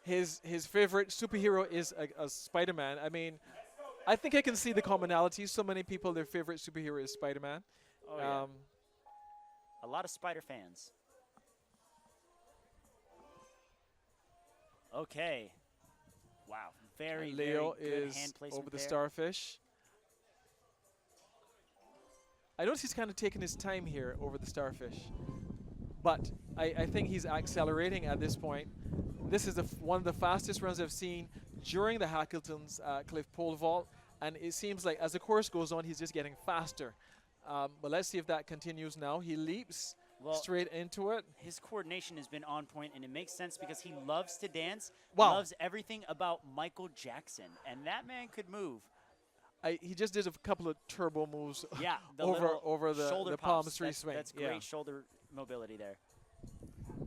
His favorite superhero is a Spider-Man. I mean, I think I can see the commonalities. So many people, their favorite superhero is Spider-Man. Oh, yeah. A lot of Spider fans. Okay. Wow. Very, Leo very good is hand placement over the there. starfish. I notice he's kind of taking his time here over the starfish. But I think he's accelerating at this point. This is one of the fastest runs I've seen during the Hackleton's Cliff Pole Vault. And it seems like as the course goes on, he's just getting faster. But let's see if that continues now. He leaps straight into it. His coordination has been on point, and it makes sense because he loves to dance. Wow. Loves everything about Michael Jackson. And that man could move. He just did a couple of turbo moves Yeah, over shoulder the palm pops. tree swing. That's great shoulder mobility there.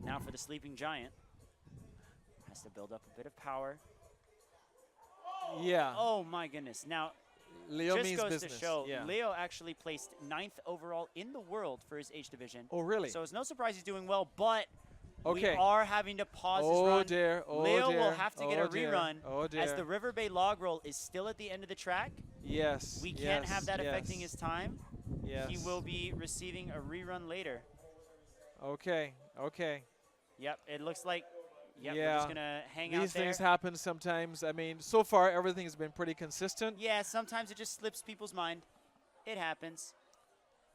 Now for the Sleeping Giant. Has to build up a bit of power. Yeah. Oh my goodness. Now, Leo just means goes business. to show, yeah. Leo actually placed 9th overall in the world for his age division. Oh, really? So it's no surprise he's doing well, but Okay. we are having to pause his Oh, run. dear. Oh, Leo dear. will have to get Oh, a dear. rerun Oh, dear. as the River Bay log roll is still at the end of the track. Yes. We can't have that yes. affecting his time. Yes. He will be receiving a rerun later. Okay. Okay. Yep, it looks like we're Yeah. just going to hang out These there. things happen sometimes. I mean, so far everything's been pretty consistent. Yeah, sometimes it just slips people's mind. It happens.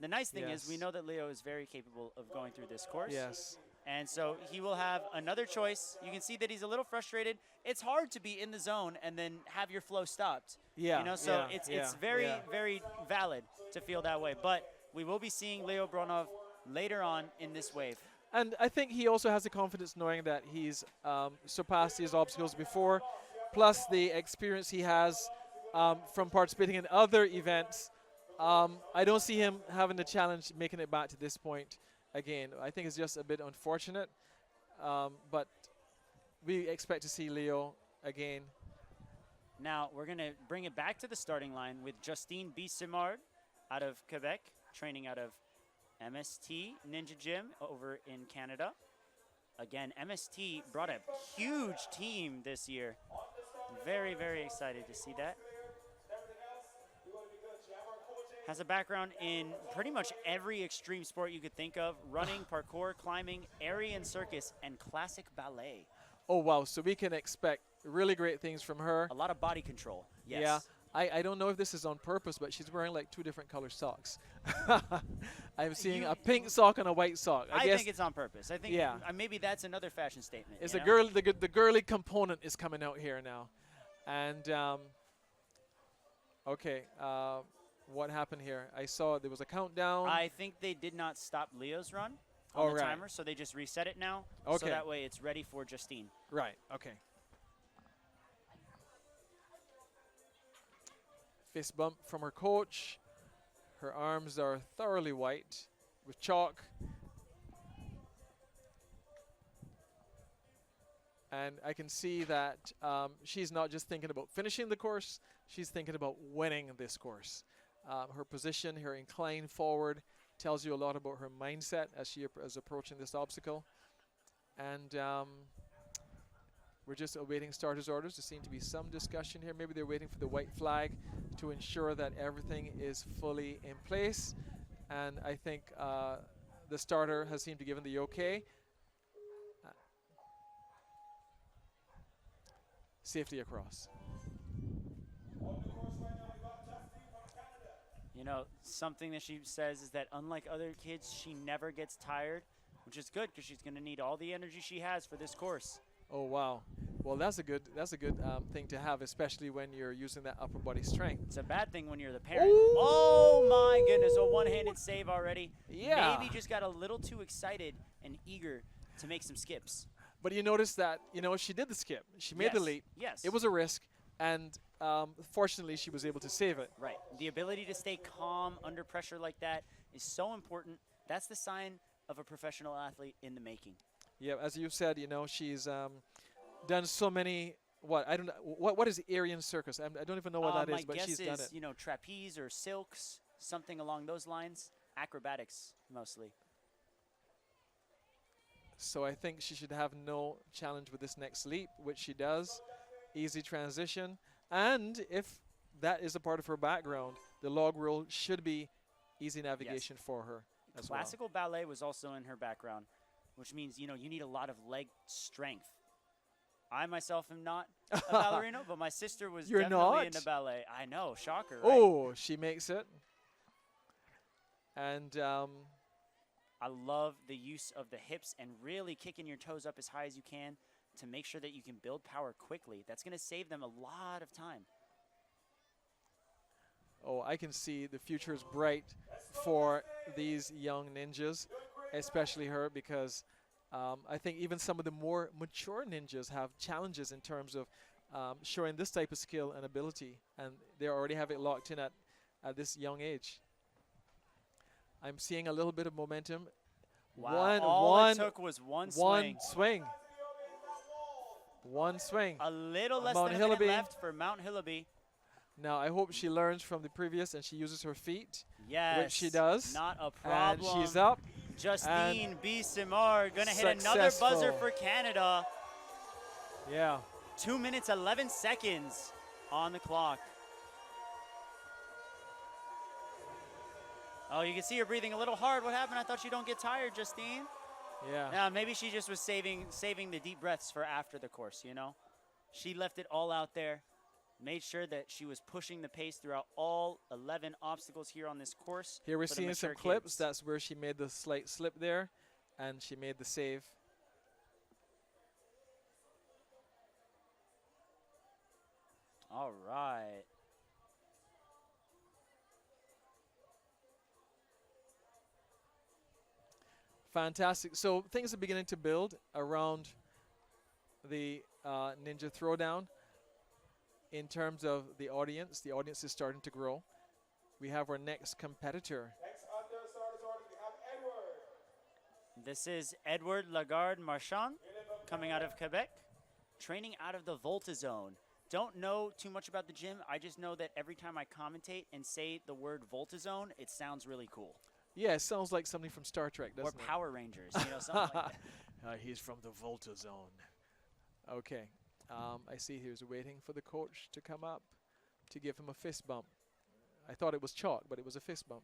The nice thing is we Yes. know that Leo is very capable of going through this course. Yes. And so he will have another choice. You can see that he's a little frustrated. It's hard to be in the zone and then have your flow stopped. Yeah. You know, so yeah, it's very, very valid to feel that way. But we will be seeing Leo Bronov later on in this wave. And I think he also has the confidence knowing that he's surpassed these obstacles before, plus the experience he has from participating in other events. I don't see him having the challenge making it back to this point again. I think it's just a bit unfortunate, but we expect to see Leo again. Now we're going to bring it back to the starting line with Justine B. Simard out of Quebec, training out of MST Ninja Gym over in Canada. again, MST brought a huge team this year. Very, very excited to see that. Has a background in pretty much every extreme sport you could think of: running, parkour, climbing, aerial circus, and classic ballet. Oh, wow. So we can expect really great things from her. A lot of body control. Yes. Yeah. I don't know if this is on purpose, but she's wearing like 2 different color socks. I'm seeing a pink sock and a white sock. I guess think it's on purpose. I think maybe that's another fashion statement. it's you a know? the girly component is coming out here now. And okay, what happened here? I saw there was a countdown. I think they did not stop Leo's run Oh, on the right. timer, so they just reset it now. Okay. So that way it's ready for Justine. Right. Okay. Fist bump from her coach. Her arms are thoroughly white with chalk. And I can see that she's not just thinking about finishing the course, she's thinking about winning this course. Her position, her incline forward, tells you a lot about her mindset as she is approaching this obstacle. And we're just awaiting starters' orders. There seems to be some discussion here. Maybe they're waiting for the white flag to ensure that everything is fully in place. And I think the starter has seemed to give the okay. Safety across. You know, something that she says is that unlike other kids, she never gets tired, which is good because she's going to need all the energy she has for this course. Oh wow! Well, that's a good thing to have, especially when you're using that upper body strength. It's a bad thing when you're the parent. Oh my goodness! A one-handed save already. Yeah. Maybe just got a little too excited and eager to make some skips. But you notice that she did the skip. She made the leap. Yes. It was a risk, and fortunately she was able to save it. Right. The ability to stay calm under pressure like that is so important. That's the sign of a professional athlete in the making. Yeah, as you said, she's done so many. What is Aryan circus? I don't even know what that is, but she's done it. My guess is, trapeze or silks, something along those lines. Acrobatics mostly. So I think she should have no challenge with this next leap, which she does. Easy transition. And if that is a part of her background, the log roll should be easy navigation for her as well. Classical ballet was also in her background, which means, you need a lot of leg strength. I myself am not a ballerina, but my sister was You're definitely not? into ballet. I know, shocker, right? Oh, she makes it. And I love the use of the hips and really kicking your toes up as high as you can to make sure that you can build power quickly. That's going to save them a lot of time. oh, I can see the future is bright for these young ninjas, especially her, because I think even some of the more mature ninjas have challenges in terms of showing this type of skill and ability, and they already have it locked in at this young age. I'm seeing a little bit of momentum. Wow, all it took was one swing. One swing. A little less Mount than a minute Hillaby. left for Mount Hillaby. Now, I hope she learns from the previous and she uses her feet, Yes. which she does. Not a problem. And she's up. Justine B. Simard going to hit another buzzer for Canada. Yeah. 2 minutes, 11 seconds on the clock. Oh, you can see her breathing a little hard. What happened? I thought you don't get tired, Justine. Yeah. Now, maybe she just was saving the deep breaths for after the course, She left it all out there, made sure that she was pushing the pace throughout all 11 obstacles here on this course. Here we're for the seeing some mature clips. kids. That's where she made the slight slip there, and she made the save. All right. Fantastic. So things are beginning to build around the Ninja Throwdown in terms of the audience. The audience is starting to grow. We have our next competitor. Next under starters orders, we have Edward. This is Edward Lagarde Marchand coming out of Quebec, training out of the Volta Zone. Don't know too much about the gym. I just know that every time I commentate and say the word Volta Zone, it sounds really cool. Yeah, it sounds like something from Star Trek, Or doesn't it? Power Rangers, something like that. He's from the Volta zone. Okay. I see he was waiting for the coach to come up to give him a fist bump. I thought it was chalk, but it was a fist bump.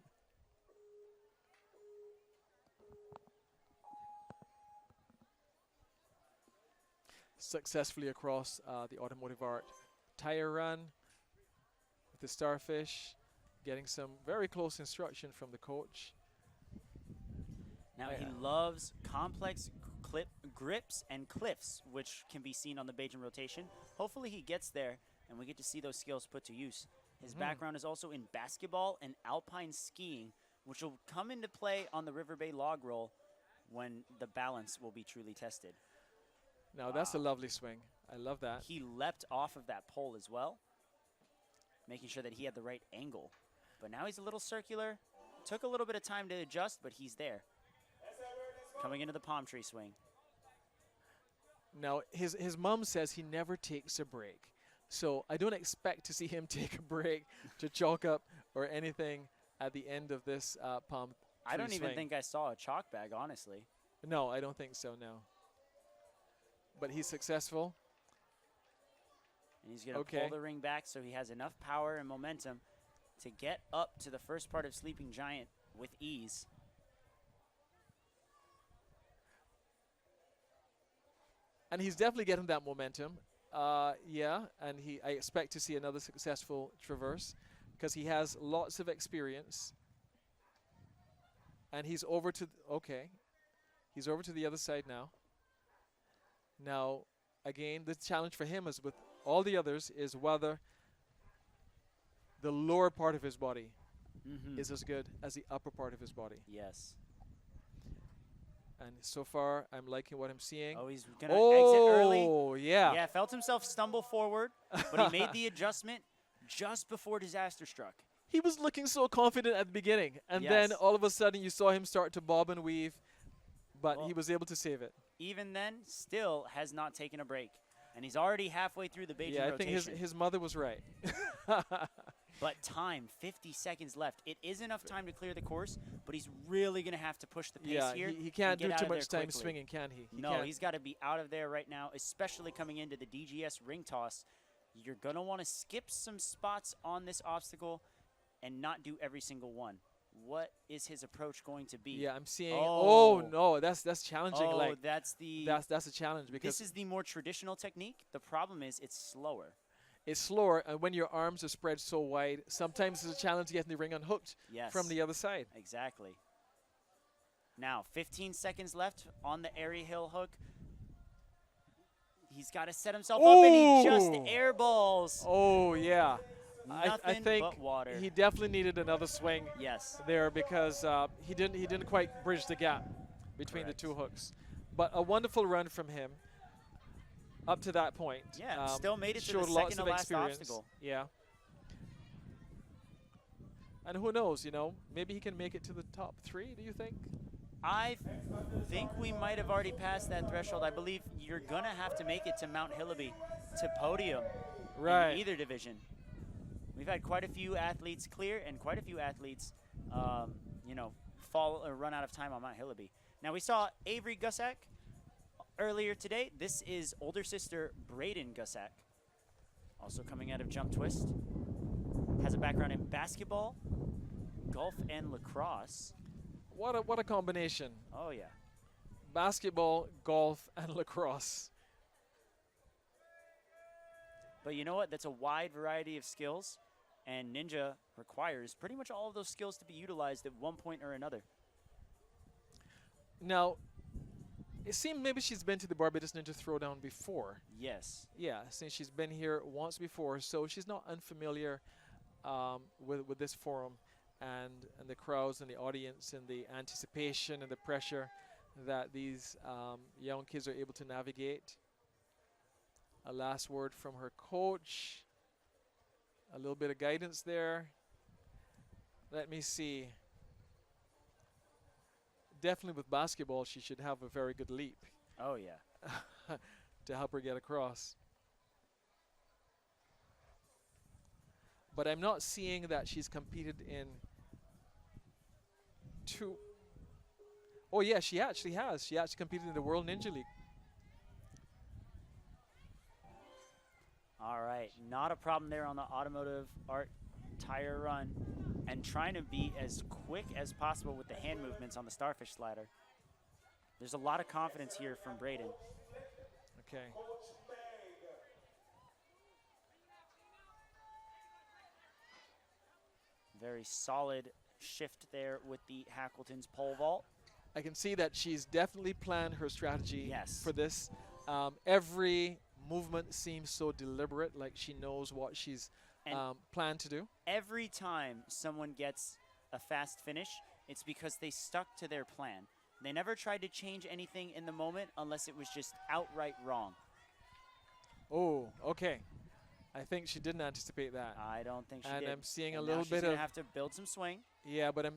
Successfully across the Automotive Art tire run with the Starfish, getting some very close instruction from the coach. Now he loves complex grips and cliffs, which can be seen on the Bajan rotation. Hopefully he gets there and we get to see those skills put to use. His background is also in basketball and alpine skiing, which will come into play on the River Bay log roll when the balance will be truly tested. Now that's a lovely swing. I love that. He leapt off of that pole as well, making sure that he had the right angle. But now he's a little circular. Took a little bit of time to adjust, but he's there. Coming into the palm tree swing. Now, his mom says he never takes a break. So I don't expect to see him take a break to chalk up or anything at the end of this palm tree I don't even swing. think I saw a chalk bag, honestly. No, I don't think so, no. But he's successful. And he's going to pull the ring back so he has enough power and momentum to get up to the first part of Sleeping Giant with ease. And he's definitely getting that momentum. Yeah, and I expect to see another successful traverse because he has lots of experience. And he's over to, he's over to the other side now. Now, again, the challenge for him, as with all the others, is whether the lower part of his body is as good as the upper part of his body. Yes. And so far, I'm liking what I'm seeing. Oh, he's going to exit early. Oh, yeah. Yeah, felt himself stumble forward, but he made the adjustment just before disaster struck. He was looking so confident at the beginning, and then all of a sudden you saw him start to bob and weave, but he was able to save it. Even then, still has not taken a break. And he's already halfway through the Bajan rotation. I think his mother was right. But time, 50 seconds left. It is enough time to clear the course, but he's really going to have to push the pace here. He can't do too much time quickly. swinging, can he? No, he's got to be out of there right now, especially coming into the DGS ring toss. You're going to want to skip some spots on this obstacle and not do every single one. What is his approach going to be? Yeah, I'm seeing. Oh no, that's challenging. Oh, like that's a challenge because this is the more traditional technique. The problem is it's slower. It's slower, and when your arms are spread so wide, sometimes it's a challenge getting the ring unhooked from the other side. Exactly. Now, 15 seconds left on the airy hill hook. He's got to set himself up, and he just airballs. Oh yeah. Nothing I think but water. He definitely needed another swing there because he didn't quite bridge the gap between the two hooks. But a wonderful run from him up to that point. Yeah, still made it to the showed lots second of to last experience. obstacle. Yeah. And who knows, maybe he can make it to the top 3, do you think? I think we might have already passed that threshold. I believe you're going to have to make it to Mount Hillaby to podium in either division. We've had quite a few athletes clear and quite a few athletes, fall or run out of time on Mount Hillaby. Now, we saw Avery Gussack earlier today. This is older sister Braden Gussack, also coming out of Jump Twist. Has a background in basketball, golf, and lacrosse. What a combination. Oh, yeah. Basketball, golf, and lacrosse. But you know what? That's a wide variety of skills, and Ninja requires pretty much all of those skills to be utilized at one point or another. Now, it seemed maybe she's been to the Barbados Ninja Throwdown before. Yes. Yeah, since she's been here once before, so she's not unfamiliar with this forum and the crowds and the audience and the anticipation and the pressure that these young kids are able to navigate. A last word from her coach. A little bit of guidance there. Let me see. Definitely with basketball, she should have a very good leap. Oh, yeah. To help her get across. But I'm not seeing that she's competed in two. Oh yeah, she actually has. She actually competed in the World Ninja League. All right, not a problem there on the automotive art tire run, and trying to be as quick as possible with the hand movements on the starfish slider. There's a lot of confidence here from Braden. Okay. Very solid shift there with the Hackleton's pole vault. I can see that she's definitely planned her strategy Yes. for this. Every movement seems so deliberate, like she knows what she's And planned to do. every time someone gets a fast finish, it's because they stuck to their plan. They never tried to change anything in the moment unless it was just outright wrong. Oh, okay. I think she didn't anticipate that. I don't think she And did. I'm seeing a And little now she's bit gonna of have to build some swing. yeah, but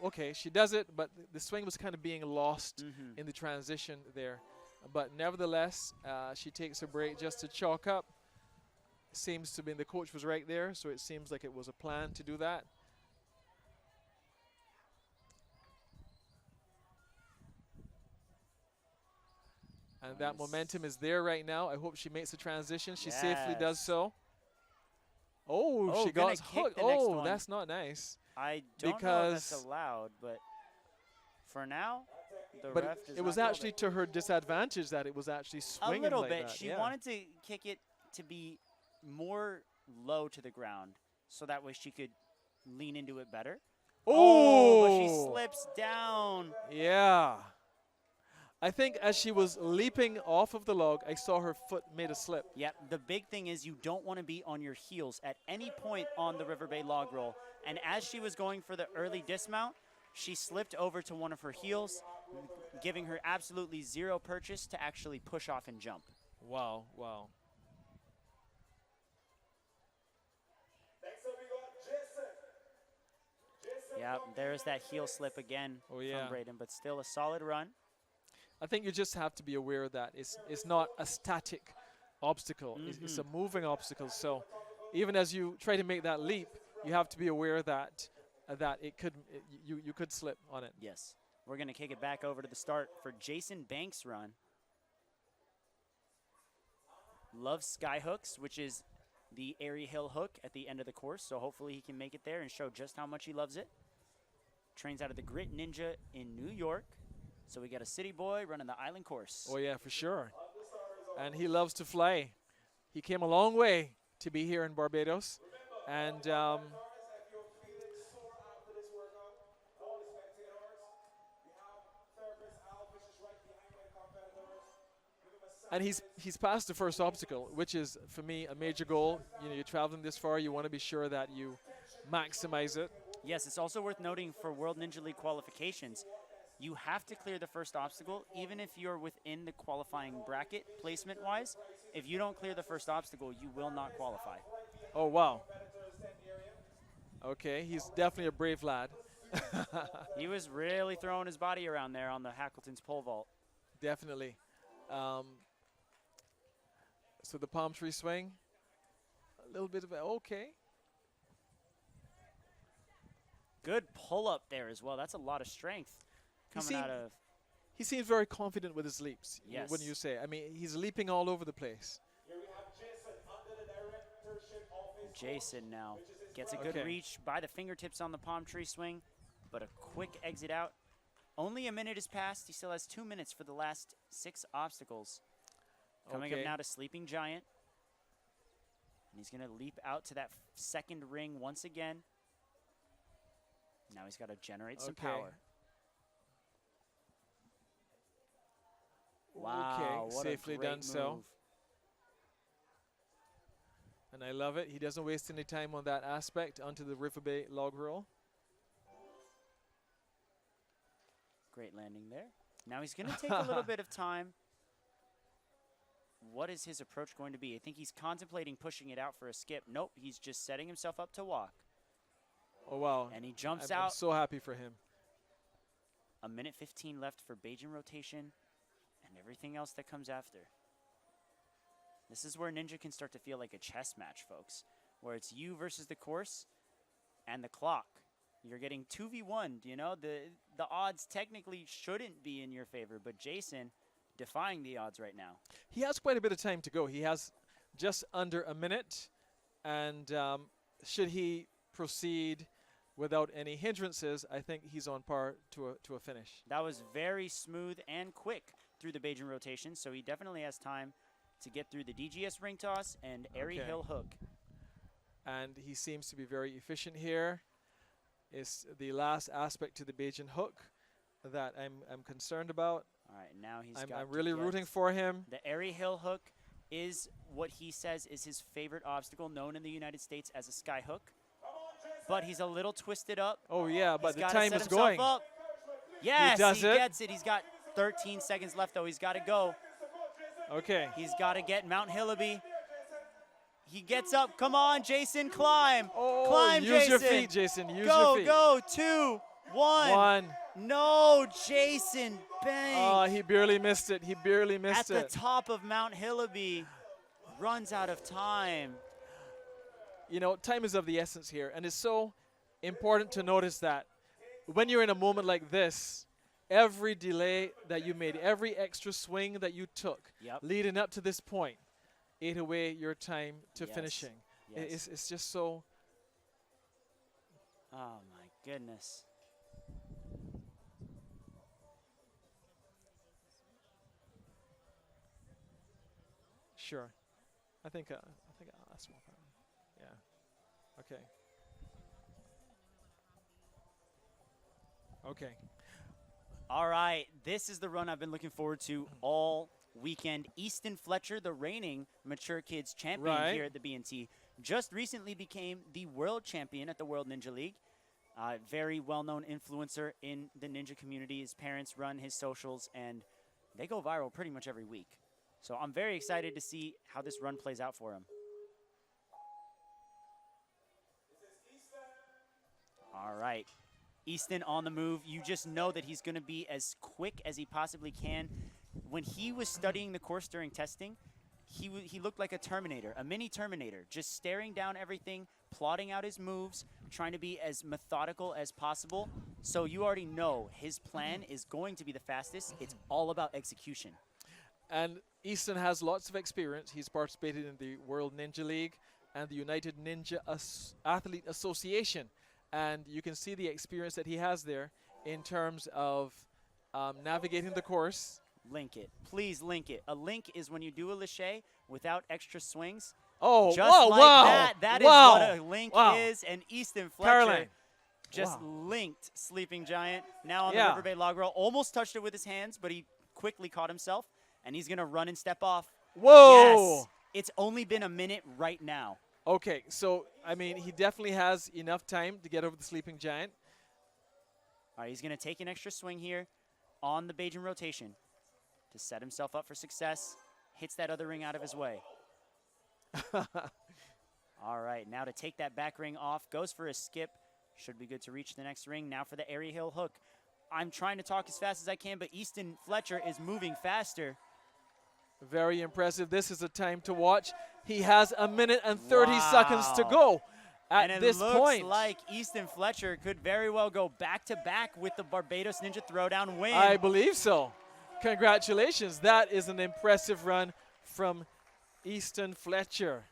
okay, she does it, but the swing was kind of being lost Mhm. in the transition there. But nevertheless, she takes a break just to chalk up. Seems to be the coach was right there, so it seems like it was a plan to do that. And that Nice. momentum is there right now. I hope she makes the transition. She safely does Yes. so. Oh, Oh, she gonna got kick hooked. the next Oh, one. that's not nice. I don't know if that's Because- allowed, but for now, the But ref does it was not call actually it. to her disadvantage that it was actually A swinging little like bit. that. She yeah. wanted to kick it to be more low to the ground, so that way she could lean into it better. Oh, but she slips down. Yeah. I think as she was leaping off of the log, I saw her foot made a slip. Yep, the big thing is you don't want to be on your heels at any point on the River Bay log roll. And as she was going for the early dismount, she slipped over to one of her heels, giving her absolutely zero purchase to actually push off and jump. Wow, wow. Next up, we got Jason. Jason. Yeah, there's that heel slip again Oh, yeah. from Braden, but still a solid run. I think you just have to be aware that it's not a static obstacle. It's a moving obstacle. So even as you try to make that leap, you have to be aware that you could slip on it. Yes. We're going to kick it back over to the start for Jason Banks' run. Loves sky hooks, which is the area hill hook at the end of the course. So hopefully he can make it there and show just how much he loves it. Trains out of the Grit Ninja in New York. So we got a city boy running the island course. Oh yeah, for sure. And he loves to fly. He came a long way to be here in Barbados. And and he's passed the first obstacle, which is, for me, a major goal. You know, you're traveling this far, you want to be sure that you maximize it. Yes, it's also worth noting for World Ninja League qualifications, you have to clear the first obstacle, even if you're within the qualifying bracket placement-wise. If you don't clear the first obstacle, you will not qualify. Oh, wow. Okay, he's definitely a brave lad. He was really throwing his body around there on the Hackleton's pole vault. Definitely. So the palm tree swing, a little bit of okay. Good pull-up there as well. That's a lot of strength coming out of... He seems very confident with his leaps. Yes. Wouldn't you say? I mean, he's leaping all over the place. Here we have Jason under the directorship of his Jason now gets a good Okay. reach by the fingertips on the palm tree swing, but a quick exit out. Only a minute has passed. He still has 2 minutes for the last 6 obstacles. Coming Okay. up now to Sleeping Giant. And he's going to leap out to that second ring once again. Now he's got to generate some Okay. power. Wow, Okay, what safely a great done move. so. And I love it. He doesn't waste any time on that aspect onto the River Bay log roll. Great landing there. Now he's going to take a little bit of time. What is his approach going to be? I think he's contemplating pushing it out for a skip. Nope, he's just setting himself up to walk. Oh, wow. And he jumps I'm out. so happy for him. A minute 15 left for Bajan rotation and everything else that comes after. This is where Ninja can start to feel like a chess match, folks, where it's you versus the course and the clock. You're getting 2v1. You know, the odds technically shouldn't be in your favor, but Jason defying the odds right now. He has quite a bit of time to go. He has just under a minute, and should he proceed without any hindrances, I think he's on par to a finish. That was very smooth and quick through the Bajan rotation, so he definitely has time to get through the DGS ring toss and airy hill hook. And he seems to be very efficient here. It's the last aspect to the Bajan hook that I'm concerned about. All right, now I'm really rooting for him. The airy hill hook is what he says is his favorite obstacle, known in the United States as a sky hook. But he's a little twisted up. Oh, yeah, but He's the gotta time set is himself going. up. Yes, does he it. gets it. He's got 13 seconds left, though. He's got to go. Okay. He's got to get Mount Hillaby. He gets up. Come on, Jason, climb. Oh, Climb, use Jason. your feet, Jason. Use your feet. Go, 2, 1. One. No, Jason, bang. Oh, he barely missed it. He barely missed At it. the top of Mount Hillaby, runs out of time. You know, time is of the essence here, and it's so important to notice that when you're in a moment like this, every delay that you made, every extra swing that you took leading up to this point, ate away your time to finishing. Yes. It's just so. Oh, my goodness. Sure. I think I'll swap out. Yeah. Okay. Okay. All right, this is the run I've been looking forward to all weekend. Easton Fletcher, the reigning Mature Kids champion here at the BNT, just recently became the world champion at the World Ninja League. Very well-known influencer in the ninja community. His parents run his socials, and they go viral pretty much every week. So I'm very excited to see how this run plays out for him. All right. Easton on the move. You just know that he's going to be as quick as he possibly can. When he was studying the course during testing, he looked like a Terminator, a mini Terminator, just staring down everything, plotting out his moves, trying to be as methodical as possible. So you already know his plan is going to be the fastest. It's all about execution. And Easton has lots of experience. He's participated in the World Ninja League and the United Ninja Athlete Association. And you can see the experience that he has there in terms of navigating the course. Link it. Please link it. A link is when you do a lâché without extra swings. Oh, just whoa, like wow. that. That wow. is what a link wow. is. And Easton Fletcher Caroline. just Wow. linked Sleeping Giant. Now on Yeah. the River Bay log roll. Almost touched it with his hands, but he quickly caught himself. And he's going to run and step off. Whoa. Yes. It's only been a minute right now. Okay, so, I mean, he definitely has enough time to get over the Sleeping Giant. All right, he's going to take an extra swing here on the Bajan rotation to set himself up for success. Hits that other ring out of his way. All right, now to take that back ring off. Goes for a skip. Should be good to reach the next ring. Now for the airy hill hook. I'm trying to talk as fast as I can, but Easton Fletcher is moving faster. Very impressive. This is a time to watch. He has a minute and 30 seconds to go at and this it looks point. like Easton Fletcher could very well go back-to-back with the Barbados Ninja Throwdown win. I believe so. Congratulations. That is an impressive run from Easton Fletcher.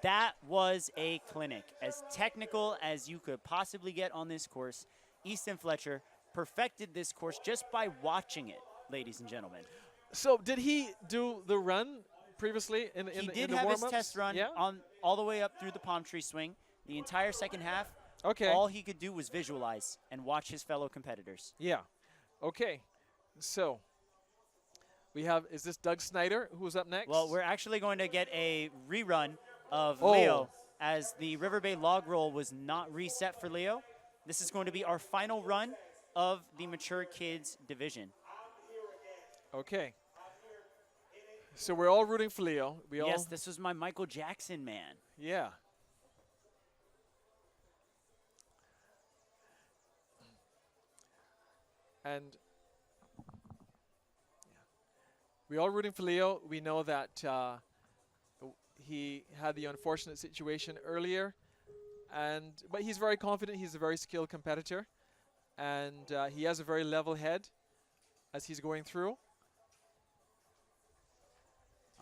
That was a clinic. As technical as you could possibly get on this course, Easton Fletcher perfected this course just by watching it, ladies and gentlemen. So did he do the run previously in the He in did the have his warm-ups? test run Yeah? on all the way up through the palm tree swing. The entire second half, Okay. all he could do was visualize and watch his fellow competitors. Yeah. Okay. So we have, is this Doug Snyder who's up next? Well, we're actually going to get a rerun of Oh. Leo, as the River Bay log roll was not reset for Leo. This is going to be our final run of the Mature Kids division. Okay. So we're all rooting for Leo. We Yes, all, this was my Michael Jackson man. yeah. And we all rooting for Leo. We know that he had the unfortunate situation earlier But he's very confident. He's a very skilled competitor, and he has a very level head as he's going through.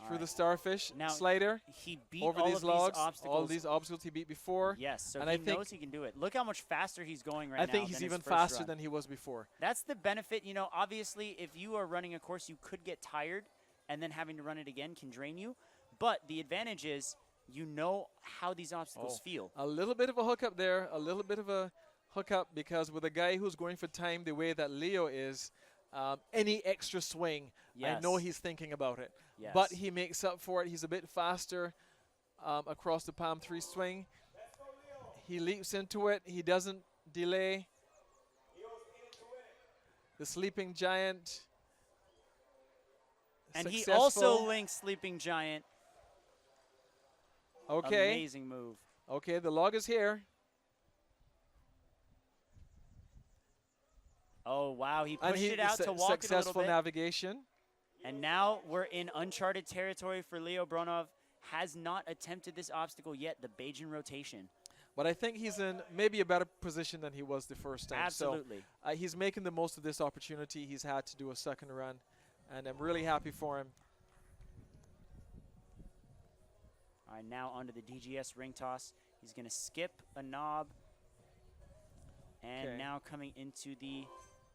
Through the starfish now, slider, he beat over all these of logs, these obstacles. all these obstacles he beat before. Yes, so and he I think knows he can do it. Look how much faster he's going right I now. think he's than his even first faster run. than he was before. That's the benefit. You know, obviously, if you are running a course, you could get tired, and then having to run it again can drain you. But the advantage is you know how these obstacles feel. A little bit of a hookup there, a little bit of a hookup, because with a guy who's going for time the way that Leo is, any extra swing, I know he's thinking about it. Yes. But he makes up for it. He's a bit faster across the palm 3 swing. He leaps into it. He doesn't delay. The sleeping giant. And he successful. also links Sleeping Giant. Okay. Amazing move. Okay, the log is here. Oh, wow. He And pushed he it out to walk it a little successful bit. navigation. And now we're in uncharted territory for Leo Bronov. Has not attempted this obstacle yet, the Bajan rotation. But I think he's in maybe a better position than he was the first time. Absolutely. So he's making the most of this opportunity. He's had to do a second run, and I'm really happy for him. All right, now onto the DGS ring toss. He's going to skip a knob. And now coming into the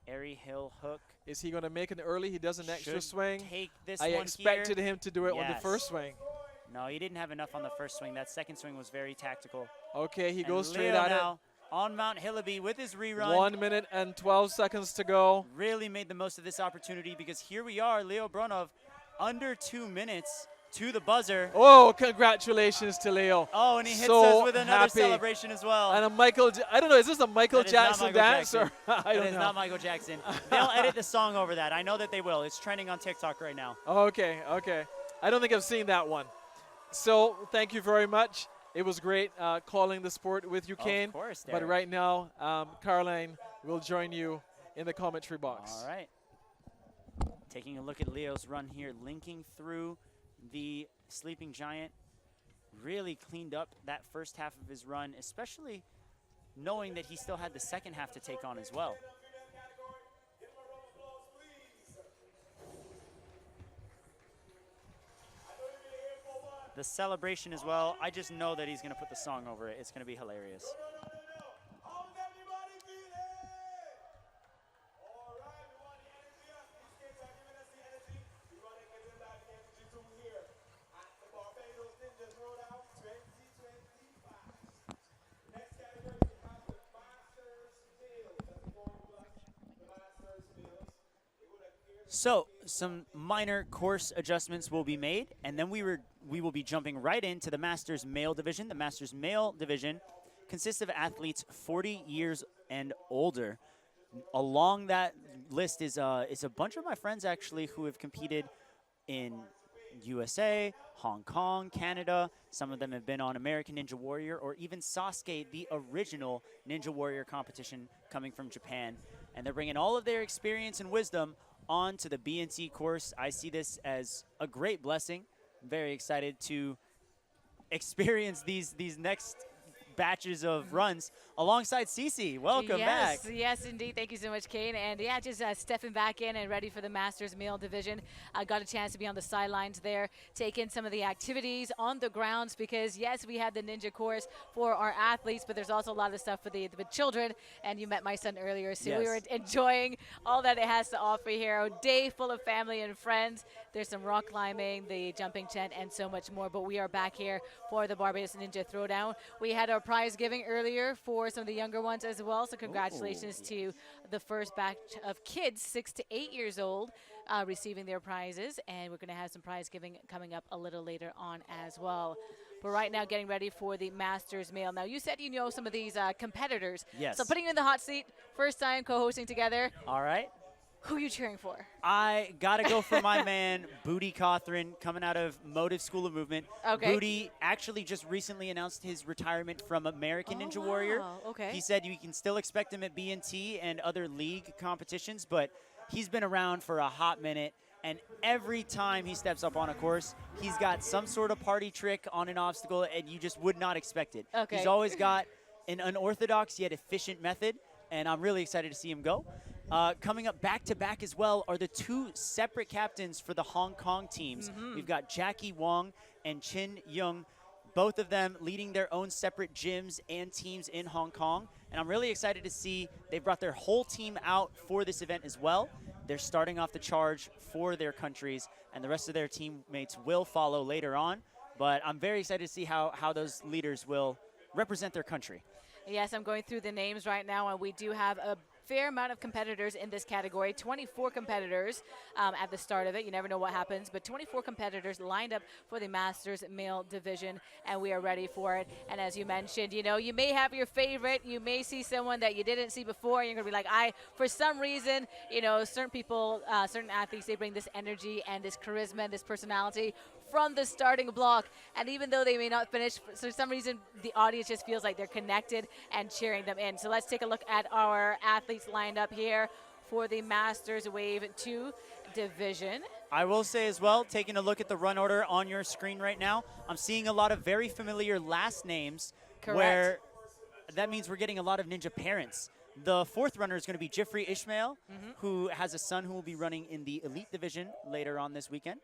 Airy Hill hook. Is he going to make it early? He does an extra Should swing. take this I one expected here. him to do it on the Yes. first swing. No, he didn't have enough on the first swing. That second swing was very tactical. Okay, he And goes straight Leo at now on Mount Hillaby with his it. rerun. 1 minute and 12 seconds to go. Really made the most of this opportunity because here we are, Leo Bronov, under 2 minutes to the buzzer. Oh, congratulations to Leo. Oh, and he hits So us with another happy. celebration as well. And a Michael, I don't know, is this a Michael That is not Jackson Michael dance? Jackson. Or I That don't is know. not Michael Jackson. They'll edit the song over that. I know that they will. It's trending on TikTok right now. Okay, okay. I don't think I've seen that one. So thank you very much. It was great calling the sport with you, Kane. Of course, But Derek. right now, Caroline will join you in the commentary box. All right. Taking a look at Leo's run here, linking through the Sleeping Giant. Really cleaned up that first half of his run, especially knowing that he still had the second half to take on as well. The celebration as well. I just know that he's going to put the song over it. It's going to be hilarious. How's everybody feeling? All right, we want the energy. These kids are giving us the energy. We want to give them that energy too here at the Barbados Ninja Throwdown 2025. Next category, we have the Masters Meals. That's the form of the Masters Meals. It would appear So some minor course adjustments will be made, and then we will be jumping right into the Masters Male Division. The Masters Male Division consists of athletes 40 years and older. Along that list is a bunch of my friends actually who have competed in USA, Hong Kong, Canada. Some of them have been on American Ninja Warrior or even Sasuke, the original Ninja Warrior competition coming from Japan. And they're bringing all of their experience and wisdom onto the BNC course. I see this as a great blessing. I'm very excited to experience these next batches of runs alongside Cece. Welcome back. Yes, indeed. Thank you so much, Kane. And yeah, just stepping back in and ready for the Masters Male Division. I got a chance to be on the sidelines there, take in some of the activities on the grounds because yes, we had the ninja course for our athletes, but there's also a lot of stuff for the children. And you met my son earlier, so we were enjoying all that it has to offer here. A day full of family and friends. There's some rock climbing, the jumping tent, and so much more. But we are back here for the Barbados Ninja Throwdown. We had our prize giving earlier for some of the younger ones as well. So congratulations to the first batch of kids 6 to 8 years old receiving their prizes. And we're going to have some prize giving coming up a little later on as well. But right now, getting ready for the Masters Male. Now, you said you know some of these competitors. Yes. So putting you in the hot seat, first time co-hosting together. All right. Who are you cheering for? I got to go for my man, Booty Cothran, coming out of Motive School of Movement. Okay. Booty actually just recently announced his retirement from American Ninja Warrior. Okay. He said you can still expect him at BNT and other league competitions, but he's been around for a hot minute. And every time he steps up on a course, he's got some sort of party trick on an obstacle, and you just would not expect it. Okay. He's always got an unorthodox yet efficient method, and I'm really excited to see him go. Coming up back-to-back as well are the two separate captains for the Hong Kong teams. We've got Jackie Wong and Chin Young, both of them leading their own separate gyms and teams in Hong Kong. And I'm really excited to see they've brought their whole team out for this event as well. They're starting off the charge for their countries, and the rest of their teammates will follow later on. But I'm very excited to see how those leaders will represent their country. Yes, I'm going through the names right now, and we do have a fair amount of competitors in this category. 24 competitors at the start of it. You never know what happens, but 24 competitors lined up for the Masters male division, and we are ready for it. And as you mentioned, you know, you may have your favorite. You may see someone that you didn't see before, and you're going to be like, for some reason, you know, certain people, certain athletes, they bring this energy and this charisma and this personality from the starting block, and even though they may not finish, for some reason the audience just feels like they're connected and cheering them in. So let's take a look at our athletes lined up here for the Masters Wave 2 division. I will say as well, taking a look at the run order on your screen right now, I'm seeing a lot of very familiar last names. Correct. Where that means we're getting a lot of ninja parents. The fourth runner is going to be Jeffrey Ishmael, who has a son who will be running in the elite division later on this weekend.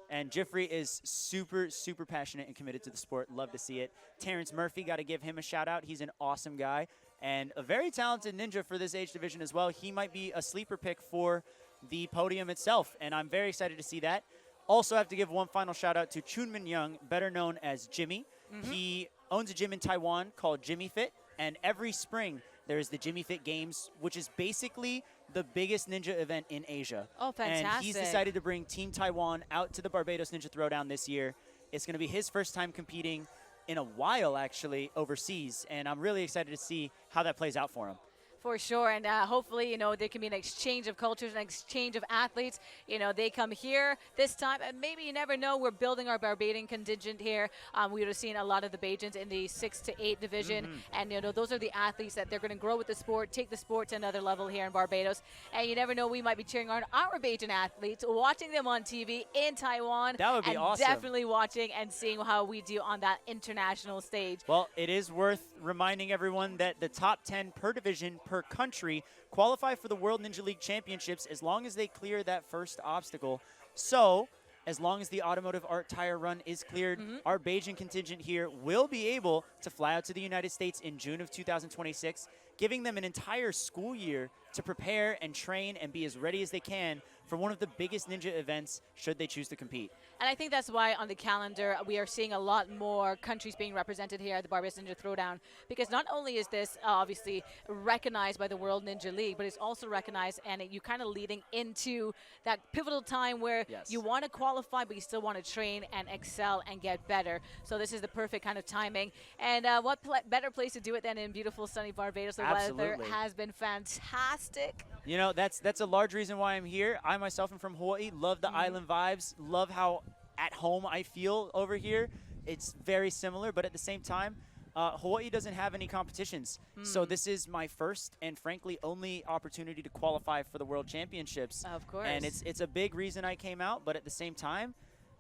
And Jeffrey is super, super passionate and committed to the sport. Love to see it. Terrence Murphy, got to give him a shout out. He's an awesome guy and a very talented ninja for this age division as well. He might be a sleeper pick for the podium itself, and I'm very excited to see that. Also have to give one final shout out to Chunmin Young, better known as Jimmy. He owns a gym in Taiwan called Jimmy Fit, and every spring there is the Jimmy Fit Games, which is basically the biggest ninja event in Asia. Oh, fantastic. And he's decided to bring Team Taiwan out to the Barbados Ninja Throwdown this year. It's going to be his first time competing in a while, actually, overseas. And I'm really excited to see how that plays out for him. For sure, and hopefully, you know, there can be an exchange of cultures, an exchange of athletes. You know, they come here this time, and maybe you never know. We're building our Barbadian contingent here. We would have seen a lot of the Bajans in the 6 to 8 division, and you know, those are the athletes that they're going to grow with the sport, take the sport to another level here in Barbados. And you never know, we might be cheering on our Bajan athletes, watching them on TV in Taiwan. That would be and awesome. Definitely watching and seeing how we do on that international stage. Well, it is worth reminding everyone that the top 10 per division per country qualify for the World Ninja League Championships as long as they clear that first obstacle. So, as long as the automotive art tire run is cleared, our Bajan contingent here will be able to fly out to the United States in June of 2026, giving them an entire school year to prepare and train and be as ready as they can for one of the biggest ninja events should they choose to compete. And I think that's why on the calendar we are seeing a lot more countries being represented here at the Barbados Ninja Throwdown, because not only is this obviously recognized by the World Ninja League, but it's also recognized, and you kind of leading into that pivotal time where you want to qualify, but you still want to train and excel and get better. So this is the perfect kind of timing. And what better place to do it than in beautiful sunny Barbados? The weather has been fantastic. You know, that's a large reason why I'm here. I myself am from Hawaii, love the island vibes, love how at home I feel over here. It's very similar, but at the same time, Hawaii doesn't have any competitions. So this is my first and frankly only opportunity to qualify for the World Championships. Of course. And it's a big reason I came out, but at the same time,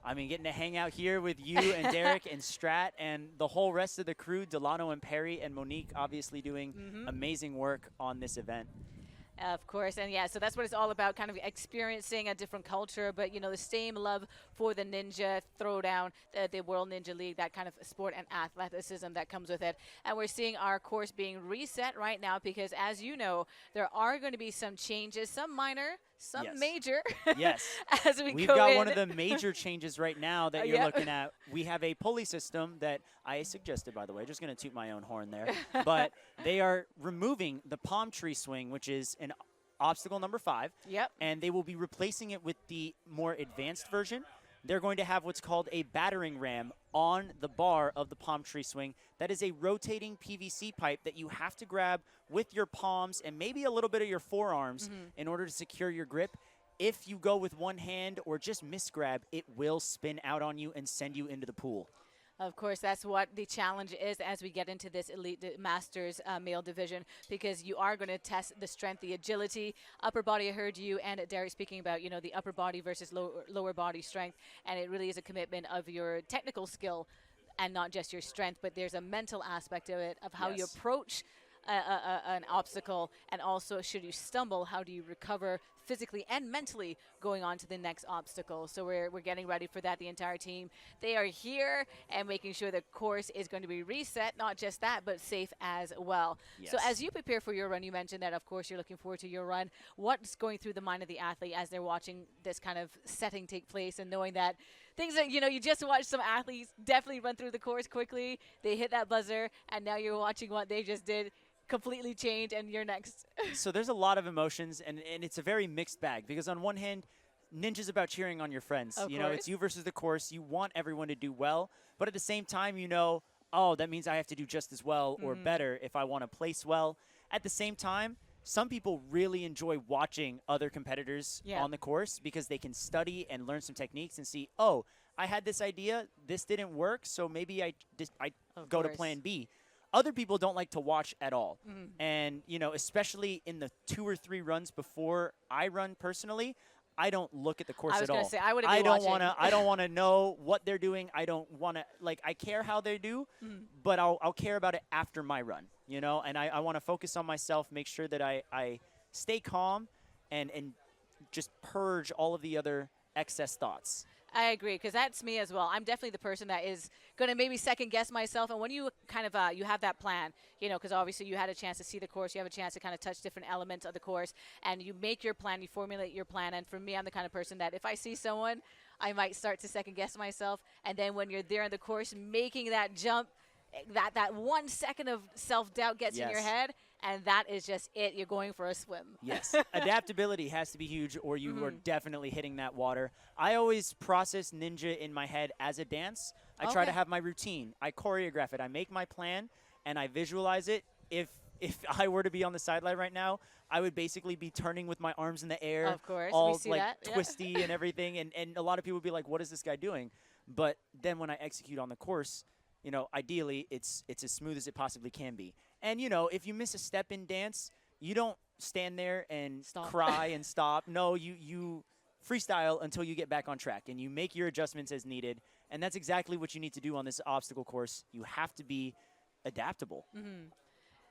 I mean, getting to hang out here with you and Derek and Strat and the whole rest of the crew, Delano and Perry and Monique obviously doing amazing work on this event. Of course, and yeah, so that's what it's all about, kind of experiencing a different culture, but, you know, the same love for the Ninja Throwdown, the World Ninja League, that kind of sport and athleticism that comes with it. And we're seeing our course being reset right now because, as you know, there are going to be some changes, some minor, some major. Yes. As We've got one of the major changes right now that you're looking at. We have a pulley system that I suggested, by the way. Just going to toot my own horn there. But they are removing the palm tree swing, which is an obstacle number 5. Yep. And they will be replacing it with the more advanced version. They're going to have what's called a battering ram on the bar of the palm tree swing. That is a rotating PVC pipe that you have to grab with your palms and maybe a little bit of your forearms in order to secure your grip. If you go with one hand or just misgrab, it will spin out on you and send you into the pool. Of course, that's what the challenge is as we get into this elite masters male division, because you are going to test the strength, the agility, upper body. I heard you and Derek speaking about, you know, the upper body versus lower body strength, and it really is a commitment of your technical skill and not just your strength, but there's a mental aspect of it, of how you Yes. approach an obstacle, and also should you stumble, how do you recover physically and mentally going on to the next obstacle. So we're getting ready for that, the entire team. They are here and making sure the course is going to be reset, not just that, but safe as well. So Yes. as you prepare for your run, you mentioned that, of course, you're looking forward to your run. What's going through the mind of the athlete as they're watching this kind of setting take place and knowing that things that, you know, you just watched some athletes definitely run through the course quickly, they hit that buzzer, and now you're watching what they just did completely change, and you're next. So there's a lot of emotions, and it's a very mixed bag, because on one hand, Ninja's about cheering on your friends. Of You know, course. it's you versus the course. You want everyone to do well, but at the same time, you know, oh, that means I have to do just as well or better if I want to place well. At the same time, some people really enjoy watching other competitors Yeah. on the course because they can study and learn some techniques and see, oh, I had this idea, this didn't work, so maybe I Of go to course. plan B. Other people don't like to watch at all. And, you know, especially in the 2 or 3 runs before I run personally, I don't look at the course I was at all. gonna say, I wouldn't be don't watching. wanna I don't want to know what they're doing. I don't want to, like, I care how they do, but I'll care about it after my run, you know? And I want to focus on myself, make sure that I stay calm and just purge all of the other excess thoughts. I agree, because that's me as well. I'm definitely the person that is going to maybe second guess myself. And when you kind of you have that plan, you know, because obviously you had a chance to see the course, you have a chance to kind of touch different elements of the course, and you make your plan, you formulate your plan. And for me, I'm the kind of person that if I see someone, I might start to second guess myself. And then when you're there in the course, making that jump, that 1 second of self-doubt gets in your Yes. head, and that is just it. You're going for a swim. Yes, adaptability has to be huge, or you are definitely hitting that water. I always process Ninja in my head as a dance. I try to Okay. have my routine. I choreograph it. I make my plan, and I visualize it. If I were to be on the sideline right now, I would basically be turning with my arms in the air, Of course, we all see like that, yeah. twisty and everything. And a lot of people would be like, "What is this guy doing?" But then when I execute on the course, you know, ideally it's as smooth as it possibly can be. And, you know, if you miss a step in dance, you don't stand there and Stop. cry and stop. No, you freestyle until you get back on track, and you make your adjustments as needed. And that's exactly what you need to do on this obstacle course. You have to be adaptable.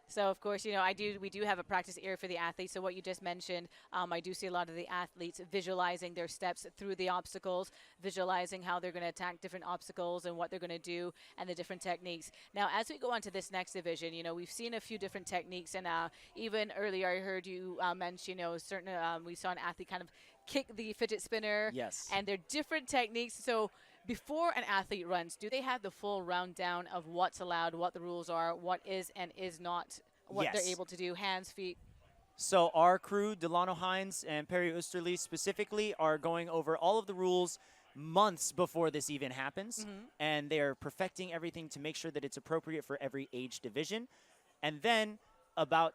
So, of course, you know, we do have a practice area for the athletes. So what you just mentioned, I do see a lot of the athletes visualizing their steps through the obstacles, visualizing how they're going to attack different obstacles and what they're going to do and the different techniques. Now, as we go on to this next division, you know, we've seen a few different techniques. And even earlier I heard you mention, you know, certain, we saw an athlete kind of kick the fidget spinner. Yes. And they're different techniques. So before an athlete runs, do they have the full rundown of what's allowed, what the rules are, what is and is not, what Yes. they're able to do, hands, feet? So our crew, Delano Hines and Perry Oosterly specifically, are going over all of the rules months before this even happens. And they're perfecting everything to make sure that it's appropriate for every age division. And then about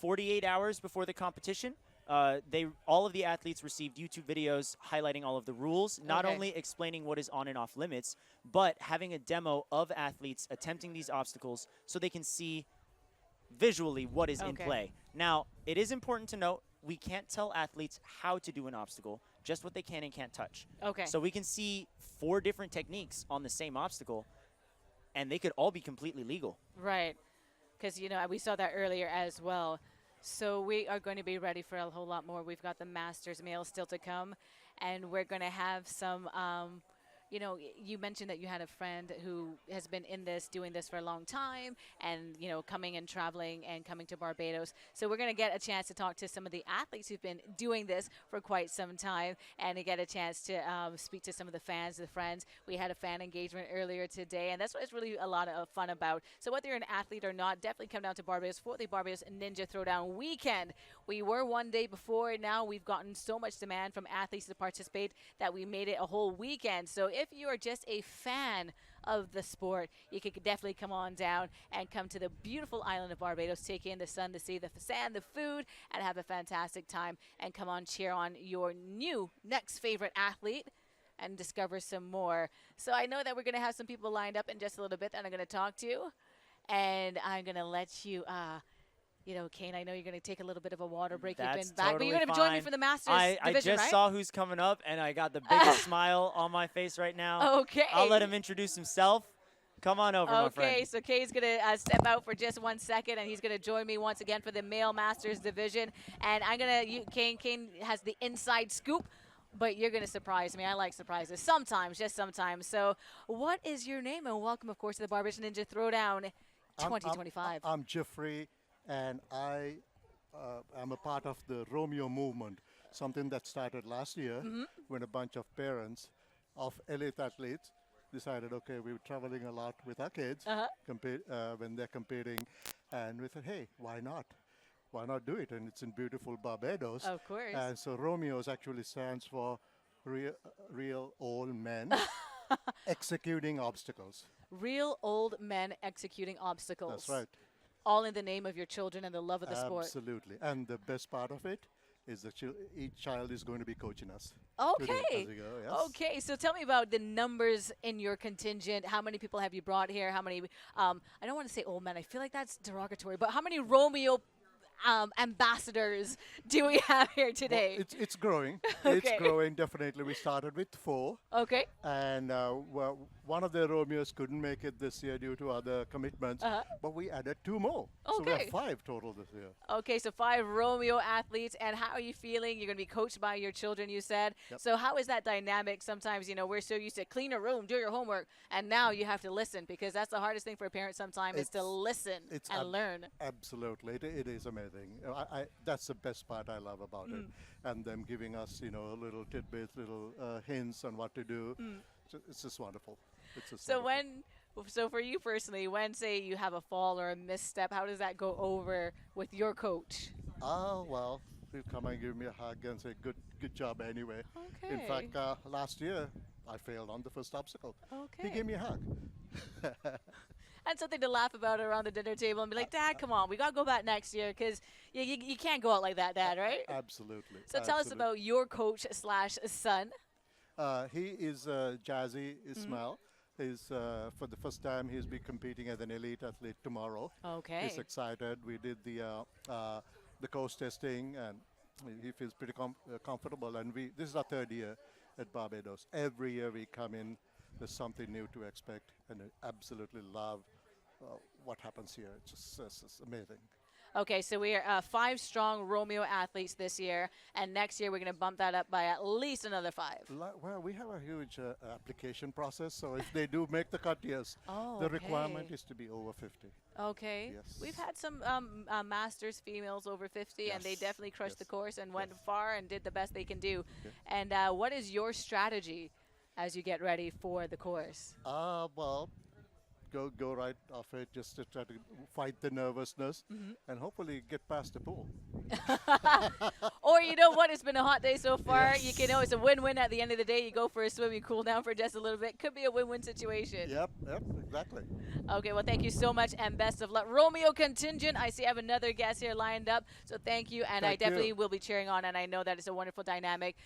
48 hours before the competition, all of the athletes received YouTube videos highlighting all of the rules, not Okay. only explaining what is on and off limits, but having a demo of athletes attempting these obstacles so they can see visually what is in Okay. play. Now, it is important to note we can't tell athletes how to do an obstacle, just what they can and can't touch. Okay. So we can see 4 different techniques on the same obstacle, and they could all be completely legal. Right. Because, you know, we saw that earlier as well. So we are going to be ready for a whole lot more. We've got the Masters male still to come, and we're going to have some, you know, you mentioned that you had a friend who has been in this, doing this for a long time, and, you know, coming and traveling and coming to Barbados. So we're going to get a chance to talk to some of the athletes who've been doing this for quite some time, and to get a chance to speak to some of the fans, the friends. We had a fan engagement earlier today, and that's what it's really a lot of fun about. So whether you're an athlete or not, definitely come down to Barbados for the Barbados Ninja Throwdown weekend. We were one day before. Now we've gotten so much demand from athletes to participate that we made it a whole weekend. So if you are just a fan of the sport, you could definitely come on down and come to the beautiful island of Barbados, take in the sun, to see the sand, the food, and have a fantastic time. And come on, cheer on your new next favorite athlete and discover some more. So I know that we're going to have some people lined up in just a little bit that I'm going to talk to. And I'm going to let you, you know, Kane, I know you're going to take a little bit of a water break. That's You've been back, but totally you're going to join me fine. for the Masters I division, just right? saw who's coming up, and I got the biggest smile on my face right now. Okay. I'll let him introduce himself. Come on over, my friend. Okay, so Kay's going to step out for just 1 second, and he's going to join me once again for the Male Masters division. And I'm going to, Kane has the inside scoop, but you're going to surprise me. I like surprises sometimes, just sometimes. So what is your name? And welcome, of course, to the Barbados Ninja Throwdown 2025. I'm Jeffrey, and I am a part of the Romeo movement, something that started last year when a bunch of parents of elite athletes decided, okay, we were traveling a lot with our kids when they're competing, and we said, hey, why not? Why not do it? And it's in beautiful Barbados. Of course. And so Romeo's actually stands for real old men executing obstacles. Real old men executing obstacles. That's right. All in the name of your children and the love of the sport. Absolutely. And the best part of it is that each child is going to be coaching us. Okay. As we go, yes. Okay. So tell me about the numbers in your contingent. How many people have you brought here? How many? I don't want to say old men. I feel like that's derogatory. But how many Romeo ambassadors do we have here today? Well, it's growing. Okay. It's growing, definitely. We started with 4. Okay. And one of the Romeos couldn't make it this year due to other commitments. But we added 2 more. So we have 5 total this year. Okay, so 5 Romeo athletes. And how are you feeling? You're going to be coached by your children, you said. Yep. So how is that dynamic? Sometimes, we're so used to clean a room, do your homework, and now you have to listen, because that's the hardest thing for a parent sometimes is to listen and learn. Absolutely. It is amazing. That's the best part I love about it. And them giving us, little tidbits, little hints on what to do. So it's just wonderful. It's just wonderful. So for you personally, when, say, you have a fall or a misstep, how does that go over with your coach? Oh, well, he'll come and give me a hug and say, good job anyway. Okay. In fact, last year, I failed on the first obstacle. Okay. He gave me a hug. And something to laugh about around the dinner table and be like, Dad, come on, we got to go back next year, because you can't go out like that, Dad, right? Absolutely. So tell us about your coach/son. He is Jazzy Ismail. He's for the first time he's be competing as an elite athlete tomorrow. Okay. He's excited. We did the course testing, and he feels pretty comfortable. And this is our 3rd year at Barbados. Every year we come in, there's something new to expect, and I absolutely love what happens here. It's just amazing. Okay, so we are 5 strong Romeo athletes this year, and next year we're going to bump that up by at least another 5. Well, we have a huge application process, so if they do make the cut, yes. Oh, the requirement is to be over 50. Okay. Yes. We've had some masters females over 50, and they Yes. definitely crushed the Yes. course and went Yes. far and did the best they can do. Okay. And what is your strategy as you get ready for the course? Well, go right off it, just to try to fight the nervousness and hopefully get past the pool. Or you know what? It's been a hot day so far. Yes. You can know it's a win-win at the end of the day. You go for a swim, you cool down for just a little bit. Could be a win-win situation. Yep, exactly. Okay, well, thank you so much and best of luck. Romeo contingent, I see I have another guest here lined up. So thank you, and I Thank definitely you. will be cheering on, and I know that it's a wonderful dynamic.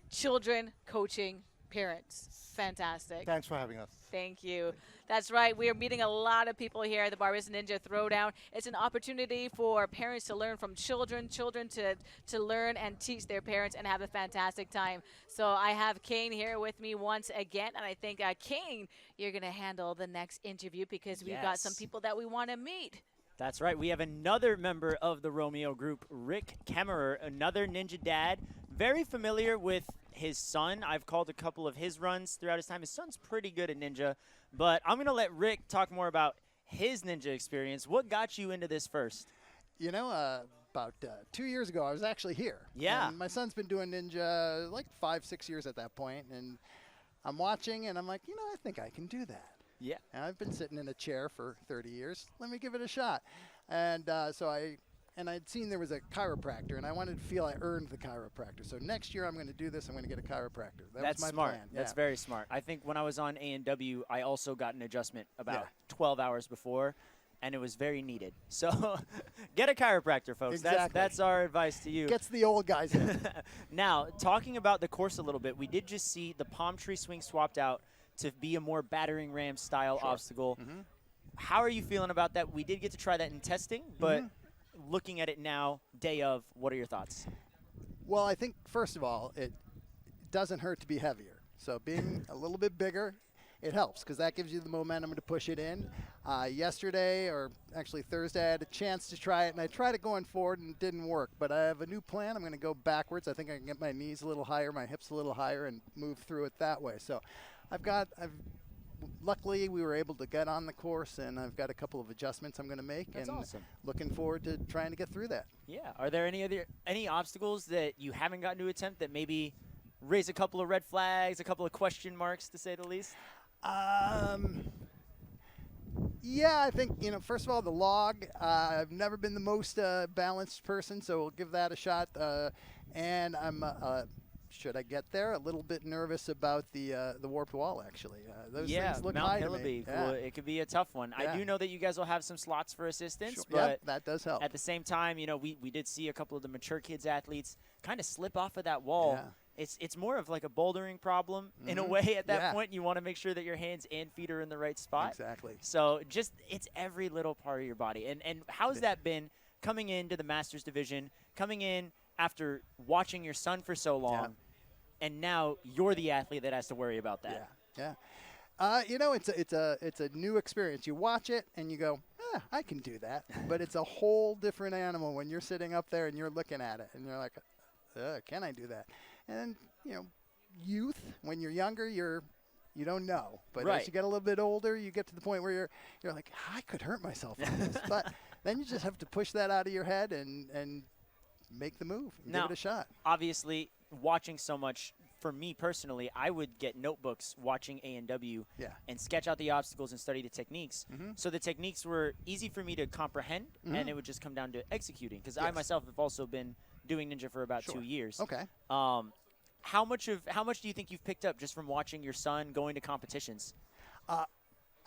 Children coaching parents. Fantastic. Thanks for having us. Thank you. That's right. We are meeting a lot of people here at the Barbados Ninja Throwdown. It's an opportunity for parents to learn from children to learn and teach their parents and have a fantastic time. So I have Kane here with me once again, and I think, Kane, you're going to handle the next interview because we've got some people that we want to meet. That's right. We have another member of the Romeo group, Rick Kemmerer, another ninja dad, very familiar with his son. I've called a couple of his runs throughout his time. His son's pretty good at ninja, but I'm going to let Rick talk more about his ninja experience. What got you into this first? About 2 years ago, I was actually here. Yeah. And my son's been doing ninja like 5-6 years at that point, and I'm watching, and I'm like, I think I can do that. Yeah. And I've been sitting in a chair for 30 years. Let me give it a shot. And I'd seen there was a chiropractor, and I wanted to feel I earned the chiropractor. So next year I'm going to do this. I'm going to get a chiropractor. That's my smart. plan. That's yeah. very smart. I think when I was on A&W, I also got an adjustment about 12 hours before, and it was very needed. So get a chiropractor, folks. Exactly. That's our advice to you. Gets the old guys in. Now, talking about the course a little bit, we did just see the palm tree swing swapped out to be a more battering ram style obstacle. How are you feeling about that? We did get to try that in testing, but looking at it now, day of, what are your thoughts? Well, I think, first of all, it doesn't hurt to be heavier. So being a little bit bigger, it helps because that gives you the momentum to push it in. Yesterday, or actually Thursday, I had a chance to try it, and I tried it going forward, and it didn't work. But I have a new plan. I'm going to go backwards. I think I can get my knees a little higher, my hips a little higher, and move through it that way. So luckily, we were able to get on the course, and I've got a couple of adjustments I'm going to make. That's awesome. Looking forward to trying to get through that. Yeah. Are there any obstacles that you haven't gotten to attempt that maybe raise a couple of red flags, a couple of question marks, to say the least? Yeah, I think, first of all, the log. I've never been the most balanced person, so we'll give that a shot. And I'm, should I get there, a little bit nervous about the warped wall, actually. Those things look Mount high to me. Hillaby. Yeah. Well, it could be a tough one. Yeah. I do know that you guys will have some slots for assistance, Sure. but Yep, that does help. at the same time, we did see a couple of the mature kids athletes kind of slip off of that wall. Yeah. It's more of like a bouldering problem in a way at that point. You want to make sure that your hands and feet are in the right spot. Exactly. So it's every little part of your body. And how's that been coming into the Masters division, coming in after watching your son for so long, and now you're the athlete that has to worry about that? Yeah. It's a new experience. You watch it and you go, I can do that. But it's a whole different animal when you're sitting up there and you're looking at it and you're like, can I do that? And youth, when you're younger, you don't know. But as you get a little bit older, you get to the point where you're like, I could hurt myself on this. But then you just have to push that out of your head and make the move and give it a shot. Obviously, watching so much, for me personally, I would get notebooks watching A&W and sketch out the obstacles and study the techniques. So the techniques were easy for me to comprehend, and it would just come down to executing. Because I myself have also been doing ninja for about 2 years. Okay. How much do you think you've picked up just from watching your son going to competitions?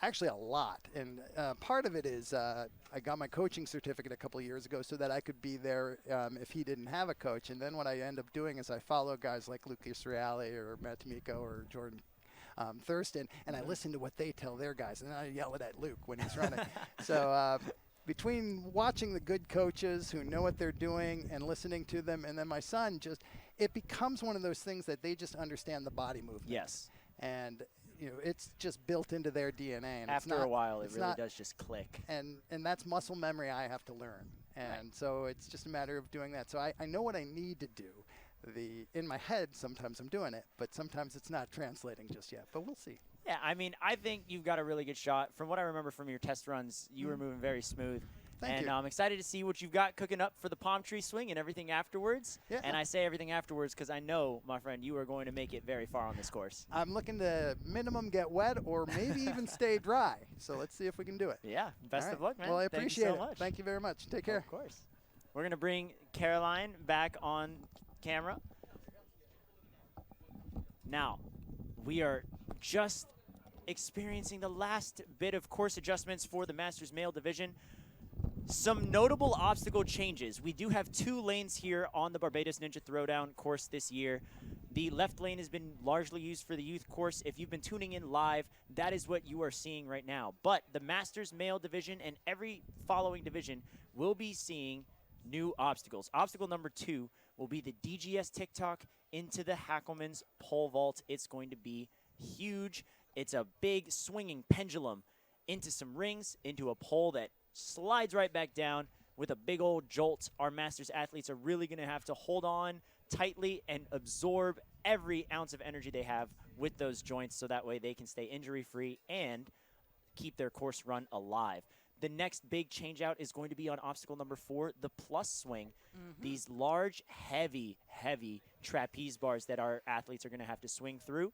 Actually, a lot. And part of it is I got my coaching certificate a couple of years ago so that I could be there if he didn't have a coach. And then what I end up doing is I follow guys like Lucas Reale or Matt D'Amico or Jordan Thurston, and I listen to what they tell their guys. And then I yell it at Luke when he's running. So between watching the good coaches who know what they're doing and listening to them, and then my son, it becomes one of those things that they just understand the body movement. Yes. And it's just built into their DNA. And after a while, it really does just click. And that's muscle memory I have to learn. And so it's just a matter of doing that. So I know what I need to do. In my head, sometimes I'm doing it, but sometimes it's not translating just yet. But we'll see. Yeah, I think you've got a really good shot. From what I remember from your test runs, you were moving very smooth. Thank you. I'm excited to see what you've got cooking up for the palm tree swing and everything afterwards. Yeah. And I say everything afterwards because I know, my friend, you are going to make it very far on this course. I'm looking to minimum get wet or maybe even stay dry. So let's see if we can do it. Yeah, best of luck, man. Well, I Thank appreciate you so it. much. Thank you very much. Take care. Of course. We're going to bring Caroline back on camera. Now, we are just experiencing the last bit of course adjustments for the Masters Male Division. Some notable obstacle changes. We do have 2 lanes here on the Barbados Ninja Throwdown course this year. The left lane has been largely used for the youth course. If you've been tuning in live, that is what you are seeing right now. But the Masters Male Division and every following division will be seeing new obstacles. Obstacle number 2 will be the DGS TikTok into the Hackelman's pole vault. It's going to be huge. It's a big swinging pendulum into some rings, into a pole that slides right back down with a big old jolt. Our Masters athletes are really going to have to hold on tightly and absorb every ounce of energy they have with those joints so that way they can stay injury-free and keep their course run alive. The next big change out is going to be on obstacle number 4, the plus swing. These large, heavy trapeze bars that our athletes are going to have to swing through.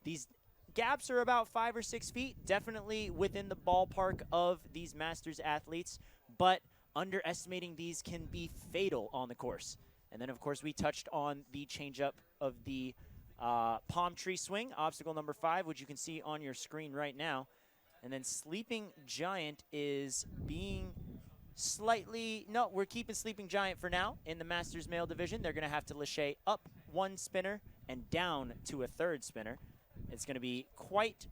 These gaps are about 5 or 6 feet, definitely within the ballpark of these Masters athletes, but underestimating these can be fatal on the course. And then, of course, we touched on the changeup of the palm tree swing, obstacle number 5, which you can see on your screen right now. And then Sleeping Giant is being slightly, no, we're keeping Sleeping Giant for now in the Masters Male Division. They're going to have to lâcher up 1 spinner and down to a 3rd spinner. It's going to be quite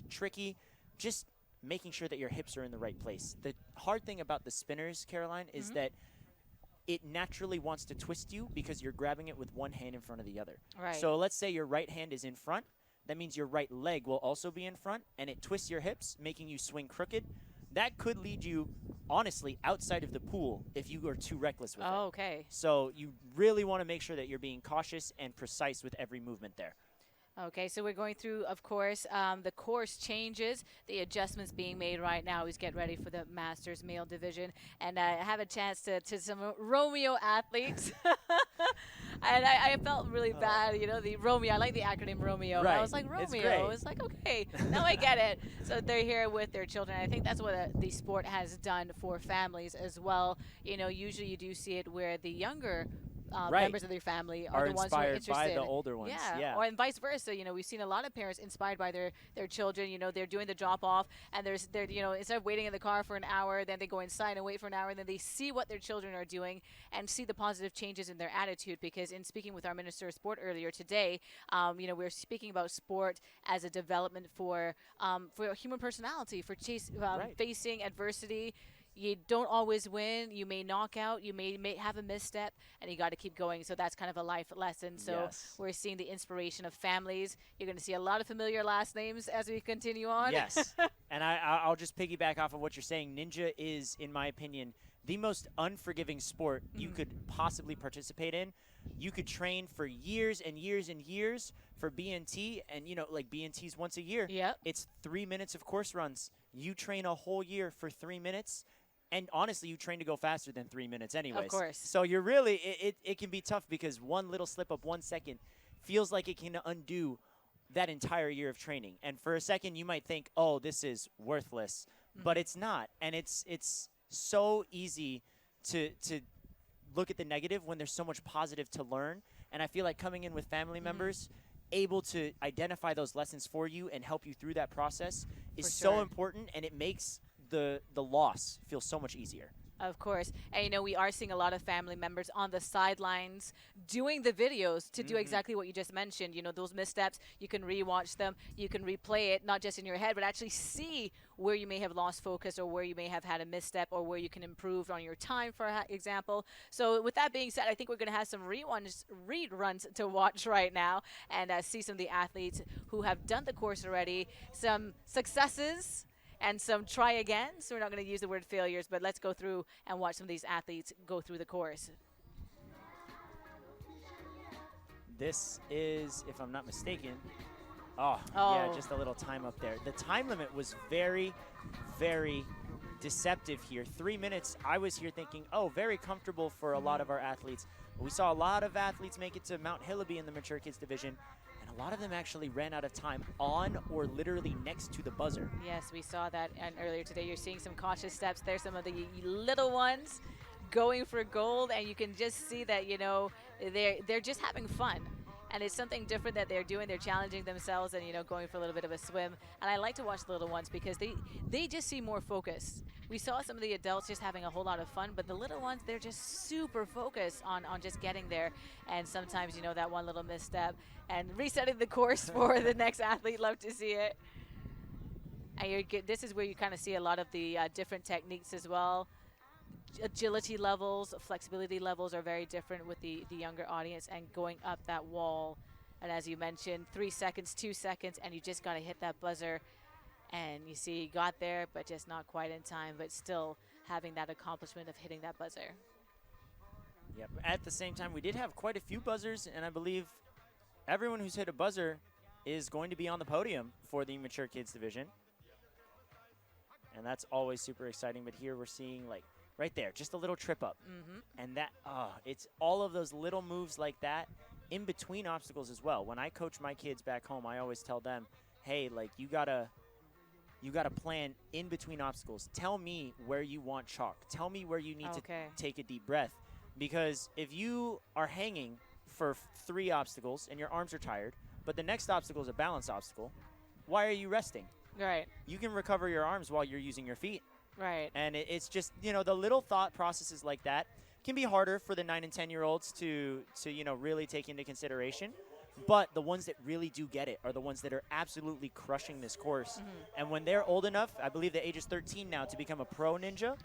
tricky, just making sure that your hips are in the right place. The hard thing about the spinners, Caroline, is that it naturally wants to twist you because you're grabbing it with one hand in front of the other. Right. So let's say your right hand is in front. that means your right leg will also be in front, and it twists your hips, making you swing crooked. That could lead you, honestly, outside of the pool if you are too reckless with it. Oh, okay. So you really want to make sure that you're being cautious and precise with every movement there. Okay, so we're going through, of course, the course changes, the adjustments being made right now. He's getting ready for the Masters male division. And I have a chance to some Romeo athletes. And I felt really bad, you know, the Romeo. I like the acronym Romeo. Right. I was like, Romeo. It's great. It's like, okay, now I get it. So they're here with their children. I think that's what the sport has done for families as well. You know, usually you do see it where the younger Right. members of their family are the ones who are inspired interested. by the older ones. Yeah. Or and vice versa. You know, we've seen a lot of parents inspired by their children. You know, they're doing the drop off, and they're you know, instead of waiting in the car for an hour, then they go inside and wait for an hour, and then they see what their children are doing and see the positive changes in their attitude. Because in speaking with our Minister of Sport earlier today, you know, we're speaking about sport as a development for human personality, for facing adversity. You don't always win. You may knock out. You may have a misstep, and you got to keep going. So that's kind of a life lesson. So we're seeing the inspiration of families. You're going to see a lot of familiar last names as we continue on. Yes. And I'll just piggyback off of what you're saying. Ninja is, in my opinion, the most unforgiving sport you could possibly participate in. You could train for years and years and years for BNT, and, you know, like BNT's once a year. Yep. It's 3 minutes of course runs. You train a whole year for 3 minutes. And honestly, you train to go faster than 3 minutes anyways. Of course. So you're really, it can be tough because one little slip up 1 second feels like it can undo that entire year of training. And for a second, you might think, oh, this is worthless. But it's not. And it's so easy to look at the negative when there's so much positive to learn. And I feel like coming in with family members, able to identify those lessons for you and help you through that process is so important, and it makes the loss feels so much easier. Of course. And, you know, we are seeing a lot of family members on the sidelines doing the videos to do exactly what you just mentioned. You know, those missteps, you can rewatch them. You can replay it, not just in your head, but actually see where you may have lost focus or where you may have had a misstep or where you can improve on your time, for example. So with that being said, I think we're going to have some reruns to watch right now and see some of the athletes who have done the course already, some successes, and some try again. So we're not going to use the word failures, but let's go through and watch some of these athletes go through the course. This is, if I'm not mistaken, yeah, just a little time up there. The time limit was very, very deceptive here. 3 minutes, I was here thinking, oh, very comfortable for a lot of our athletes. But we saw a lot of athletes make it to Mount Hillaby in the Mature Kids division. A lot of them actually ran out of time on or literally next to the buzzer. Yes, we saw that. And earlier today, you're seeing some cautious steps there. Some of the little ones going for gold, and you can just see that, you know, they're just having fun. And it's something different that they're doing. They're challenging themselves and, you know, going for a little bit of a swim. And I like to watch the little ones because they just seem more focused. We saw some of the adults just having a whole lot of fun, but the little ones, they're just super focused on just getting there. And sometimes, you know, that one little misstep and resetting the course for the next athlete. Love to see it. And this is where you kind of see a lot of the different techniques as well. Agility levels, flexibility levels are very different with the younger audience, and going up that wall. And as you mentioned, 3 seconds, 2 seconds, and you just got to hit that buzzer. And you see, he got there, but just not quite in time, but still having that accomplishment of hitting that buzzer. Yep. At the same time, we did have quite a few buzzers, and I believe everyone who's hit a buzzer is going to be on the podium for the Mature Kids division. And that's always super exciting. But here we're seeing, like, right there, just a little trip up. And that, it's all of those little moves like that in between obstacles as well. When I coach my kids back home, I always tell them, hey, like, you gotta plan in between obstacles. Tell me where you want chalk. Tell me where you need to take a deep breath. Because if you are hanging for 3 obstacles and your arms are tired, but the next obstacle is a balance obstacle, why are you resting? Right. You can recover your arms while you're using your feet. Right. And it's just, you know, the little thought processes like that can be harder for the 9 and 10-year-olds to you know, really take into consideration. But the ones that really do get it are the ones that are absolutely crushing this course. And when they're old enough, I believe the age is 13 now, to become a pro ninja,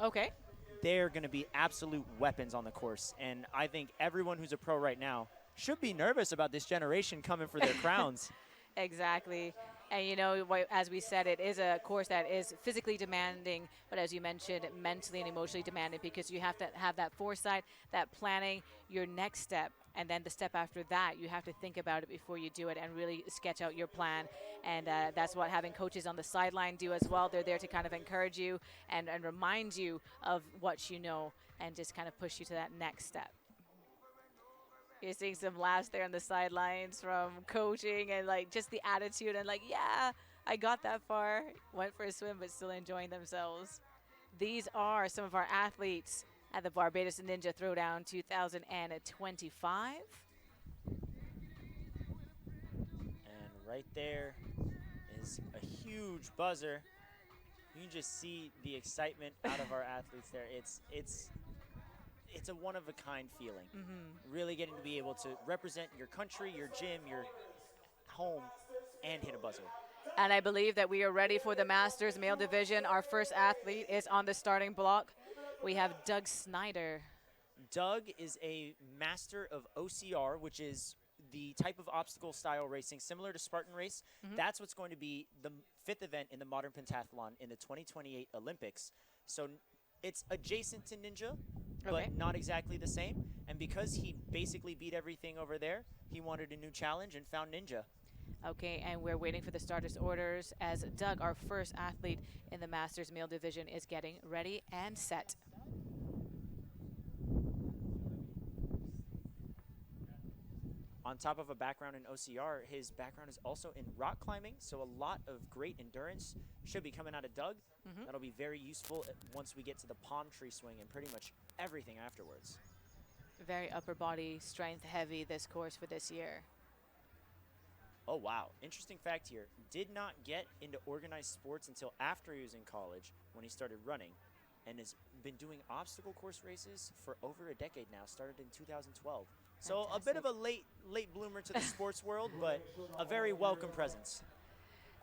they're going to be absolute weapons on the course. And I think everyone who's a pro right now should be nervous about this generation coming for their crowns. Exactly. And as we said, it is a course that is physically demanding, but as you mentioned, mentally and emotionally demanding, because you have to have that foresight, that planning, your next step, and then the step after that. You have to think about it before you do it and really sketch out your plan. And that's what having coaches on the sideline do as well. They're there to kind of encourage you and remind you of what you know and just kind of push you to that next step. You're seeing some laughs there on the sidelines from coaching and like just the attitude and like, yeah, I got that far. Went for a swim, but still enjoying themselves. These are some of our athletes at the Barbados Ninja Throwdown 2025. And right there is a huge buzzer. You can just see the excitement out of our athletes there. It's a one-of-a-kind feeling. Really getting to be able to represent your country, your gym, your home, and hit a buzzer. And I believe that we are ready for the Masters male division. Our first athlete is on the starting block. We have Doug Snyder. Doug is a master of OCR, which is the type of obstacle style racing similar to Spartan race. That's what's going to be the 5th event in the modern pentathlon in the 2028 Olympics. So it's adjacent to Ninja, but not exactly the same. And because he basically beat everything over there, he wanted a new challenge and found Ninja. Okay, and we're waiting for the starters orders as Doug, our first athlete in the Masters male division, is getting ready and set. On top of a background in OCR, his background is also in rock climbing, so a lot of great endurance should be coming out of Doug. That'll be very useful once we get to the palm tree swing and pretty much everything afterwards. Very upper body strength heavy this course for this year. Oh, wow. Interesting fact here. Did not get into organized sports until after he was in college when he started running, and has been doing obstacle course races for over a decade now, started in 2012. So a bit of a late bloomer to the sports world, but a very welcome presence.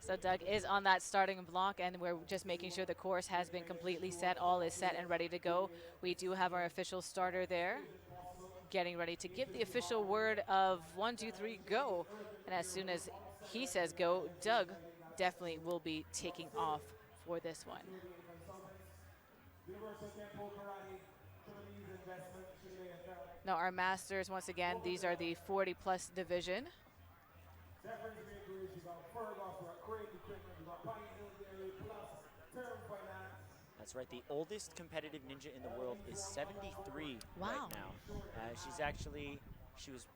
So Doug is on that starting block, and we're just making sure the course has been completely set. All is set and ready to go. We do have our official starter there, getting ready to give the official word of 1, 2, 3, go. And as soon as he says go, Doug definitely will be taking off for this one. Now our masters, once again, these are the 40-plus division. That's right. The oldest competitive ninja in the world is 73 wow. right now. She was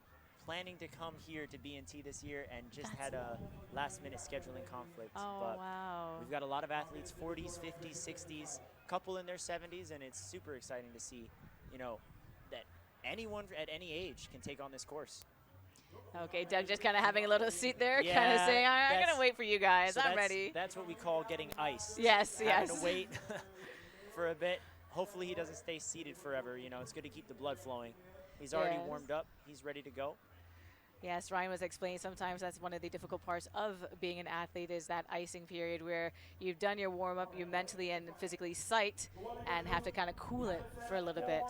planning to come here to B&T this year and just had a last-minute scheduling conflict. Oh, but wow. we've got a lot of athletes, 40s, 50s, 60s, couple in their 70s, and it's super exciting to see, that anyone at any age can take on this course. Okay, Doug just kind of having a little seat there, Yeah, kind of saying, I'm going to wait for you guys. So I'm ready. That's what we call getting iced. Yes, Having yes. to wait for a bit. Hopefully he doesn't stay seated forever. It's good to keep the blood flowing. He's already warmed up. He's ready to go. Yes, Ryan was explaining sometimes that's one of the difficult parts of being an athlete is that icing period where you've done your warm-up, you're mentally and physically psyched, and have to kind of cool it for a little bit.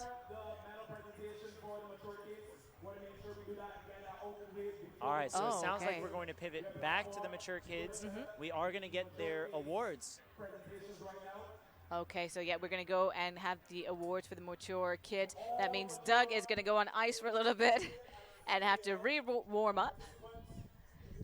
All right, so it sounds okay. like we're going to pivot back to the mature kids. We are going to get their awards. Okay, so yeah, we're going to go and have the awards for the mature kids. That means Doug is going to go on ice for a little bit and have to re-warm up.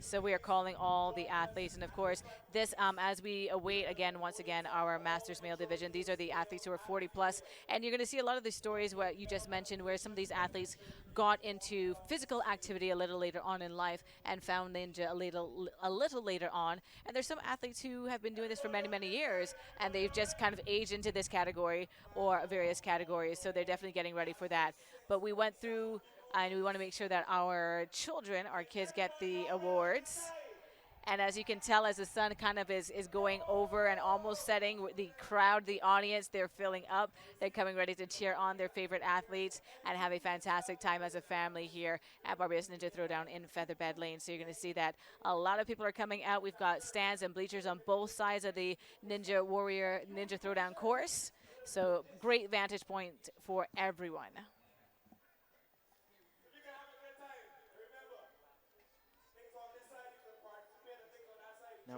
So we are calling all the athletes. And of course, this, as we await again, once again, our Masters male division, these are the athletes who are 40 plus. And you're going to see a lot of the stories where you just mentioned where some of these athletes got into physical activity a little later on in life and found Ninja a little later on. And there's some athletes who have been doing this for many, many years, and they've just kind of aged into this category or various categories. So they're definitely getting ready for that. But we went through, and we want to make sure that our children, our kids, get the awards. And as you can tell, as the sun kind of is going over and almost setting, the crowd, the audience, they're filling up. They're coming ready to cheer on their favorite athletes and have a fantastic time as a family here at Barbados Ninja Throwdown in Featherbed Lane. So you're going to see that a lot of people are coming out. We've got stands and bleachers on both sides of the Ninja Warrior Ninja Throwdown course. So great vantage point for everyone.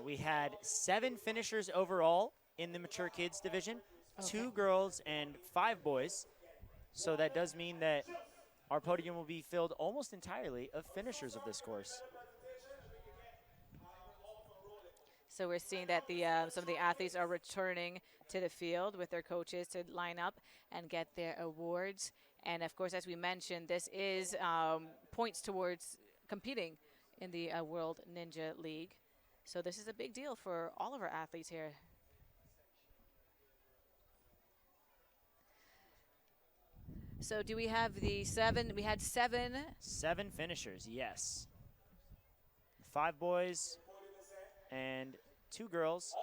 We had 7 finishers overall in the mature kids division, 2 girls and 5 boys. So that does mean that our podium will be filled almost entirely of finishers of this course. So we're seeing that the some of the athletes are returning to the field with their coaches to line up and get their awards. And of course, as we mentioned, this is points towards competing in the World Ninja League. So this is a big deal for all of our athletes here. So do we have the 7? We had 7. 7 finishers, yes. 5 boys and 2 girls.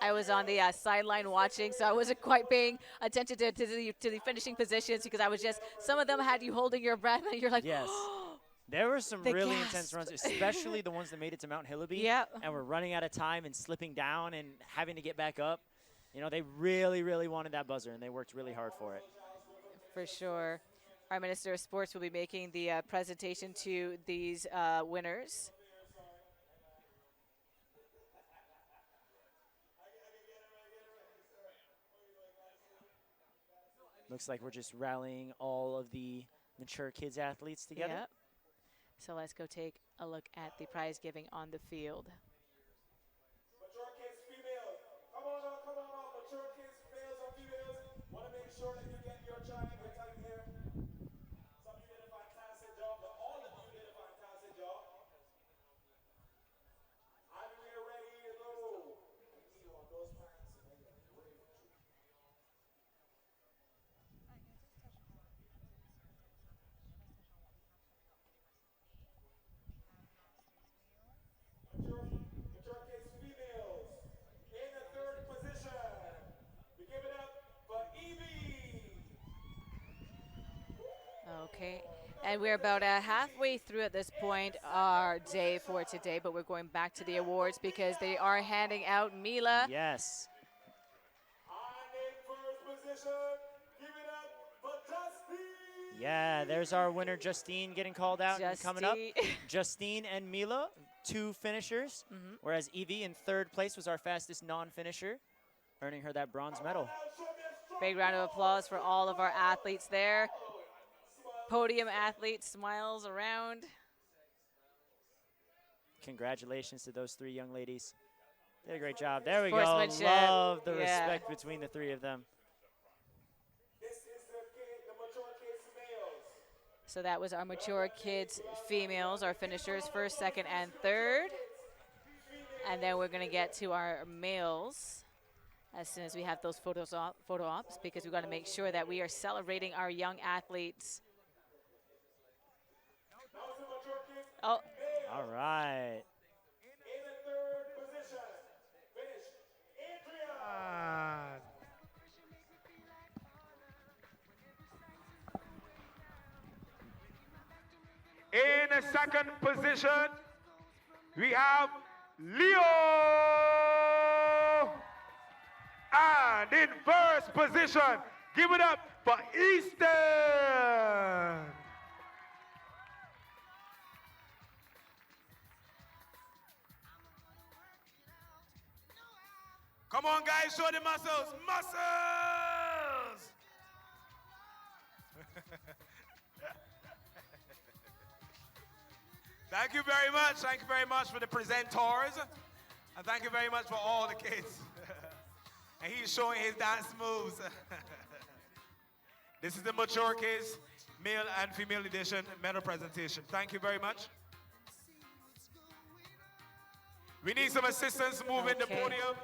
I was on the sideline watching, so I wasn't quite paying attention to the finishing positions because I was just, some of them had you holding your breath and you're like, Yes. There were some The really gasp. intense runs, especially the ones that made it to Mount Hillaby. Yep. And were running out of time and slipping down and having to get back up. You know, they really, really wanted that buzzer, and they worked really hard for it. For sure. Our Minister of Sports will be making the presentation to these winners. Looks like we're just rallying all of the mature kids athletes together. Yep. So let's go take a look at the prize giving on the field. Mature kids, females. Come on out, come on out. Mature kids, males and females. Want to make sure that you get your time here. Some of you did a fantastic job, but all of you did a fantastic job. And we're ready to go. See on those pants. Mature kids, females. In the 3rd position. We give it up for Evie. Okay. And we're about halfway through at this point our day for today, but we're going back to the awards because they are handing out Mila. Yes. And in 1st position, give it up for Justine. Yeah, there's our winner, Justine, getting called out and coming up. Justine. Justine and Mila, 2 finishers, whereas Evie in 3rd place was our fastest non-finisher, earning her that bronze medal. Big round of applause for all of our athletes there. Podium athletes, smiles around. Congratulations to those 3 young ladies. Did a great job. There we go. Sportsmanship. Love the Yeah. respect between the 3 of them. This is the mature kids males. So that was our mature kids females, our finishers, 1st, 2nd, and 3rd. And then we're going to get to our males as soon as we have those photo ops because we've got to make sure that we are celebrating our young athletes. Oh, All right. In the 3rd position, finished Adrian. In the 2nd position, we have Leo. And in 1st position, give it up for Easton. Come on, guys, show the muscles. Muscles! Thank you very much. Thank you very much for the presenters. And thank you very much for all the kids. And he's showing his dance moves. This is the mature kids, male and female edition medal presentation. Thank you very much. We need some assistance moving the Okay. podium.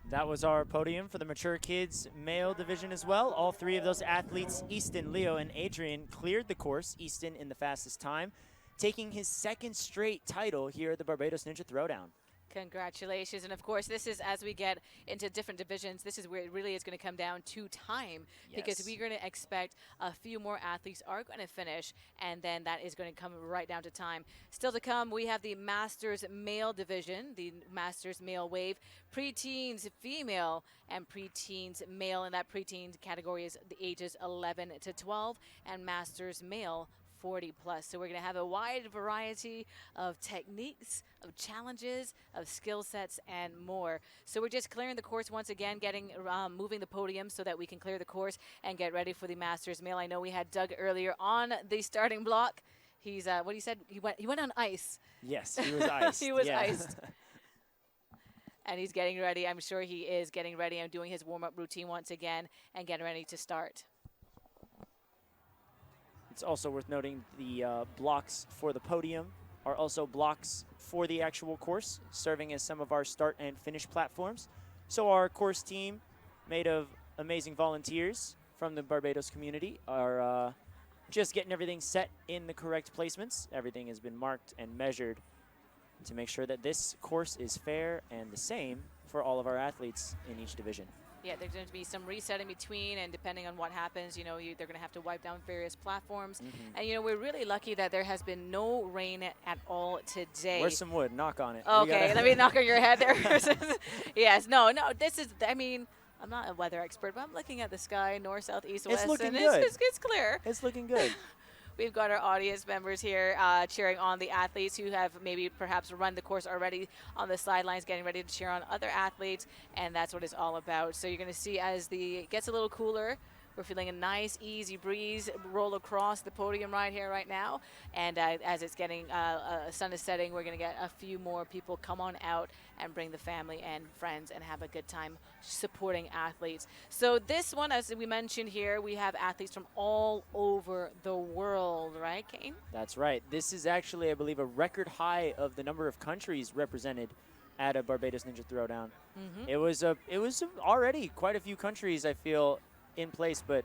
That was our podium for the mature kids male division as well. All 3 of those athletes, Easton, Leo, and Adrian, cleared the course. Easton in the fastest time, taking his 2nd straight title here at the Barbados Ninja Throwdown. congratulations. And of course, this is as we get into different divisions, this is where it really is going to come down to time because Yes. we're going to expect a few more athletes are going to finish, and then that is going to come right down to time. Still to come, we have the Masters male division, the Masters male wave, preteens female, and preteens male. And that preteens category is the ages 11 to 12, and Masters male 40 plus. So we're going to have a wide variety of techniques, of challenges, of skill sets, and more. So we're just clearing the course once again, moving the podium so that we can clear the course and get ready for the Masters Mail. I know we had Doug earlier on the starting block. He's what he said, he went on ice. Yes, he was iced. He was yeah. iced. And he's getting ready. I'm sure he is getting ready and doing his warm-up routine once again and getting ready to start. It's also worth noting the blocks for the podium are also blocks for the actual course, serving as some of our start and finish platforms. So our course team, made of amazing volunteers from the Barbados community, are just getting everything set in the correct placements. Everything has been marked and measured to make sure that this course is fair and the same for all of our athletes in each division. Yeah, there's going to be some reset in between, and depending on what happens, they're going to have to wipe down various platforms. And, we're really lucky that there has been no rain at all today. Where's some wood? Knock on it. Okay, let me knock on your head there. Yes, no, this is, I'm not a weather expert, but I'm looking at the sky, north, south, east, west. It's looking and good. It's clear. It's looking good. We've got our audience members here cheering on the athletes who have maybe perhaps run the course already on the sidelines, getting ready to cheer on other athletes, and that's what it's all about. So you're going to see as it gets a little cooler, we're feeling a nice, easy breeze roll across the podium right here, right now. And as it's getting, sun is setting, we're going to get a few more people come on out and bring the family and friends and have a good time supporting athletes. So this one, as we mentioned here, we have athletes from all over the world, right, Kane? That's right. This is actually, I believe, a record high of the number of countries represented at a Barbados Ninja Throwdown. It was already quite a few countries, I feel, in place, but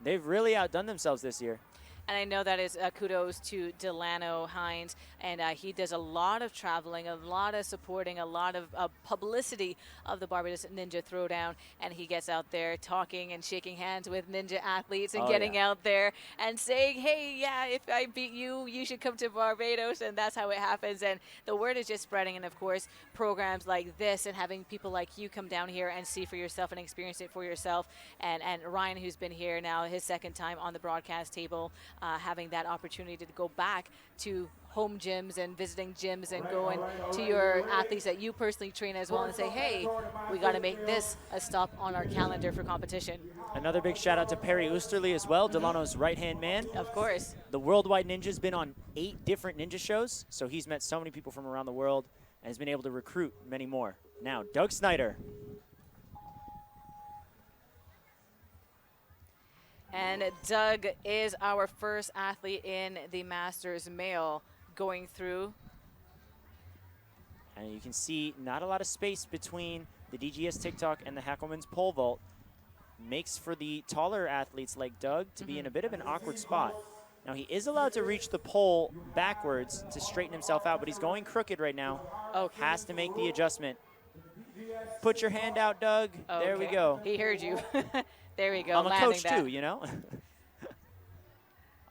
they've really outdone themselves this year. And I know that is kudos to Delano Hines, and he does a lot of traveling, a lot of supporting, a lot of publicity of the Barbados Ninja Throwdown, and he gets out there talking and shaking hands with ninja athletes and getting out there and saying, hey, yeah, if I beat you, you should come to Barbados, and that's how it happens. And the word is just spreading, and of course, programs like this and having people like you come down here and see for yourself and experience it for yourself. And Ryan, who's been here now his second time on the broadcast table, having that opportunity to go back to home gyms and visiting gyms and going to your athletes that you personally train as well and say, hey, we got to make this a stop on our calendar for competition. Another big shout out to Perry Oosterly as well, Delano's right-hand man. Of course. The Worldwide Ninja's been on 8 different ninja shows, so he's met so many people from around the world and has been able to recruit many more. Now, Doug Snyder. And Doug is our first athlete in the Masters Male going through. And you can see not a lot of space between the DGS TikTok and the Hackelman's pole vault. Makes for the taller athletes like Doug to be in a bit of an awkward spot. Now he is allowed to reach the pole backwards to straighten himself out, but he's going crooked right now. Okay. Has to make the adjustment. Put your hand out, Doug. Okay. There we go. He heard you. There we go. I'm a coach that. too, you know?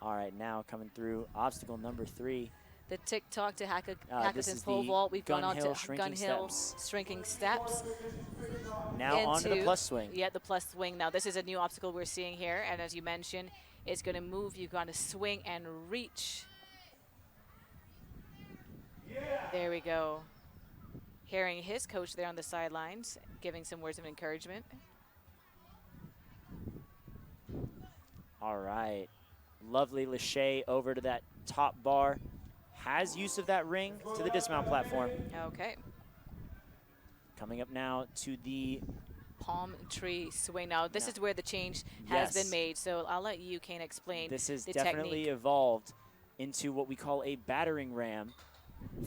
All right, now coming through obstacle number 3. The TikTok to this Hackerton's is pole the vault. We've gone on to shrinking gun hill steps. shrinking steps. Now onto the plus swing. Yeah, the plus swing. Now this is a new obstacle we're seeing here, and as you mentioned, it's going to move. You've got to swing and reach. There we go. Hearing his coach there on the sidelines, giving some words of encouragement. All right. Lovely Lachey over to that top bar. Has use of that ring to the dismount platform. Okay. Coming up now to the palm tree swing. Now, this is where the change has been made, so I'll let you, Kane, explain This has the definitely technique. evolved into what we call a battering ram.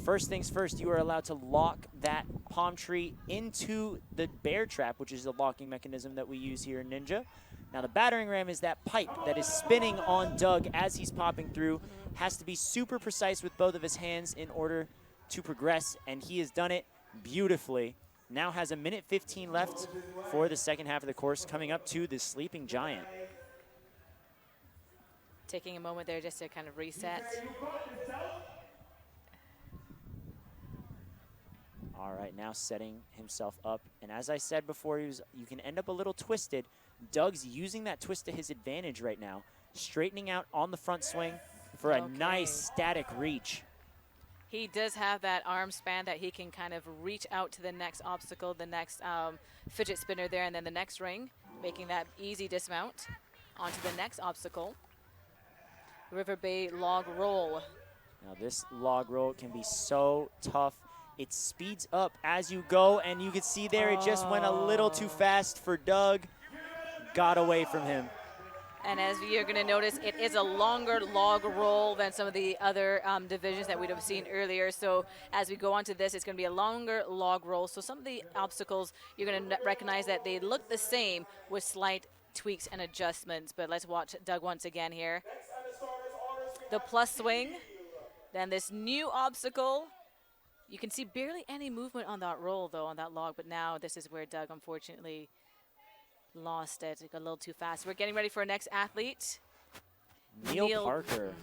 First things first, you are allowed to lock that palm tree into the bear trap, which is the locking mechanism that we use here in Ninja. Now, the battering ram is that pipe that is spinning on Doug as he's popping through. Has to be super precise with both of his hands in order to progress, and he has done it beautifully. Now has 1:15 left for the second half of the course, coming up to the sleeping giant. Taking a moment there just to kind of reset. All right, now setting himself up. And as I said before, you can end up a little twisted. Doug's using that twist to his advantage right now, straightening out on the front swing, for a nice static reach. He does have that arm span that he can kind of reach out to the next obstacle, the next fidget spinner there, and then the next ring, making that easy dismount onto the next obstacle. River Bay log roll. Now this log roll can be so tough. It speeds up as you go, and you can see there it just went a little too fast for Doug. Got away from him. And as you're going to notice, it is a longer log roll than some of the other divisions that we'd have seen earlier. So as we go on to this, it's going to be a longer log roll. So some of the obstacles, you're going to recognize that they look the same with slight tweaks and adjustments. But let's watch Doug once again here. The plus swing, then this new obstacle. You can see barely any movement on that roll, though, on that log. But now this is where Doug, unfortunately, lost it. It got a little too fast. We're getting ready for our next athlete. Neil Parker.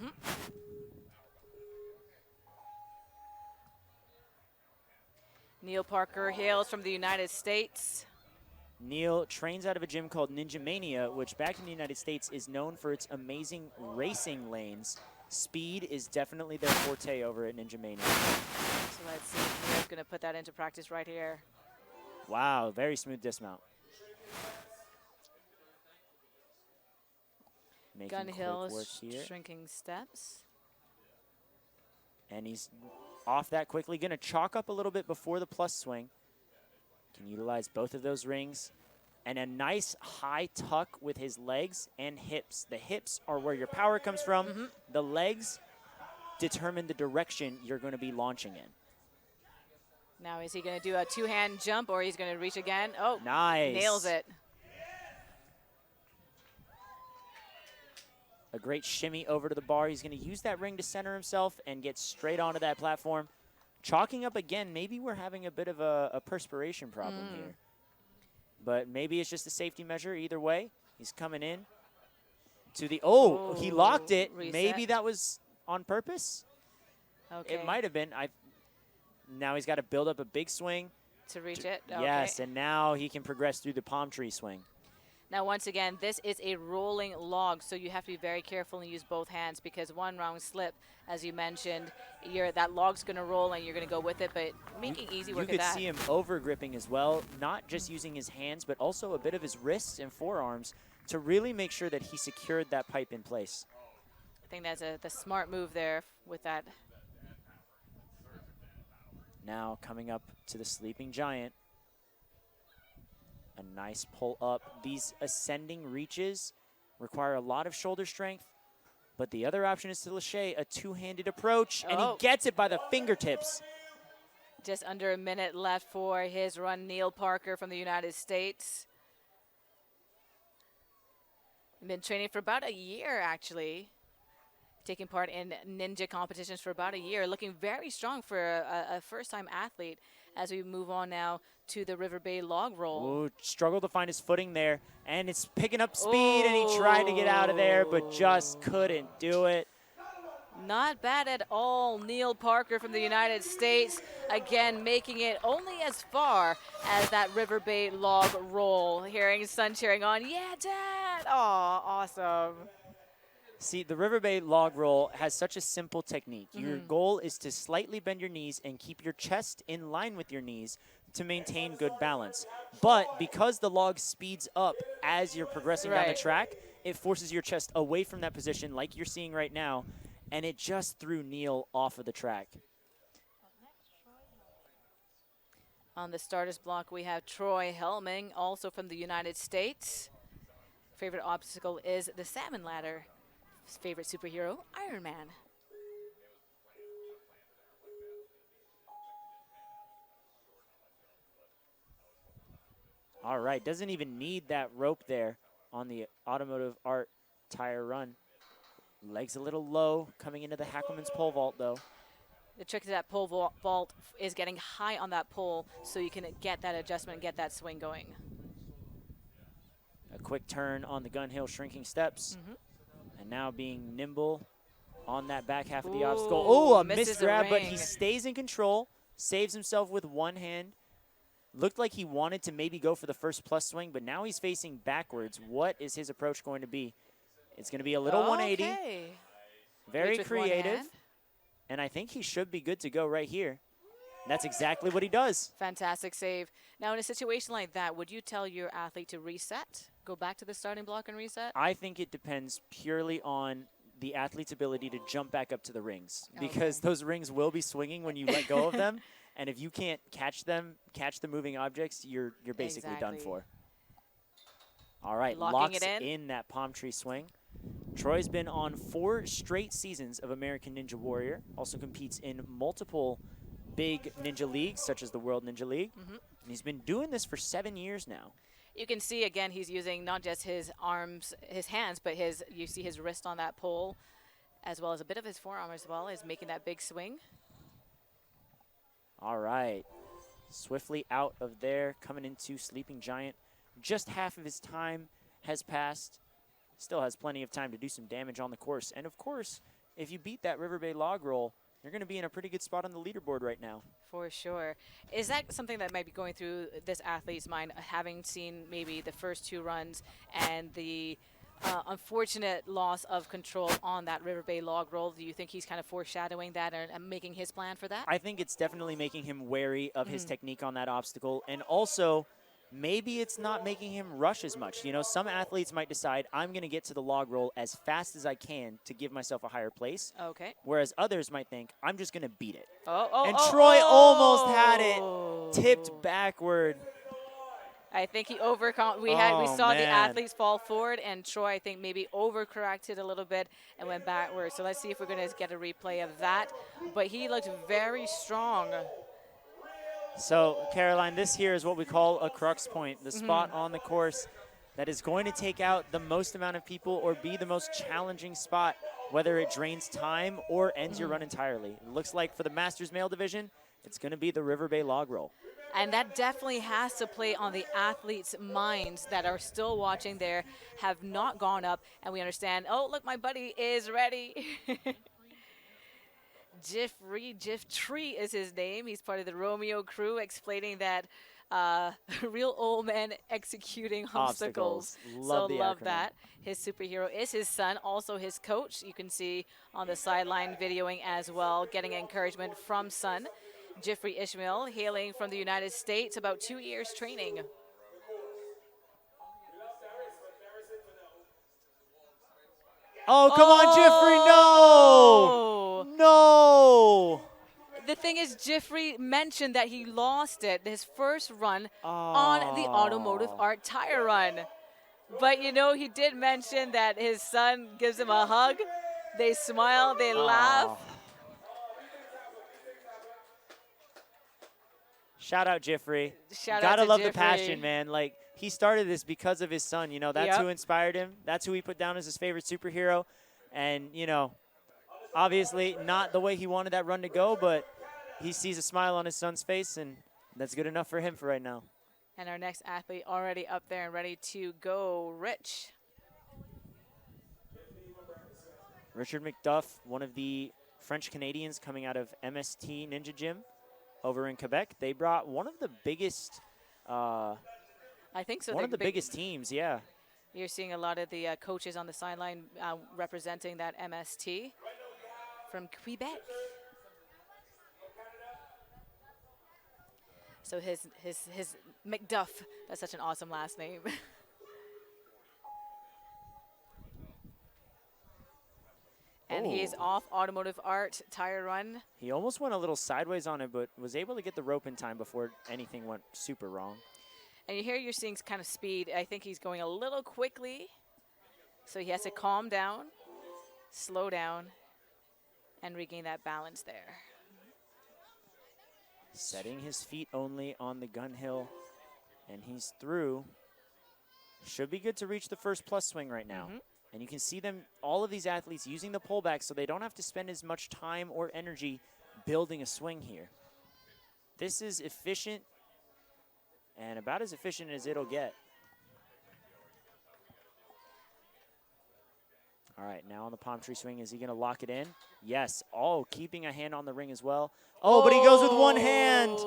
Neil Parker hails from the United States. Neil trains out of a gym called Ninja Mania, which back in the United States is known for its amazing racing lanes. Speed is definitely their forte over at Ninja Mania. So let's see. Neil's going to put that into practice right here. Wow, very smooth dismount. Gun hill, shrinking steps. And he's off that quickly. Going to chalk up a little bit before the plus swing. Can utilize both of those rings. And a nice high tuck with his legs and hips. The hips are where your power comes from. The legs determine the direction you're going to be launching in. Now is he going to do a two-hand jump or he's going to reach again? Oh, nice. Nails it. A great shimmy over to the bar. He's going to use that ring to center himself and get straight onto that platform. Chalking up again. Maybe we're having a bit of a perspiration problem here. But maybe it's just a safety measure. Either way, he's coming in to the, he locked it. Reset. Maybe that was on purpose. Okay. It might have been. Now he's got to build up a big swing. To reach it? Yes, Okay. and now he can progress through the palm tree swing. Now, once again, this is a rolling log, so you have to be very careful and use both hands because one wrong slip, as you mentioned, that log's going to roll and you're going to go with it, but making easy work of that. You could see him over gripping as well, not just using his hands, but also a bit of his wrists and forearms to really make sure that he secured that pipe in place. I think that's the smart move there with that. Now coming up to the sleeping giant. A nice pull up. These ascending reaches require a lot of shoulder strength, but the other option is to lâcher a two-handed approach, and he gets it by the fingertips. Just under a minute left for his run, Neil Parker from the United States. Been training for about a year, actually. Taking part in ninja competitions for about a year. Looking very strong for a first-time athlete as we move on now to the River Bay log roll. Ooh, struggled to find his footing there, and it's picking up speed, and he tried to get out of there, but just couldn't do it. Not bad at all. Neil Parker from the United States, again, making it only as far as that River Bay log roll. Hearing son cheering on, yeah, Dad! Aw, awesome. See, the River Bay log roll has such a simple technique. Your goal is to slightly bend your knees and keep your chest in line with your knees to maintain good balance. But because the log speeds up as you're progressing down the track, it forces your chest away from that position like you're seeing right now, and it just threw Neil off of the track. On the starters block, we have Troy Helming, also from the United States. Favorite obstacle is the salmon ladder. His favorite superhero, Iron Man. All right, doesn't even need that rope there on the automotive art tire run. Legs a little low, coming into the Hackelman's pole vault, though. The trick to that pole vault is getting high on that pole so you can get that adjustment and get that swing going. A quick turn on the gun hill shrinking steps. And now being nimble on that back half of the obstacle. Oh, a missed grab, but he stays in control, saves himself with one hand. Looked like he wanted to maybe go for the first plus swing, but now he's facing backwards. What is his approach going to be? It's going to be a little 180. Very Reach with one creative. hand. And I think he should be good to go right here. And that's exactly what he does. Fantastic save. Now, in a situation like that, would you tell your athlete to reset, go back to the starting block and reset? I think it depends purely on the athlete's ability to jump back up to the rings, because those rings will be swinging when you let go of them. And if you can't catch them, catch the moving objects, you're basically done for. All right, Locking locks it in that palm tree swing. Troy's been on 4 straight seasons of American Ninja Warrior, also competes in multiple big ninja leagues, such as the World Ninja League. And he's been doing this for 7 years now. You can see, again, he's using not just his arms, his hands, but you see his wrist on that pole, as well as a bit of his forearm as well, is making that big swing. All right. Swiftly out of there, coming into Sleeping Giant. Just half of his time has passed. Still has plenty of time to do some damage on the course. And, of course, if you beat that River Bay log roll, you're going to be in a pretty good spot on the leaderboard right now. For sure. Is that something that might be going through this athlete's mind, having seen maybe the first 2 runs and the unfortunate loss of control on that River Bay log roll? Do you think he's kind of foreshadowing that and making his plan for that? I think it's definitely making him wary of his technique on that obstacle. And also, maybe it's not making him rush as much. You know, some athletes might decide, I'm going to get to the log roll as fast as I can to give myself a higher place. Okay. Whereas others might think, I'm just going to beat it. And Troy almost had it tipped backward. I think he overcome. We saw the athletes fall forward, and Troy, I think, maybe overcorrected a little bit and went backward. So let's see if we're going to get a replay of that. But he looked very strong. So, Caroline, this here is what we call a crux point, the spot on the course that is going to take out the most amount of people or be the most challenging spot, whether it drains time or ends your run entirely. It looks like for the Masters Male Division, it's going to be the River Bay log roll. And that definitely has to play on the athletes' minds that are still watching there, have not gone up, and we understand, oh, look, my buddy is ready. Jiffrey is his name. He's part of the Romeo crew, explaining that real old man executing obstacles. Love that. His superhero is his son, also his coach. You can see on the sideline videoing as well, getting encouragement from son. Jiffrey Ishmael, hailing from the United States, about 2 years training. Oh, come on, Jiffrey, no! No! The thing is, Jiffrey mentioned that he lost it, his first run on the Automotive Art Tire Run. But, you know, he did mention that his son gives him a hug. They smile, they laugh. Shout out, Jiffrey. Gotta love Jiffrey. the passion, man. Like, he started this because of his son. You know, that's who inspired him. That's who he put down as his favorite superhero. And, you know, obviously not the way he wanted that run to go, but he sees a smile on his son's face, and that's good enough for him for right now. And our next athlete already up there and ready to go, Rich. Richard McDuff, one of the French Canadians coming out of MST Ninja Gym over in Quebec. They brought one of the biggest I think so. One of the biggest teams, yeah. You're seeing a lot of the coaches on the sideline representing that MST from Quebec. So his McDuff, that's such an awesome last name. And he's off Automotive Art Tire Run. He almost went a little sideways on it, but was able to get the rope in time before anything went super wrong. And here you're seeing kind of speed. I think he's going a little quickly. So he has to calm down, slow down, and regain that balance there. Setting his feet only on the gun hill, and he's through. Should be good to reach the first plus swing right now. And you can see them, all of these athletes using the pullback so they don't have to spend as much time or energy building a swing here. This is efficient and about as efficient as it'll get. All right, now on the palm tree swing, is he going to lock it in? Yes. Oh, keeping a hand on the ring as well. Oh, but he goes with one hand.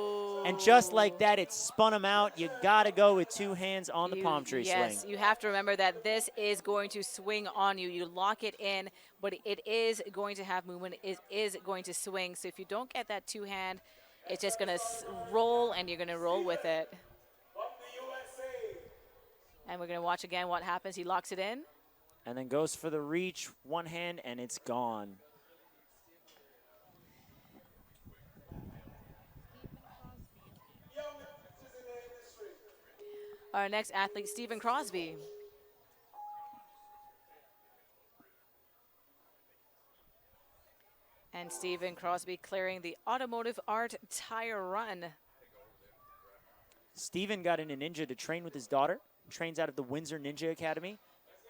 And just like that, it spun him out. You got to go with 2 hands on the palm tree swing. Yes, you have to remember that this is going to swing on you. You lock it in, but it is going to have movement. It is going to swing. So if you don't get that 2-hand, it's just going to roll, and you're going to roll with it. And we're going to watch again what happens. He locks it in. And then goes for the reach, 1 hand, and it's gone. Our next athlete, Stephen Crosby. And Stephen Crosby clearing the automotive art tire run. Stephen got in a ninja to train with his daughter. Trains out of the Windsor Ninja Academy.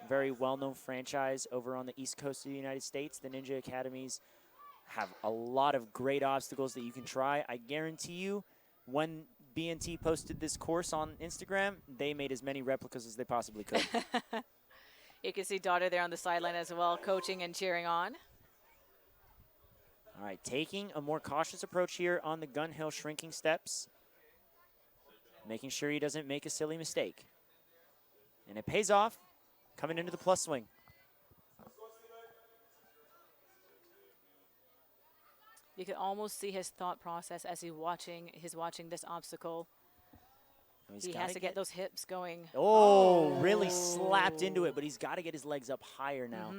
Very well-known franchise over on the East Coast of the United States. The Ninja Academies have a lot of great obstacles that you can try. I guarantee you, when B&T posted this course on Instagram, they made as many replicas as they possibly could. You can see daughter there on the sideline as well, coaching and cheering on. All right, taking a more cautious approach here on the gun hill shrinking steps. Making sure he doesn't make a silly mistake. And it pays off, coming into the plus swing. You can almost see his thought process as he's watching this obstacle. He has to get those hips going. Oh, really slapped into it, but he's got to get his legs up higher now.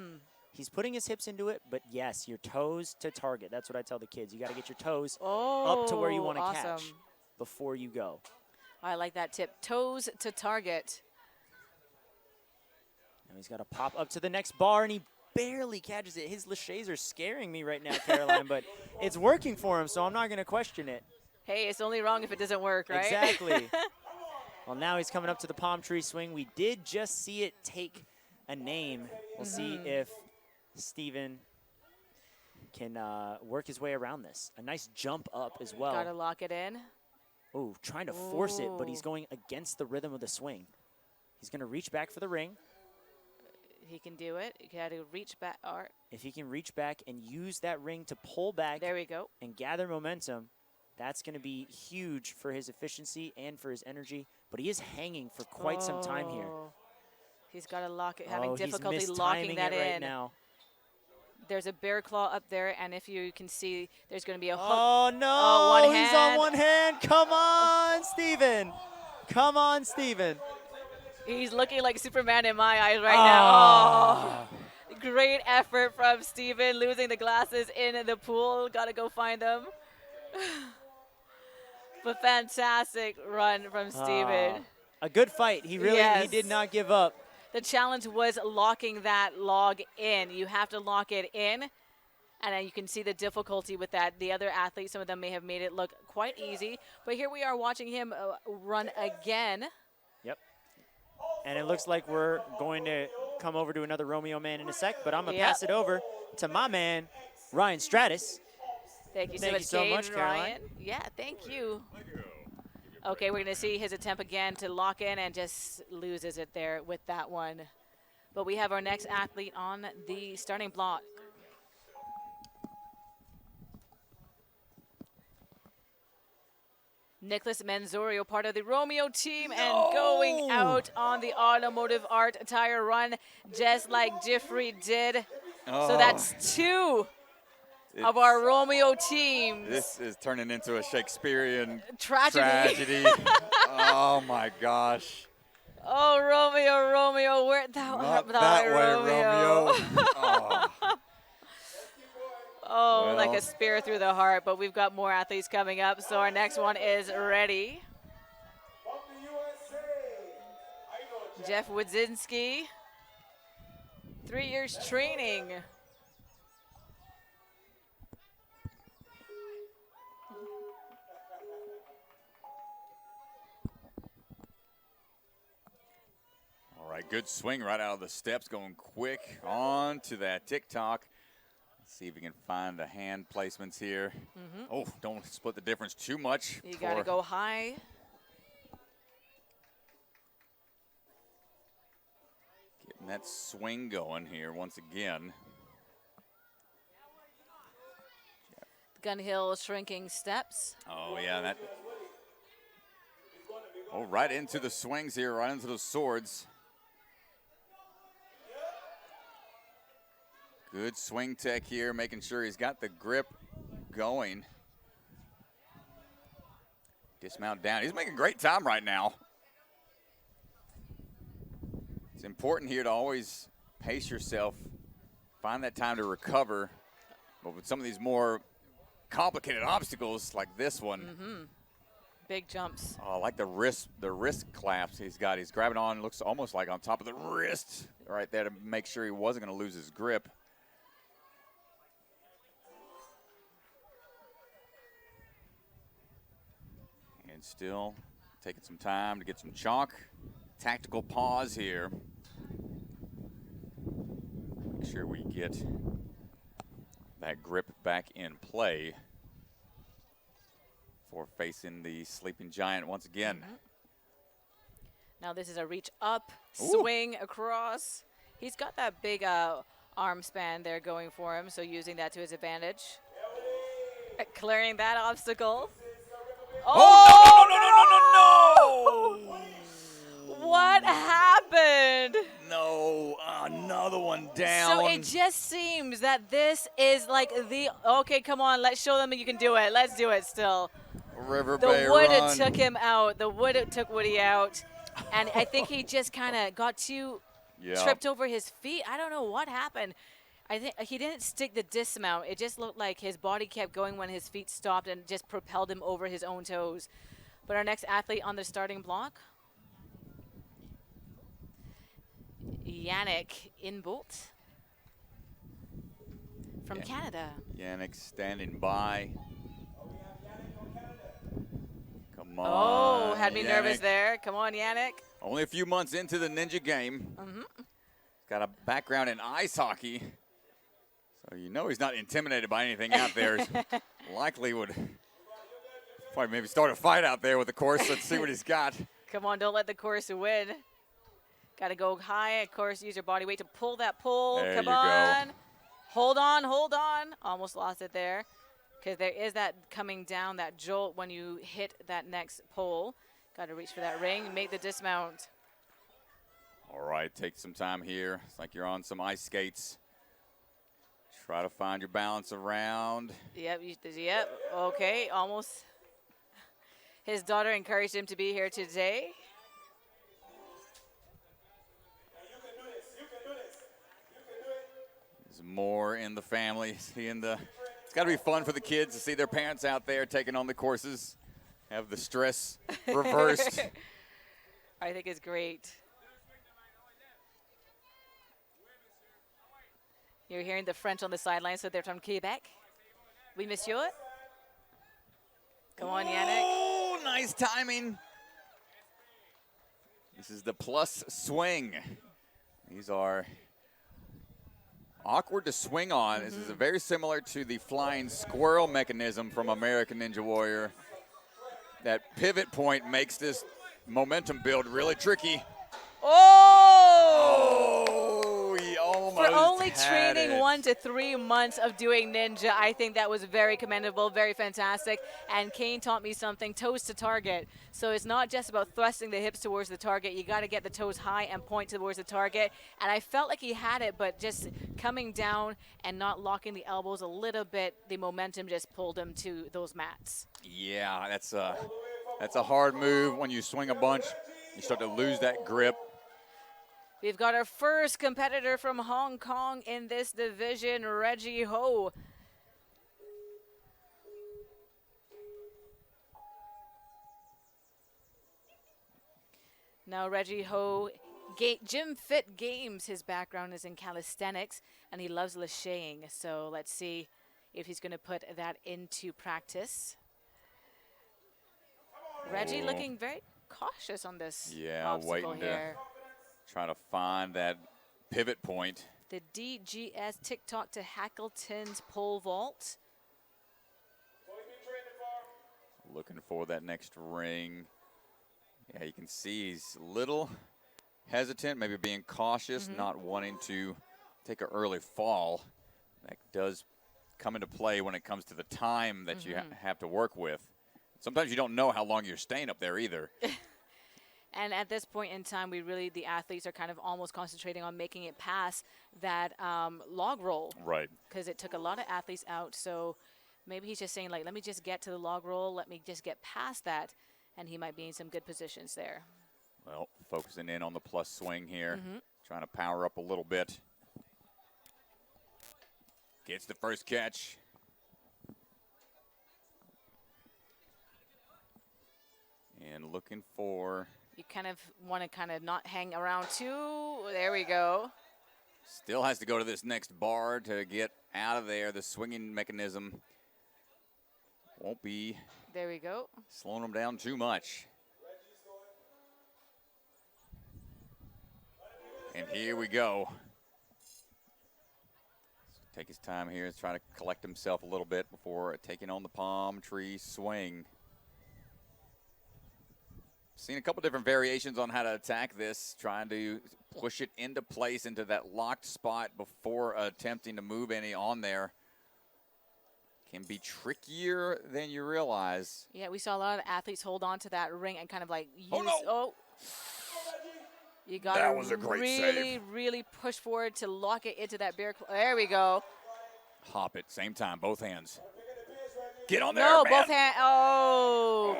He's putting his hips into it, but yes, your toes to target. That's what I tell the kids. You got to get your toes up to where you want to catch before you go. I like that tip. Toes to target. Now he's got to pop up to the next bar, and he barely catches it. His laches are scaring me right now, Caroline, but it's working for him, so I'm not going to question it. Hey, it's only wrong if it doesn't work, right? Exactly. Well, now he's coming up to the palm tree swing. We did just see it take a name. We'll see if Stephen can work his way around this. A nice jump up as well. Got to lock it in. Oh, trying to force it, but he's going against the rhythm of the swing. He's going to reach back for the ring. He can do it. You got to reach back. If he can reach back and use that ring to pull back there we go. And gather momentum, that's going to be huge for his efficiency and for his energy. But he is hanging for quite some time here. He's got to lock it, having difficulty he's locking that it in. Right now. There's a bear claw up there, and if you can see, there's going to be a hook. Oh, no, he's on one hand. Come on, Stephen. Come on, Stephen. He's looking like Superman in my eyes right now. Oh, great effort from Stephen, losing the glasses in the pool. Got to go find them. But fantastic run from Stephen. A good fight. He really he did not give up. The challenge was locking that log in. You have to lock it in, and then you can see the difficulty with that. The other athletes, some of them may have made it look quite easy, but here we are watching him run again. Yep. And it looks like we're going to come over to another Romeo man in a sec, but I'm going to pass it over to my man, Ryan Stratus. Thank you so much, Caroline. Yeah, thank you. Okay, we're going to see his attempt again to lock in and just loses it there with that one. But we have our next athlete on the starting block. Nicholas Manzorio, part of the Romeo team, and going out on the automotive art tire run, just like Jeffrey did. So that's two of our Romeo teams. This is turning into a Shakespearean tragedy. Oh, my gosh. Oh, Romeo, where'd thou art, that way, Romeo. Oh, well, like a spear through the heart, but we've got more athletes coming up, so our next one is ready. Jeff Wodzinski, 3 years training. All right, good swing right out of the steps, going quick on to that TikTok. Let's see if we can find the hand placements here. Oh, don't split the difference too much. You got to go high. Getting that swing going here once again. Gun Hill shrinking steps. Oh, yeah, that Oh, right into the swings here, right into the swords. Good swing tech here, making sure he's got the grip going. Dismount down. He's making great time right now. It's important here to always pace yourself, find that time to recover. But with some of these more complicated obstacles like this one, Big jumps. oh, I like the wrist clasp he's got. He's grabbing on, looks almost like on top of the wrist right there to make sure he wasn't going to lose his grip. And still taking some time to get some chalk. Tactical pause here. Make sure we get that grip back in play for facing the sleeping giant once again. Now this is a reach up, Ooh. swing across. He's got that big arm span there going for him, so using that to his advantage. Clearing that obstacle. Oh, no, no, no, no, no, no, no! What happened? No, another one down. So it just seems that this is like okay, come on, let's show them that you can do it. Let's do it still. River The Bay wood run. took him out. The wood took Woody out. And I think he just kind of got too tripped over his feet. I don't know what happened. I think he didn't stick the dismount. It just looked like his body kept going when his feet stopped and just propelled him over his own toes. But our next athlete on the starting block, Yannick Inbolt from Canada. Yannick standing by. Come on. Oh, had me Yannick. nervous there. Come on, Yannick. Only a few months into the ninja game. Got a background in ice hockey. So you know he's not intimidated by anything out there. Likely would probably maybe start a fight out there with the course. Let's see what he's got. Come on, don't let the course win. Got to go high. Of course, use your body weight to pull that pole. There Come you go. on. Hold on, hold on. Almost lost it there. Because there is that coming down, that jolt when you hit that next pole. Got to reach for that ring, make the dismount. All right, take some time here. It's like you're on some ice skates. Try to find your balance around. Yep, okay, almost. His daughter encouraged him to be here today. There's more in the family. It's got to be fun for the kids to see their parents out there taking on the courses, have the stress reversed. I think it's great. You're hearing the French on the sidelines, so they're from Quebec. Oui, monsieur. Come on, Yannick. Oh, nice timing. This is the plus swing. These are awkward to swing on. This is very similar to the flying squirrel mechanism from American Ninja Warrior. That pivot point makes this momentum build really tricky. Oh! He almost For only had training it. 1 to 3 months of doing ninja, I think that was very commendable, very fantastic. And Kane taught me something, toes to target. So it's not just about thrusting the hips towards the target. You got to get the toes high and point towards the target. And I felt like he had it, but just coming down and not locking the elbows a little bit, the momentum just pulled him to those mats. Yeah, that's a hard move. When you swing a bunch, you start to lose that grip. We've got our first competitor from Hong Kong in this division, Reggie Ho. Now Reggie Ho, Gym Fit Games, his background is in calisthenics, and he loves lacheying. So let's see if he's going to put that into practice. Reggie looking very cautious on this obstacle waiting here. Trying to find that pivot point. The DGS TikTok to Hackleton's pole vault. Looking for that next ring. Yeah, you can see he's a little hesitant, maybe being cautious, not wanting to take an early fall. That does come into play when it comes to the time that you have to work with. Sometimes you don't know how long you're staying up there either. And at this point in time, the athletes are kind of almost concentrating on making it past that log roll. Right. Because it took a lot of athletes out. So maybe he's just saying, like, let me just get to the log roll. Let me just get past that. And he might be in some good positions there. Well, focusing in on the plus swing here. Trying to power up a little bit. Gets the first catch. And looking for... You kind of want to kind of not hang around too. There we go. Still has to go to this next bar to get out of there. The swinging mechanism won't be... There we go. Slowing him down too much. And here we go. Take his time here, try to collect himself a little bit before taking on the palm tree swing. Seen a couple different variations on how to attack this, trying to push it into place into that locked spot before attempting to move any on there. Can be trickier than you realize. Yeah, we saw a lot of athletes hold on to that ring and kind of like use. Oh, no. You got That was a great save. really push forward to lock it into that bear. There we go. Hop it, same time, both hands. Get on there, No, man. both hands. Oh.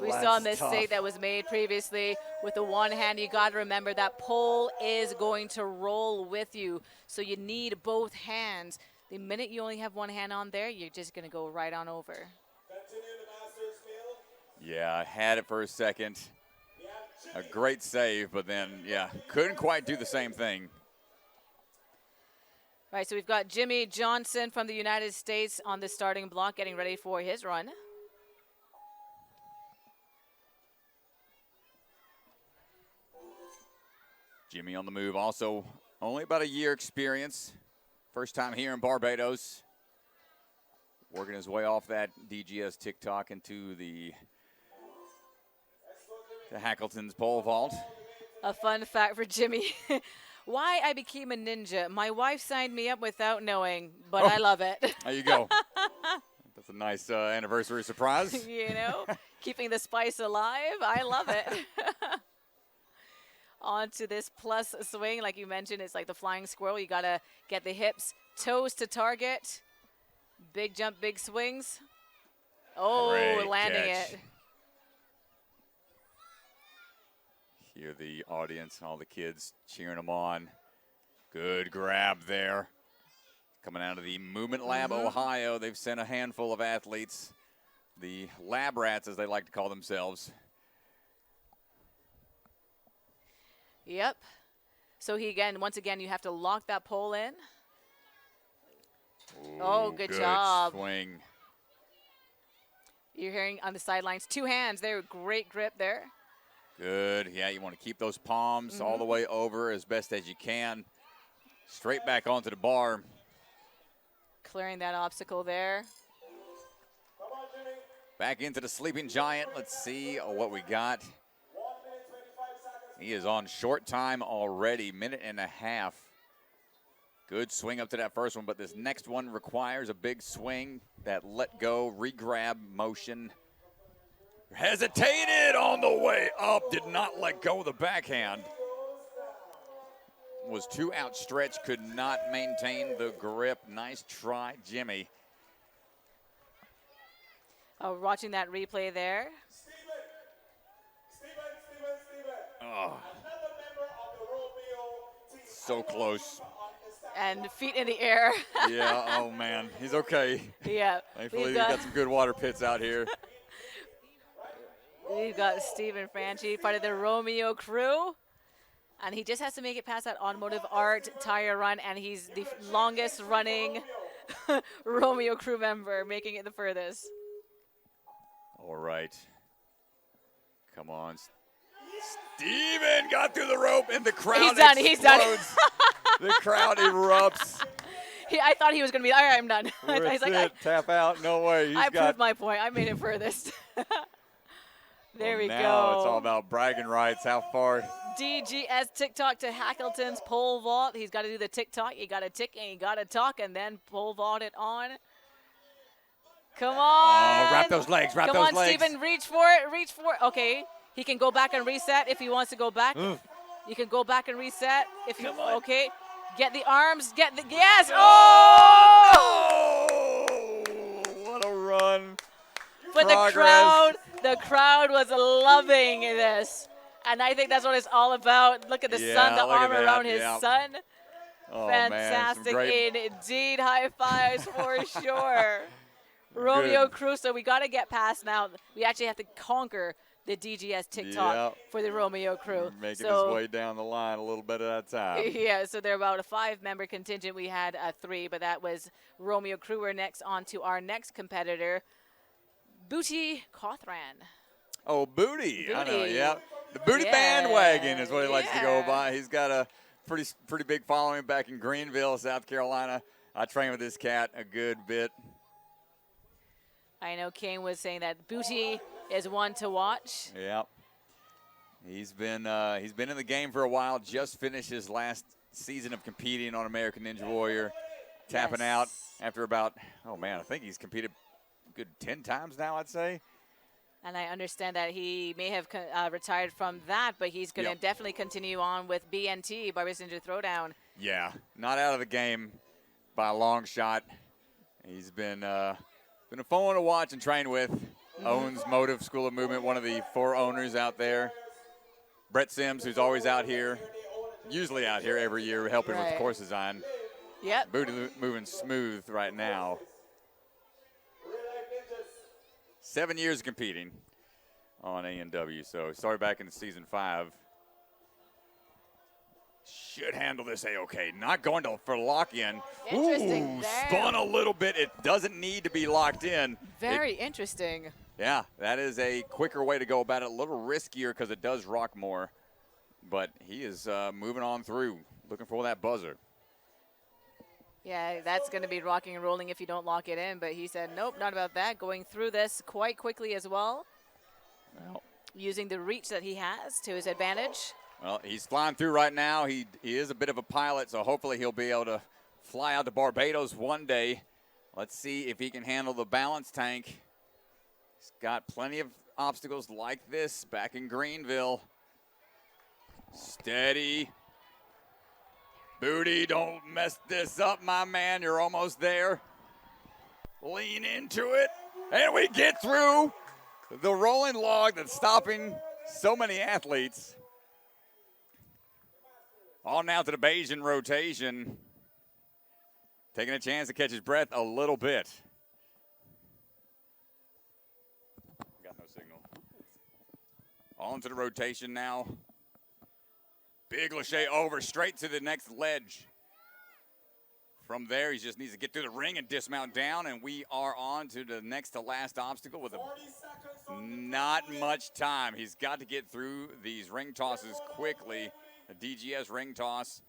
We saw a that's mistake tough. that was made previously with the one hand. You got to remember that pole is going to roll with you, so you need both hands. The minute you only have one hand on there, you're just going to go right on over. Yeah, I had it for a second. A great save, but then, yeah, couldn't quite do the same thing. All right, so we've got Jimmy Johnson from the United States on the starting block getting ready for his run. Jimmy on the move, also only about a year experience. First time here in Barbados. Working his way off that DGS TikTok into the Hackleton's pole vault. A fun fact for Jimmy. Why I became a ninja. My wife signed me up without knowing, but I love it. There you go. That's a nice anniversary surprise. You know, keeping the spice alive. I love it. Onto this plus swing, like you mentioned, it's like the flying squirrel. You got to get the hips, toes to target. Big jump, big swings. Oh, Great landing catch. it. Hear the audience, all the kids cheering him on. Good grab there. Coming out of the Movement Lab, Ohio, they've sent a handful of athletes, the lab rats as they like to call themselves. Yep. So once again, you have to lock that pole in. Oh, good job. Swing. You're hearing on the sidelines, 2 hands there, great grip there. Good. Yeah, you want to keep those palms all the way over as best as you can. Straight back onto the bar. Clearing that obstacle there. Back into the sleeping giant. Let's see what we got. He is on short time already, minute and a half. Good swing up to that first one, but this next one requires a big swing. That let go, re-grab motion. Hesitated on the way up, did not let go of the backhand. Was too outstretched, could not maintain the grip. Nice try, Jimmy. Oh, watching that replay there. Oh. So close. And feet in the air. Yeah, oh man, he's okay. Yeah. Thankfully, we've got some good water pits out here. We've got Stephen Franchi, part of the Romeo crew. And he just has to make it past that automotive art tire run, and he's the longest running Romeo crew member, making it the furthest. All right. Come on. Steven got through the rope, and the crowd explodes. He's done. The crowd erupts. I thought he was going to be, all right, I'm done. That's it. Tap out. No way. I proved my point. I made it furthest. There we go. Now it's all about bragging rights. How far? DGS TikTok to Hackleton's pole vault. He's got to do the TikTok. You got to tick and you got to talk and then pole vault it on. Come on. Oh, wrap those legs. Wrap those legs. Come on, Stephen. Reach for it. Reach for it. Okay. He can go back and reset if he wants to go back. You can go back and reset if you okay. Get the arms. Get the yes. Oh! What a run! But the crowd was loving this, and I think that's what it's all about. Look at the son, the arm around his son. Oh, Fantastic man, indeed. High fives for sure. Romeo Crusoe, we got to get past now. We actually have to conquer the DGS TikTok for the Romeo crew. Making his way down the line a little bit at a time. Yeah, so they're about a 5-member contingent. We had 3, but that was Romeo crew. We're next on to our next competitor, Booty Cothran. Oh, Booty. I know, yeah. The Booty bandwagon is what he likes to go by. He's got a pretty big following back in Greenville, South Carolina. I train with this cat a good bit. I know Kane was saying that Booty is one to watch. Yep. He's been in the game for a while. Just finished his last season of competing on American Ninja Warrior, tapping out after about, I think he's competed a good 10 times now, I'd say. And I understand that he may have retired from that, but he's going to definitely continue on with BNT, Barbados Ninja Throwdown. Yeah, not out of the game by a long shot. He's been a fun one to watch and train with. Owns Motive School of Movement, one of the 4 owners out there. Brett Sims, who's always out here, usually out here every year helping with course design. Yep. Booty moving smooth right now. 7 years competing on A&W, so started back in season 5. Should handle this A-okay. Not going for lock-in. Interesting. Spun a little bit. It doesn't need to be locked in. Very interesting. Yeah, that is a quicker way to go about it. A little riskier because it does rock more. But he is moving on through, looking for that buzzer. Yeah, that's going to be rocking and rolling if you don't lock it in. But he said, nope, not about that. Going through this quite quickly as well. Using the reach that he has to his advantage. Well, he's flying through right now. He is a bit of a pilot, so hopefully he'll be able to fly out to Barbados one day. Let's see if he can handle the balance tank. He's got plenty of obstacles like this back in Greenville. Steady. Booty, don't mess this up, my man. You're almost there. Lean into it. And we get through the rolling log that's stopping so many athletes. On now to the Bayesian rotation. Taking a chance to catch his breath a little bit. Got no signal. On to the rotation now. Big Lachey over, straight to the next ledge. From there, he just needs to get through the ring and dismount down, and we are on to the next to last obstacle with not much time. He's got to get through these ring tosses quickly. A DGS ring toss.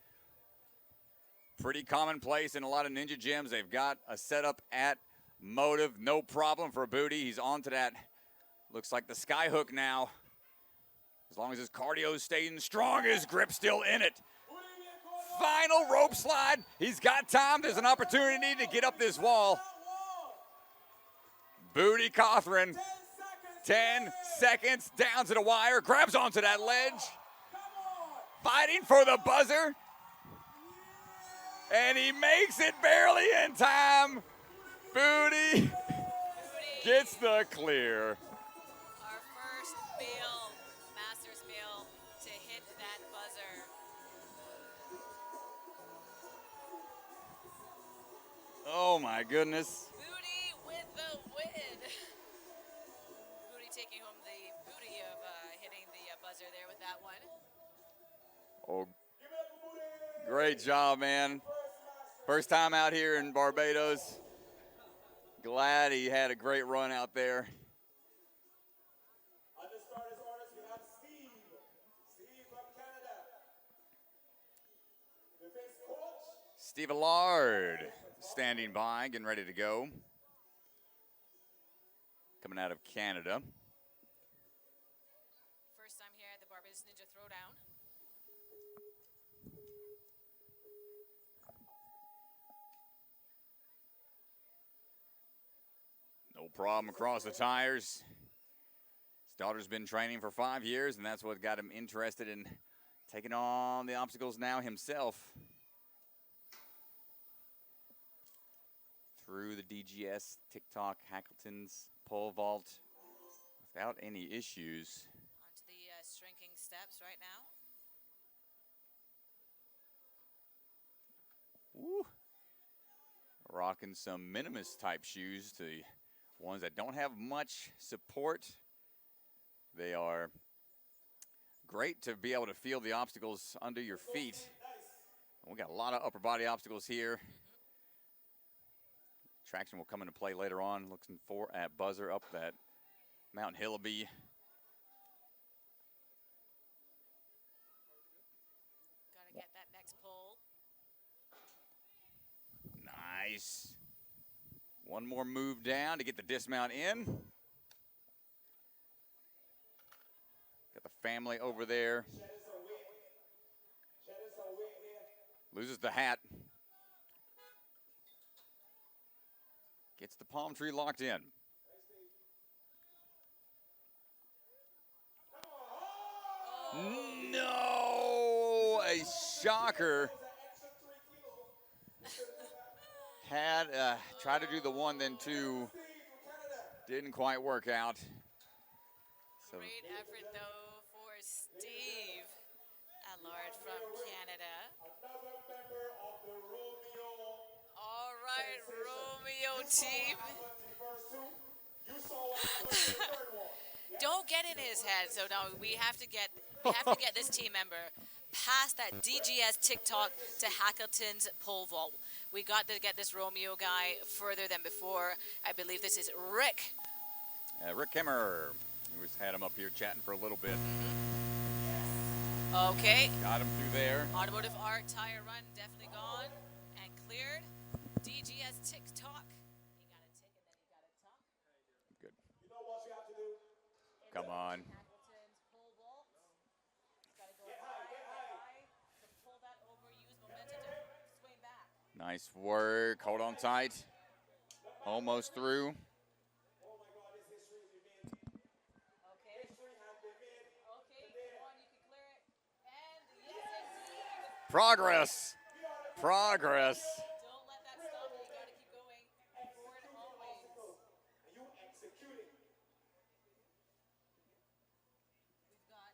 Pretty commonplace in a lot of ninja gyms. They've got a setup at Motive. No problem for Booty. He's on to that. Looks like the sky hook now. As long as his cardio is staying strong, his grip's still in it. Final rope slide. He's got time. There's an opportunity to get up this wall. Booty Cothran. 10 seconds down to the wire. Grabs onto that ledge. Fighting for the buzzer. And he makes it barely in time. Booty gets the clear. Our first meal, master's meal, to hit that buzzer. Oh my goodness. Booty with the win. Booty taking home the booty of hitting the buzzer there with that one. Oh, great job, man. First time out here in Barbados. Glad he had a great run out there. On the starters orders, we have Steve. Steve from Canada. The face coach. Steve Allard standing by, getting ready to go. Coming out of Canada. First time here at the Barbados Ninja Throwdown. No problem across the tires. daughter's been training for 5 years, and that's what got him interested in taking on the obstacles now himself. Through the DGS, TikTok, Hackleton's pole vault without any issues. Onto the shrinking steps right now. Woo. Rocking some minimus type shoes, the ones that don't have much support. They are great to be able to feel the obstacles under your feet. We got a lot of upper body obstacles here. Traction will come into play later on. Looking for at buzzer up that Mount Hillaby. Gotta get that next pole. Nice. One more move down to get the dismount in. Got the family over there. Loses the hat. Gets the palm tree locked in. No! A shocker. Had tried to do the 1, then 2. Didn't quite work out. So Great effort, though, for Steve Allard from Canada. All right, Romeo team. Don't get in his head. So now we have to get this team member past that DGS TikTok to Hackleton's pole vault. We got to get this Romeo guy further than before. I believe this is Rick. Rick Kemmer. We just had him up here chatting for a little bit. Okay. Got him through there. Automotive Art Tire Run definitely gone and cleared. DGS TikTok. You got a tick and then you got a talk. Good. You know what you have to do? Come on. Hackleton's pole vault. Got to go high to pull that over. Use momentum to swing back. Nice work. Hold on tight. Almost through. Oh my God, this history we made. Okay. History has been made. Okay, come on, you can clear it. And yes, indeed. Progress. Progress. Don't let that stop you. You got to keep going. Forward always. And you execute it. We've got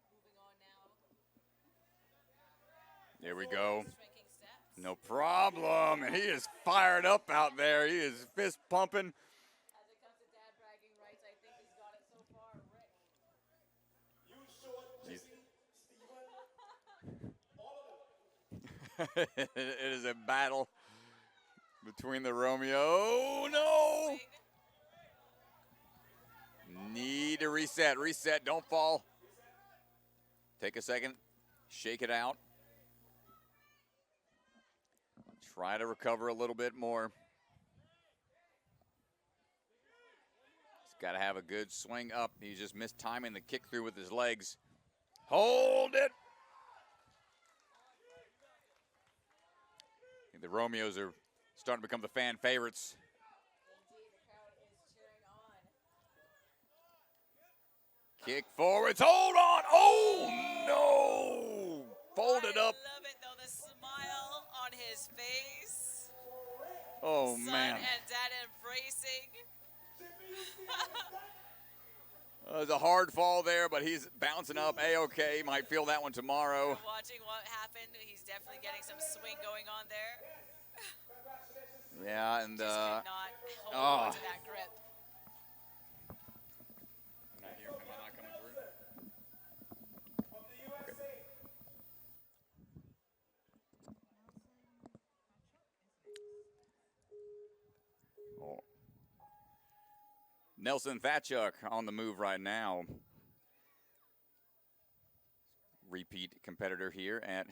moving on now. There we go. Shrinking steps. No problem. And he is fired up out there. He is fist pumping. As it comes to dad bragging rights, I think he's got it so far, Rick. You showed He's- Jesse, Steven, all of them. It is a battle between the Romeo. Oh, no. Need to reset. Reset. Don't fall. Take a second. Shake it out. Try to recover a little bit more. He's got to have a good swing up. He just missed timing the kick through with his legs. Hold it. I think the Romeos are starting to become the fan favorites. Indeed, the crowd is cheering on. Kick forwards. Hold on. Oh, no. Folded up. I love it, though, the smile on his face. Oh, Son man. and dad embracing. It was a hard fall there, but he's bouncing up A-OK. Might feel that one tomorrow. We're watching what happened. He's definitely getting some swing going on there. Yeah, and Just cannot hold on to that grip. Of the USA. Oh. Nelson Thatchuk on the move right now. Repeat competitor here at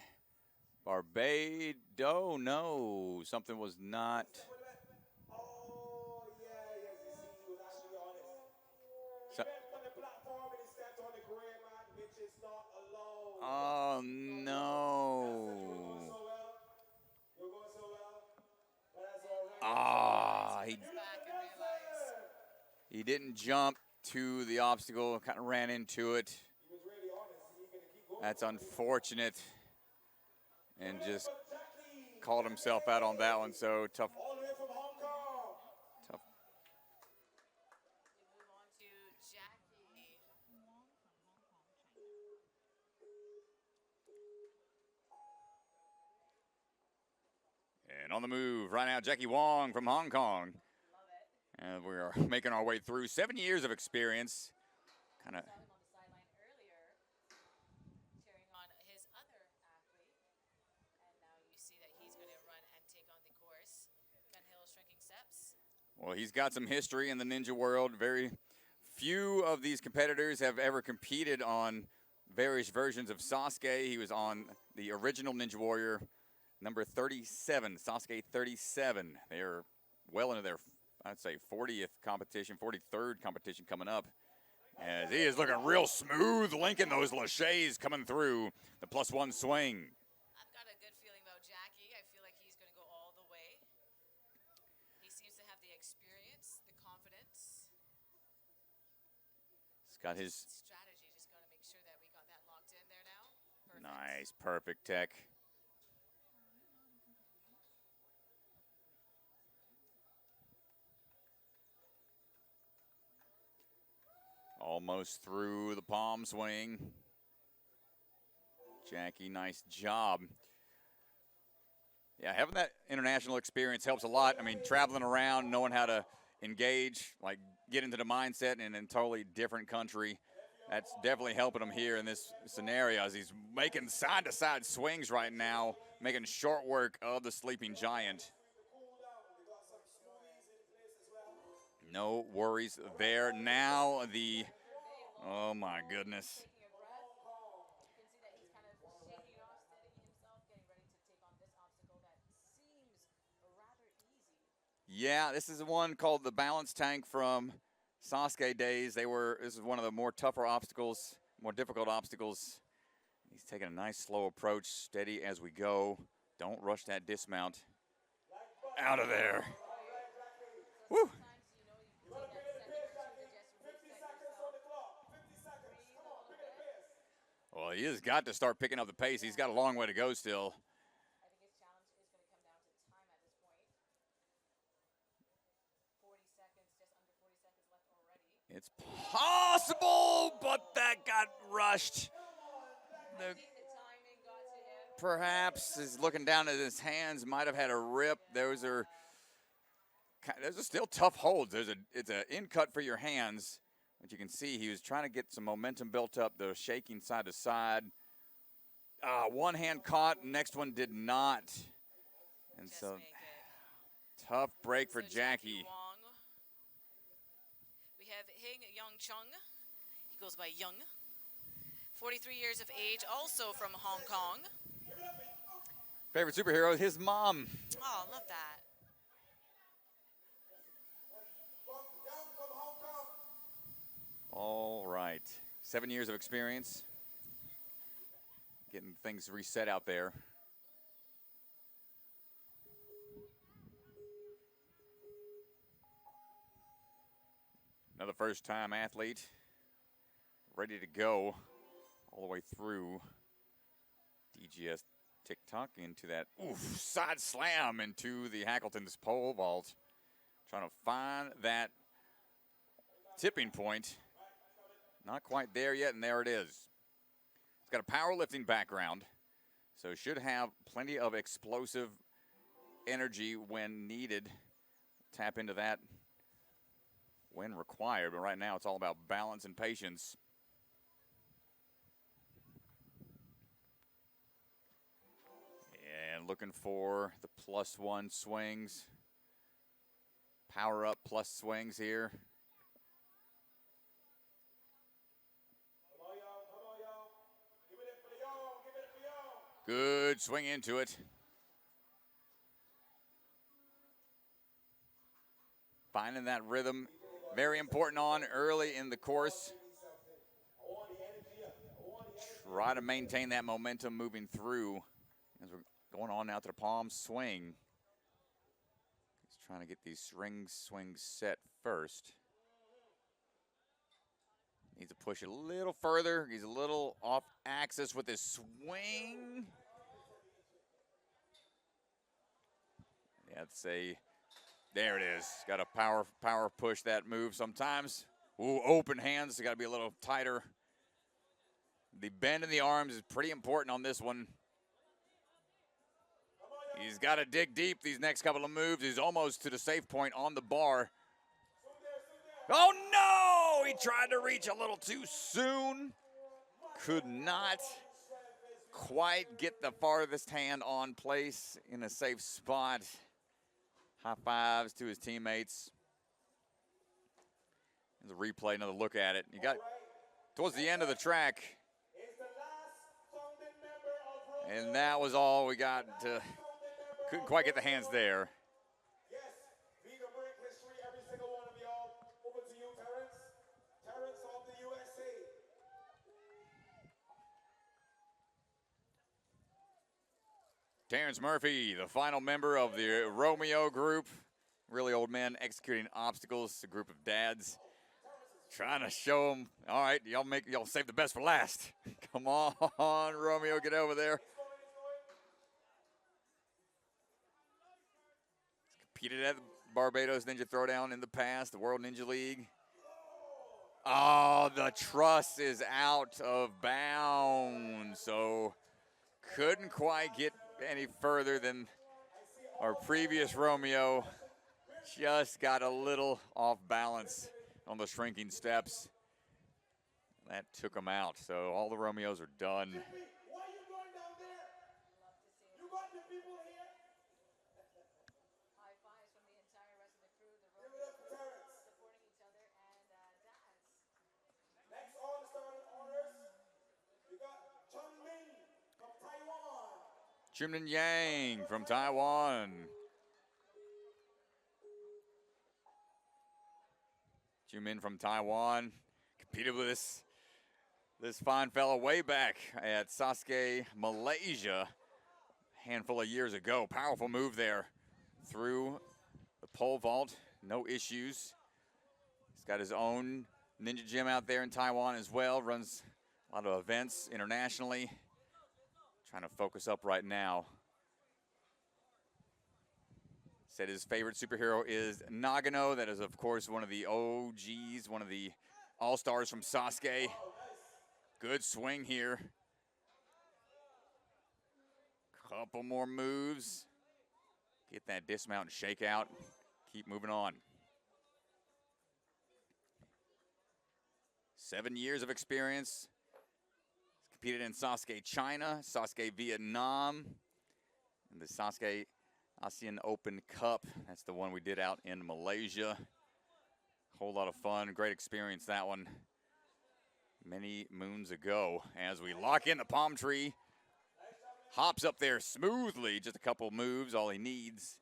Barbados. No, something was not. Oh, yeah, yes, you see, he was actually honest. So- He went on the platform and he stepped on the gray man, which is not allowed. Oh, no. You're going so well. You're going so well. But that's all right. Ah, Back and realize. he didn't jump to the obstacle, kind of ran into it. That's unfortunate. And just called himself out on that one. So tough. All the way from Hong Kong. Tough. We move on to Jackie. And on the move right now, Jackie Wong from Hong Kong. And we are making our way through 7 years of experience. Kind of. Saw him on the sideline earlier, cheering on his other athlete, and now you see that he's going to run and take on the course. Gun Hill shrinking steps. Well, he's got some history in the ninja world. Very few of these competitors have ever competed on various versions of Sasuke. He was on the original Ninja Warrior, number 37, Sasuke 37. They are well into their, I'd say, 40th competition, 43rd competition coming up. As he is looking real smooth, linking those laches coming through the +1 swing. I've got a good feeling about Jackie. I feel like he's going to go all the way. He seems to have the experience, the confidence. He's got his Strategy, just got to make sure that we got that locked in there now. Perfect. nice, perfect tech. Almost through the palm swing. Jackie, nice job. Yeah, having that international experience helps a lot. I mean, traveling around, knowing how to engage, like get into the mindset in a totally different country. That's definitely helping him here in this scenario as he's making side-to-side swings right now, making short work of the sleeping giant. No worries there. Now the, oh my goodness. Taking a breath. You can see that he's kind of shaking off, steadying himself, getting ready to take on this obstacle that seems rather easy. Yeah, this is the one called the balance tank from Sasuke days. This is one of the more tougher obstacles, more difficult obstacles. He's taking a nice slow approach, steady as we go. Don't rush that dismount. Out of there. Woo. Well, he has got to start picking up the pace. He's got a long way to go still. I think his challenge is going to come down to time at this point. 40 seconds, just under 40 seconds left already. It's possible, but that got rushed. I think the timing got to him. Perhaps he's looking down at his hands, might have had a rip. Those are still tough holds. It's an in cut for your hands. But you can see he was trying to get some momentum built up, the shaking side to side. One hand caught, next one did not. And Just so, make it. tough break for So Jackie. Wong. We have Hing Young Chung. He goes by Young. 43 years of age, also from Hong Kong. Favorite superhero, his mom. Oh, love that. All right, 7 years of experience. Getting things reset out there. Another first-time athlete, ready to go all the way through DGS TikTok into that side slam into the Hackleton's pole vault. Trying to find that tipping point. Not quite there yet, and there it is. It's got a powerlifting background, so should have plenty of explosive energy when needed. Tap into that when required, but right now it's all about balance and patience. And looking for the +1 swings. Power up plus swings here. Good swing into it. Finding that rhythm, very important on early in the course. Try to maintain that momentum moving through as we're going on now to the palm swing. He's trying to get these swings set first. Needs to push a little further. He's a little off axis with his swing. Yeah, I'd say, there it is. Got to power push that move sometimes. Ooh, open hands. Got to be a little tighter. The bend in the arms is pretty important on this one. He's got to dig deep these next couple of moves. He's almost to the safe point on the bar. Oh, no! He tried to reach a little too soon. Could not quite get the farthest hand on place in a safe spot. High fives to his teammates. There's a replay, another look at it. You got towards the end of the track. And that was all we got. Couldn't quite get the hands there. Yes, league of break history, every single one of y'all. Over to you, Terrence. Terrence of the USA. Terrence Murphy, the final member of the Romeo group. Really old men executing obstacles, a group of dads. Trying to show them, all right, y'all save the best for last. Come on, Romeo, get over there. Competed at the Barbados Ninja Throwdown in the past, the World Ninja League. Oh, the truss is out of bounds. So couldn't quite get any further than our previous Romeo. Just got a little off balance on the shrinking steps. That took him out. So all the Romeos are done. Why are you going down there? You got the people here. High fives from the entire rest of the crew, the Give it up to Terrence. supporting each other, and dads. Next on the starting orders, we got Chun Min from Taiwan. Chimnin Yang from Taiwan. Min from Taiwan competed with this fine fellow way back at Sasuke, Malaysia, a handful of years ago. Powerful move there through the pole vault, no issues. He's got his own ninja gym out there in Taiwan as well, runs a lot of events internationally. Trying to focus up right now. Said his favorite superhero is Nagano. That is, of course, one of the OGs, one of the all-stars from Sasuke. Good swing here. Couple more moves. Get that dismount and shake out. Keep moving on. 7 years of experience. He's competed in Sasuke China, Sasuke Vietnam, and the Sasuke ASEAN Open Cup. That's the one we did out in Malaysia. Whole lot of fun, great experience that one. Many moons ago. As we lock in the palm tree, hops up there smoothly, just a couple moves, all he needs.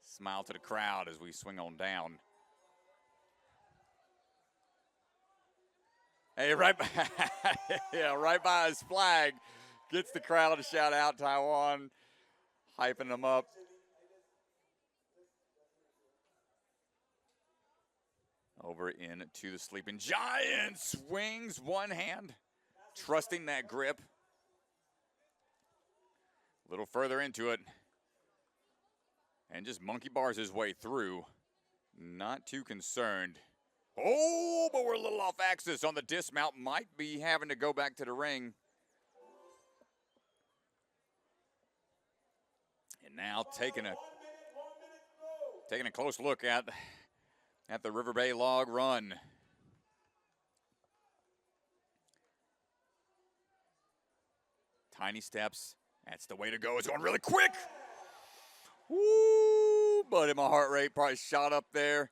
Smile to the crowd as we swing on down. Hey, right by, yeah, right by his flag, gets the crowd to shout out Taiwan. Hyping them up. Over into the sleeping giant. Swings one hand, trusting that grip. A little further into it. And just monkey bars his way through. Not too concerned. Oh, but we're a little off axis on the dismount. Might be having to go back to the ring. And now taking a close look at the River Bay log run. Tiny steps. That's the way to go. It's going really quick. Woo! Buddy, my heart rate probably shot up there.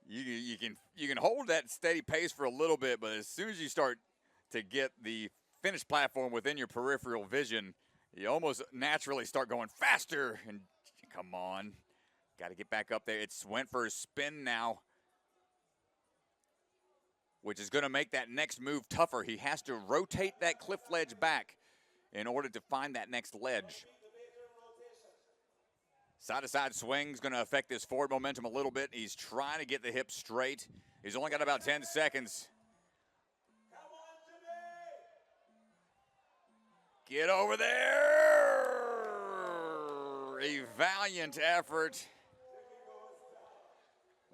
You can hold that steady pace for a little bit, but as soon as you start to get the finished platform within your peripheral vision, you almost naturally start going faster. And come on, got to get back up there. It's went for a spin now, which is going to make that next move tougher. He has to rotate that cliff ledge back in order to find that next ledge. Side-to-side swing's going to affect this forward momentum a little bit. He's trying to get the hips straight. He's only got about 10 seconds. Get over there! A valiant effort.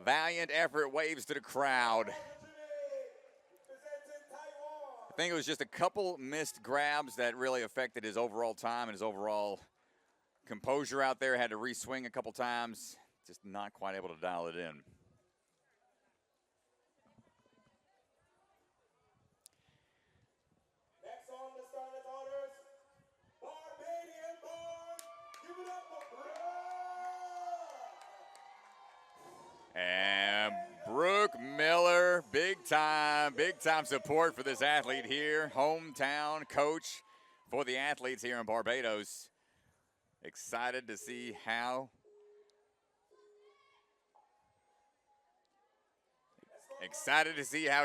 Valiant effort, waves to the crowd. I think it was just a couple missed grabs that really affected his overall time and his overall composure out there. Had to re-swing a couple times. Just not quite able to dial it in. Next on the starting orders, Barbadian born. Give it up for Brooke. And Brooke Miller, big time support for this athlete here. Hometown coach for the athletes here in Barbados. Excited to see how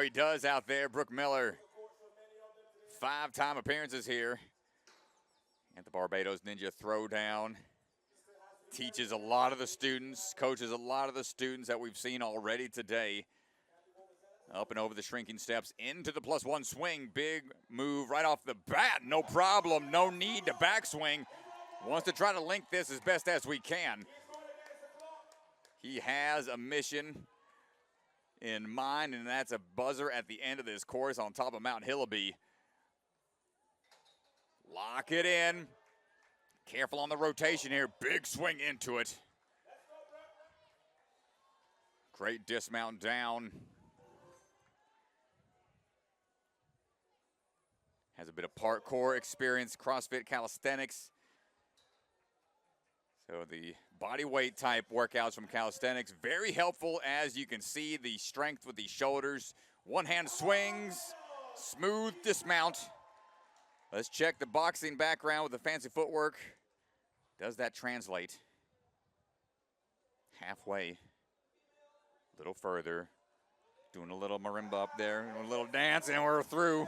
he does out there. Brooke Miller, 5-time appearances here at the Barbados Ninja Throwdown. Teaches a lot of the students, coaches a lot of the students that we've seen already today. Up and over the shrinking steps into the +1 swing. Big move right off the bat. No problem, no need to backswing. Wants to try to link this as best as we can. He has a mission in mind, and that's a buzzer at the end of this course on top of Mount Hillaby. Lock it in. Careful on the rotation here. Big swing into it. Great dismount down. Has a bit of parkour experience, CrossFit calisthenics. So the body weight type workouts from calisthenics, very helpful. As you can see, the strength with the shoulders. One-hand swings, smooth dismount. Let's check the boxing background with the fancy footwork. Does that translate? Halfway, a little further. Doing a little marimba up there, doing a little dance, and we're through.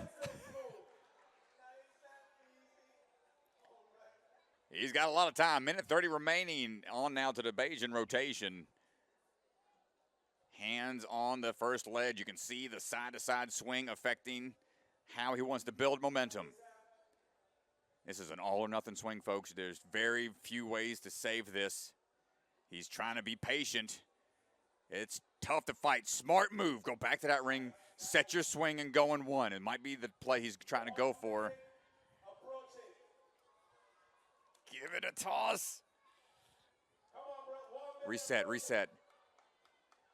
He's got a lot of time. Minute 30 remaining. On now to the Bajan rotation. Hands on the first ledge. You can see the side-to-side swing affecting how he wants to build momentum. This is an all-or-nothing swing, folks. There's very few ways to save this. He's trying to be patient. It's tough to fight. Smart move. Go back to that ring. Set your swing and go in one. It might be the play he's trying to go for. Give it a toss. Reset, reset.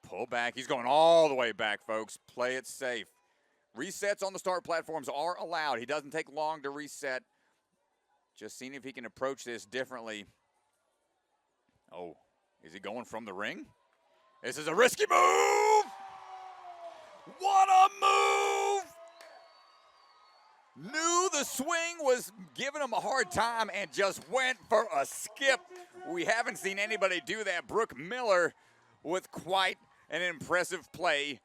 Pull back. He's going all the way back, folks. Play it safe. Resets on the start platforms are allowed. He doesn't take long to reset. Just seeing if he can approach this differently. Oh, is he going from the ring? This is a risky move. What a move. Knew the swing was giving him a hard time and just went for a skip. We haven't seen anybody do that. Brooke Miller with quite an impressive play.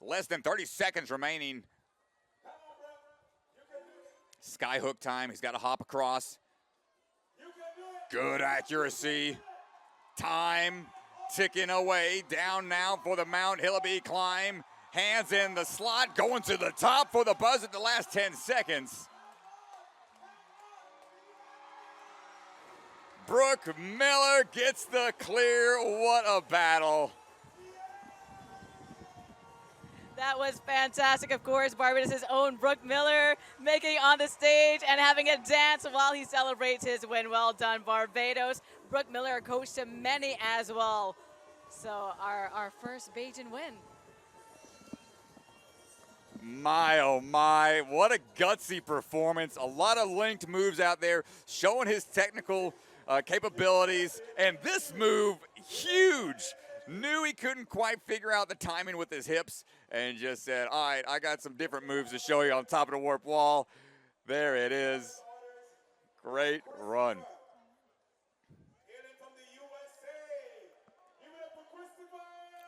Less than 30 seconds remaining. Skyhook time. He's got to hop across. Good accuracy. Time ticking away. Down now for the Mount Hillaby climb. Hands in the slot. Going to the top for the buzz at the last 10 seconds. Brooke Miller gets the clear. What a battle. That was fantastic, of course. Barbados' own Brooke Miller making on the stage and having a dance while he celebrates his win. Well done, Barbados. Brooke Miller, a coach to many as well. So our first Bajan win. My, oh my, what a gutsy performance. A lot of linked moves out there, showing his technical capabilities. And this move, huge. Knew he couldn't quite figure out the timing with his hips and just said, all right, I got some different moves to show you on top of the warp wall. There it is. Great run.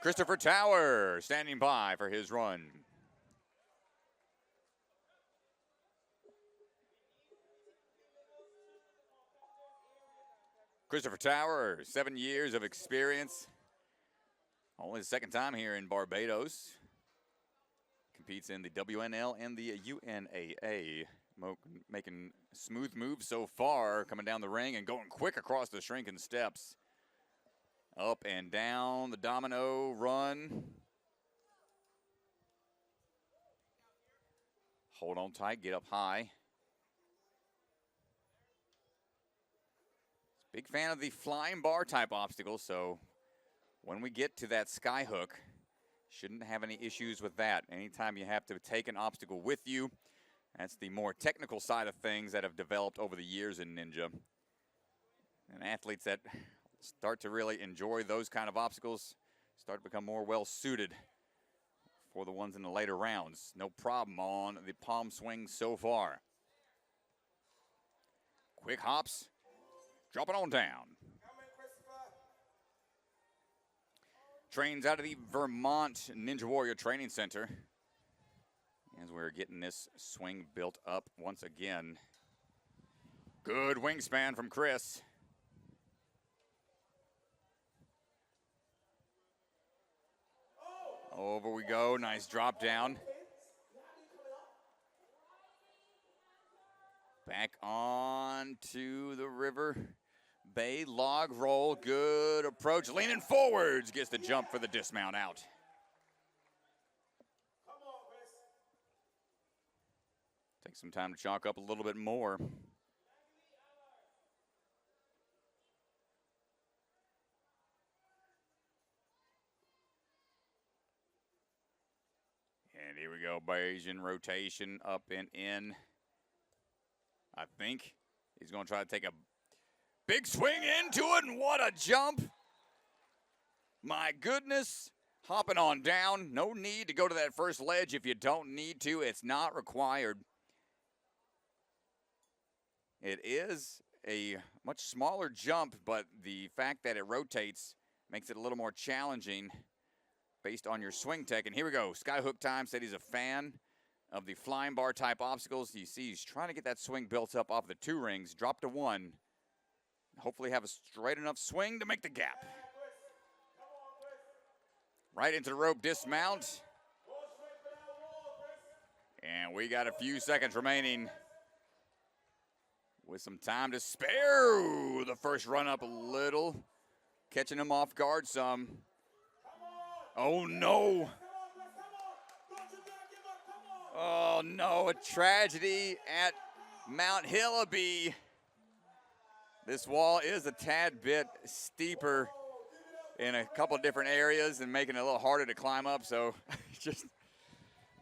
Christopher Tower standing by for his run. Christopher Tower, 7 years of experience. Only the second time here in Barbados. Competes in the WNL and the UNAA. Making smooth moves so far, coming down the ring and going quick across the shrinking steps. Up and down the domino run. Hold on tight, get up high. Big fan of the flying bar type obstacle, so when we get to that sky hook, shouldn't have any issues with that. Anytime you have to take an obstacle with you, that's the more technical side of things that have developed over the years in Ninja. And athletes that start to really enjoy those kind of obstacles start to become more well-suited for the ones in the later rounds. No problem on the palm swing so far. Quick hops, drop it on down. Trains out of the Vermont Ninja Warrior Training Center. As we're getting this swing built up once again. Good wingspan from Chris. Over we go, nice drop down. Back on to the river. Bay log roll, good approach. Leaning forwards, gets the jump for the dismount out. Take some time to chalk up a little bit more. And here we go, Bayesian rotation up and in. I think he's going to try to take a big swing into it, and what a jump. My goodness. Hopping on down. No need to go to that first ledge if you don't need to. It's not required. It is a much smaller jump, but the fact that it rotates makes it a little more challenging based on your swing tech. And here we go. Skyhook Time said he's a fan of the flying bar type obstacles. You see he's trying to get that swing built up off the 2 rings, drop to 1. Hopefully have a straight enough swing to make the gap. Right into the rope dismount. And we got a few seconds remaining with some time to spare. Ooh, the first run up a little. Catching him off guard some. Oh no. Oh no, a tragedy at Mount Hillaby. This wall is a tad bit steeper in a couple of different areas and making it a little harder to climb up, so just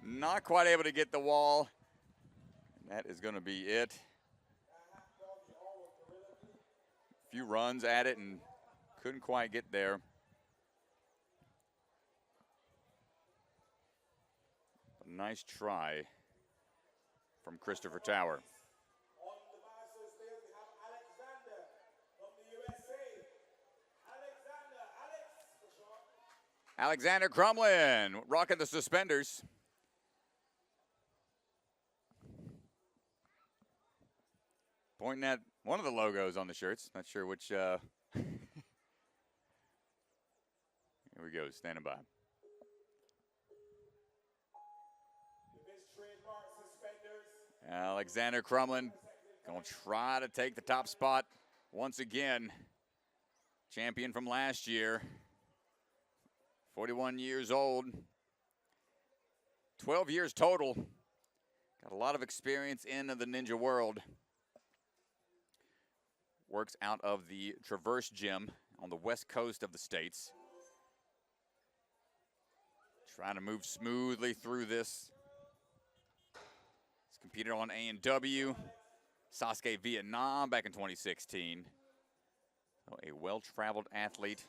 not quite able to get the wall. And that is going to be it. A few runs at it and couldn't quite get there. A nice try from Christopher Tower. Alexander Crumlin rocking the suspenders. Pointing at one of the logos on the shirts. Not sure which. Here we go, standing by. Alexander Crumlin going to try to take the top spot once again. Champion from last year. 41 years old, 12 years total. Got a lot of experience in the ninja world. Works out of the Traverse Gym on the west coast of the States. Trying to move smoothly through this. He's competed on A&W, Sasuke Vietnam back in 2016. So a well-traveled athlete.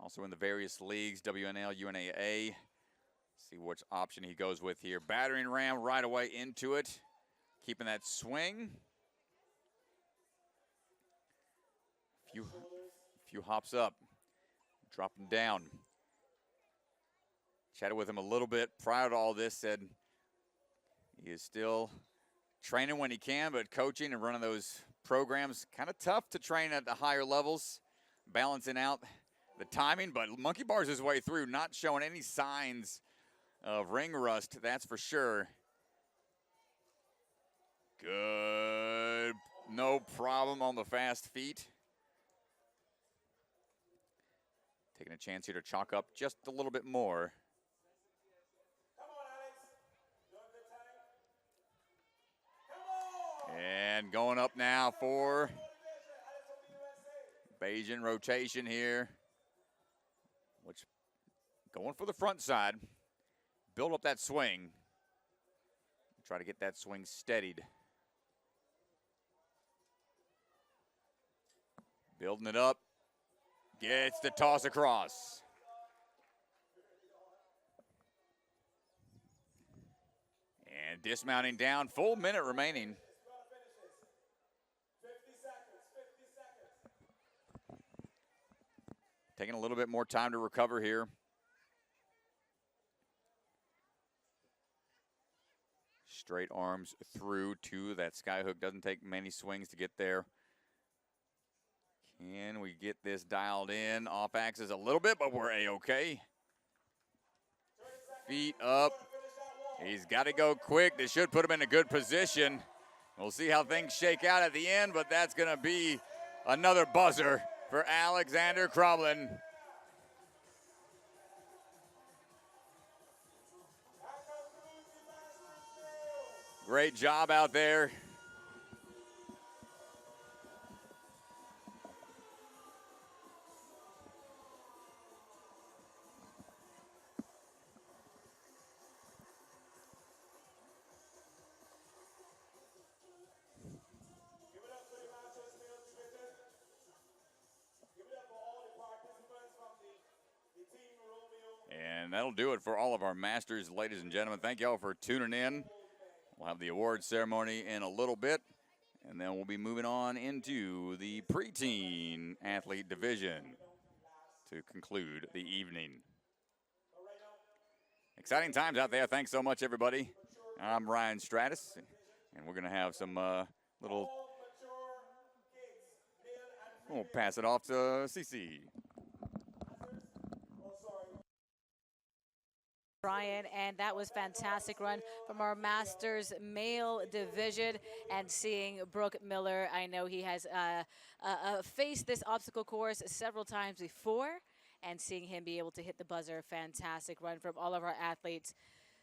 Also in the various leagues, WNL, UNAA. See which option he goes with here. Battering ram right away into it. Keeping that swing. Few hops up. Dropping down. Chatted with him a little bit prior to all this. Said he is still training when he can, but coaching and running those programs. Kind of tough to train at the higher levels, balancing out the timing, but monkey bars his way through, not showing any signs of ring rust, that's for sure. Good, no problem on the fast feet. Taking a chance here to chalk up just a little bit more. And going up now for Bayesian rotation here, which going for the front side. Build up that swing. Try to get that swing steadied. Building it up. Gets the toss across. And dismounting down, full minute remaining. 50 seconds, 50 seconds. Taking a little bit more time to recover here. Straight arms through to that sky hook. Doesn't take many swings to get there. Can we get this dialed in? Off axis a little bit, but we're A-okay. Feet up. He's got to go quick. This should put him in a good position. We'll see how things shake out at the end, but that's going to be another buzzer for Alexander Crumlin. Great job out there. Give it up for the Masters Male Division. Give it up for all the participants from the Team Romeo. And that'll do it for all of our Masters, ladies and gentlemen. Thank you all for tuning in. We'll have the awards ceremony in a little bit, and then we'll be moving on into the preteen athlete division to conclude the evening. Exciting times out there. Thanks so much, everybody. I'm Ryan Stratus, and we're going to have some little... We'll pass it off to CC. Brian, and that was fantastic run from our Masters male division. And seeing Brooke Miller, I know he has faced this obstacle course several times before, and seeing him be able to hit the buzzer, fantastic run from all of our athletes.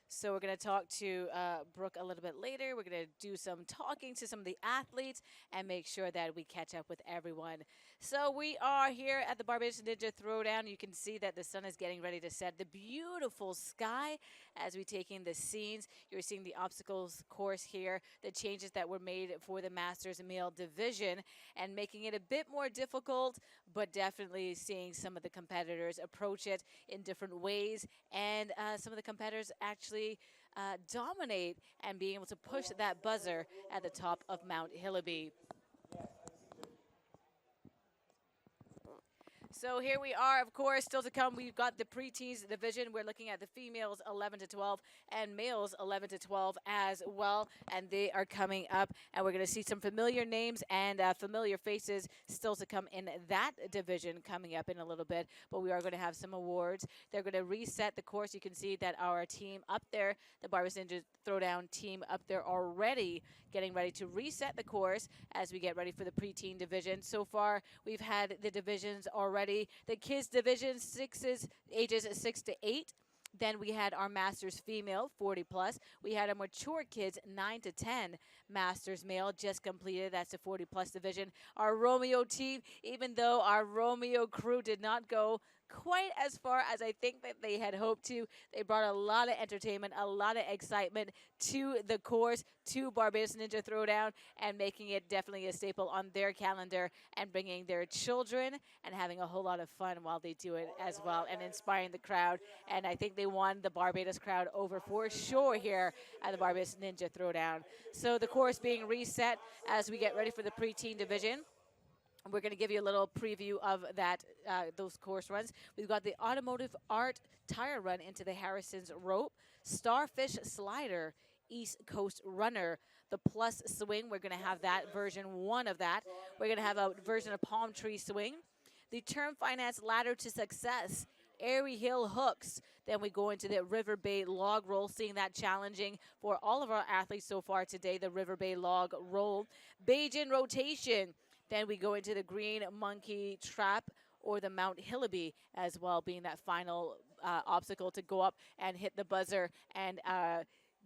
So we're going to talk to Brooke a little bit later. We're going to do some talking to some of the athletes and make sure that we catch up with everyone. So we are here at the Barbados Ninja Throwdown. You can see that the sun is getting ready to set. The beautiful sky as we take in the scenes. You're seeing the obstacles course here, the changes that were made for the Masters male division, and making it a bit more difficult, but definitely seeing some of the competitors approach it in different ways, and some of the competitors actually dominate and being able to push that buzzer at the top of Mount Hillaby. So here we are, of course, still to come. We've got the preteens division. We're looking at the females 11 to 12 and males 11 to 12 as well. And they are coming up. And we're going to see some familiar names and familiar faces still to come in that division coming up in a little bit. But we are going to have some awards. They're going to reset the course. You can see that our team up there, the Barbados Ninja Throwdown team up there already getting ready to reset the course as we get ready for the preteen division. So far, we've had the divisions already. The kids division, ages 6 to 8. Then we had our Masters female, 40 plus. We had our mature kids, 9 to 10. Masters male just completed. That's the 40 plus division. Our Romeo team, even though our Romeo crew did not go quite as far as I think that they had hoped to, they brought a lot of entertainment, a lot of excitement to the course, to Barbados Ninja Throwdown, and making it definitely a staple on their calendar, and bringing their children and having a whole lot of fun while they do it as well, and inspiring the crowd. And I think they won the Barbados crowd over for sure here at the Barbados Ninja Throwdown. So the course being reset as we get ready for the preteen division. We're going to give you a little preview of that, those course runs. We've got the Automotive Art Tire Run into the Harrison's Rope, Starfish Slider East Coast Runner. The plus swing, we're going to have that version 1 of that. We're going to have a version of palm tree swing. The term finance ladder to success, Airy Hill hooks. Then we go into the River Bay log roll, seeing that challenging for all of our athletes so far today, the River Bay log roll. Bajan rotation. Then we go into the green monkey trap or the Mount Hillaby as well, being that final obstacle to go up and hit the buzzer and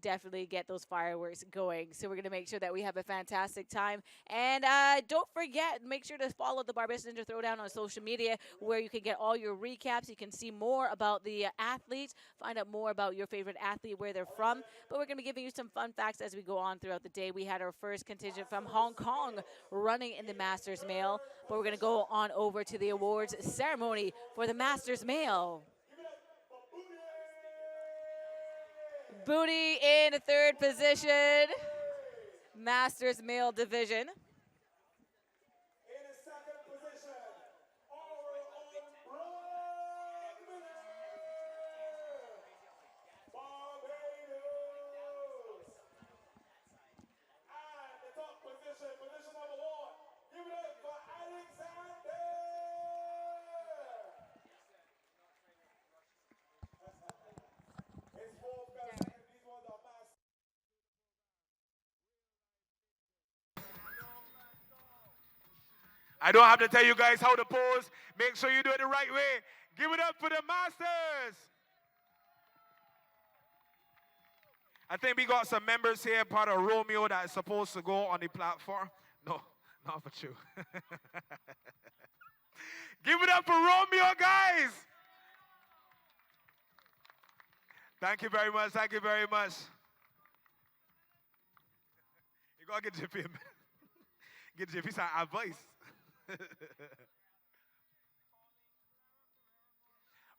definitely get those fireworks going. So we're going to make sure that we have a fantastic time. And don't forget, make sure to follow the Barbados Ninja Throwdown on social media, where you can get all your recaps. You can see more about the athletes, find out more about your favorite athlete, where they're from. But we're going to be giving you some fun facts as we go on throughout the day. We had our first contingent from Hong Kong running in the Masters Male. But we're going to go on over to the awards ceremony for the Masters Male. Booty in 3rd position, Masters Male Division. In the 2nd position, our own bronze winner, Barbados. And the top position, position number 1, give it up for Alexander. It's 4th best. These ones are massive. I don't have to tell you guys how to pose. Make sure you do it the right way. Give it up for the Masters. I think we got some members here, part of Romeo, that is supposed to go on the platform. No, not for you. Give it up for Romeo, guys. Thank you very much. Thank you very much. You got to get Jiffy. Get Jiffy some advice.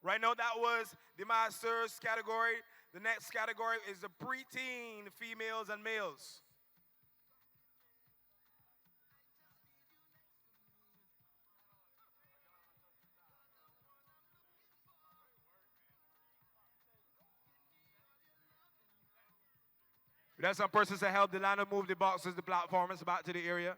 Right now, that was the Masters category. The next category is the preteen females and males. We have some persons that help Delano move the boxes, the platforms back to the area.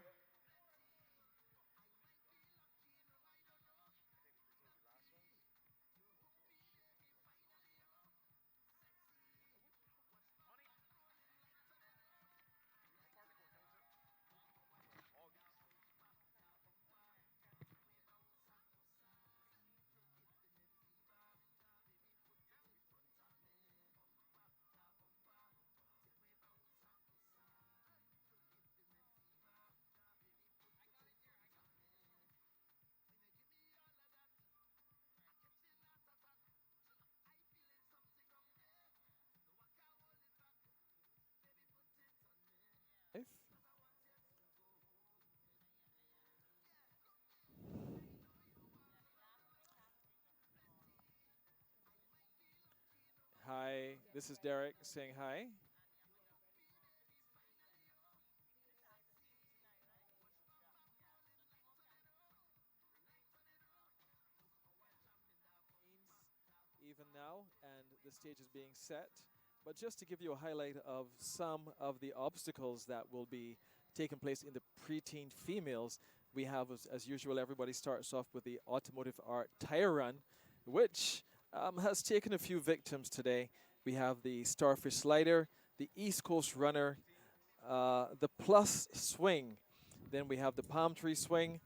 Hi, this is Derek saying hi. Even now, and the stage is being set. But just to give you a highlight of some of the obstacles that will be taking place in the preteen females, we have, as usual, everybody starts off with the automotive art tire run, which has taken a few victims today. We have the Starfish Slider, the East Coast Runner, the Plus Swing. Then we have the Palm Tree Swing,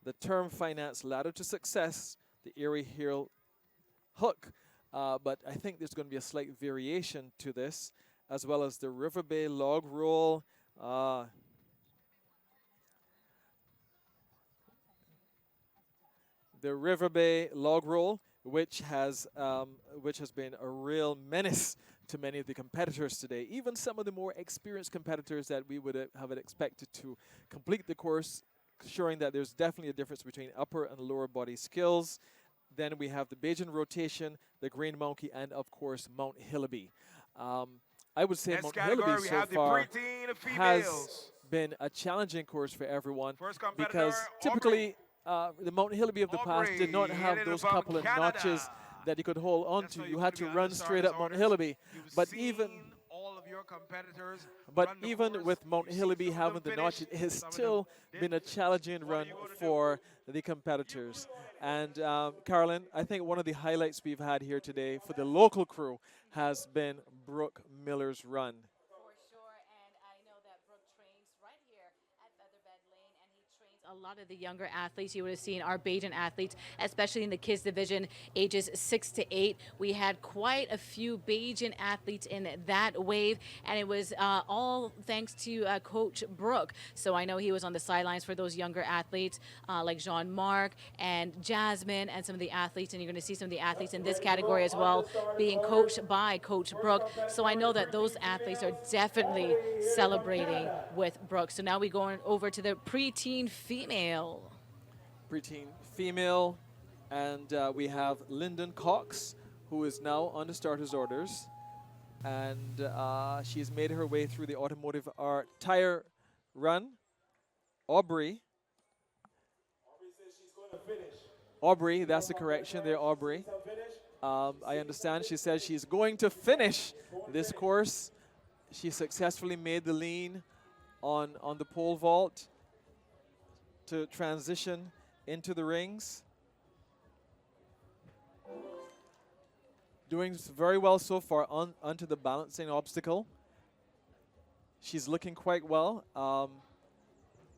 the Term Finance Ladder to Success, the Airy Hill Hook. But I think there's going to be a slight variation to this, as well as the River Bay Log Roll. The River Bay Log Roll, which has been a real menace to many of the competitors today. Even some of the more experienced competitors that we would have expected to complete the course, showing that there's definitely a difference between upper and lower body skills. Then we have the Bajan rotation, the Green Monkey, and of course Mount Hillaby. I would say Mount Hillaby so far has been a challenging course for everyone, because typically the Mount Hillaby of the past did not have those couple of notches that you could hold on to. You had to run straight up Mount Hillaby. But even your competitors But run the even course. with Mount You've seen Hillaby some of having them the notch, finish, it has some of them still been a didn't. challenging What are run you gonna do? for the competitors. And Carolyn, I think one of the highlights we've had here today for the local crew has been Brooke Miller's run. For sure, and I know that Brooke trains right here at Featherbed Lane, and he trains a lot of the younger athletes. You would have seen our Bajan athletes, especially in the kids division, ages 6 to 8. We had quite a few Bajan athletes in that wave, and it was all thanks to Coach Brooke. So I know he was on the sidelines for those younger athletes like Jean-Marc and Jasmine and some of the athletes, and you're going to see some of the athletes in this category as well being coached by Coach Brooke. So I know that those athletes are definitely celebrating with Brooke. So now we go on over to the preteen female. Preteen female, and we have Lyndon Cox, who is now on the starter's orders, and she's made her way through the automotive art tire run. Aubrey, that's the correction there, Aubrey. I understand she says she's going to finish this course. She successfully made the lean on the pole vault to transition into the rings. Doing very well so far onto the balancing obstacle. She's looking quite well.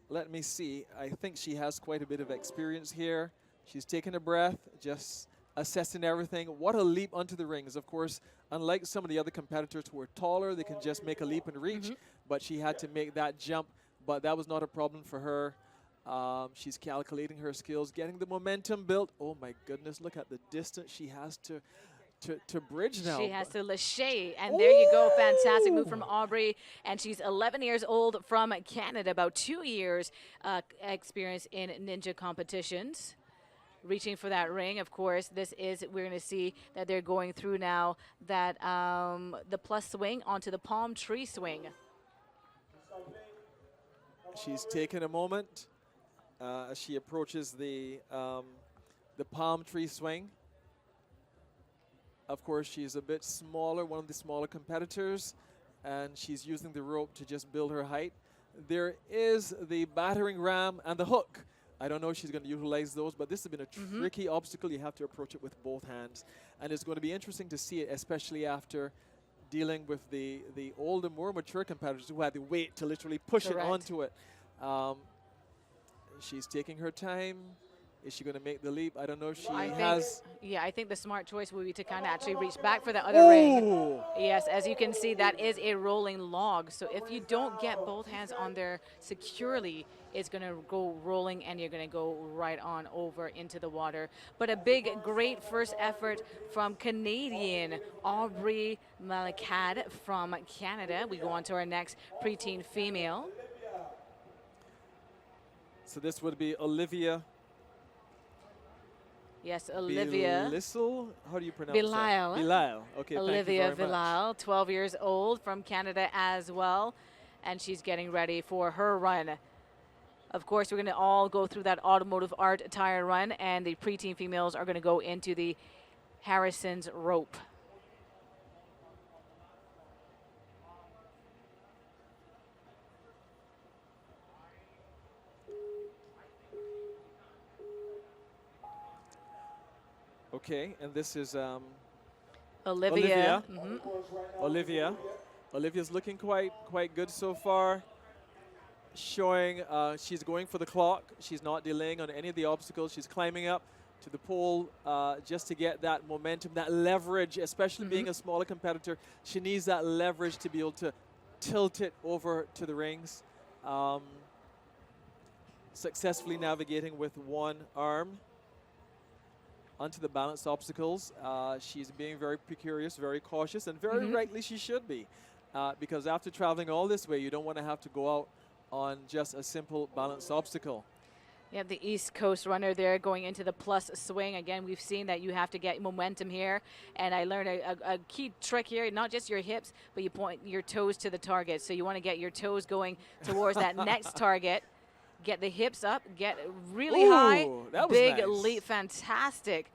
Let me see. I think she has quite a bit of experience here. She's taking a breath, just assessing everything. What a leap onto the rings. Of course, unlike some of the other competitors who are taller, they can just make a leap and reach, but she had to make that jump, but that was not a problem for her. She's calculating her skills, getting the momentum built. Oh my goodness, look at the distance she has to bridge now. She has to lachey, and there you go. Fantastic move from Aubrey, and she's 11 years old from Canada, about 2 years experience in ninja competitions. Reaching for that ring, of course. We're going to see that they're going through now that the plus swing onto the palm tree swing. She's taking a moment as she approaches the palm tree swing. Of course, she's a bit smaller, one of the smaller competitors, and she's using the rope to just build her height. There is the battering ram and the hook. I don't know if she's going to utilize those, but this has been a tricky obstacle. You have to approach it with both hands. And it's going to be interesting to see it, especially after dealing with the older, more mature competitors who had to wait to literally push it onto it. She's taking her time. Is she going to make the leap? I don't know if she has. Yeah, I think the smart choice would be to kind of actually reach back for the other ring. Yes, as you can see, that is a rolling log. So if you don't get both hands on there securely, it's going to go rolling and you're going to go right on over into the water. But a big, great first effort from Canadian Aubrey Malakad from Canada. We go on to our next preteen female. So this would be Olivia. Yes, Olivia. Bilal? How do you pronounce Bilal. that? Bilal. Okay, Olivia thank you very much. Bilal, 12 years old from Canada as well. And she's getting ready for her run. Of course, we're going to all go through that automotive art tire run, and the preteen females are going to go into the Harrison's rope. Okay, and this is Olivia. Olivia's looking quite good so far. Showing she's going for the clock. She's not delaying on any of the obstacles. She's climbing up to the pole just to get that momentum, that leverage, especially being a smaller competitor. She needs that leverage to be able to tilt it over to the rings. Successfully navigating with one arm onto the balanced obstacles. She's being very precarious, very cautious, and very rightly she should be. Because after traveling all this way, you don't want to have to go out on just a simple balanced obstacle. You have the East Coast runner there going into the plus swing. Again, we've seen that you have to get momentum here. And I learned a key trick here, not just your hips, but you point your toes to the target. So you want to get your toes going towards that next target. Get the hips up, get really high, that was big nice. leap, fantastic.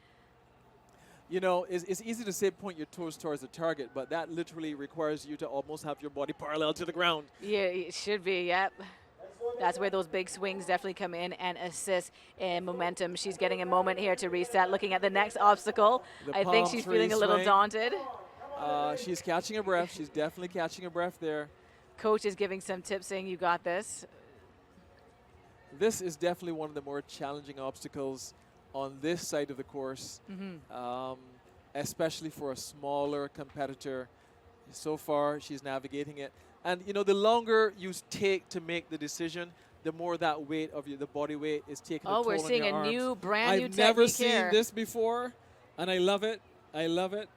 you know, it's easy to say point your toes towards the target, but that literally requires you to almost have your body parallel to the ground. Yeah, it should be, yep. That's where those big swings definitely come in and assist in momentum. She's getting a moment here to reset, looking at the next obstacle. The I think palm she's tree feeling a little swing. daunted. She's catching her breath. She's definitely catching her breath there. Coach is giving some tips saying you got this. This is definitely one of the more challenging obstacles on this side of the course, especially for a smaller competitor. So far, she's navigating it. And, you know, the longer you take to make the decision, the more that weight of the body weight is taking a toll on we're your seeing a arms. new, brand new I've never technique here. seen this before, and I love it. I love it.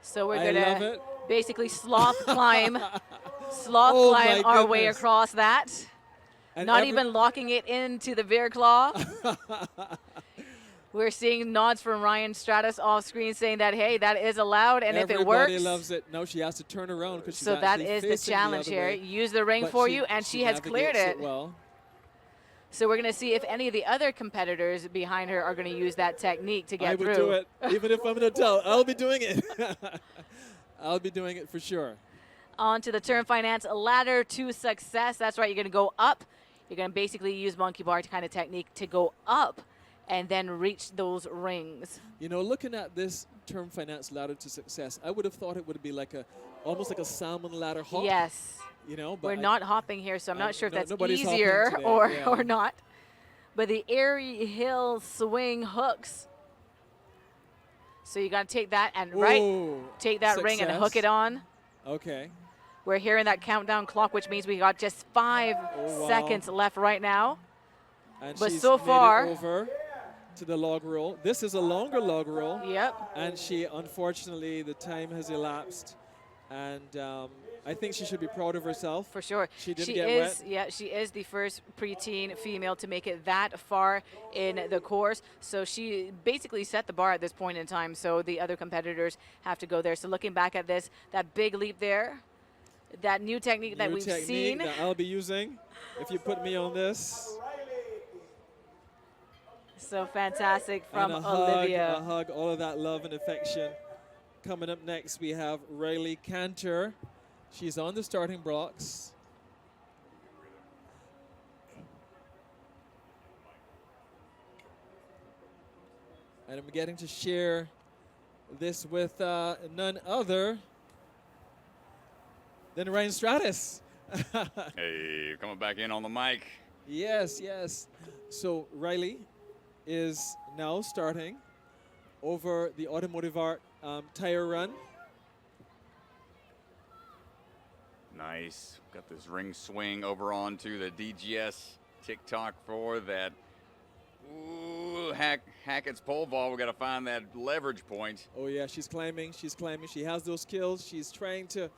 So we're I going love to it. basically sloth climb Oh my our way goodness. across that. And Not even locking it into the bear claw. We're seeing nods from Ryan Stratus off screen saying that, hey, that is allowed, and if it works. Everybody loves it. No, she has to turn around because she's So that actually is the facing challenge other here. way. Use the ring But for you, and she has cleared navigates it. Well. So we're going to see if any of the other competitors behind her are going to use that technique to get I through. would do it, even if I'm an adult. I'll be doing it. I'll be doing it for sure. On to the Term Finance ladder to success. That's right, you're going to go up. You're going to basically use monkey bar kind of technique to go up and then reach those rings. You know, looking at this Term Finance ladder to success, I would have thought it would be like almost like a salmon ladder hop. Yes. You know, but we're not hopping here, so I'm not sure if that's nobody's hopping easier today, or yeah. not. But the airy hill swing hooks. So you got to take that and Ooh, take that ring and hook it on. Okay. We're hearing that countdown clock, which means we got just 5 seconds left right now. And but she's so made far, it over to the log roll. This is a longer log roll. Yep. And she, unfortunately, the time has elapsed, and I think she should be proud of herself. For sure. She didn't she get is, wet. Yeah, she is the first preteen female to make it that far in the course. So she basically set the bar at this point in time. So the other competitors have to go there. So looking back at this, that big leap there, that new technique that we've seen. That I'll be using if you put me on this. So fantastic from and Olivia. A hug, all of that love and affection. Coming up next, we have Riley Cantor. She's on the starting blocks. And I'm getting to share this with none other than Ryan Stratus. Hey, coming back in on the mic. Yes, yes. So Riley is now starting over the Automotive Art tire run. Nice. Got this ring swing over onto the DGS TikTok for that. Ooh, Hackett's pole vault. We got to find that leverage point. Oh yeah, she's climbing. She's climbing. She has those skills. She's trying to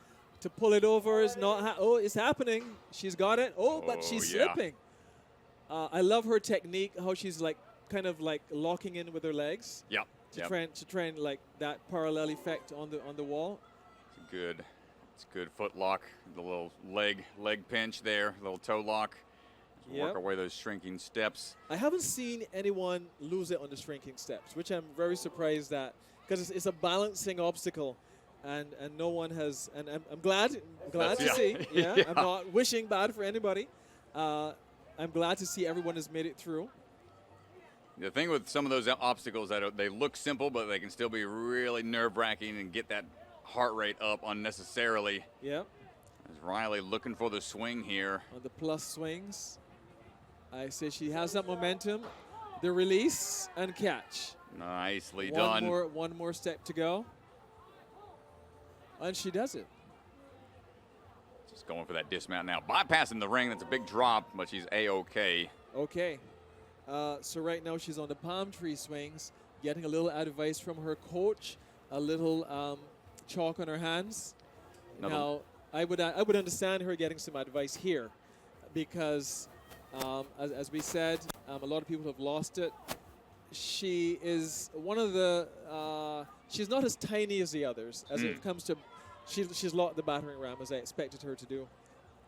pull it over. It's not. Oh, it's happening. She's got it. Oh, but she's slipping. I love her technique. How she's like kind of like locking in with her legs. Yep. To try and like that parallel effect on the wall. It's good. It's good foot lock. The little leg pinch there. Little toe lock. Work our way those shrinking steps. I haven't seen anyone lose it on the shrinking steps, which I'm very surprised at, because it's a balancing obstacle, and no one has. And I'm glad to see. Yeah, I'm not wishing bad for anybody. I'm glad to see everyone has made it through. The thing with some of those obstacles that they look simple, but they can still be really nerve-wracking and get that heart rate up unnecessarily. Yeah. As Riley looking for the swing here. On the plus swings. I say she has that momentum. The release and catch. Nicely done. One more step to go. And she does it. Just going for that dismount now. Bypassing the ring. That's a big drop, but she's A-OK. Okay. So right now she's on the palm tree swings, getting a little advice from her coach, a little chalk on her hands. Now, I would understand her getting some advice here, because as we said, a lot of people have lost it. She is one of the, she's not as tiny as the others as it comes to, she's locked the battering ram as I expected her to do.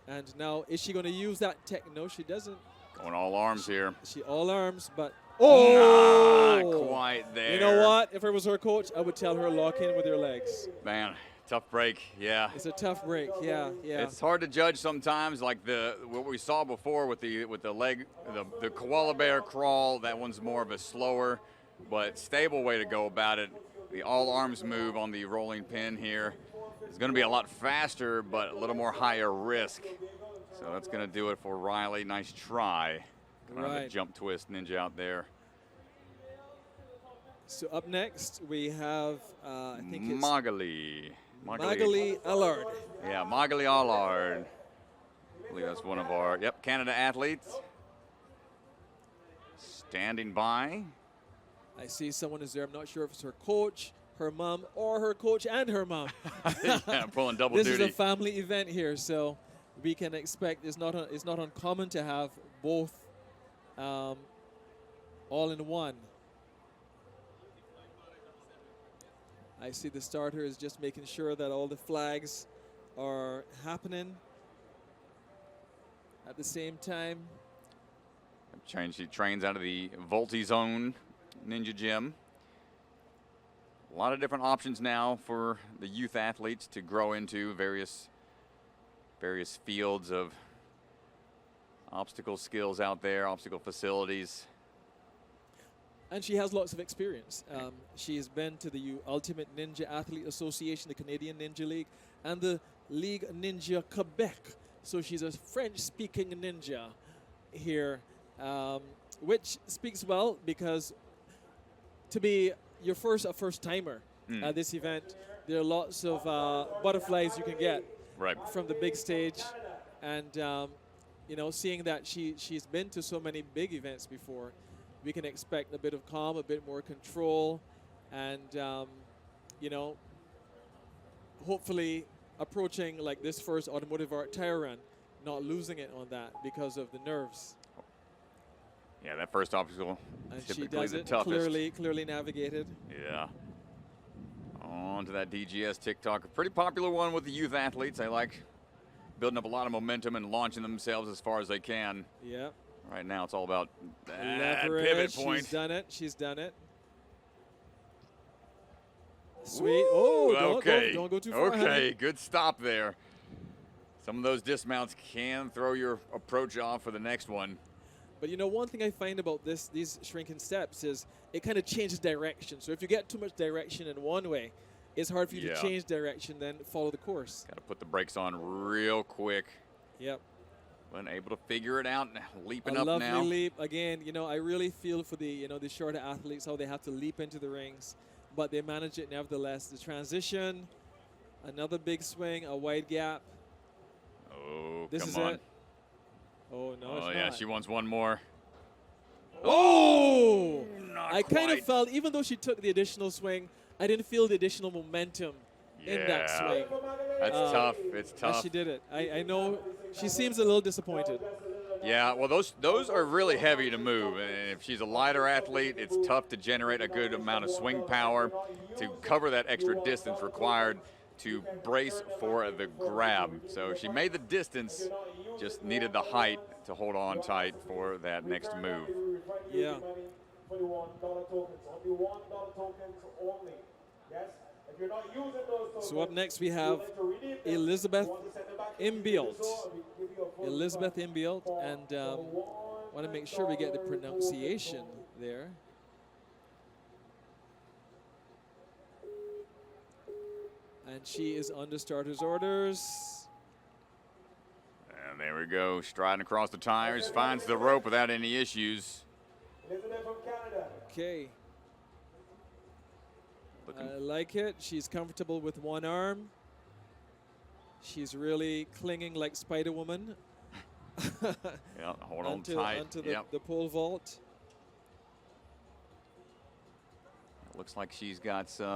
And now, is she going to use that tech? No, she doesn't. Going all arms here. She all arms, but Oh! Not quite there. You know what? If I was her coach, I would tell her lock in with your legs. Man, tough break, yeah. It's a tough break, yeah. It's hard to judge sometimes, like what we saw before with the leg, the koala bear crawl. That one's more of a slower but stable way to go about it. The all arms move on the rolling pin here is going to be a lot faster, but a little more higher risk. So that's going to do it for Riley. Nice try. The jump twist ninja out there. So up next we have I think it's Magali Allard. Yeah, Magali Allard. I believe that's one of our Canada athletes. Standing by. I see someone is there. I'm not sure if it's her coach, her mom, or her coach and her mom. Yeah, pulling double this duty. Is a family event here, so we can expect it's not uncommon to have both all in one. I see the starter is just making sure that all the flags are happening at the same time. She trains out of the Volti Zone Ninja Gym. A lot of different options now for the youth athletes to grow into various fields of obstacle skills out there, obstacle facilities. And she has lots of experience. She has been to the Ultimate Ninja Athlete Association, the Canadian Ninja League, and the Ligue Ninja Quebec. So she's a French-speaking ninja here, which speaks well because to be a first-timer at this event, there are lots of butterflies you can get from the big stage. And, seeing that she's been to so many big events before, we can expect a bit of calm, a bit more control, and, hopefully approaching like this first automotive art tire run, not losing it on that because of the nerves. Yeah, that first obstacle And typically she does the it toughest. clearly navigated. Yeah. On to that DGS TikTok. A pretty popular one with the youth athletes. I like building up a lot of momentum and launching themselves as far as they can. Yeah. Right now it's all about that Leverage. pivot point. She's done it. Sweet. Oh, okay. Don't go too far. Okay, honey. good stop there. Some of those dismounts can throw your approach off for the next one. But one thing I find about these shrinking steps is it kind of changes direction. So if you get too much direction in one way, it's hard for you to change direction, then follow the course. Got to put the brakes on real quick. Yep. Been able to figure it out, leaping A up lovely now. leap. Again, I really feel for the shorter athletes, how they have to leap into the rings, but they manage it nevertheless. The transition, another big swing, a wide gap. Oh, This come is on. it. Oh, no, Oh, it's yeah, not. she wants one more. Oh! Not I kind of quite. felt, even though she took the additional swing, I didn't feel the additional momentum in that Yeah. swing. That's tough. It's As tough. she did it. I know she seems a little disappointed. Yeah, well, those are really heavy to move. And if she's a lighter athlete, it's tough to generate a good amount of swing power to cover that extra distance required to brace for the grab. So she made the distance, just needed the height to hold on tight for that next move. Yeah. For the $1 tokens, only $1 tokens only. Yes? If you're not using those tokens, So up next we have Elizabeth Imbielt. Elizabeth Imbielt, and want to make sure we get the pronunciation there. And she is under starter's orders. And there we go, striding across the tires, finds the rope without any issues. Elizabeth from Canada. Okay. I like it. She's comfortable with one arm. She's really clinging like Spider-Woman. Yeah, hold on onto, tight. Onto Yep. the pole vault. Looks like she's got some,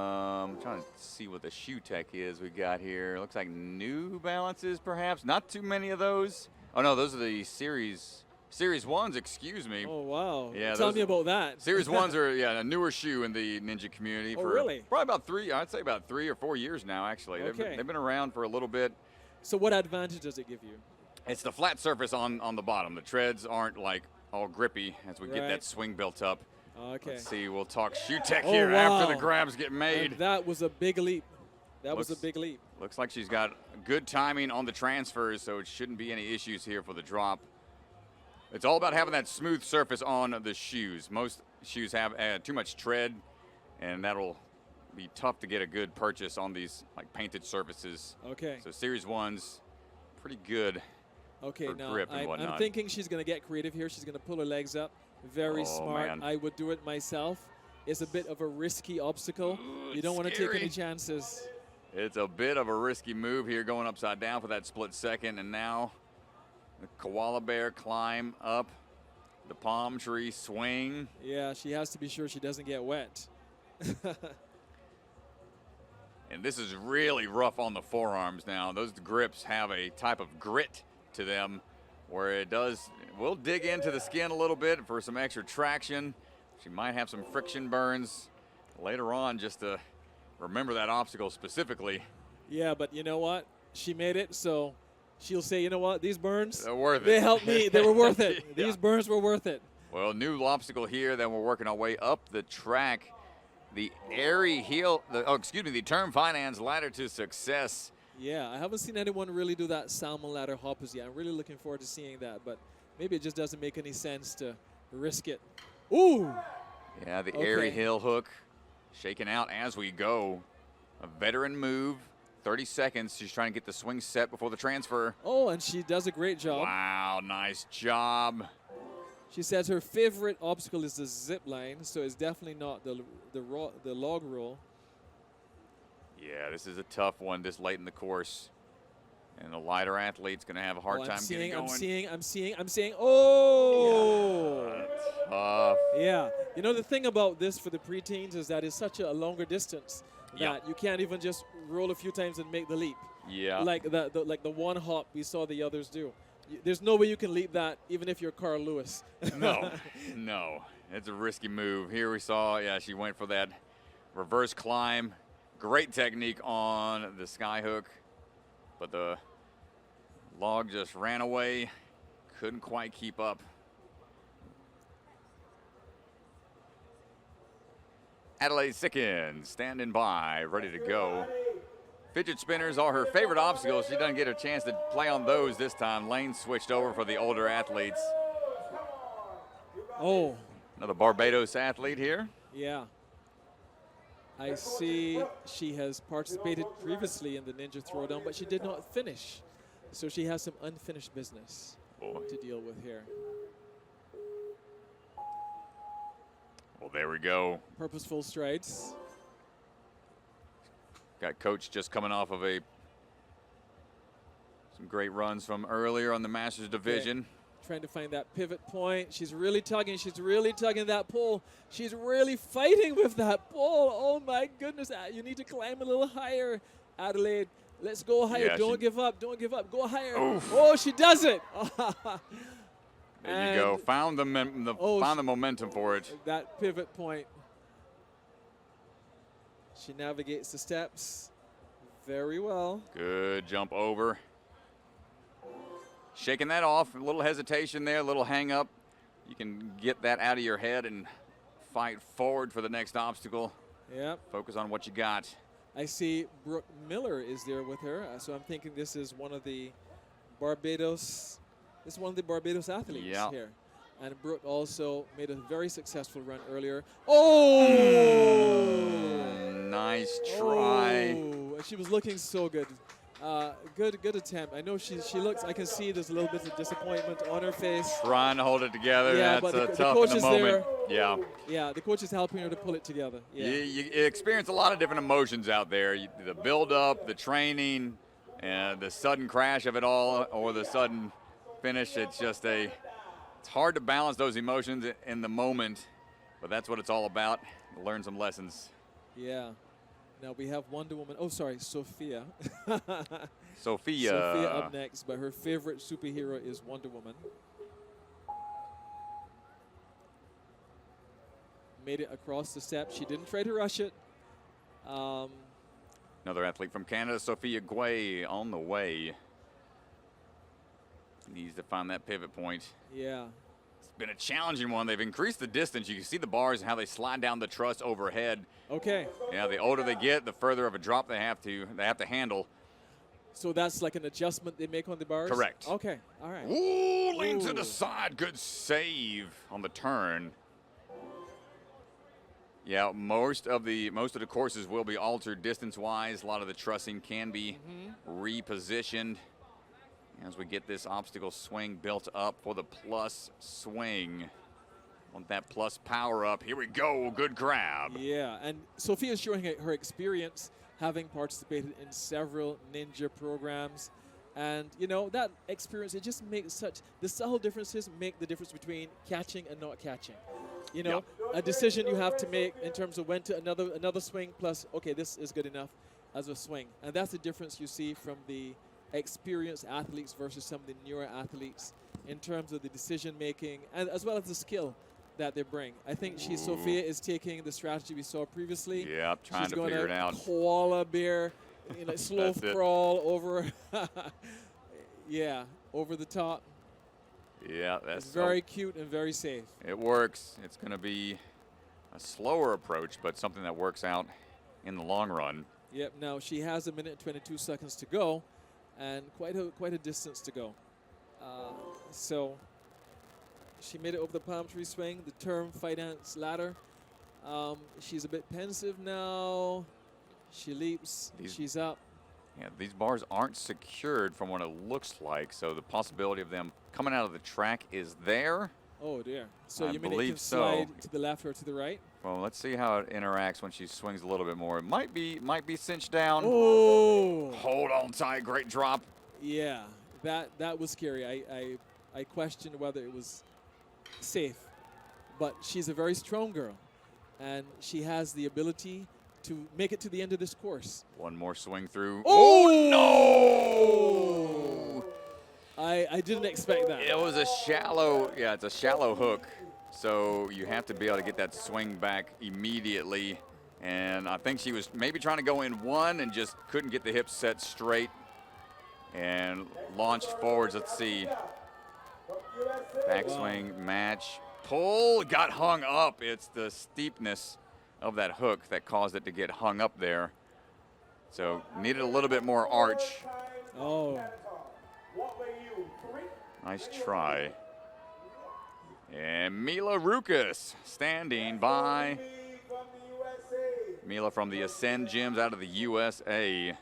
I'm trying to see what the shoe tech is we got here. Looks like New Balances, perhaps. Not too many of those. Oh, no, those are the Series 1s, excuse me. Oh, wow. Yeah, Tell those- me about that. Series 1s are, a newer shoe in the ninja community. Oh, for really? Probably about 3 or 4 years now, actually. Okay. They've been around for a little bit. So what advantage does it give you? It's the flat surface on the bottom. The treads aren't like all grippy as we get that swing built up. Okay. Let's see, we'll talk shoe tech Oh, here wow. after the grabs get made. And that was a big leap. That was a big leap. Looks like she's got good timing on the transfers, so it shouldn't be any issues here for the drop. It's all about having that smooth surface on the shoes. Most shoes have too much tread, and that'll be tough to get a good purchase on these like painted surfaces. Okay. So Series 1's pretty good Okay, for now grip and whatnot. I'm thinking she's going to get creative here. She's going to pull her legs up. Very smart. Man. I would do it myself. It's a bit of a risky obstacle. You don't want to take scary. any chances. It's a bit of a risky move here going upside down for that split second, and now the koala bear climb up the palm tree swing. Yeah, she has to be sure she doesn't get wet. And this is really rough on the forearms now. Those grips have a type of grit to them where we'll dig into the skin a little bit for some extra traction. She might have some friction burns later on just to remember that obstacle specifically. Yeah, but you know what? She made it, so she'll say, you know what? These burns, They're worth it. They helped me. They were worth it. Yeah. These burns were worth it. Well, new obstacle here. Then we're working our way up the track. The the Term Finance Ladder to Success. Yeah, I haven't seen anyone really do that salmon ladder hoppers yet. I'm really looking forward to seeing that, but maybe it just doesn't make any sense to risk it. Ooh! Yeah, the airy heel hook shaking out as we go. A veteran move, 30 seconds. She's trying to get the swing set before the transfer. Oh, and she does a great job. Wow, nice job. She says her favorite obstacle is the zip line, so it's definitely not the log roll. Yeah, this is a tough one this late in the course. And the lighter athlete's going to have a hard time getting going. I'm seeing. Oh! Yeah, tough. Yeah. You know, the thing about this for the preteens is that it's such a longer distance that you can't even just roll a few times and make the leap. Yeah. Like the one hop we saw the others do. There's no way you can leap that, even if you're Carl Lewis. No, no. It's a risky move. Here we saw, she went for that reverse climb. Great technique on the sky hook, but the log just ran away. Couldn't quite keep up. Adelaide Sickens standing by, ready to go. Fidget spinners are her favorite obstacles. She doesn't get a chance to play on those this time. Lane switched over for the older athletes. Oh. Another Barbados athlete here. Yeah. I see she has participated previously in the Ninja Throwdown, but she did not finish. So she has some unfinished business to deal with here. Well, there we go. Purposeful strides. Got Coach just coming off of some great runs from earlier on the Masters Division. Trying to find that pivot point. She's really tugging. She's really tugging that pole. She's really fighting with that pole. Oh, my goodness. You need to climb a little higher, Adelaide. Let's go higher. Yeah, Don't give up. Don't give up. Go higher. Oof. Oh, she does it. There you go. Found the momentum for it. That pivot point. She navigates the steps very well. Good jump over. Shaking that off. A little hesitation there, a little hang up. You can get that out of your head and fight forward for the next obstacle. Yep. Focus on what you got. I see Brooke Miller is there with her, so I'm thinking this is one of the Barbados. This is one of the Barbados athletes here. And Brooke also made a very successful run earlier. Oh! Nice try. Oh, she was looking so good. Good attempt. I know she looks. I can see there's a little bit of disappointment on her face. Trying to hold it together. Yeah, That's but the tough coach in is the moment. there. Yeah. Yeah, the coach is helping her to pull it together. Yeah. You experience a lot of different emotions out there. The build-up, the training, and the sudden crash of it all, or the sudden finish. It's hard to balance those emotions in the moment, but that's what it's all about. Learn some lessons. Yeah. Now we have Wonder Woman. Oh, sorry, Sophia. Sophia up next, but her favorite superhero is Wonder Woman. Made it across the steps. She didn't try to rush it. Another athlete from Canada, Sophia Guay, on the way. Needs to find that pivot point. Yeah. It's been a challenging one. They've increased the distance. You can see the bars and how they slide down the truss overhead. Okay. Yeah, the older they get, the further of a drop they have to handle. So that's like an adjustment they make on the bars? Correct. Okay, all right. Ooh, lean to Ooh. the side. Good save on the turn. Yeah, most of the courses will be altered distance-wise. A lot of the trussing can be repositioned as we get this obstacle swing built up for the plus swing. Want that plus power up. Here we go. Good grab. Yeah, and Sophia's showing her experience having participated in several ninja programs. And, you know, that experience, it just makes the subtle differences make the difference between catching and not catching. You know, a decision you have to make in terms of when to another swing plus, okay, this is good enough as a swing. And that's the difference you see from the experienced athletes versus some of the newer athletes in terms of the decision making and as well as the skill that they bring. I think Sophia is taking the strategy we saw previously. Yeah, trying to figure it out. Koala bear, you know, slow crawl over, over the top. Yeah, that's very cute and very safe. It works. It's going to be a slower approach, but something that works out in the long run. Yep. Now she has 1 minute and 22 seconds to go, and quite a distance to go. So she made it over the palm tree swing, the term finance ladder. She's a bit pensive now. She leaps. She's up. Yeah, these bars aren't secured from what it looks like, so the possibility of them coming out of the track is there. Oh dear. So I you mean it believe can slide so. to the left or to the right? Well, let's see how it interacts when she swings a little bit more. It might be cinched down. Oh. Hold on tight. Great drop. Yeah, that was scary. I questioned whether it was safe, but she's a very strong girl, and she has the ability to make it to the end of this course. One more swing through. Oh, no! I didn't expect that. It was a shallow, it's a shallow hook, so you have to be able to get that swing back immediately. And I think she was maybe trying to go in one and just couldn't get the hips set straight and launched forwards. Let's see. Backswing, match, pull, got hung up. It's the steepness of that hook that caused it to get hung up there. So needed a little bit more arch. Oh. Nice try. And Mila Rukas standing by. Mila from the Ascend Gyms out of the USA.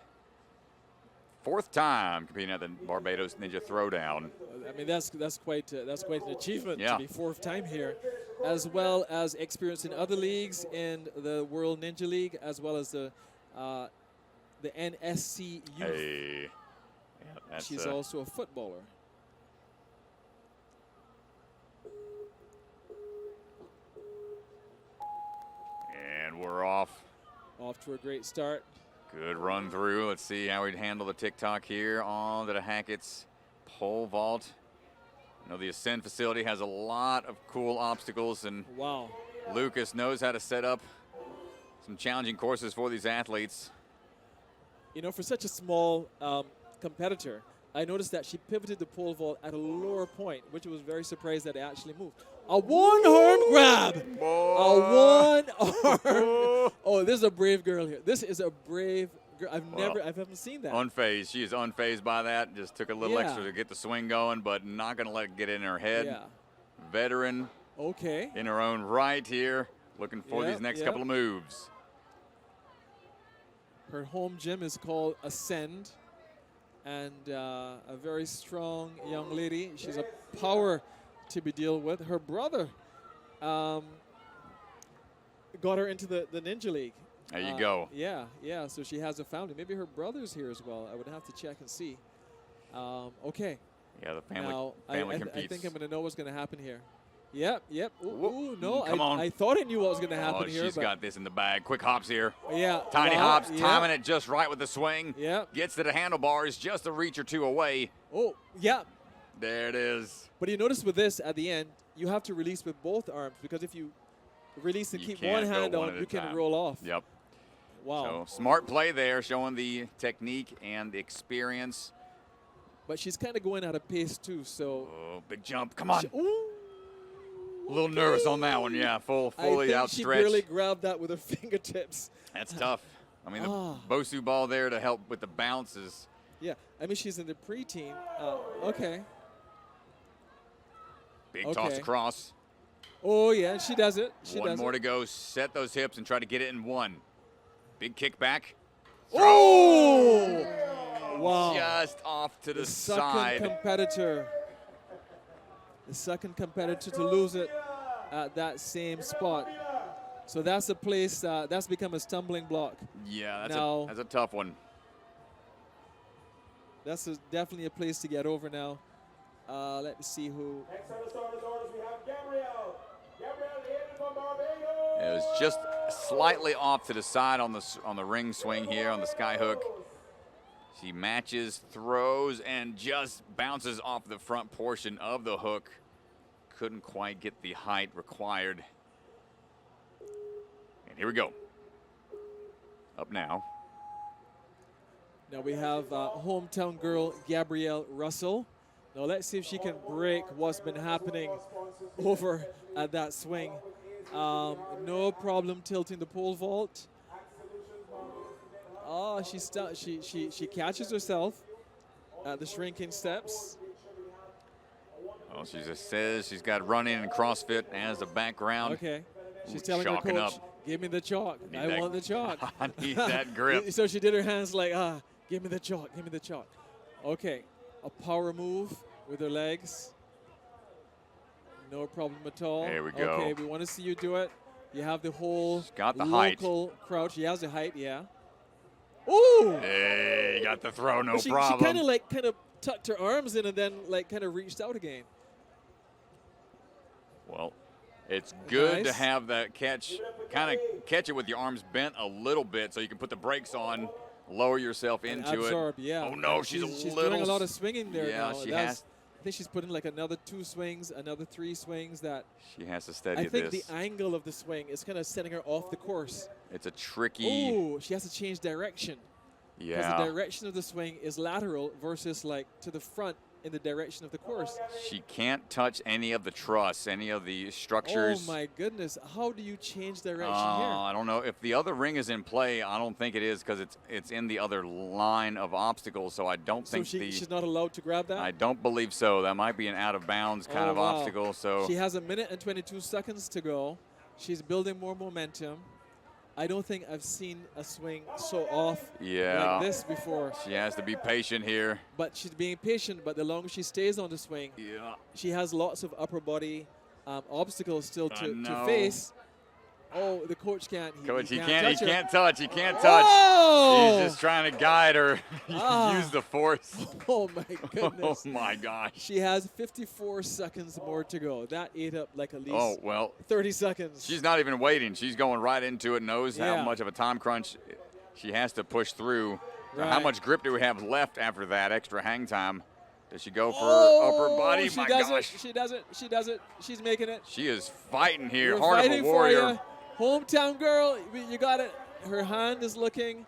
4th time competing at the Barbados Ninja Throwdown. I mean, that's quite an achievement Yeah. to be 4th time here, as well as experience in other leagues in the World Ninja League, as well as the NSC Youth. Hey. Yeah, She's also a footballer. And we're off. Off to a great start. Good run through. Let's see how we'd handle the TikTok here on to the Hackett's pole vault. You know, the Ascend facility has a lot of cool obstacles, and wow, Lucas knows how to set up some challenging courses for these athletes. You know, for such a small competitor, I noticed that she pivoted the pole vault at a lower point, which was very surprised that it actually moved. A one-arm grab! A one-arm. Oh, this is a brave girl here. This is a brave girl. I haven't seen that. Unfazed. She is unfazed by that. Just took a little extra to get the swing going, but not going to let it get in her head. Yeah. Veteran. Okay. In her own right here. Looking for these next couple of moves. Her home gym is called Ascend, and a very strong young lady. She's a power to be dealt with. Her brother got her into the Ninja League. There you go. Yeah. So she has a family. Maybe her brother's here as well. I would have to check and see. Okay. Yeah, the family, now, competes. I think I'm going to know what's going to happen here. Yep. Ooh, no. Come on. I thought I knew what was going to happen here. She's got this in the bag. Quick hops here. Yeah. Tiny hops, timing it just right with the swing. Yeah. Gets to the handlebars, just a reach or two away. Oh, yeah. There it is. But you notice with this, at the end, you have to release with both arms, because if you release and keep one hand on, you can roll off. Yep. Wow. So smart play there, showing the technique and the experience. But she's kind of going at a pace too, so. Oh, big jump. Come on. A little nervous on that one, yeah. Fully I think outstretched. she barely grabbed that with her fingertips. That's tough. I mean, the Ah. Bosu ball there to help with the bounces. Yeah, I mean, she's in the preteen. Okay. Big toss Okay. across. Oh, yeah, she does it. She One does more it. to go. Set those hips and try to get it in one. Big kick back. Oh! Wow. Just off to the second side. competitor. The second competitor to lose it at that same spot. So that's a place that's become a stumbling block. Yeah, that's a tough one. That's definitely a place to get over now. Let's see who. Next on the starters orders, we have Gabrielle. Gabrielle Hayden from Barbados. It was just slightly off to the side on the ring swing here on the sky hook. She matches, throws, and just bounces off the front portion of the hook. Couldn't quite get the height required. And here we go. Up now. Now we have hometown girl Gabrielle Russell. Now let's see if she can break what's been happening over at that swing. No problem tilting the pole vault. Oh, she catches herself at the shrinking steps. Well, she just says she's got running and CrossFit as a background. Okay. She's Ooh, telling her chalking coach, up. give me the chalk. Need I that- want the chalk. I need that grip. So she did her hands like, give me the chalk, give me the chalk. Okay, a power move with her legs. No problem at all. There we go. Okay, we want to see you do it. You have the whole got the height. local crouch. She has the height, yeah. Ooh! Hey, you got the throw, no She problem. kind of tucked her arms in and then kind of reached out again. Well, it's good to Nice. have that catch, kind of catch it with your arms bent a little bit so you can put the brakes on, lower yourself And into absorb, it. yeah. Oh, no, she's doing a lot of swinging there Yeah, now. she That's- has. I think she's put in like another 2 swings, another 3 swings that She has to steady I think this. the angle of the swing is kind of setting her off the course. It's a tricky. Ooh, she has to change direction. Because Yeah. the direction of the swing is lateral versus like to the front in the direction of the course. She can't touch any of the truss, any of the structures. Oh my goodness. How do you change direction I don't know. If the other ring is in play, I don't think it is because it's in the other line of obstacles. So I don't here? think So she's not allowed to grab that? I don't believe so. That might be an out of bounds kind Oh, of wow. obstacle. So She has 1 minute and 22 seconds to go. She's building more momentum. I don't think I've seen a swing so off Yeah. like this before. she has to be patient here. But she's being patient, but the longer she stays on the swing, Yeah. she has lots of upper body obstacles still I to know. face. Oh, the coach can't. Coach, he touch can't her. touch. He can't touch. Oh! He's just trying to guide her. Ah. Use the force. Oh my goodness. Oh my gosh. She has 54 seconds more to go. That ate up like at least Oh well. 30 seconds. She's not even waiting. She's going right into it. Knows how Yeah. much of a time crunch she has to push through. Now, how Right. much grip do we have left after that extra hang time? Does she go for Oh, upper body? She My does gosh. it. She does it. She does it. She's making it. She is fighting here. We're Heart fighting of a warrior. for you. Hometown girl, you got it. Her hand is looking.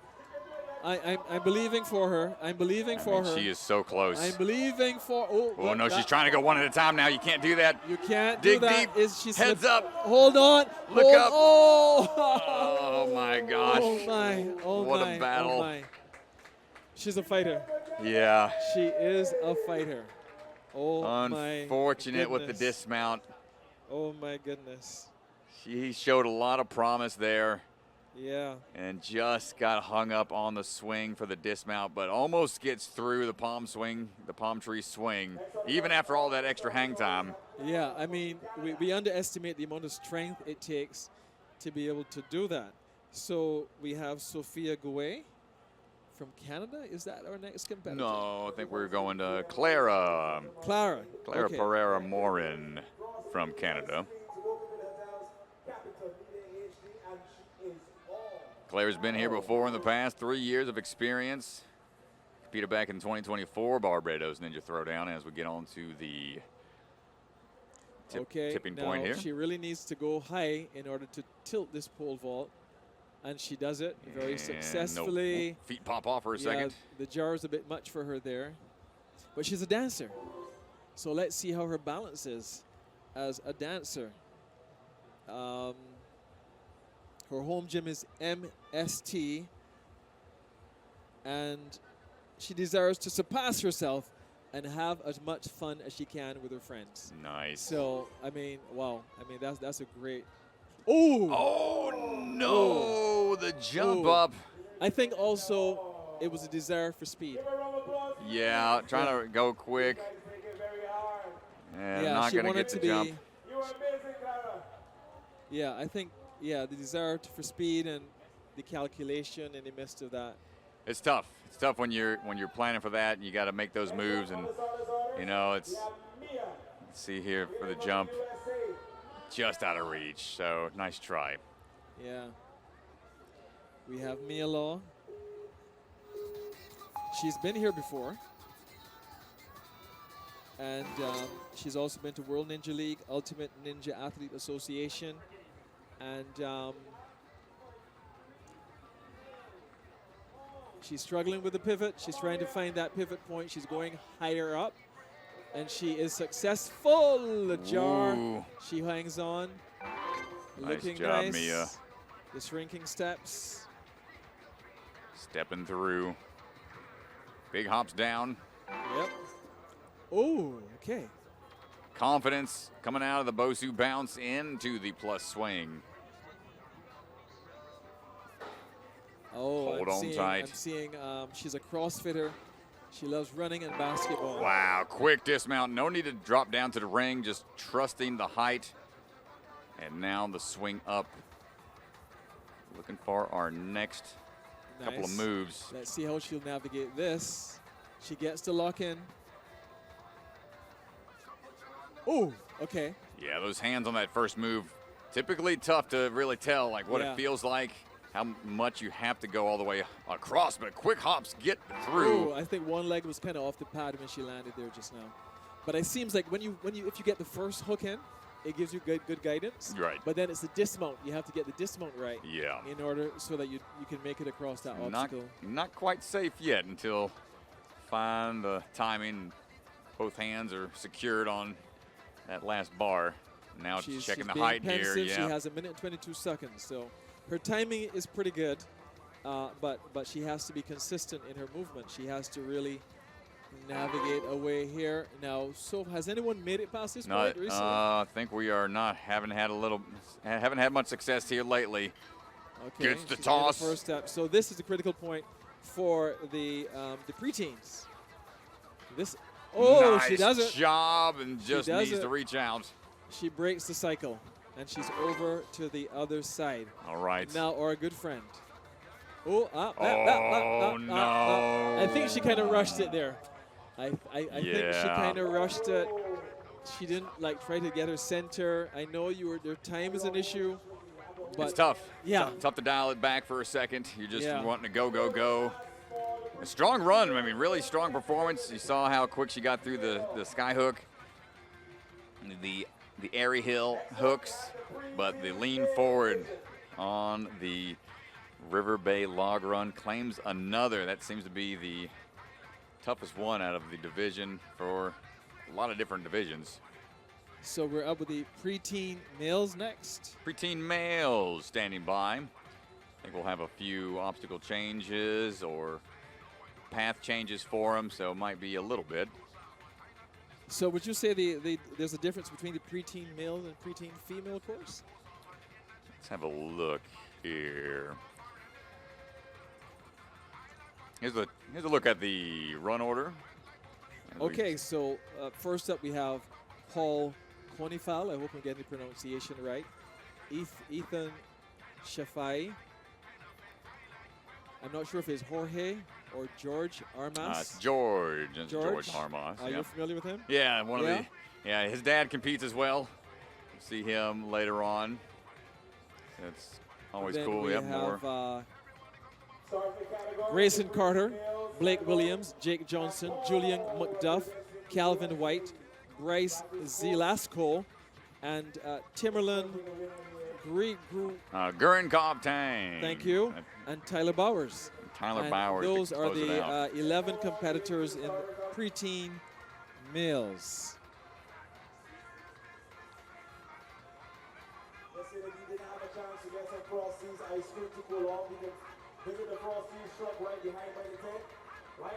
I'm believing for her. I'm believing for her. She is so close. I'm believing for. Oh, Oh no, that- she's trying to go one at a time now. You can't do that. You can't Dig do that. deep. Is she Heads slipped? up. Hold on. Look Hold- up. Oh. Oh my gosh. Oh my. Oh What a my. battle. Oh my. She's a fighter. Yeah. She is a fighter. Oh my. Unfortunate with the goodness. dismount. Oh my goodness. She showed a lot of promise there Yeah. and just got hung up on the swing for the dismount, but almost gets through the palm tree swing, even after all that extra hang time. Yeah, I mean, we underestimate the amount of strength it takes to be able to do that. So we have Sophia Gouet from Canada. Is that our next competitor? No, I think we're going to Clara Clara. Okay. Pereira Morin from Canada. Claire's been here before in the past, 3 years of experience. Competed back in 2024 Barbados Ninja Throwdown as we get on to the tipping now point here. she really needs to go high in order to tilt this pole vault, and she does it very And successfully. no, feet pop off for a Yeah, second. the jar is a bit much for her there, but she's a dancer. So let's see how her balance is as a dancer. Her home gym is MST, and she desires to surpass herself and have as much fun as she can with her friends. Nice. So, I mean, wow. I mean, that's a great. Oh no! The jump up. I think also it was a desire for speed. Yeah, trying to go quick. And not she going to wanted get the to jump. Yeah, I think, the desire for speed and the calculation in the midst of that. It's tough. It's tough when you're planning for that and you got to make those moves, and let's see here for the jump, just out of reach. So nice try. Yeah. We have Mia Law. She's been here before, and she's also been to World Ninja League, Ultimate Ninja Athlete Association, and she's struggling with the pivot. She's trying to find that pivot point. She's going higher up, and she is successful. The jar. Ooh. She hangs on. Nice Looking job, nice. Mia. The shrinking steps. Stepping through. Big hops down. Yep. Oh, okay. Confidence coming out of the Bosu bounce into the plus swing. Oh, Hold on tight. I'm seeing she's a CrossFitter. She loves running and basketball. Wow, quick dismount. No need to drop down to the ring, just trusting the height. And now the swing up. Looking for our next couple of Nice. moves. Let's see how she'll navigate this. She gets to lock in. Oh, okay. Yeah, those hands on that first move, typically tough to really tell like what Yeah. it feels like, how much you have to go all the way across, but quick hops get through. Oh, I think one leg was kind of off the pad when she landed there just now. But it seems like if you get the first hook in, it gives you good guidance. Right. But then it's the dismount. You have to get the dismount right. Yeah. In order so that you can make it across that obstacle. Not quite safe yet until find the timing. Both hands are secured on that last bar. Now She's checking the being height here. pensive. Yeah. She has 1 minute and 22 seconds. So her timing is pretty good, but she has to be consistent in her movement. She has to really navigate away here. Now, so has anyone made it past this point recently? I think we are not. Haven't had much success here lately. Okay, Gets the she's made toss. first step. So this is a critical point for the preteens. This. Oh, nice she does it. job and just does needs it. to reach out. She breaks the cycle, and she's over to the other side. All right. Now, our good friend. Oh, no. I think she kind of rushed it there. I think she Yeah. kind of rushed it. She didn't try to get her center. I know your time is an issue, but It's tough. Yeah. Tough to dial it back for a second. You're just Yeah. wanting to go. A strong run. I mean, really strong performance. You saw how quick she got through the sky hook, the airy hill hooks, but the lean forward on the River Bay log run claims another. That seems to be the toughest one out of the division for a lot of different divisions. So we're up with the preteen males next. Preteen males standing by. I think we'll have a few obstacle changes or path changes for them, so it might be a little bit. So would you say there's a difference between the preteen male and preteen female course? Let's have a look here. Here's a look at the run order. Okay, so first up we have Paul Conifal. I hope I'm getting the pronunciation right. Ethan Shafai. I'm not sure if it's Jorge or George Armas. It's George. It's George Armas. Are you familiar with him? Yeah, his dad competes as well. See him later on. It's always Then cool. we have more. have Grayson Carter, Blake Williams, Jake Johnson, Julian McDuff, Calvin White, Bryce Zelasco, and Timmerland Gurenkov Tang. Thank you. And Tyler Bowers. Tyler And Bowers. to those are close it out. the 11 competitors in preteen males. Frosty's ice cream to cool off. You can visit the Frosty's truck right behind by the tent, right?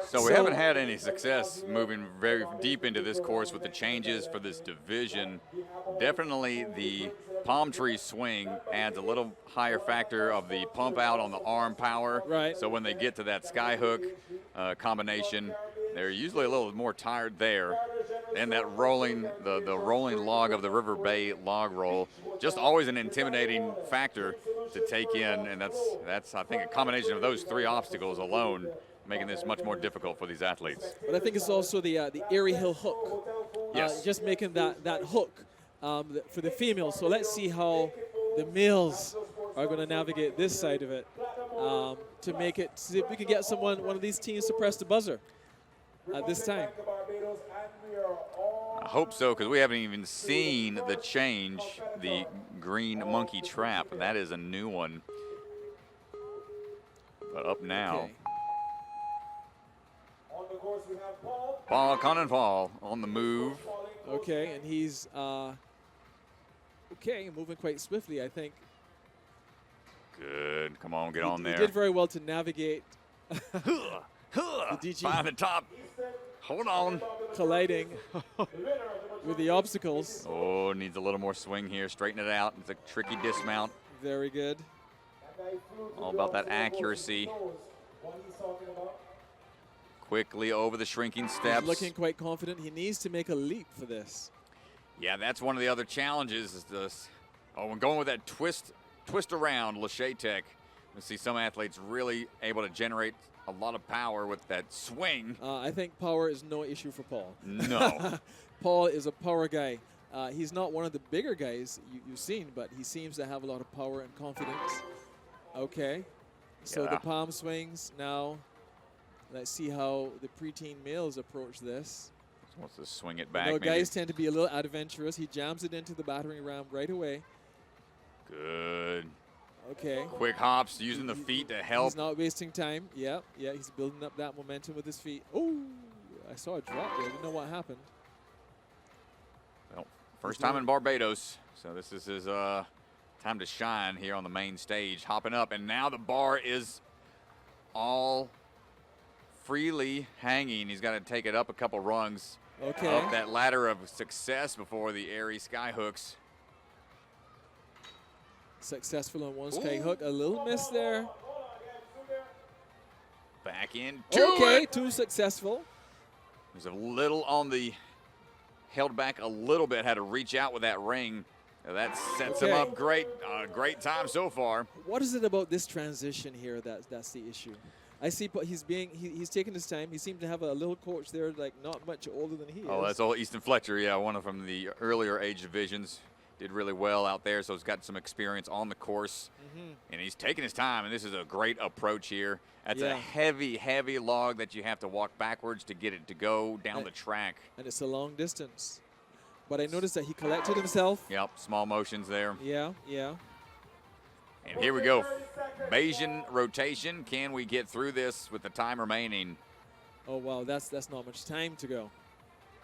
So we haven't had any success moving very deep into this course with the changes for this division. Definitely the palm tree swing adds a little higher factor of the pump out on the arm power. Right. So when they get to that skyhook combination, they're usually a little more tired there. And that rolling, the rolling log of the River Bay log roll, just always an intimidating factor to take in. And that's I think, a combination of those three obstacles alone making this much more difficult for these athletes. But I think it's also the Erie Hill hook. Yes. Just making that hook for the females. So let's see how the males are going to navigate this side of it to make it, see if we can get one of these teams to press the buzzer at this time. I hope so, because we haven't even seen the change, the green monkey trap. That is a new one. But up now. Okay. Paul Conenfall on the move. Okay, and he's moving quite swiftly, I think. Good. Come on, get on He there. did very well to navigate the DG Find the top. Hold on. colliding with the obstacles. Oh, needs a little more swing here. Straighten it out. It's a tricky dismount. Very good. All about that accuracy. Quickly over the shrinking steps. He's looking quite confident. He needs to make a leap for this. Yeah, that's one of the other challenges is this. Oh, when going with that twist around Lachey Tech, we see some athletes really able to generate a lot of power with that swing. I think power is no issue for Paul. No. Paul is a power guy. He's not one of the bigger guys you've seen, but he seems to have a lot of power and confidence. Okay. So Yeah. the palm swings now. Let's see how the preteen males approach this. Just wants to swing it back. You know, maybe. guys tend to be a little adventurous. He jams it into the battering ram right away. Good. Okay. Quick hops, using the feet to help. He's not wasting time. Yeah, he's building up that momentum with his feet. Oh, I saw a drop there. I didn't know what happened. Well, first time in Barbados, so this is his time to shine here on the main stage. Hopping up, and now the bar is all freely hanging. He's got to take it up a couple rungs. Okay. Up that ladder of success before the airy sky hooks. Successful on one sky hook. A little miss there. Back in. Okay, too successful. There's a little on the, held back a little bit, had to reach out with that ring. That sets him Okay. up great. Great time so far. What is it about this transition here that's the issue? I see he's taking his time. He seemed to have a little coach there, like not much older than he is. Oh, that's old Easton Fletcher. Yeah, one of from the earlier age divisions. Did really well out there, so he's got some experience on the course. And he's taking his time, and this is a great approach here. That's a heavy, heavy log that you have to walk backwards to get it to go down the track. And it's a long distance. But I noticed that he collected himself. Yep, small motions there. Yeah. And here we go. Bayesian rotation. Can we get through this with the time remaining? Oh, wow, that's not much time to go.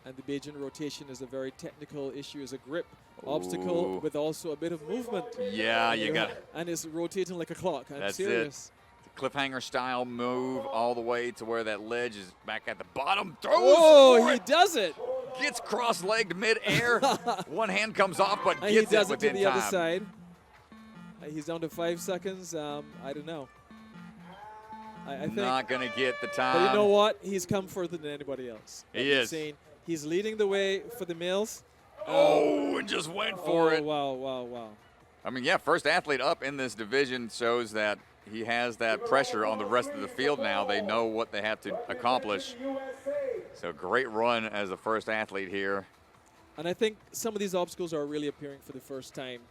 And the Bayesian rotation is a very technical issue. It's a grip obstacle Ooh. with also a bit of movement. Yeah, you got And it's rotating like a clock. I'm That's serious. it. The cliffhanger style move all the way to where that ledge is back at the bottom. Throws Oh, for he it. does it. Gets cross-legged mid-air. One hand comes off, but And he gets does it it to within the time. other side. He's down to 5 seconds. I don't know. I think. Not going to get the time. But you know what? He's come further than anybody else. He is. Saying he's leading the way for the males. Oh, and just went for it. Wow. I mean, yeah, first athlete up in this division shows that he has that pressure on the rest of the field now. They know what they have to accomplish. So great run as the first athlete here. And I think some of these obstacles are really appearing for the first time.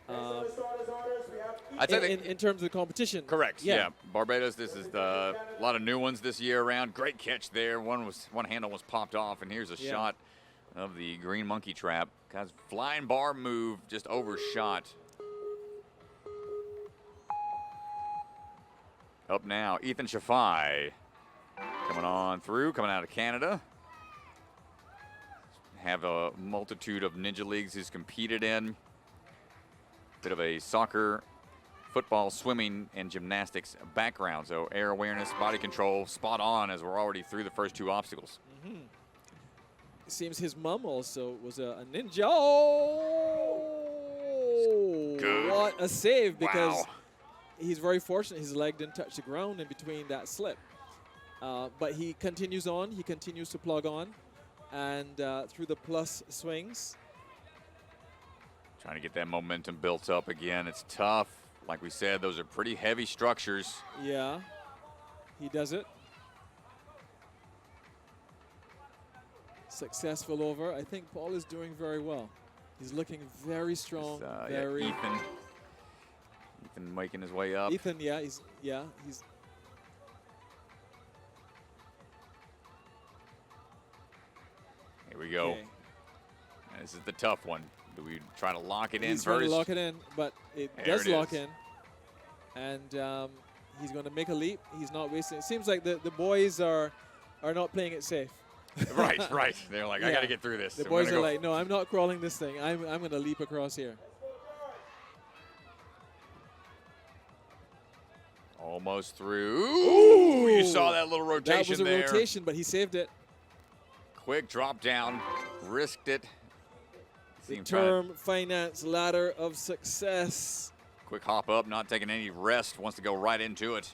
I'd say In terms of the competition. Correct. Yeah. Barbados. This is a lot of new ones this year around. Great catch there. One handle was popped off, and here's a shot of the green monkey trap. Guys, flying bar move just overshot. Up now, Ethan Shafai coming on through, coming out of Canada. Have a multitude of ninja leagues he's competed in. bit of a soccer, football, swimming, and gymnastics background. So air awareness, body control, spot on as we're already through the first 2 obstacles. Mm-hmm. It seems his mom also was a ninja. Oh, Good. what a save, because Wow. he's very fortunate his leg didn't touch the ground in between that slip. But he continues on. He continues to plug on. And through the plus swings. Trying to get that momentum built up again. It's tough. Like we said, those are pretty heavy structures. Yeah, he does it. Successful over. I think Paul is doing very well. He's looking very strong. Very. Yeah, Ethan making his way up. Ethan, he's. Here we go. Okay. And this is the tough one. Do we try to lock it in He's first? trying to lock it in, but it There does it lock is. in. And he's going to make a leap. He's not wasting. It seems like the boys are not playing it safe. Right. They're like, I Yeah. got to get through this. The So boys we're are gonna like, no, I'm not crawling this thing. I'm going to leap across here. almost through. Ooh, you saw that little rotation That was a there. rotation, but he saved it. Quick drop down, risked it. The Seemed trying term finance ladder of success. quick hop up, not taking any rest, wants to go right into it.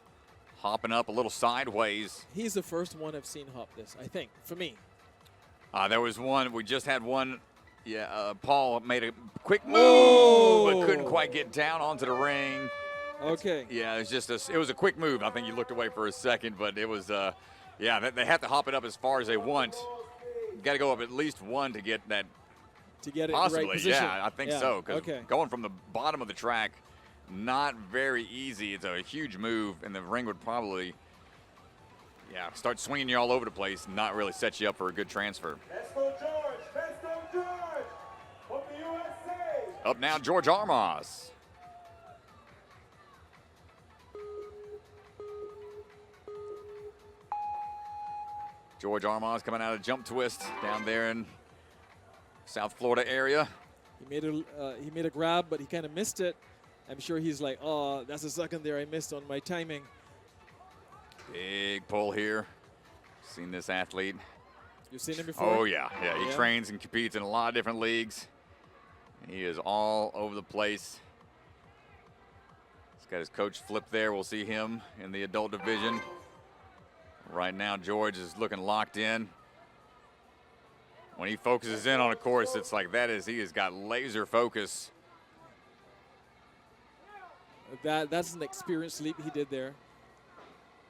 Hopping up a little sideways. He's the first one I've seen hop this, I think, for me. There was one, we just had one. Yeah, Paul made a quick move, Oh! but couldn't quite get down onto the ring. Okay. Yeah, it was a quick move. I think you looked away for a second, but it was, they have to hop it up as far as they want. You got to go up at least one to get that. To get it Possibly, in the right position. yeah, I think Yeah, so. Because okay. going from the bottom of the track, not very easy. It's a huge move, and the ring would probably, start swinging you all over the place, and not really set you up for a good transfer. Let's go, George. Let's go, George. From the USA. Up now, George Armas. George Armas coming out of jump twist down there in South Florida area. He made a grab, but he kind of missed it. I'm sure he's like, oh, that's a second there I missed on my timing. Big pull here. Seen this athlete. You've seen him before? Oh, yeah. He trains and competes in a lot of different leagues. He is all over the place. He's got his coach Flip there. We'll see him in the adult division. Right now, George is looking locked in. When he focuses in on a course, it's like he has got laser focus. That's an experienced leap he did there.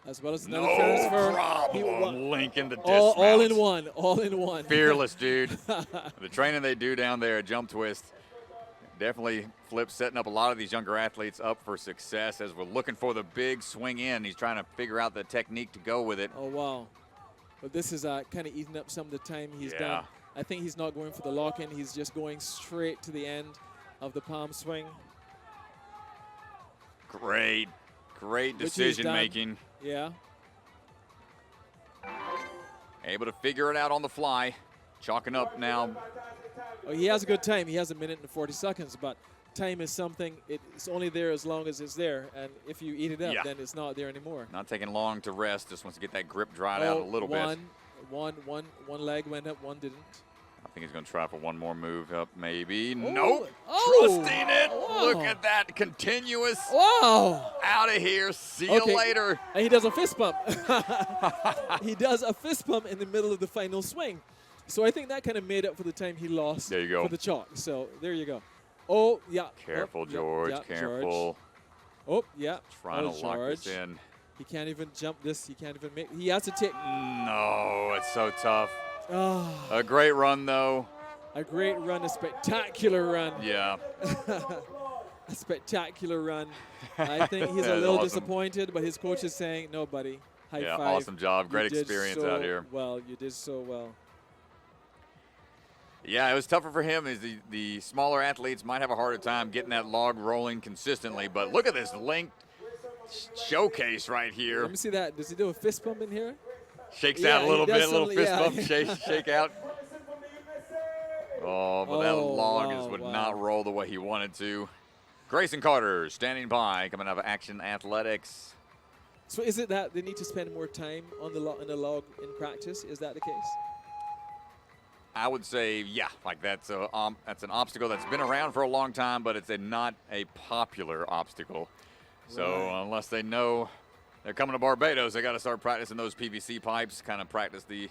As well as another No transfer. problem. Lincoln the all dismount. in one. All in one. Fearless, dude. The training they do down there at Jump Twist, definitely Flip setting up a lot of these younger athletes up for success as we're looking for the big swing in. He's trying to figure out the technique to go with it. Oh, wow. But this is kind of eating up some of the time he's Yeah. done. I think he's not going for the lock-in. He's just going straight to the end of the palm swing. Great Which he's decision done. making. Yeah. Able to figure it out on the fly. Chalking up now. Oh, he has a good time. He has 1 minute and 40 seconds, but time is something. It's only there as long as it's there, and if you eat it up, Yeah. then it's not there anymore. Not taking long to rest. Just wants to get that grip dried out a little bit. One leg went up, one didn't. I think he's going to try for one more move up, maybe. Oh, Nope. oh, Trusting it. wow. Look at that. Continuous. Wow. Out of here. See you Okay. later. And he does a fist pump. He does a fist pump in the middle of the final swing. So I think that kind of made up for the time he lost There you go. for the chalk. So there you go. Oh, yeah. Careful, Oh, yeah, George. yeah, Careful. Oh, yeah. Trying Oh, to lock this George. in. He can't even jump this. He can't even make. He has to take. No, it's so tough. Oh, A great run, though. a great run, a spectacular run. Yeah. A spectacular run. I think he's a That's little awesome. disappointed, but his coach is saying, no, buddy. High Yeah, five. awesome job. You Great did experience so out here. Well, you did so well. Yeah, it was tougher for him. As the smaller athletes might have a harder time getting that log rolling consistently. But look at this linked showcase right here. Let me see that. Does he do a fist pump in here? Shakes Yeah, out a he little does bit, a little something- fist yeah. bump, shake out. Oh, but that Oh, log wow, would wow. not roll the way he wanted to. Grayson Carter standing by, coming out of Action Athletics. So is it that they need to spend more time on the log in practice? Is that the case? I would say, yeah, like that's an obstacle that's been around for a long time, but it's not a popular obstacle. So unless they know they're coming to Barbados, they got to start practicing those PVC pipes, kind of practice the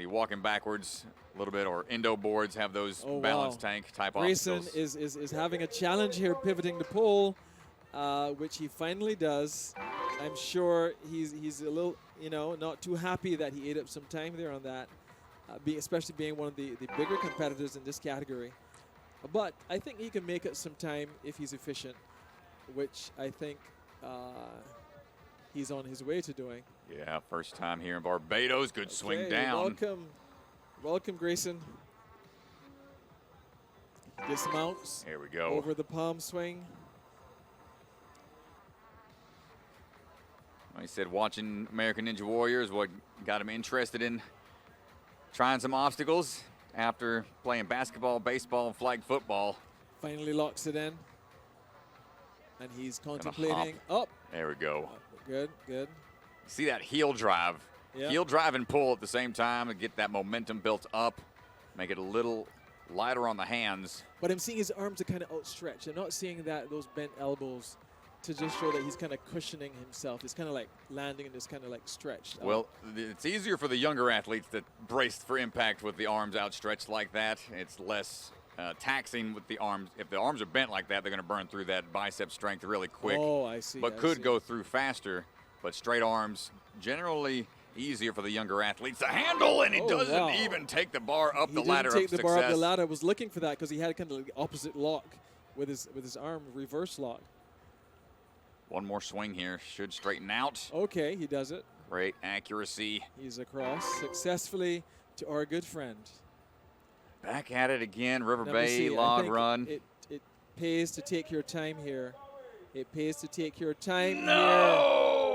walking backwards a little bit, or endo boards have those balance tank type Grayson obstacles. is having a challenge here, pivoting the pole, which he finally does. I'm sure he's a little, not too happy that he ate up some time there on that, especially being one of the bigger competitors in this category. But I think he can make up some time if he's efficient, which I think he's on his way to doing. Yeah, first time here in Barbados. Good swing down. Welcome, Grayson. Dismounts. Here we go. Over the palm swing. He said watching American Ninja Warriors what got him interested in trying some obstacles after playing basketball, baseball, and flag football. Finally locks it in. And he's contemplating up. There we go. Good. See that heel drive. Yep. Heel drive and pull at the same time and get that momentum built up. Make it a little lighter on the hands. But I'm seeing his arms are kind of outstretched. I'm not seeing those bent elbows to just show that he's kind of cushioning himself. It's kind of like landing and just kind of like stretched. Well, it's easier for the younger athletes that brace for impact with the arms outstretched like that. It's less taxing with the arms. If the arms are bent like that, they're going to burn through that bicep strength really quick. Oh, I see. But could go through faster. But straight arms, generally easier for the younger athletes to handle, and he doesn't even take the bar up the ladder of success. He didn't take the bar up the ladder. I was looking for that because he had kind of like the opposite lock with his arm, reverse lock. One more swing here. Should straighten out. Okay, he does it. Great accuracy. He's across successfully to our good friend. Back at it again. River Bay log run. It pays to take your time here. It pays to take your time here. No!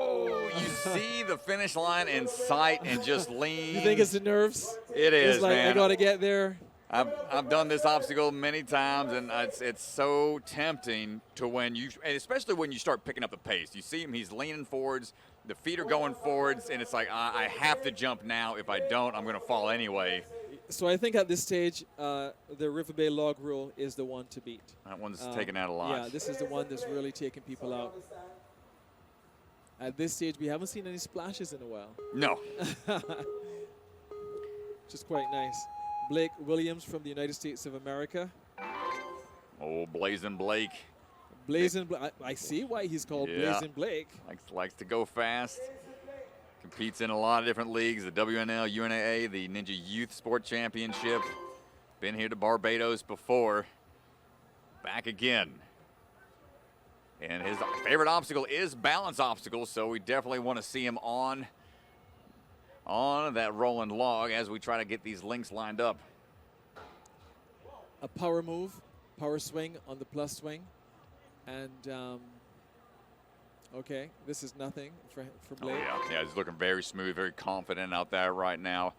You see the finish line in sight and just lean. You think it's the nerves? It is, it's like, man. I got to get there. I've done this obstacle many times, and it's so tempting to and especially when you start picking up the pace. You see him, he's leaning forwards, the feet are going forwards, and it's like, I have to jump now. If I don't, I'm going to fall anyway. So I think at this stage, the River Bay log rule is the one to beat. That one's taken out a lot. Yeah, this is the one that's really taking people out. At this stage, we haven't seen any splashes in a while. No. Which is quite nice. Blake Williams from the United States of America. Oh, Blazin' Blake. I see why he's called Blazin' Blake. Likes to go fast. Competes in a lot of different leagues, the WNL, UNAA, the Ninja Youth Sport Championship. Been here to Barbados before. Back again. And his favorite obstacle is balance obstacles, so we definitely want to see him on that rolling log as we try to get these links lined up. A power move, power swing on the plus swing. And, okay, this is nothing for Blake. Oh, yeah, he's looking very smooth, very confident out there right now.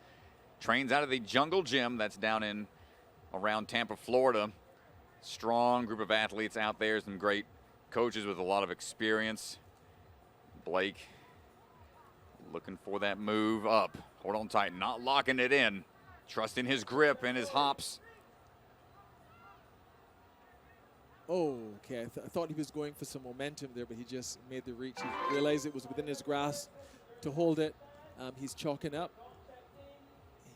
Trains out of the Jungle Gym that's down in around Tampa, Florida. Strong group of athletes out there, some great coaches with a lot of experience. Blake looking for that move up. Hold on tight, not locking it in. Trusting his grip and his hops. Oh, okay. I thought he was going for some momentum there, but he just made the reach. He realized it was within his grasp to hold it. He's chalking up.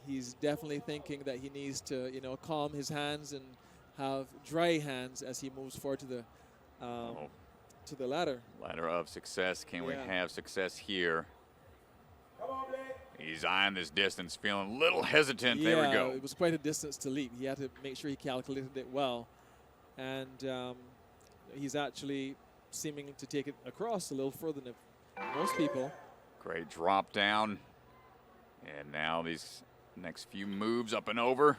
He's definitely thinking that he needs to, calm his hands and have dry hands as he moves forward to the ladder. Ladder of success. Can we have success here? He's eyeing this distance, feeling a little hesitant. Yeah, there we go. It was quite a distance to leap. He had to make sure he calculated it well. And he's actually seeming to take it across a little further than most people. Great drop down. And now these next few moves up and over.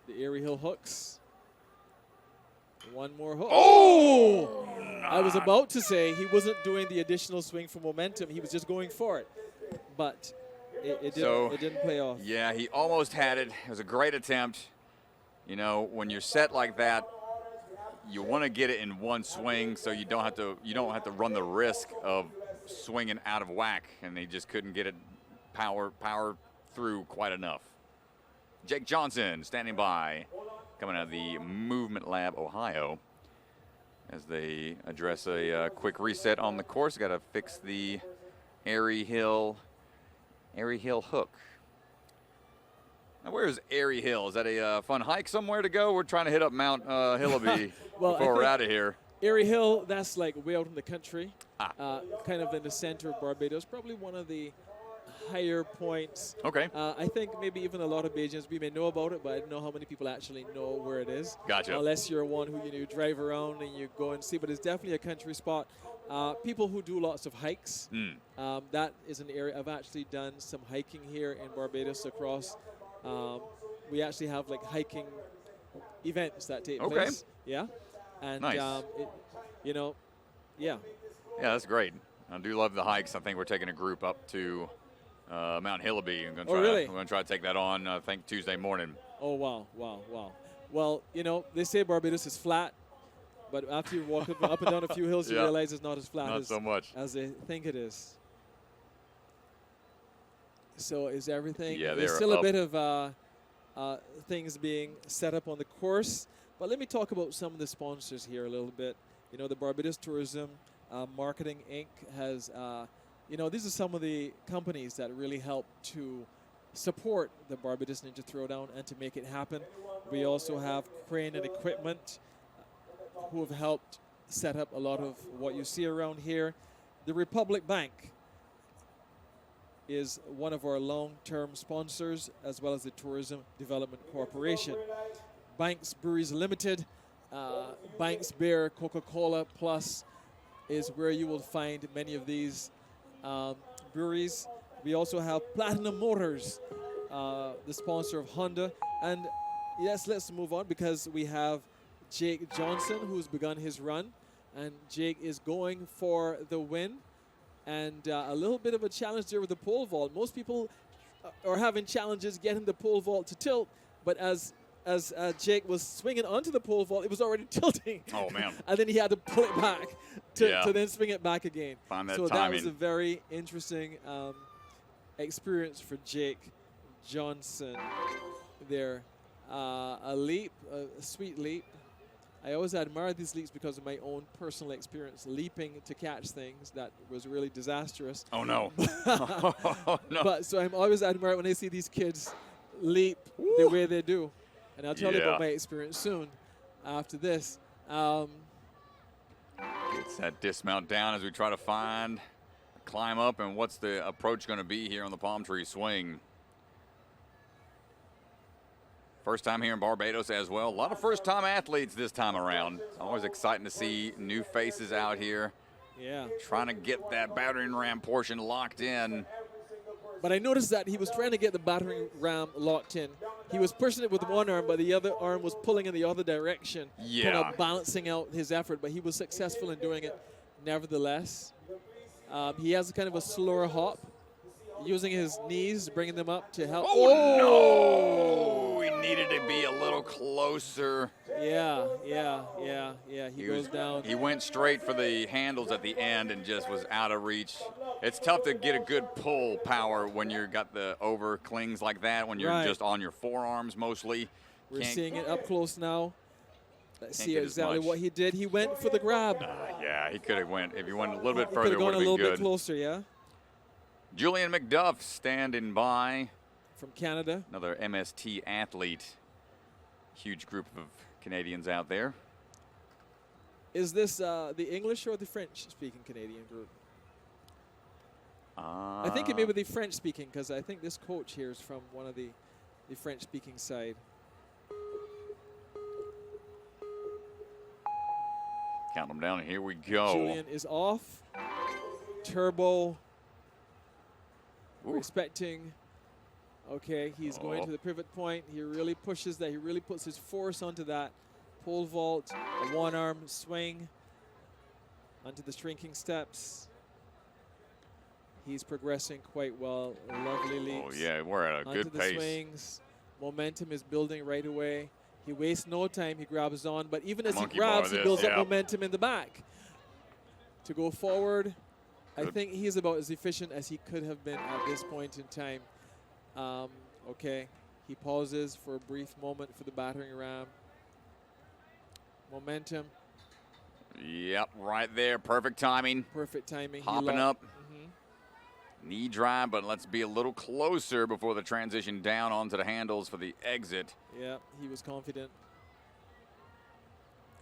The Airy Hill hooks. One more hook. Oh! I was about to say he wasn't doing the additional swing for momentum. He was just going for it. But it didn't play off. Yeah, he almost had it. It was a great attempt. When you're set like that, you want to get it in one swing so you don't have to run the risk of swinging out of whack, and they just couldn't get it power through quite enough. Jake Johnson standing by, coming out of the Movement Lab, Ohio, as they address a quick reset on the course. Got to fix the Airy Hill hook. Now, where's Airy Hill? Is that a fun hike somewhere to go? We're trying to hit up Mount Hillaby before we're out of here. Airy Hill, that's like way out in the country, kind of in the center of Barbados. Probably one of the higher points. Okay. I think maybe even a lot of Bajans, we may know about it, but I don't know how many people actually know where it is. Gotcha. Unless you're one who you drive around and you go and see, but it's definitely a country spot. People who do lots of hikes, that is an area. I've actually done some hiking here in Barbados across. We actually have like hiking events that take place. Yeah. And, nice. Yeah. Yeah, that's great. I do love the hikes. I think we're taking a group up to Mount Hillaby. I'm gonna really? We're going to try to take that on, I think, Tuesday morning. Oh, wow. Well, they say Barbados is flat, but after you walk up and down a few hills, you realize it's not as flat so much as they think it is. So is everything? Yeah, there's still a bit of things being set up on the course. But let me talk about some of the sponsors here a little bit. The Barbados Tourism Marketing Inc. has, these are some of the companies that really help to support the Barbados Ninja Throwdown and to make it happen. We also have Crane and Equipment, who have helped set up a lot of what you see around here. The Republic Bank is one of our long-term sponsors, as well as the Tourism Development Corporation. Banks Breweries Limited, Banks Beer, Coca-Cola Plus is where you will find many of these breweries. We also have Platinum Motors, the sponsor of Honda. And yes, let's move on because we have Jake Johnson, who's begun his run. And Jake is going for the win. And a little bit of a challenge there with the pole vault. Most people are having challenges getting the pole vault to tilt, but as Jake was swinging onto the pole vault, it was already tilting. Oh, man. And then he had to pull it back to then swing it back again. Find that so timing. That was a very interesting experience for Jake Johnson there. A leap, a sweet leap. I always admire these leaps because of my own personal experience leaping to catch things that was really disastrous. Oh, no. Oh, no. But so I'm always admired when I see these kids leap the way they do. And I'll tell you about my experience soon after this. Gets that dismount down as we try to find a climb up, and what's the approach going to be here on the palm tree swing. First time here in Barbados as well. A lot of first-time athletes this time around. Always exciting to see new faces out here. Yeah. Trying to get that battering ram portion locked in. But I noticed that he was trying to get the battering ram locked in. He was pushing it with one arm, but the other arm was pulling in the other direction. Yeah. Kind of balancing out his effort, but he was successful in doing it nevertheless. He has kind of a slower hop, using his knees, bringing them up to help. Oh, no! He needed to be a little closer. Yeah. He goes down. He went straight for the handles at the end and just was out of reach. It's tough to get a good pull power when you've got the over clings like that, when you're just on your forearms mostly. We're seeing it up close now. Let's see exactly what he did. He went for the grab. Yeah, he could have went. If he went a little bit further, could it have would gone have a been little good. bit closer, yeah. Julian McDuff standing by. From Canada. Another MST athlete. Huge group of Canadians out there. Is this the English or the French-speaking Canadian group? I think it may be the French-speaking, because I think this coach here is from one of the French-speaking side. Count them down, and here we go. Julian is off. Turbo. We're expecting. Okay, he's going to the pivot point. He really pushes that. He really puts his force onto that pole vault, a one-arm swing onto the shrinking steps. He's progressing quite well. Lovely leaps. Oh, yeah, we're at a good onto the pace. swings. Momentum is building right away. He wastes no time. He grabs on. But even as he Monkey bar grabs, he this, builds up yeah. momentum in the back. To go forward, I think he's about as efficient as he could have been at this point in time. Okay, he pauses for a brief moment for the battering ram. Momentum. Yep, right there. Perfect timing. Perfect timing. Hopping up. Knee drive, but let's be a little closer before the transition down onto the handles for the exit. Yeah, he was confident.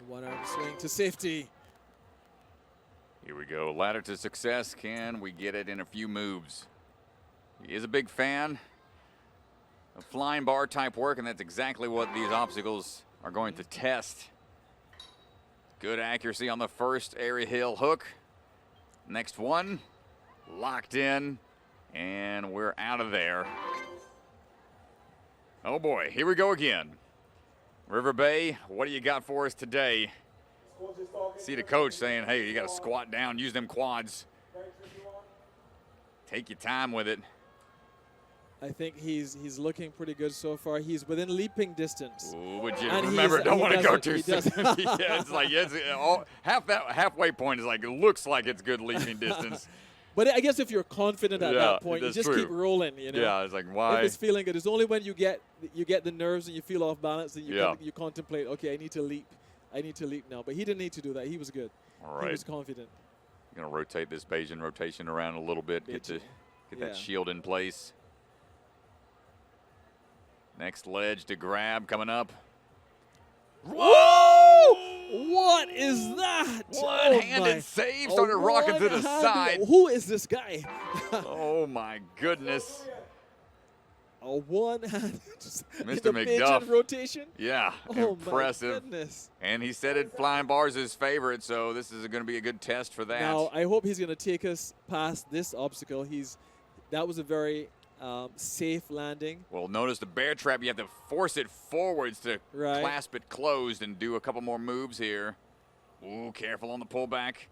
One arm swing to safety. Here we go. Ladder to success. Can we get it in a few moves? He is a big fan of flying bar type work, and that's exactly what these obstacles are going to test. Good accuracy on the first area hill hook. Next one, locked in, and we're out of there. Oh boy, here we go again. River Bay, what do you got for us today? See the coach saying, hey, you got to squat down, use them quads. Take your time with it. I think he's looking pretty good so far. He's within leaping distance. Ooh, but you And remember, don't want to go too he soon. doesn't. Yeah, it's like half that halfway point is like it looks like it's good leaping distance. But I guess if you're confident at Yeah, that point, you that's just true. keep rolling. You know. Yeah, it's like why? If it's feeling good, it's only when you get the nerves and you feel off balance and you contemplate. Okay, I need to leap. I need to leap now. But he didn't need to do that. He was good. All right. He was confident. Gonna rotate this Bayesian rotation around a little bit. Get that shield in place. Next ledge to grab coming up. Whoa! What is that? One-handed save, started rocking to the side. Who is this guy? Oh my goodness. A one-handed Mr. McDuff. rotation? Yeah, Oh impressive. my goodness. And he said it flying bars his favorite, so this is going to be a good test for that. Now, I hope he's going to take us past this obstacle. That was a very safe landing. Well, notice the bear trap. You have to force it forwards to Right. clasp it closed and do a couple more moves here. Ooh, careful on the pullback.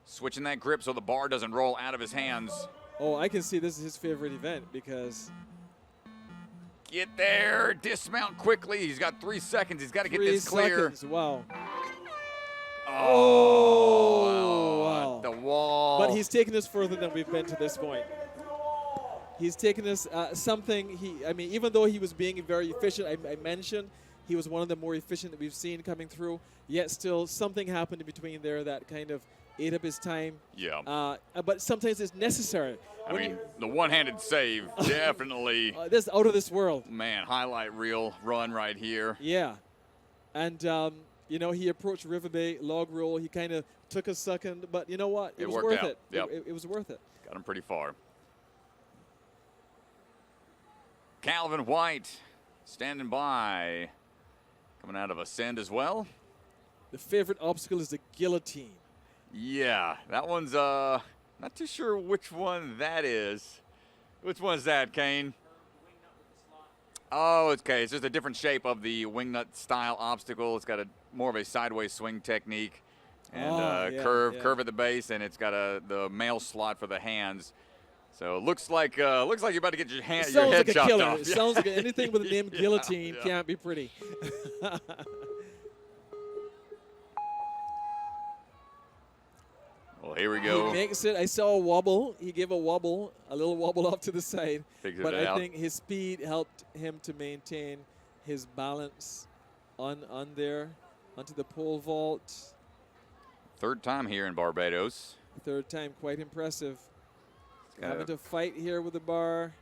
Switching that grip so the bar doesn't roll out of his hands. Oh, I can see this is his favorite event because Get there, dismount quickly. He's got 3 seconds. He's got to get 3 this clear. seconds. Wow. Oh, wow. The wall. But he's taken us further than we've been to this point. He's taken us something. Even though he was being very efficient, I mentioned he was one of the more efficient that we've seen coming through. Yet still, something happened in between there that kind of ate up his time. Yeah. But sometimes it's necessary. I mean, the one-handed save definitely. This out of this world. Man, highlight reel run right here. Yeah. And, he approached River Bay, log roll. He kind of took a second, but you know what? It was worked worth out. it. Yep. It was worth it. Got him pretty far. Calvin White standing by. Coming out of Ascend as well. The favorite obstacle is the guillotine. Yeah, that one's not too sure which one that is. Which one's that, Kane? Oh, it's okay. It's just a different shape of the wingnut style obstacle. It's got a more of a sideways swing technique and curve at the base, and it's got the mail slot for the hands. So it looks like you're about to get your head like chopped killer. off. It sounds like anything with the name guillotine yeah. can't be pretty. Well, here we go. He makes it. I saw a wobble. He gave a little wobble off to the side. Figured but it I out. think his speed helped him to maintain his balance on there, onto the pole vault. Third time here in Barbados. Third time, quite impressive. Having to fight here with the bar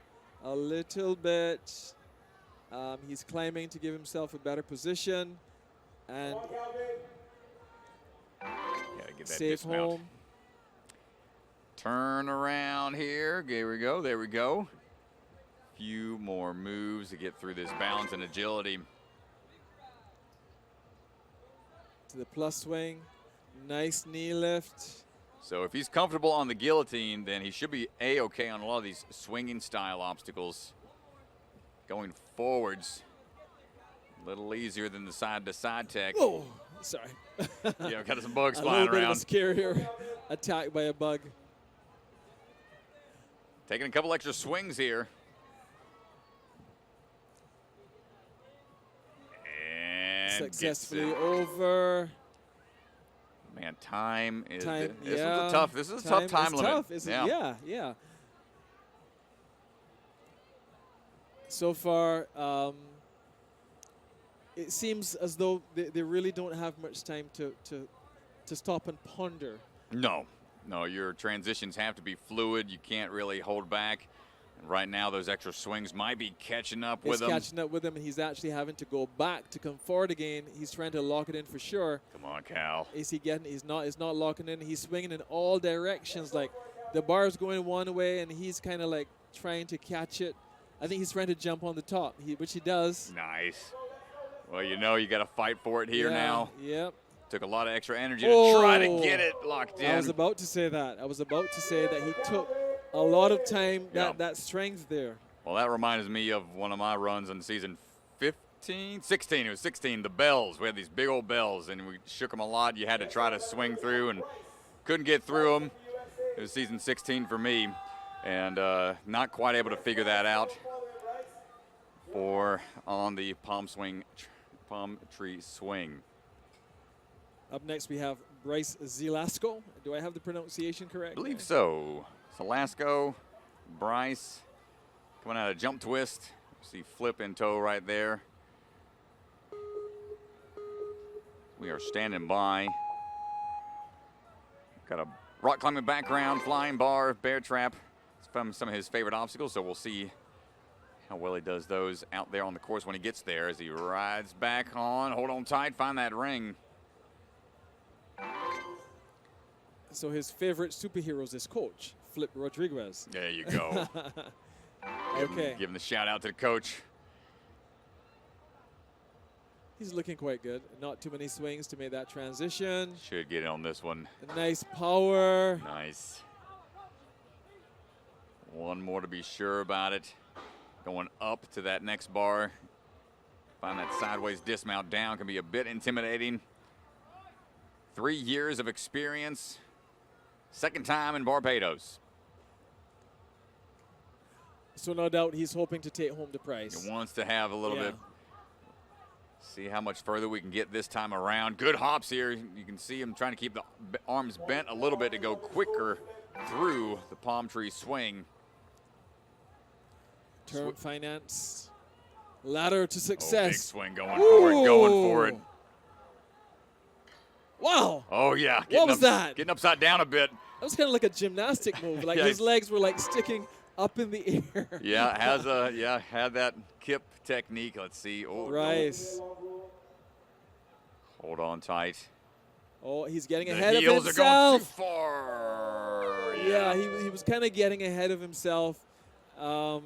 a little bit. He's climbing to give himself a better position. And Gotta get that safe dismount. home. Turn around here. There we go. There we go. Few more moves to get through this balance and agility. To the plus swing. Nice knee lift. So if he's comfortable on the guillotine, then he should be A-okay on a lot of these swinging style obstacles. Going forwards, a little easier than the side-to-side tech. Oh, sorry. Yeah, got some bugs a flying little bit around. of a scarier attack by a bug. Taking a couple extra swings here. successfully over. Man, time is Time, this yeah. was a tough. This is a tough time is limit. Tough, isn't it? Yeah, yeah. So far, it seems as though they really don't have much time to stop and ponder. No, your transitions have to be fluid. You can't really hold back. And right now, those extra swings might be catching up with him. It's catching up with him, and he's actually having to go back to come forward again. He's trying to lock it in for sure. Come on, Cal. Is he getting? He's not locking in. He's swinging in all directions. Like the bar's going one way, and he's kind of like trying to catch it. I think he's trying to jump on the top, which he does. Nice. Well, you got to fight for it here now. Yep. Took a lot of extra energy to try to get it locked in. I was about to say that. He took a lot of time, Yeah. that strength there. Well, that reminds me of one of my runs in season 16. It was 16, the bells. We had these big old bells, and we shook them a lot. You had to try to swing through and couldn't get through them. It was season 16 for me, and not quite able to figure that out on the palm tree swing. Up next, we have Bryce Zelasco. Do I have the pronunciation correct? I believe so. Zelasco, Bryce, coming out of jump twist. See flip in toe right there. We are standing by. Got a rock climbing background, flying bar, bear trap. It's from some of his favorite obstacles, so we'll see how well he does those out there on the course when he gets there as he rides back on. Hold on tight, find that ring. So his favorite superhero is his coach, Flip Rodriguez. There you go. Okay. Give him the shout out to the coach. He's looking quite good. Not too many swings to make that transition. Should get it on this one. A nice power. Nice. One more to be sure about it. Going up to that next bar. Find that sideways dismount down can be a bit intimidating. 3 years of experience. Second time in Barbados. So no doubt he's hoping to take home the prize. He wants to have a little bit. See how much further we can get this time around. Good hops here. You can see him trying to keep the arms bent a little bit to go quicker through the palm tree swing. Term finance. Ladder to success. Oh, big swing going for it, going for it. Wow. Oh, yeah. What was that? Getting upside down a bit. That was kind of like a gymnastic move. Like Yeah. his legs were like sticking up in the air. Yeah, had that kip technique. Let's see. Oh, Rice. no. Hold on tight. Oh, he's getting The ahead of heels himself. are going too far. Yeah, he was kind of getting ahead of himself. I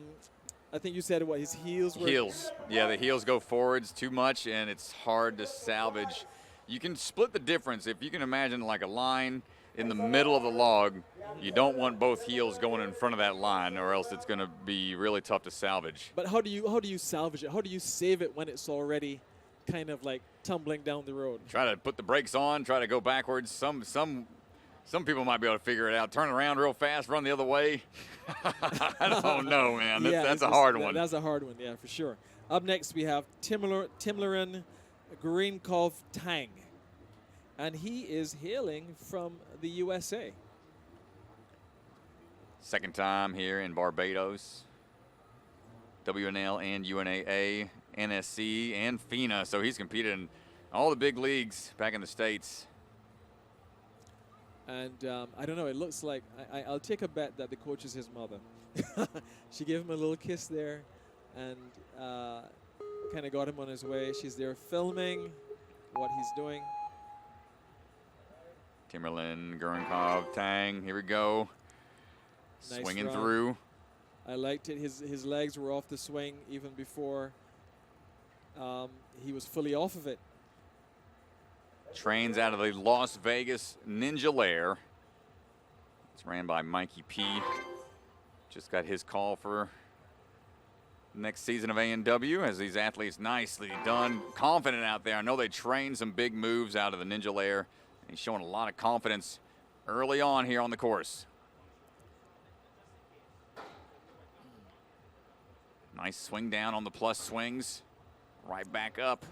think you said what, his heels were? Heels. Yeah, the heels go forwards too much, and it's hard to salvage. You can split the difference. If you can imagine like a line in the middle of the log, you don't want both heels going in front of that line, or else it's going to be really tough to salvage. But how do you salvage it? How do you save it when it's already kind of like tumbling down the road? Try to put the brakes on, try to go backwards. Some people might be able to figure it out. Turn around real fast, run the other way. I don't know, man. That's a hard one. That's a hard one, yeah, for sure. Up next, we have Timlerin Greenkov Tang. And he is hailing from the USA. Second time here in Barbados. WNL and UNAA, NSC, and FINA. So he's competed in all the big leagues back in the States. And I don't know, it looks like, I'll take a bet that the coach is his mother. She gave him a little kiss there and kind of got him on his way. She's there filming what he's doing. Timberland, Gurenkov, Tang, here we go. Nice Swinging run. through. I liked it. His legs were off the swing even before he was fully off of it. Trains out of the Las Vegas Ninja Lair. It's ran by Mikey P. Just got his call for next season of A&W as these athletes nicely done. Confident out there. I know they trained some big moves out of the Ninja Lair. He's showing a lot of confidence early on here on the course. Nice swing down on the plus swings. Right back up.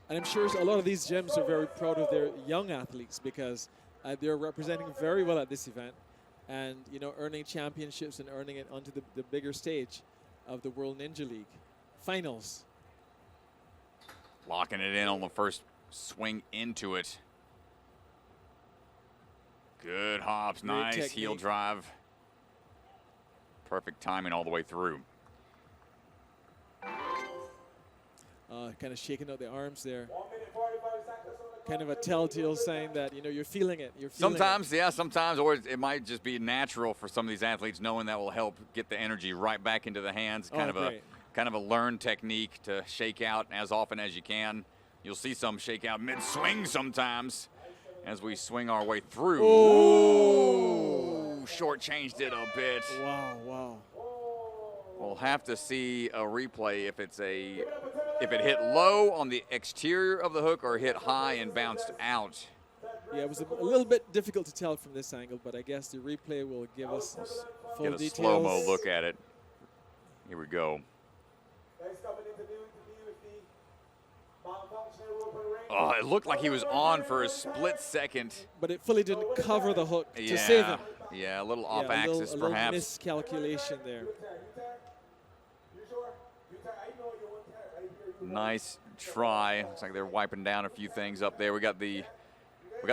And I'm sure a lot of these gyms are very proud of their young athletes because they're representing very well at this event, and earning championships and earning it onto the bigger stage of the World Ninja League finals. Locking it in on the first swing into it. Good hops, Great nice technique. heel drive. Perfect timing all the way through. Kind of shaking out the arms there. Kind of a telltale sign that you're feeling it. You're feeling Sometimes, yeah, sometimes, or it might just be natural for some of these athletes, knowing that will help get the energy right back into the hands. Kind of a learned technique to shake out as often as you can. You'll see some shake out mid-swing sometimes as we swing our way through. Ooh, short-changed it a bit. Wow. We'll have to see a replay if it hit low on the exterior of the hook or hit high and bounced out. Yeah, it was a little bit difficult to tell from this angle, but I guess the replay will give us full Get a details. slow-mo look at it. Here we go. Oh, it looked like he was on for a split second. But it fully didn't cover the hook to save him. Yeah, a little off Yeah, axis a little perhaps. miscalculation there. Nice try. Looks like they're wiping down a few things up there. We got the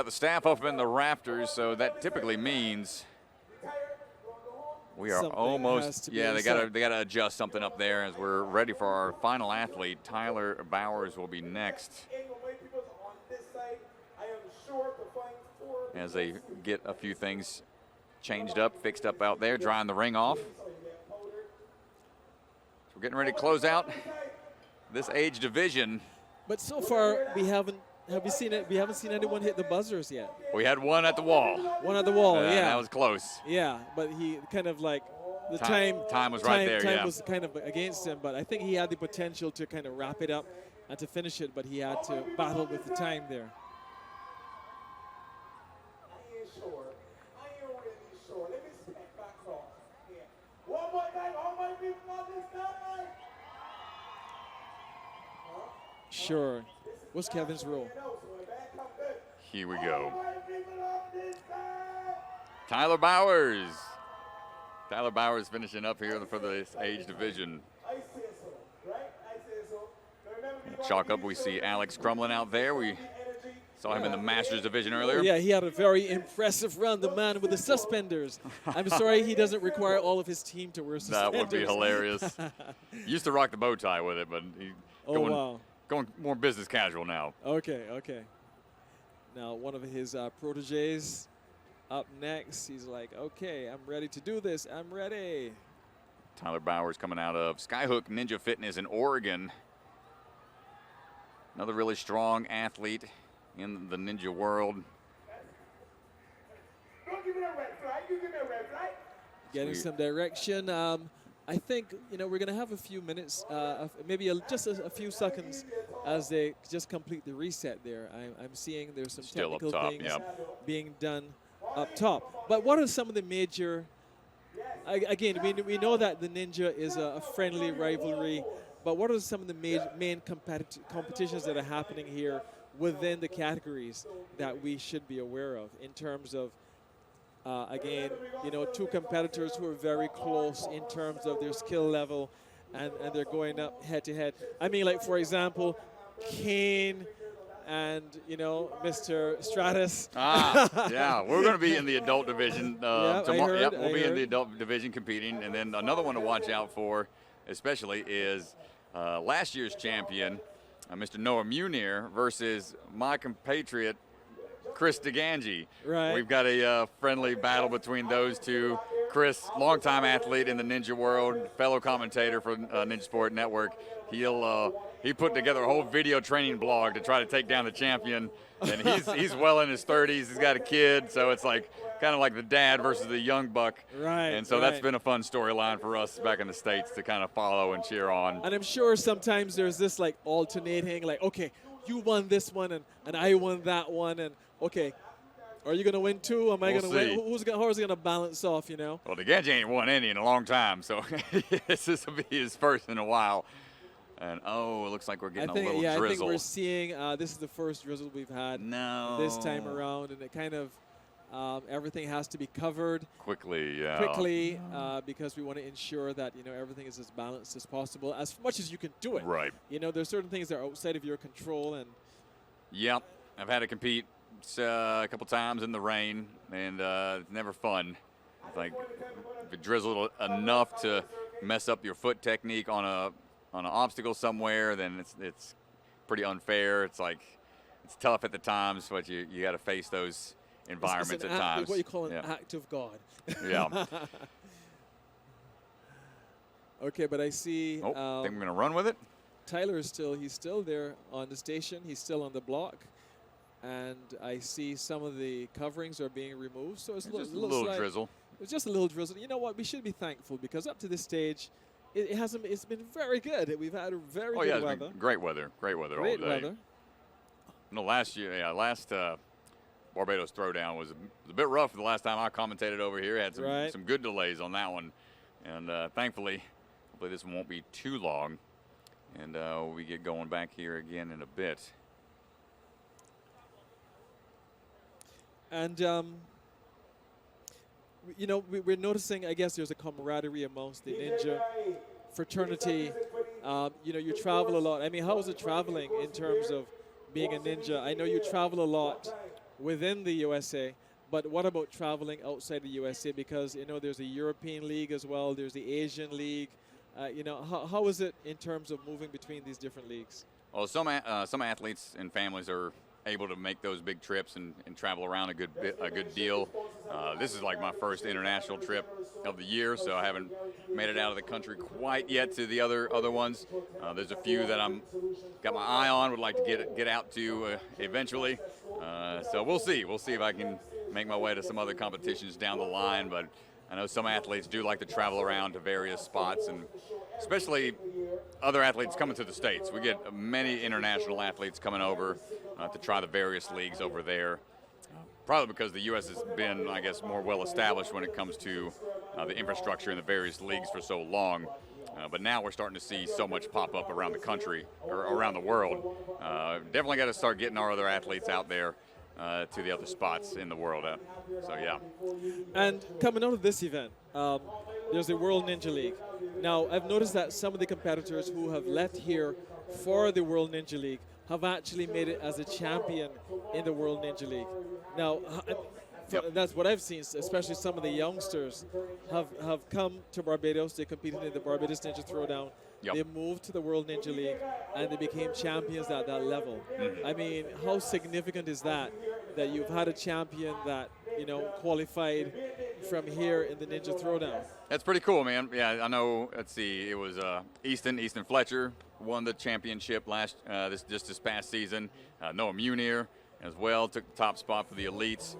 staff up in the rafters, so that typically means we are Something almost. has to be Yeah, they reset. gotta adjust something up there as we're ready for our final athlete. Tyler Bowers will be next as they get a few things changed up, fixed up out there, drying the ring off. So we're getting ready to close out this age division. But so far, we haven't. Have you seen it? We haven't seen anyone hit the buzzers yet. We had one at the wall. One at the wall, yeah. That was close. Yeah, but he kind of like the Time was right there, Time yeah. was kind of against him, but I think he had the potential to kind of wrap it up and to finish it, but he had to battle with the time there. Sure. What's Kevin's rule? Here we go. Tyler Bowers. Tyler Bowers finishing up here for this age division. Chalk up, we see Alex Crumlin out there. We saw him in the Masters division earlier. Yeah, he had a very impressive run, the man with the suspenders. I'm sorry he doesn't require all of his team to wear suspenders. That would be hilarious. Used to rock the bow tie with it, but he's going more business casual now. Okay. Now, one of his proteges up next. He's like, okay, I'm ready to do this. I'm ready. Tyler Bowers coming out of Skyhook Ninja Fitness in Oregon. Another really strong athlete in the ninja world. Getting some direction. I think, we're going to have a few minutes, maybe just a few seconds as they just complete the reset there. I'm seeing there's some Still technical up top, things yeah. being done up top. But what are some of the major, again, we know that the Ninja is a friendly rivalry, but what are some of the main competitions that are happening here within the categories that we should be aware of in terms of, again, two competitors who are very close in terms of their skill level, and they're going up head to head. I mean, like, for example, Kane and, Mr. Stratus. Yeah, we're going to be in the adult division tomorrow. Yep, we'll be in the adult division competing. And then another one to watch out for, especially, is last year's champion, Mr. Noah Munir, versus my compatriot, Chris DeGangi. Right. We've got a friendly battle between those two. Chris, longtime athlete in the ninja world, fellow commentator for Ninja Sport Network. He put together a whole video training blog to try to take down the champion, and he's well in his 30s. He's got a kid, so it's like kind of like the dad versus the young buck. Right. And so that's been a fun storyline for us back in the States to kind of follow and cheer on. And I'm sure sometimes there's this like alternating, like, okay, you won this one and I won that one, and okay, are you going to win too? Am I going to win? How is he going to balance off, Well, DeGangi ain't won any in a long time, so this will be his first in a while. And oh, it looks like we're getting I think, a little yeah, drizzle. I think we're seeing this is the first drizzle we've had this time around, and it kind of everything has to be covered quickly, because we want to ensure that everything is as balanced as possible, as much as you can do it. Right. There's certain things that are outside of your control, and yep, I've had to compete a couple times in the rain, and it's never fun. It's like if it drizzled enough to mess up your foot technique on an obstacle somewhere, then it's pretty unfair. It's like it's tough at the times, but you got to face those environments it's at times. It's what you call an act of God. Yeah. Okay, but I see. Think we're gonna run with it. Tyler is he's still there on the station. He's still on the block, and I see some of the coverings are being removed. So it's just a little drizzle. It's just a little drizzle. You know what? We should be thankful because up to this stage, it's been very good. We've had a very good weather. Great weather. Great weather all day. Great weather. No, last Barbados Throwdown was a bit rough the last time I commentated over here. Had some good delays on that one. And thankfully, hopefully this one won't be too long. And we get going back here again in a bit. And, we're noticing, I guess, there's a camaraderie amongst the ninja fraternity. You travel a lot. I mean, how is it traveling in terms of being a ninja? I know you travel a lot within the USA, but what about traveling outside the USA? Because, there's a European league as well. There's the Asian league. How is it in terms of moving between these different leagues? Well, some athletes and families are able to make those big trips and travel around a good deal. This is like my first international trip of the year, so I haven't made it out of the country quite yet to the other ones. There's a few that I'm got my eye on, would like to get out to eventually. So we'll see. We'll see if I can make my way to some other competitions down the line, but I know some athletes do like to travel around to various spots, and especially other athletes coming to the States. We get many international athletes coming over to try the various leagues over there. Probably because the U.S. has been, I guess, more well-established when it comes to the infrastructure in the various leagues for so long. But now we're starting to see so much pop up around the country, or around the world. Definitely got to start getting our other athletes out there to the other spots in the world. So, yeah. And coming out of this event, there's the World Ninja League. Now, I've noticed that some of the competitors who have left here for the World Ninja League have actually made it as a champion in the World Ninja League. Now, that's what I've seen, especially some of the youngsters have come to Barbados. They competed in the Barbados Ninja Throwdown. Yep. They moved to the World Ninja League, and they became champions at that level. Mm-hmm. I mean, how significant is that you've had a champion that, qualified from here in the Ninja Throwdown? That's pretty cool, man. Yeah, I know. Let's see. It was Easton Fletcher won the championship this past season. Noah Munir as well took the top spot for the elites.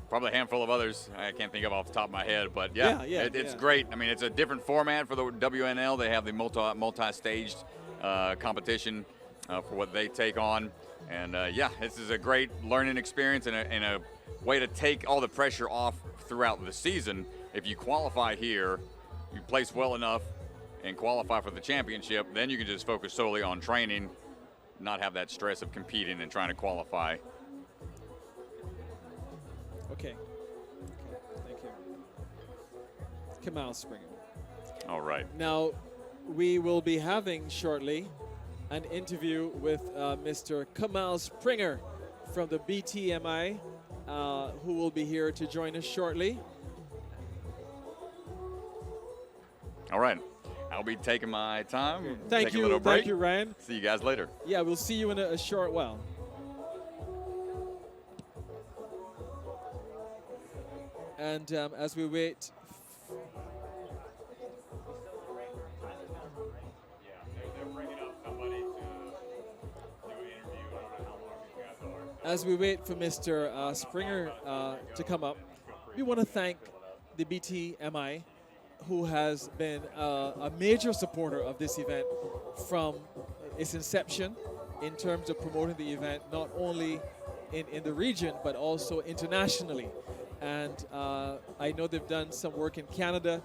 Probably a handful of others I can't think of off the top of my head, but it's great. I mean, it's a different format for the WNL. They have the multi-staged competition for what they take on, and this is a great learning experience and a way to take all the pressure off throughout the season. If you qualify here, you place well enough and qualify for the championship, then you can just focus solely on training, not have that stress of competing and trying to qualify. Okay, thank you. Kamal Springer. All right. Now, we will be having shortly an interview with Mr. Kamal Springer from the BTMI, who will be here to join us shortly. All right. I'll be taking my time. Thank you. A little break. Thank you, Ryan. See you guys later. Yeah, we'll see you in a short while. And as we wait. As we wait for Mr. Springer to come up, we want to thank the BTMI, who has been a major supporter of this event from its inception in terms of promoting the event, not only in the region, but also internationally. And I know they've done some work in Canada.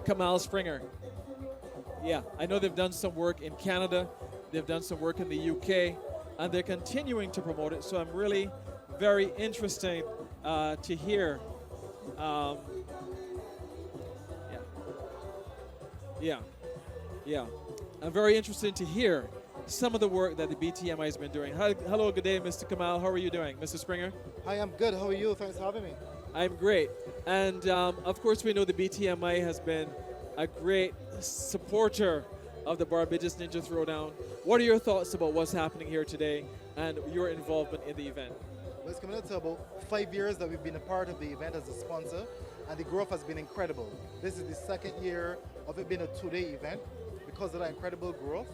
Kamal Springer. Yeah, I know they've done some work in Canada, they've done some work in the UK, and they're continuing to promote it. So I'm really very interested to hear. Yeah. I'm very interested to hear some of the work that the BTMI has been doing. Hello, good day, Mr. Kamal. How are you doing, Mr. Springer? Hi, I'm good. How are you? Thanks for having me. I'm great. And of course, we know the BTMI has been a great supporter of the Barbados Ninja Throwdown. What are your thoughts about what's happening here today and your involvement in the event? Well, it's coming up to about 5 years that we've been a part of the event as a sponsor, and the growth has been incredible. This is the second year of it being a two-day event because of that incredible growth.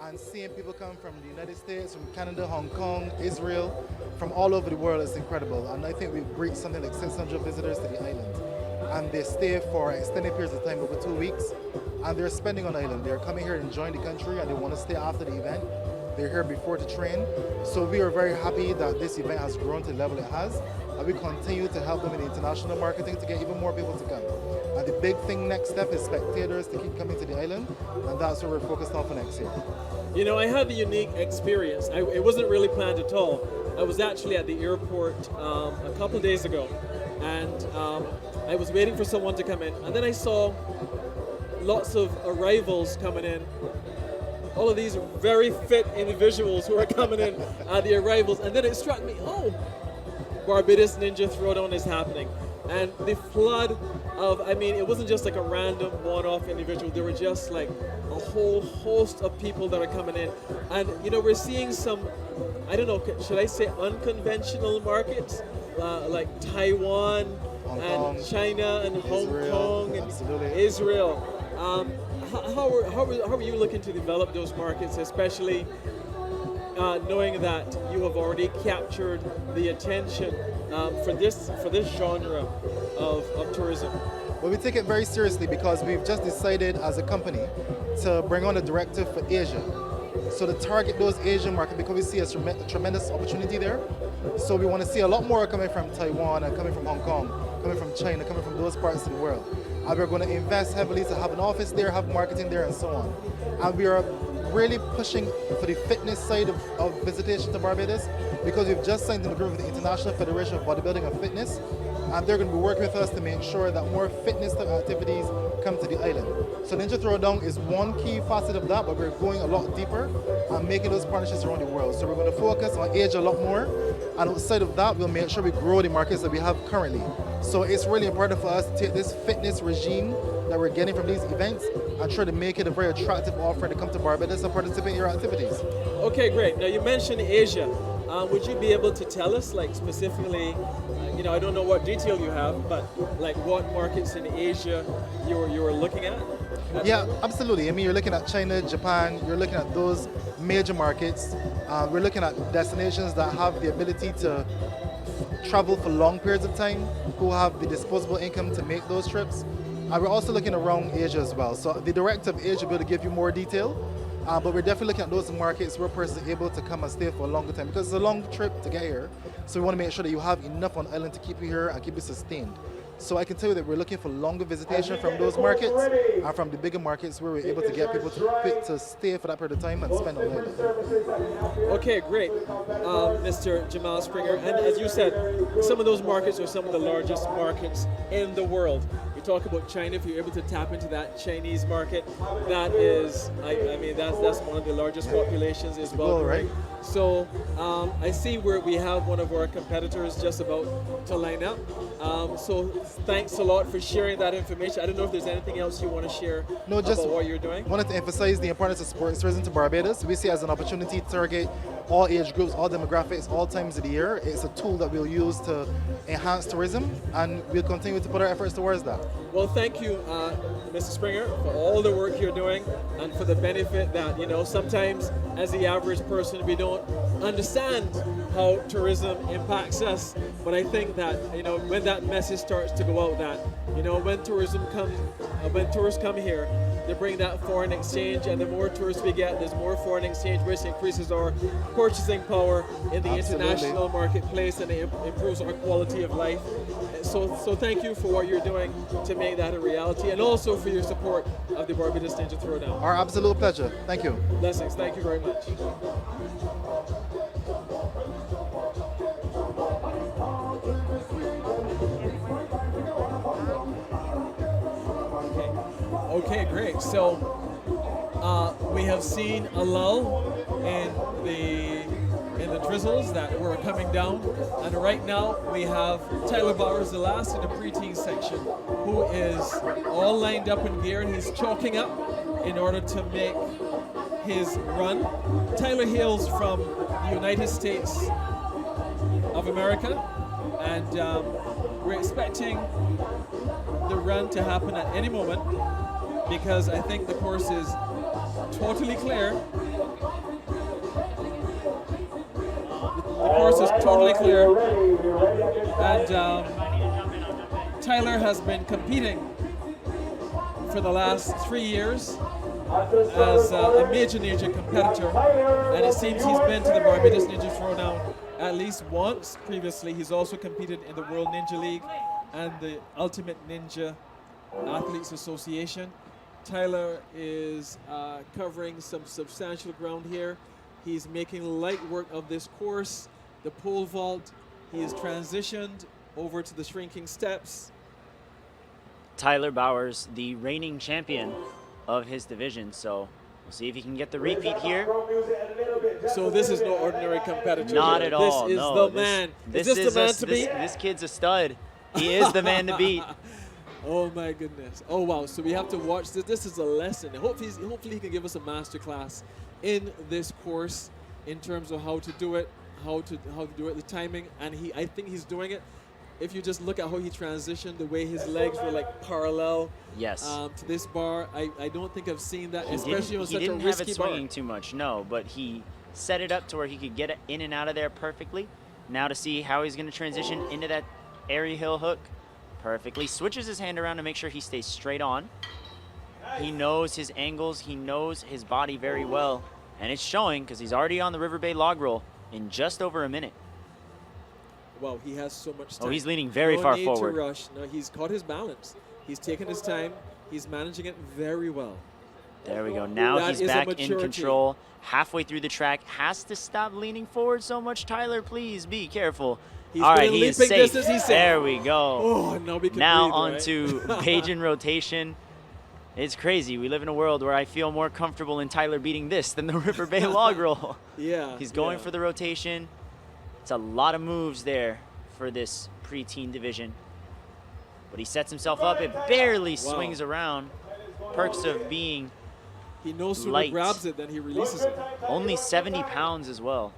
And seeing people come from the United States, from Canada, Hong Kong, Israel, from all over the world is incredible. And I think we've reached something like 600 visitors to the island. And they stay for extended periods of time, over 2 weeks. And they're spending on the island. They're coming here and enjoying the country, and they want to stay after the event. They're here before to train. So we are very happy that this event has grown to the level it has. And we continue to help them in international marketing to get even more people to come. And the big thing next step is spectators to keep coming to the island. And that's what we're focused on for next year. You know, I had the unique experience. It wasn't really planned at all. I was actually at the airport a couple of days ago, and I was waiting for someone to come in, and then I saw lots of arrivals coming in. All of these very fit individuals who are coming in at the arrivals, and then it struck me, oh, Barbados Ninja Throwdown is happening. And the flood of, I mean, it wasn't just like a random one-off individual. There were just like a whole host of people that are coming in. And, you know, we're seeing some, I don't know, should I say unconventional markets? Like Taiwan and China and Hong Kong and Israel. How are you looking to develop those markets, especially knowing that you have already captured the attention for this genre of tourism? Well, we take it very seriously because we've just decided as a company to bring on a directive for Asia. So to target those Asian markets because we see a tremendous opportunity there. So we want to see a lot more coming from Taiwan and coming from Hong Kong, coming from China, coming from those parts of the world. And we're going to invest heavily to have an office there, have marketing there, and so on. And we are really pushing for the fitness side of visitation to Barbados because we've just signed an agreement with the International Federation of Bodybuilding and Fitness, and they're going to be working with us to make sure that more fitness type activities come to the island. So Ninja Throwdown is one key facet of that, but we're going a lot deeper and making those partnerships around the world. So we're going to focus on Asia a lot more, and outside of that, we'll make sure we grow the markets that we have currently. So it's really important for us to take this fitness regime that we're getting from these events and try to make it a very attractive offering to come to Barbados and participate in your activities. Okay, great. Now you mentioned Asia. Would you be able to tell us, like specifically, you know, I don't know what detail you have, but like what markets in Asia you were looking at? Yeah, absolutely. I mean, you're looking at China, Japan, you're looking at those major markets. We're looking at destinations that have the ability to travel for long periods of time, who have the disposable income to make those trips. And we're also looking around Asia as well. So the director of Asia will be able to give you more detail, but we're definitely looking at those markets where a person is able to come and stay for a longer time because it's a long trip to get here. So we want to make sure that you have enough on island to keep you here and keep you sustained. So I can tell you that we're looking for longer visitation from those markets and from the bigger markets where we're able to get people to stay for that period of time and spend on island. Okay, great, Mr. Jamal Springer. And as you said, some of those markets are some of the largest markets in the world. You talk about China. If you're able to tap into that Chinese market, that is, I mean, that's one of the largest populations as well, right? So I see where we have one of our competitors just about to line up. So thanks a lot for sharing that information. I don't know if there's anything else you want to share about what you're doing. Wanted to emphasize the importance of sports tourism to Barbados. We see it as an opportunity to target all age groups, all demographics, all times of the year. It's a tool that we'll use to enhance tourism, and we'll continue to put our efforts towards that. Well, thank you, Mr. Springer, for all the work you're doing and for the benefit that, you know, sometimes as the average person, we don't understand how tourism impacts us. But I think that, you know, when that message starts to go out that, you know, when tourists come here, they bring that foreign exchange, and the more tourists we get, there's more foreign exchange, which increases our purchasing power in the international marketplace, and it improves our quality of life. So thank you for what you're doing to make that a reality, and also for your support of the Barbados Ninja Throwdown. Our absolute pleasure. Thank you. Blessings. Thank you very much. Okay, great. So we have seen a lull in the drizzles that were coming down, and right now we have Tyler Bowers, the last in the preteen section, who is all lined up in gear, and he's chalking up in order to make his run. Tyler hails from the United States of America, and we're expecting the run to happen at any moment, because I think the course is totally clear. The course is totally clear, and Tyler has been competing for the last 3 years as a major ninja competitor, and it seems he's been to the Barbados Ninja Throwdown at least once previously. He's also competed in the World Ninja League and the Ultimate Ninja Athletes Association. Tyler is covering some substantial ground here. He's making light work of this course, the pole vault. He has transitioned over to the shrinking steps. Tyler Bowers, the reigning champion of his division, so we'll see if he can get the repeat here. So this is no ordinary competitor. Not at all. This is no, the man. This is this the man to beat? This kid's a stud. He is the man to beat. Oh my goodness. Oh wow. So we have to watch this. This is a lesson. Hopefully he can give us a master class in this course in terms of how to do it, how to do it, the timing, and I think he's doing it. If you just look at how he transitioned, the way his legs were like parallel to this bar, I don't think I've seen that, especially on such a risky bar. He didn't have it swinging too much, no, but he set it up to where he could get it in and out of there perfectly. Now to see how he's going to transition into that airy hill hook perfectly. Switches his hand around to make sure he stays straight on. He knows his angles. He knows his body very well, and it's showing because he's already on the River Bay log roll in just over a minute. Wow, he has so much time. Oh, he's leaning very far forward. No need to rush. No, he's caught his balance. He's taken his time. He's managing it very well. There we go. Now That he's is a back in maturity. control. Halfway through the track. Has to stop leaning forward so much. Tyler, please be careful. All right, he is safe. There we go. Oh, now we can now breathe, on right? to page in rotation. It's crazy. We live in a world where I feel more comfortable in Tyler beating this than the River Bay log roll. Yeah. He's going for the rotation. It's a lot of moves there for this preteen division. But he sets himself up. It barely swings around. Perks of being He no sooner light. grabs it than he releases it. Only 70 pounds as well.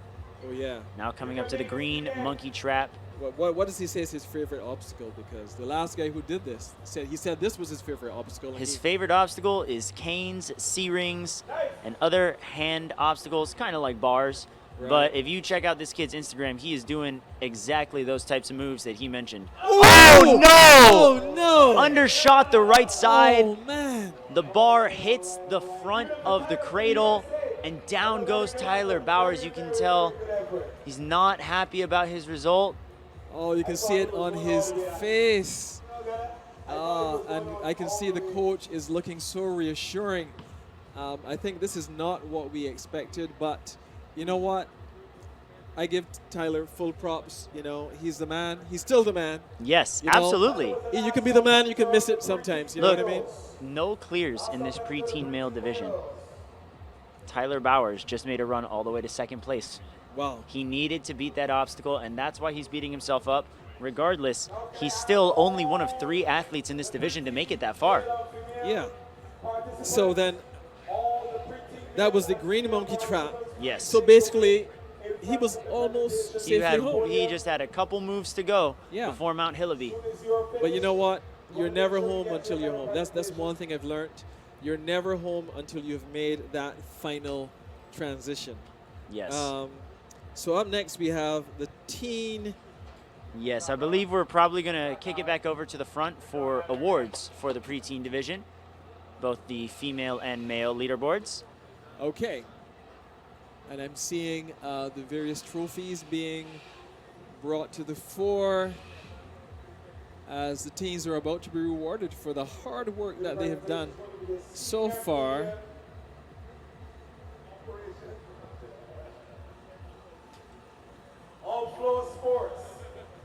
Oh, yeah. Now coming up to the green monkey trap. What does he say is his favorite obstacle? Because the last guy who did this said this was his favorite obstacle. His favorite obstacle is canes, C-rings, and other hand obstacles, kind of like bars. Right. But if you check out this kid's Instagram, he is doing exactly those types of moves that he mentioned. Oh, no! Oh, no! Undershot the right side. Oh, man. The bar hits the front of the cradle, and down goes Tyler Bowers. You can tell he's not happy about his result. Oh, you can see it on his face. And I can see the coach is looking so reassuring. I think this is not what we expected, but you know what? I give Tyler full props. You know, he's the man. He's still the man. Yes, You know? absolutely. You can be the man, you can miss it sometimes. You know what I mean? No clears in this preteen male division. Tyler Bowers just made a run all the way to second place. Wow. He needed to beat that obstacle, and that's why he's beating himself up. Regardless, he's still only one of 3 athletes in this division to make it that far. Yeah. So then, that was the green monkey trap. Yes. So basically, he was almost safely home. He just had a couple moves to go Yeah. before Mount Hillaby. But you know what? You're never home until you're home. That's one thing I've learned. You're never home until you've made that final transition. Yes. So up next we have the teen. Yes, I believe we're probably going to kick it back over to the front for awards for the preteen division. both the female and male leaderboards. Okay. And I'm seeing the various trophies being brought to the fore as the teams are about to be rewarded for the hard work that they have done so far. All flow sports.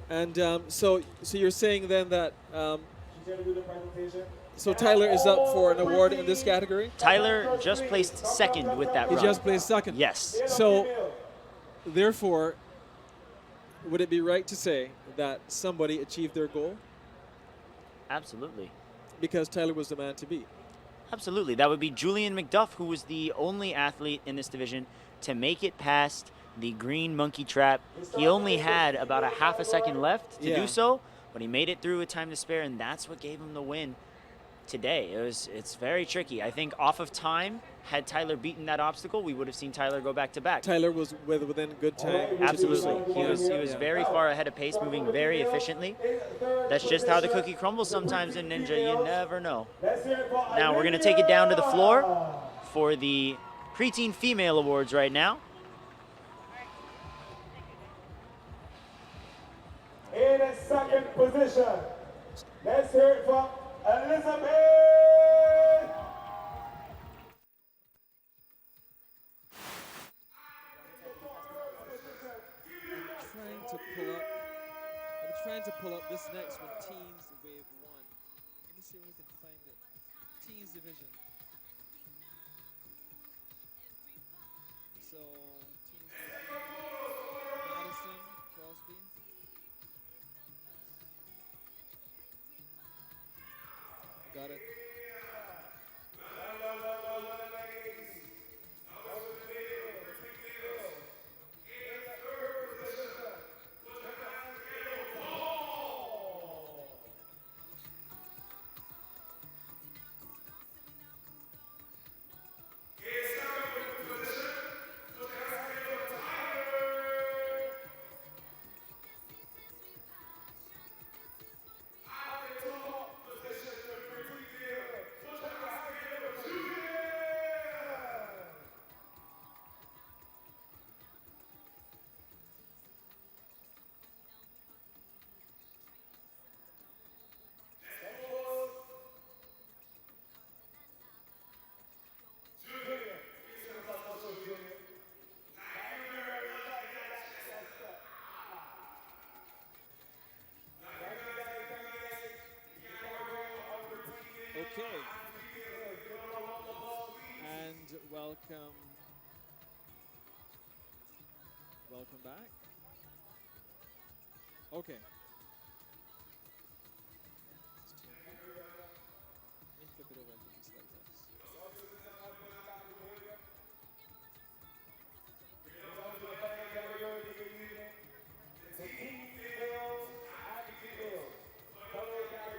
And so you're saying then that She's gonna do the presentation. so Tyler is up for an award in this category? Tyler just placed second with that He run. just placed second. Yes. So, therefore, would it be right to say that somebody achieved their goal? Absolutely. Because Tyler was the man to beat. Absolutely. That would be Julian McDuff, who was the only athlete in this division to make it past the green monkey trap. He only had about a half a second left to do so, but he made it through with time to spare, and that's what gave him the win today. It's very tricky. I think off of time, had Tyler beaten that obstacle, we would have seen Tyler go back to back. Tyler was within good time. Absolutely. He was very far ahead of pace, moving very efficiently. That's just how the cookie crumbles sometimes in Ninja. You never know. Now we're going to take it down to the floor for the preteen female awards right now. In the second position, let's hear it for Elizabeth. I'm trying to pull up this next one, Teens Wave 1. Let me see if we can find it. Teens Division. So, Teens Madison, Crosby. Got it. Okay. And welcome back. Okay. Let me flip it over just like this.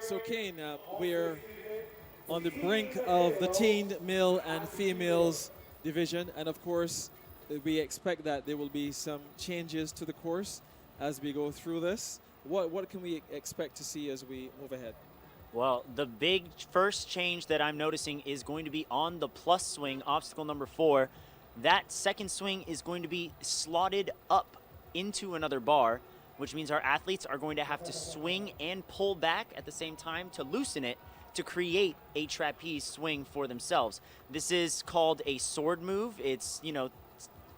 So Kane, we're on the brink of the teen male and females division, and of course we expect that there will be some changes to the course as we go through this. What can we expect to see as we move ahead? Well, the big first change that I'm noticing is going to be on the plus swing, obstacle number 4. That second swing is going to be slotted up into another bar, which means our athletes are going to have to swing and pull back at the same time to loosen it to create a trapeze swing for themselves. This is called a sword move. It's, you know,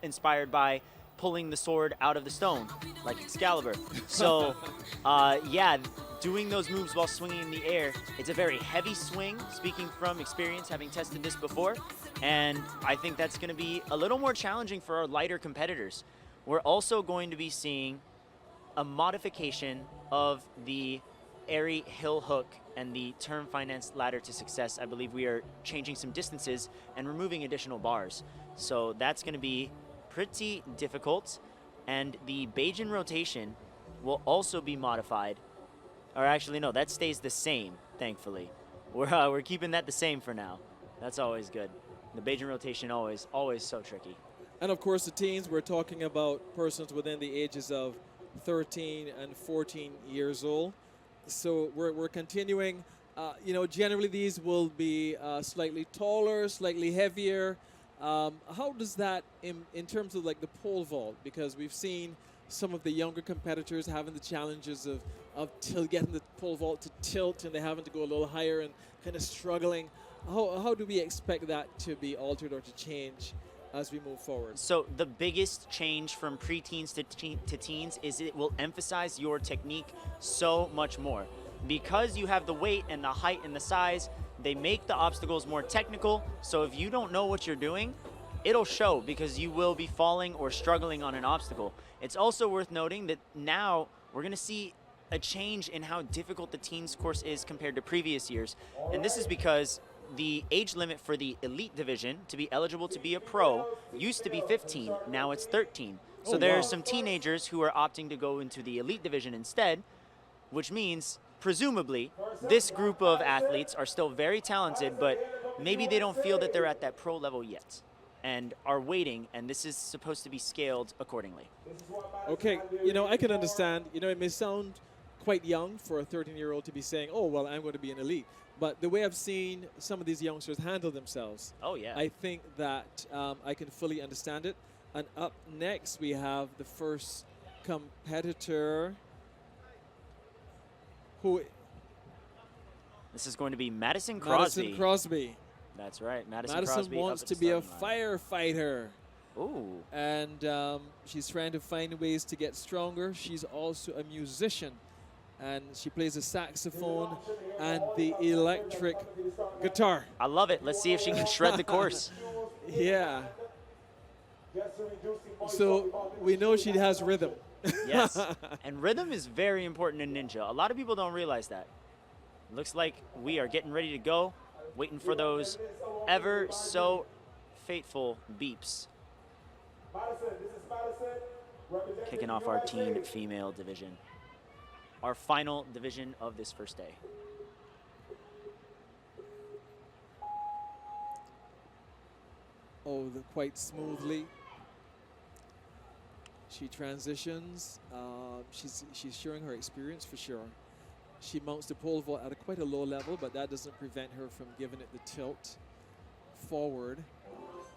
inspired by pulling the sword out of the stone, like Excalibur. So, yeah, doing those moves while swinging in the air, it's a very heavy swing, speaking from experience, having tested this before, and I think that's going to be a little more challenging for our lighter competitors. We're also going to be seeing a modification of the airy hill hook and the term finance ladder to success. I believe we are changing some distances and removing additional bars. So that's going to be pretty difficult. And the Bajan rotation will also be modified. Or actually, no, that stays the same, thankfully. We're keeping that the same for now. That's always good. The Bajan rotation always so tricky. And of course, the teens, we're talking about persons within the ages of 13 and 14 years old. So we're continuing Generally these will be slightly taller, slightly heavier. How does that, in terms of like the pole vault, because we've seen some of the younger competitors having the challenges of getting the pole vault to tilt, and they're having to go a little higher and kind of struggling. How do we expect that to be altered or to change as we move forward? So the biggest change from preteens to teens is it will emphasize your technique so much more. Because you have the weight and the height and the size, they make the obstacles more technical. So if you don't know what you're doing, it'll show because you will be falling or struggling on an obstacle. It's also worth noting that now we're going to see a change in how difficult the teens course is compared to previous years. And this is because the age limit for the elite division to be eligible to be a pro used to be 15, now it's 13. So there are some teenagers who are opting to go into the elite division instead, which means presumably this group of athletes are still very talented, but maybe they don't feel that they're at that pro level yet and are waiting, and this is supposed to be scaled accordingly. Okay, I can understand, it may sound quite young for a 13-year-old to be saying, oh, well, I'm going to be an elite. But the way I've seen some of these youngsters handle themselves, oh yeah, I think that I can fully understand it. And up next, we have the first competitor who... This is going to be Madison Crosby. Madison Crosby. That's right, Madison Madison Crosby wants up at to the be a starting line. firefighter. Ooh. And she's trying to find ways to get stronger. She's also a musician, and she plays the saxophone and the electric guitar. I love it. Let's see if she can shred the course. Yeah. So we know she has rhythm. Yes, and rhythm is very important in Ninja. A lot of people don't realize that. Looks like we are getting ready to go, waiting for those ever so fateful beeps. Kicking off our teen female division. Our final division of this first day. Oh, quite smoothly. She transitions. She's showing her experience for sure. She mounts the pole vault at quite a low level, but that doesn't prevent her from giving it the tilt forward.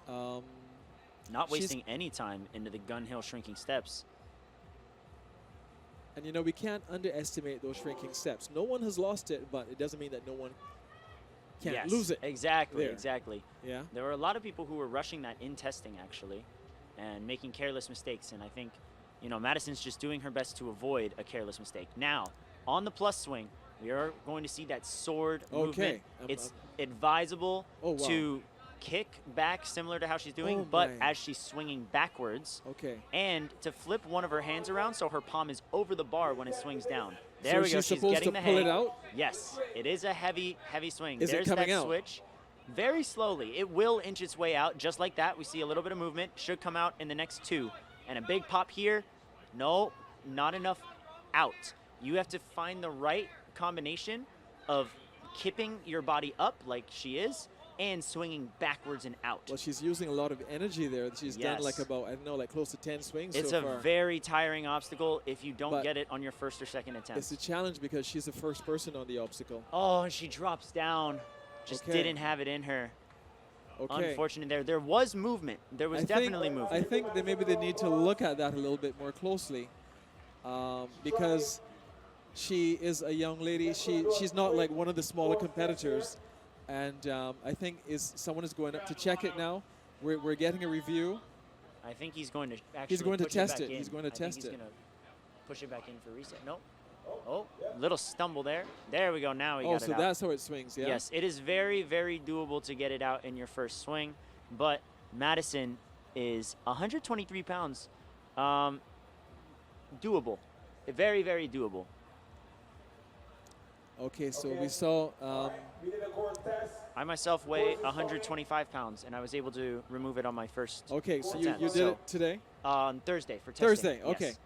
Not wasting any time into the gun hill shrinking steps. And we can't underestimate those shrinking steps. No one has lost it, but it doesn't mean that no one can't lose it. Exactly, there. exactly. Yeah. There were a lot of people who were rushing that in testing, actually, and making careless mistakes. And I think, Madison's just doing her best to avoid a careless mistake. Now, on the plus swing, we are going to see that sword movement. It's advisable to kick back similar to how she's doing, but as she's swinging backwards. And to flip one of her hands around so her palm is over the bar when it swings down. There we go. She's getting the hang. Pull it out? Yes, it is a heavy, heavy swing. Is There's it coming that out? Switch. Very slowly. It will inch its way out just like that. We see a little bit of movement. Should come out in the next two. And a big pop here. No, not enough out. You have to find the right combination of kipping your body up like she is and swinging backwards and out. Well, she's using a lot of energy there. She's done like about, close to 10 swings it's so a far. Very tiring obstacle if you don't get it on your first or second attempt. It's a challenge because she's the first person on the obstacle. Oh, and she drops down. Just didn't have it in her. Unfortunate there. There was movement. There was definitely movement. I think that maybe they need to look at that a little bit more closely because she is a young lady. She's not like one of the smaller competitors. And I think someone is going up to check it now. We're getting a review. I think he's going to actually He's going to push test it. He's going to test it. He's going to push it back in for reset. Nope. Oh, little stumble there. There we go. Now we got it out. Oh, so that's how it swings, yeah? Yes, it is very, very doable to get it out in your first swing. But Madison is 123 pounds. Doable. Very, very doable. Okay, so we saw... I myself weigh 125 pounds, and I was able to remove it on my first Okay, so attempt. you did it today? On Thursday for testing. Thursday, okay. Yes.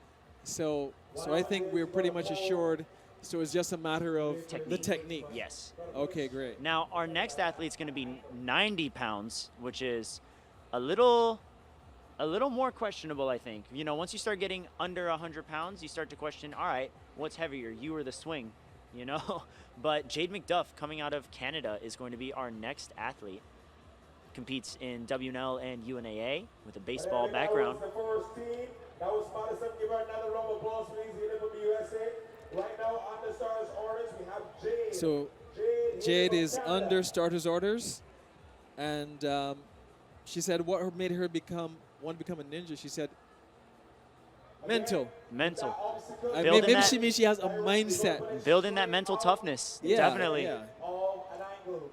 So I think we're pretty much assured. So it's just a matter of the technique. Yes. Okay, great. Now, our next athlete's going to be 90 pounds, which is a little more questionable, I think. Once you start getting under 100 pounds, you start to question, all right, what's heavier, you or the swing? you know. But Jade McDuff, coming out of Canada, is going to be our next athlete. Competes in WNL and UNAA with a baseball background. That was the first team. That was Madison. Give her another round of applause, please. Here from the USA. Right now, on the starters' orders, we have Jade. So Jade is under starters' orders, and she said what made her want to become a ninja. She said mental. Mental. Maybe she means she has a mindset. Building that mental toughness. Yeah, Definitely. Yeah.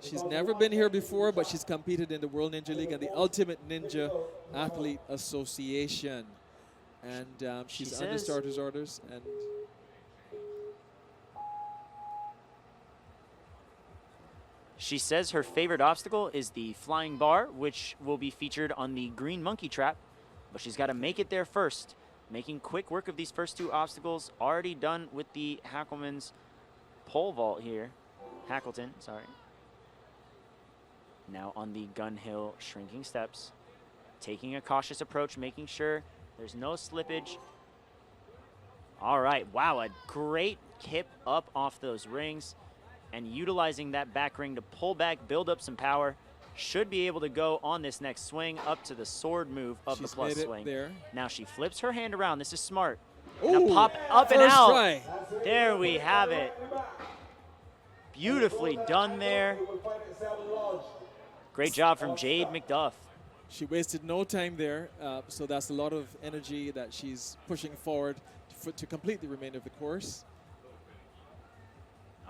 She's never been here before, but she's competed in the World Ninja League and the Ultimate Ninja Athlete Association. And she's under starters' orders. And she says her favorite obstacle is the flying bar, which will be featured on the green monkey trap, but she's got to make it there first. Making quick work of these first two obstacles, already done with the Hackleman's pole vault here. Hackleton, sorry. Now on the gun hill shrinking steps, taking a cautious approach, making sure there's no slippage. All right, wow, a great kip up off those rings and utilizing that back ring to pull back, build up some power. Should be able to go on this next swing up to the sword move of the plus swing. There. Now she flips her hand around. This is smart. Ooh, now pop up and first out. try. There we have it. Beautifully done there. Great job from Jade McDuff. She wasted no time there, so that's a lot of energy that she's pushing forward to complete the remainder of the course.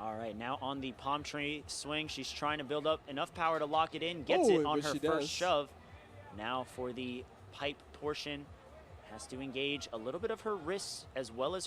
All right, now on the palm tree swing, she's trying to build up enough power to lock it in, gets it on her first shove. Now for the pipe portion, has to engage a little bit of her wrists as well as her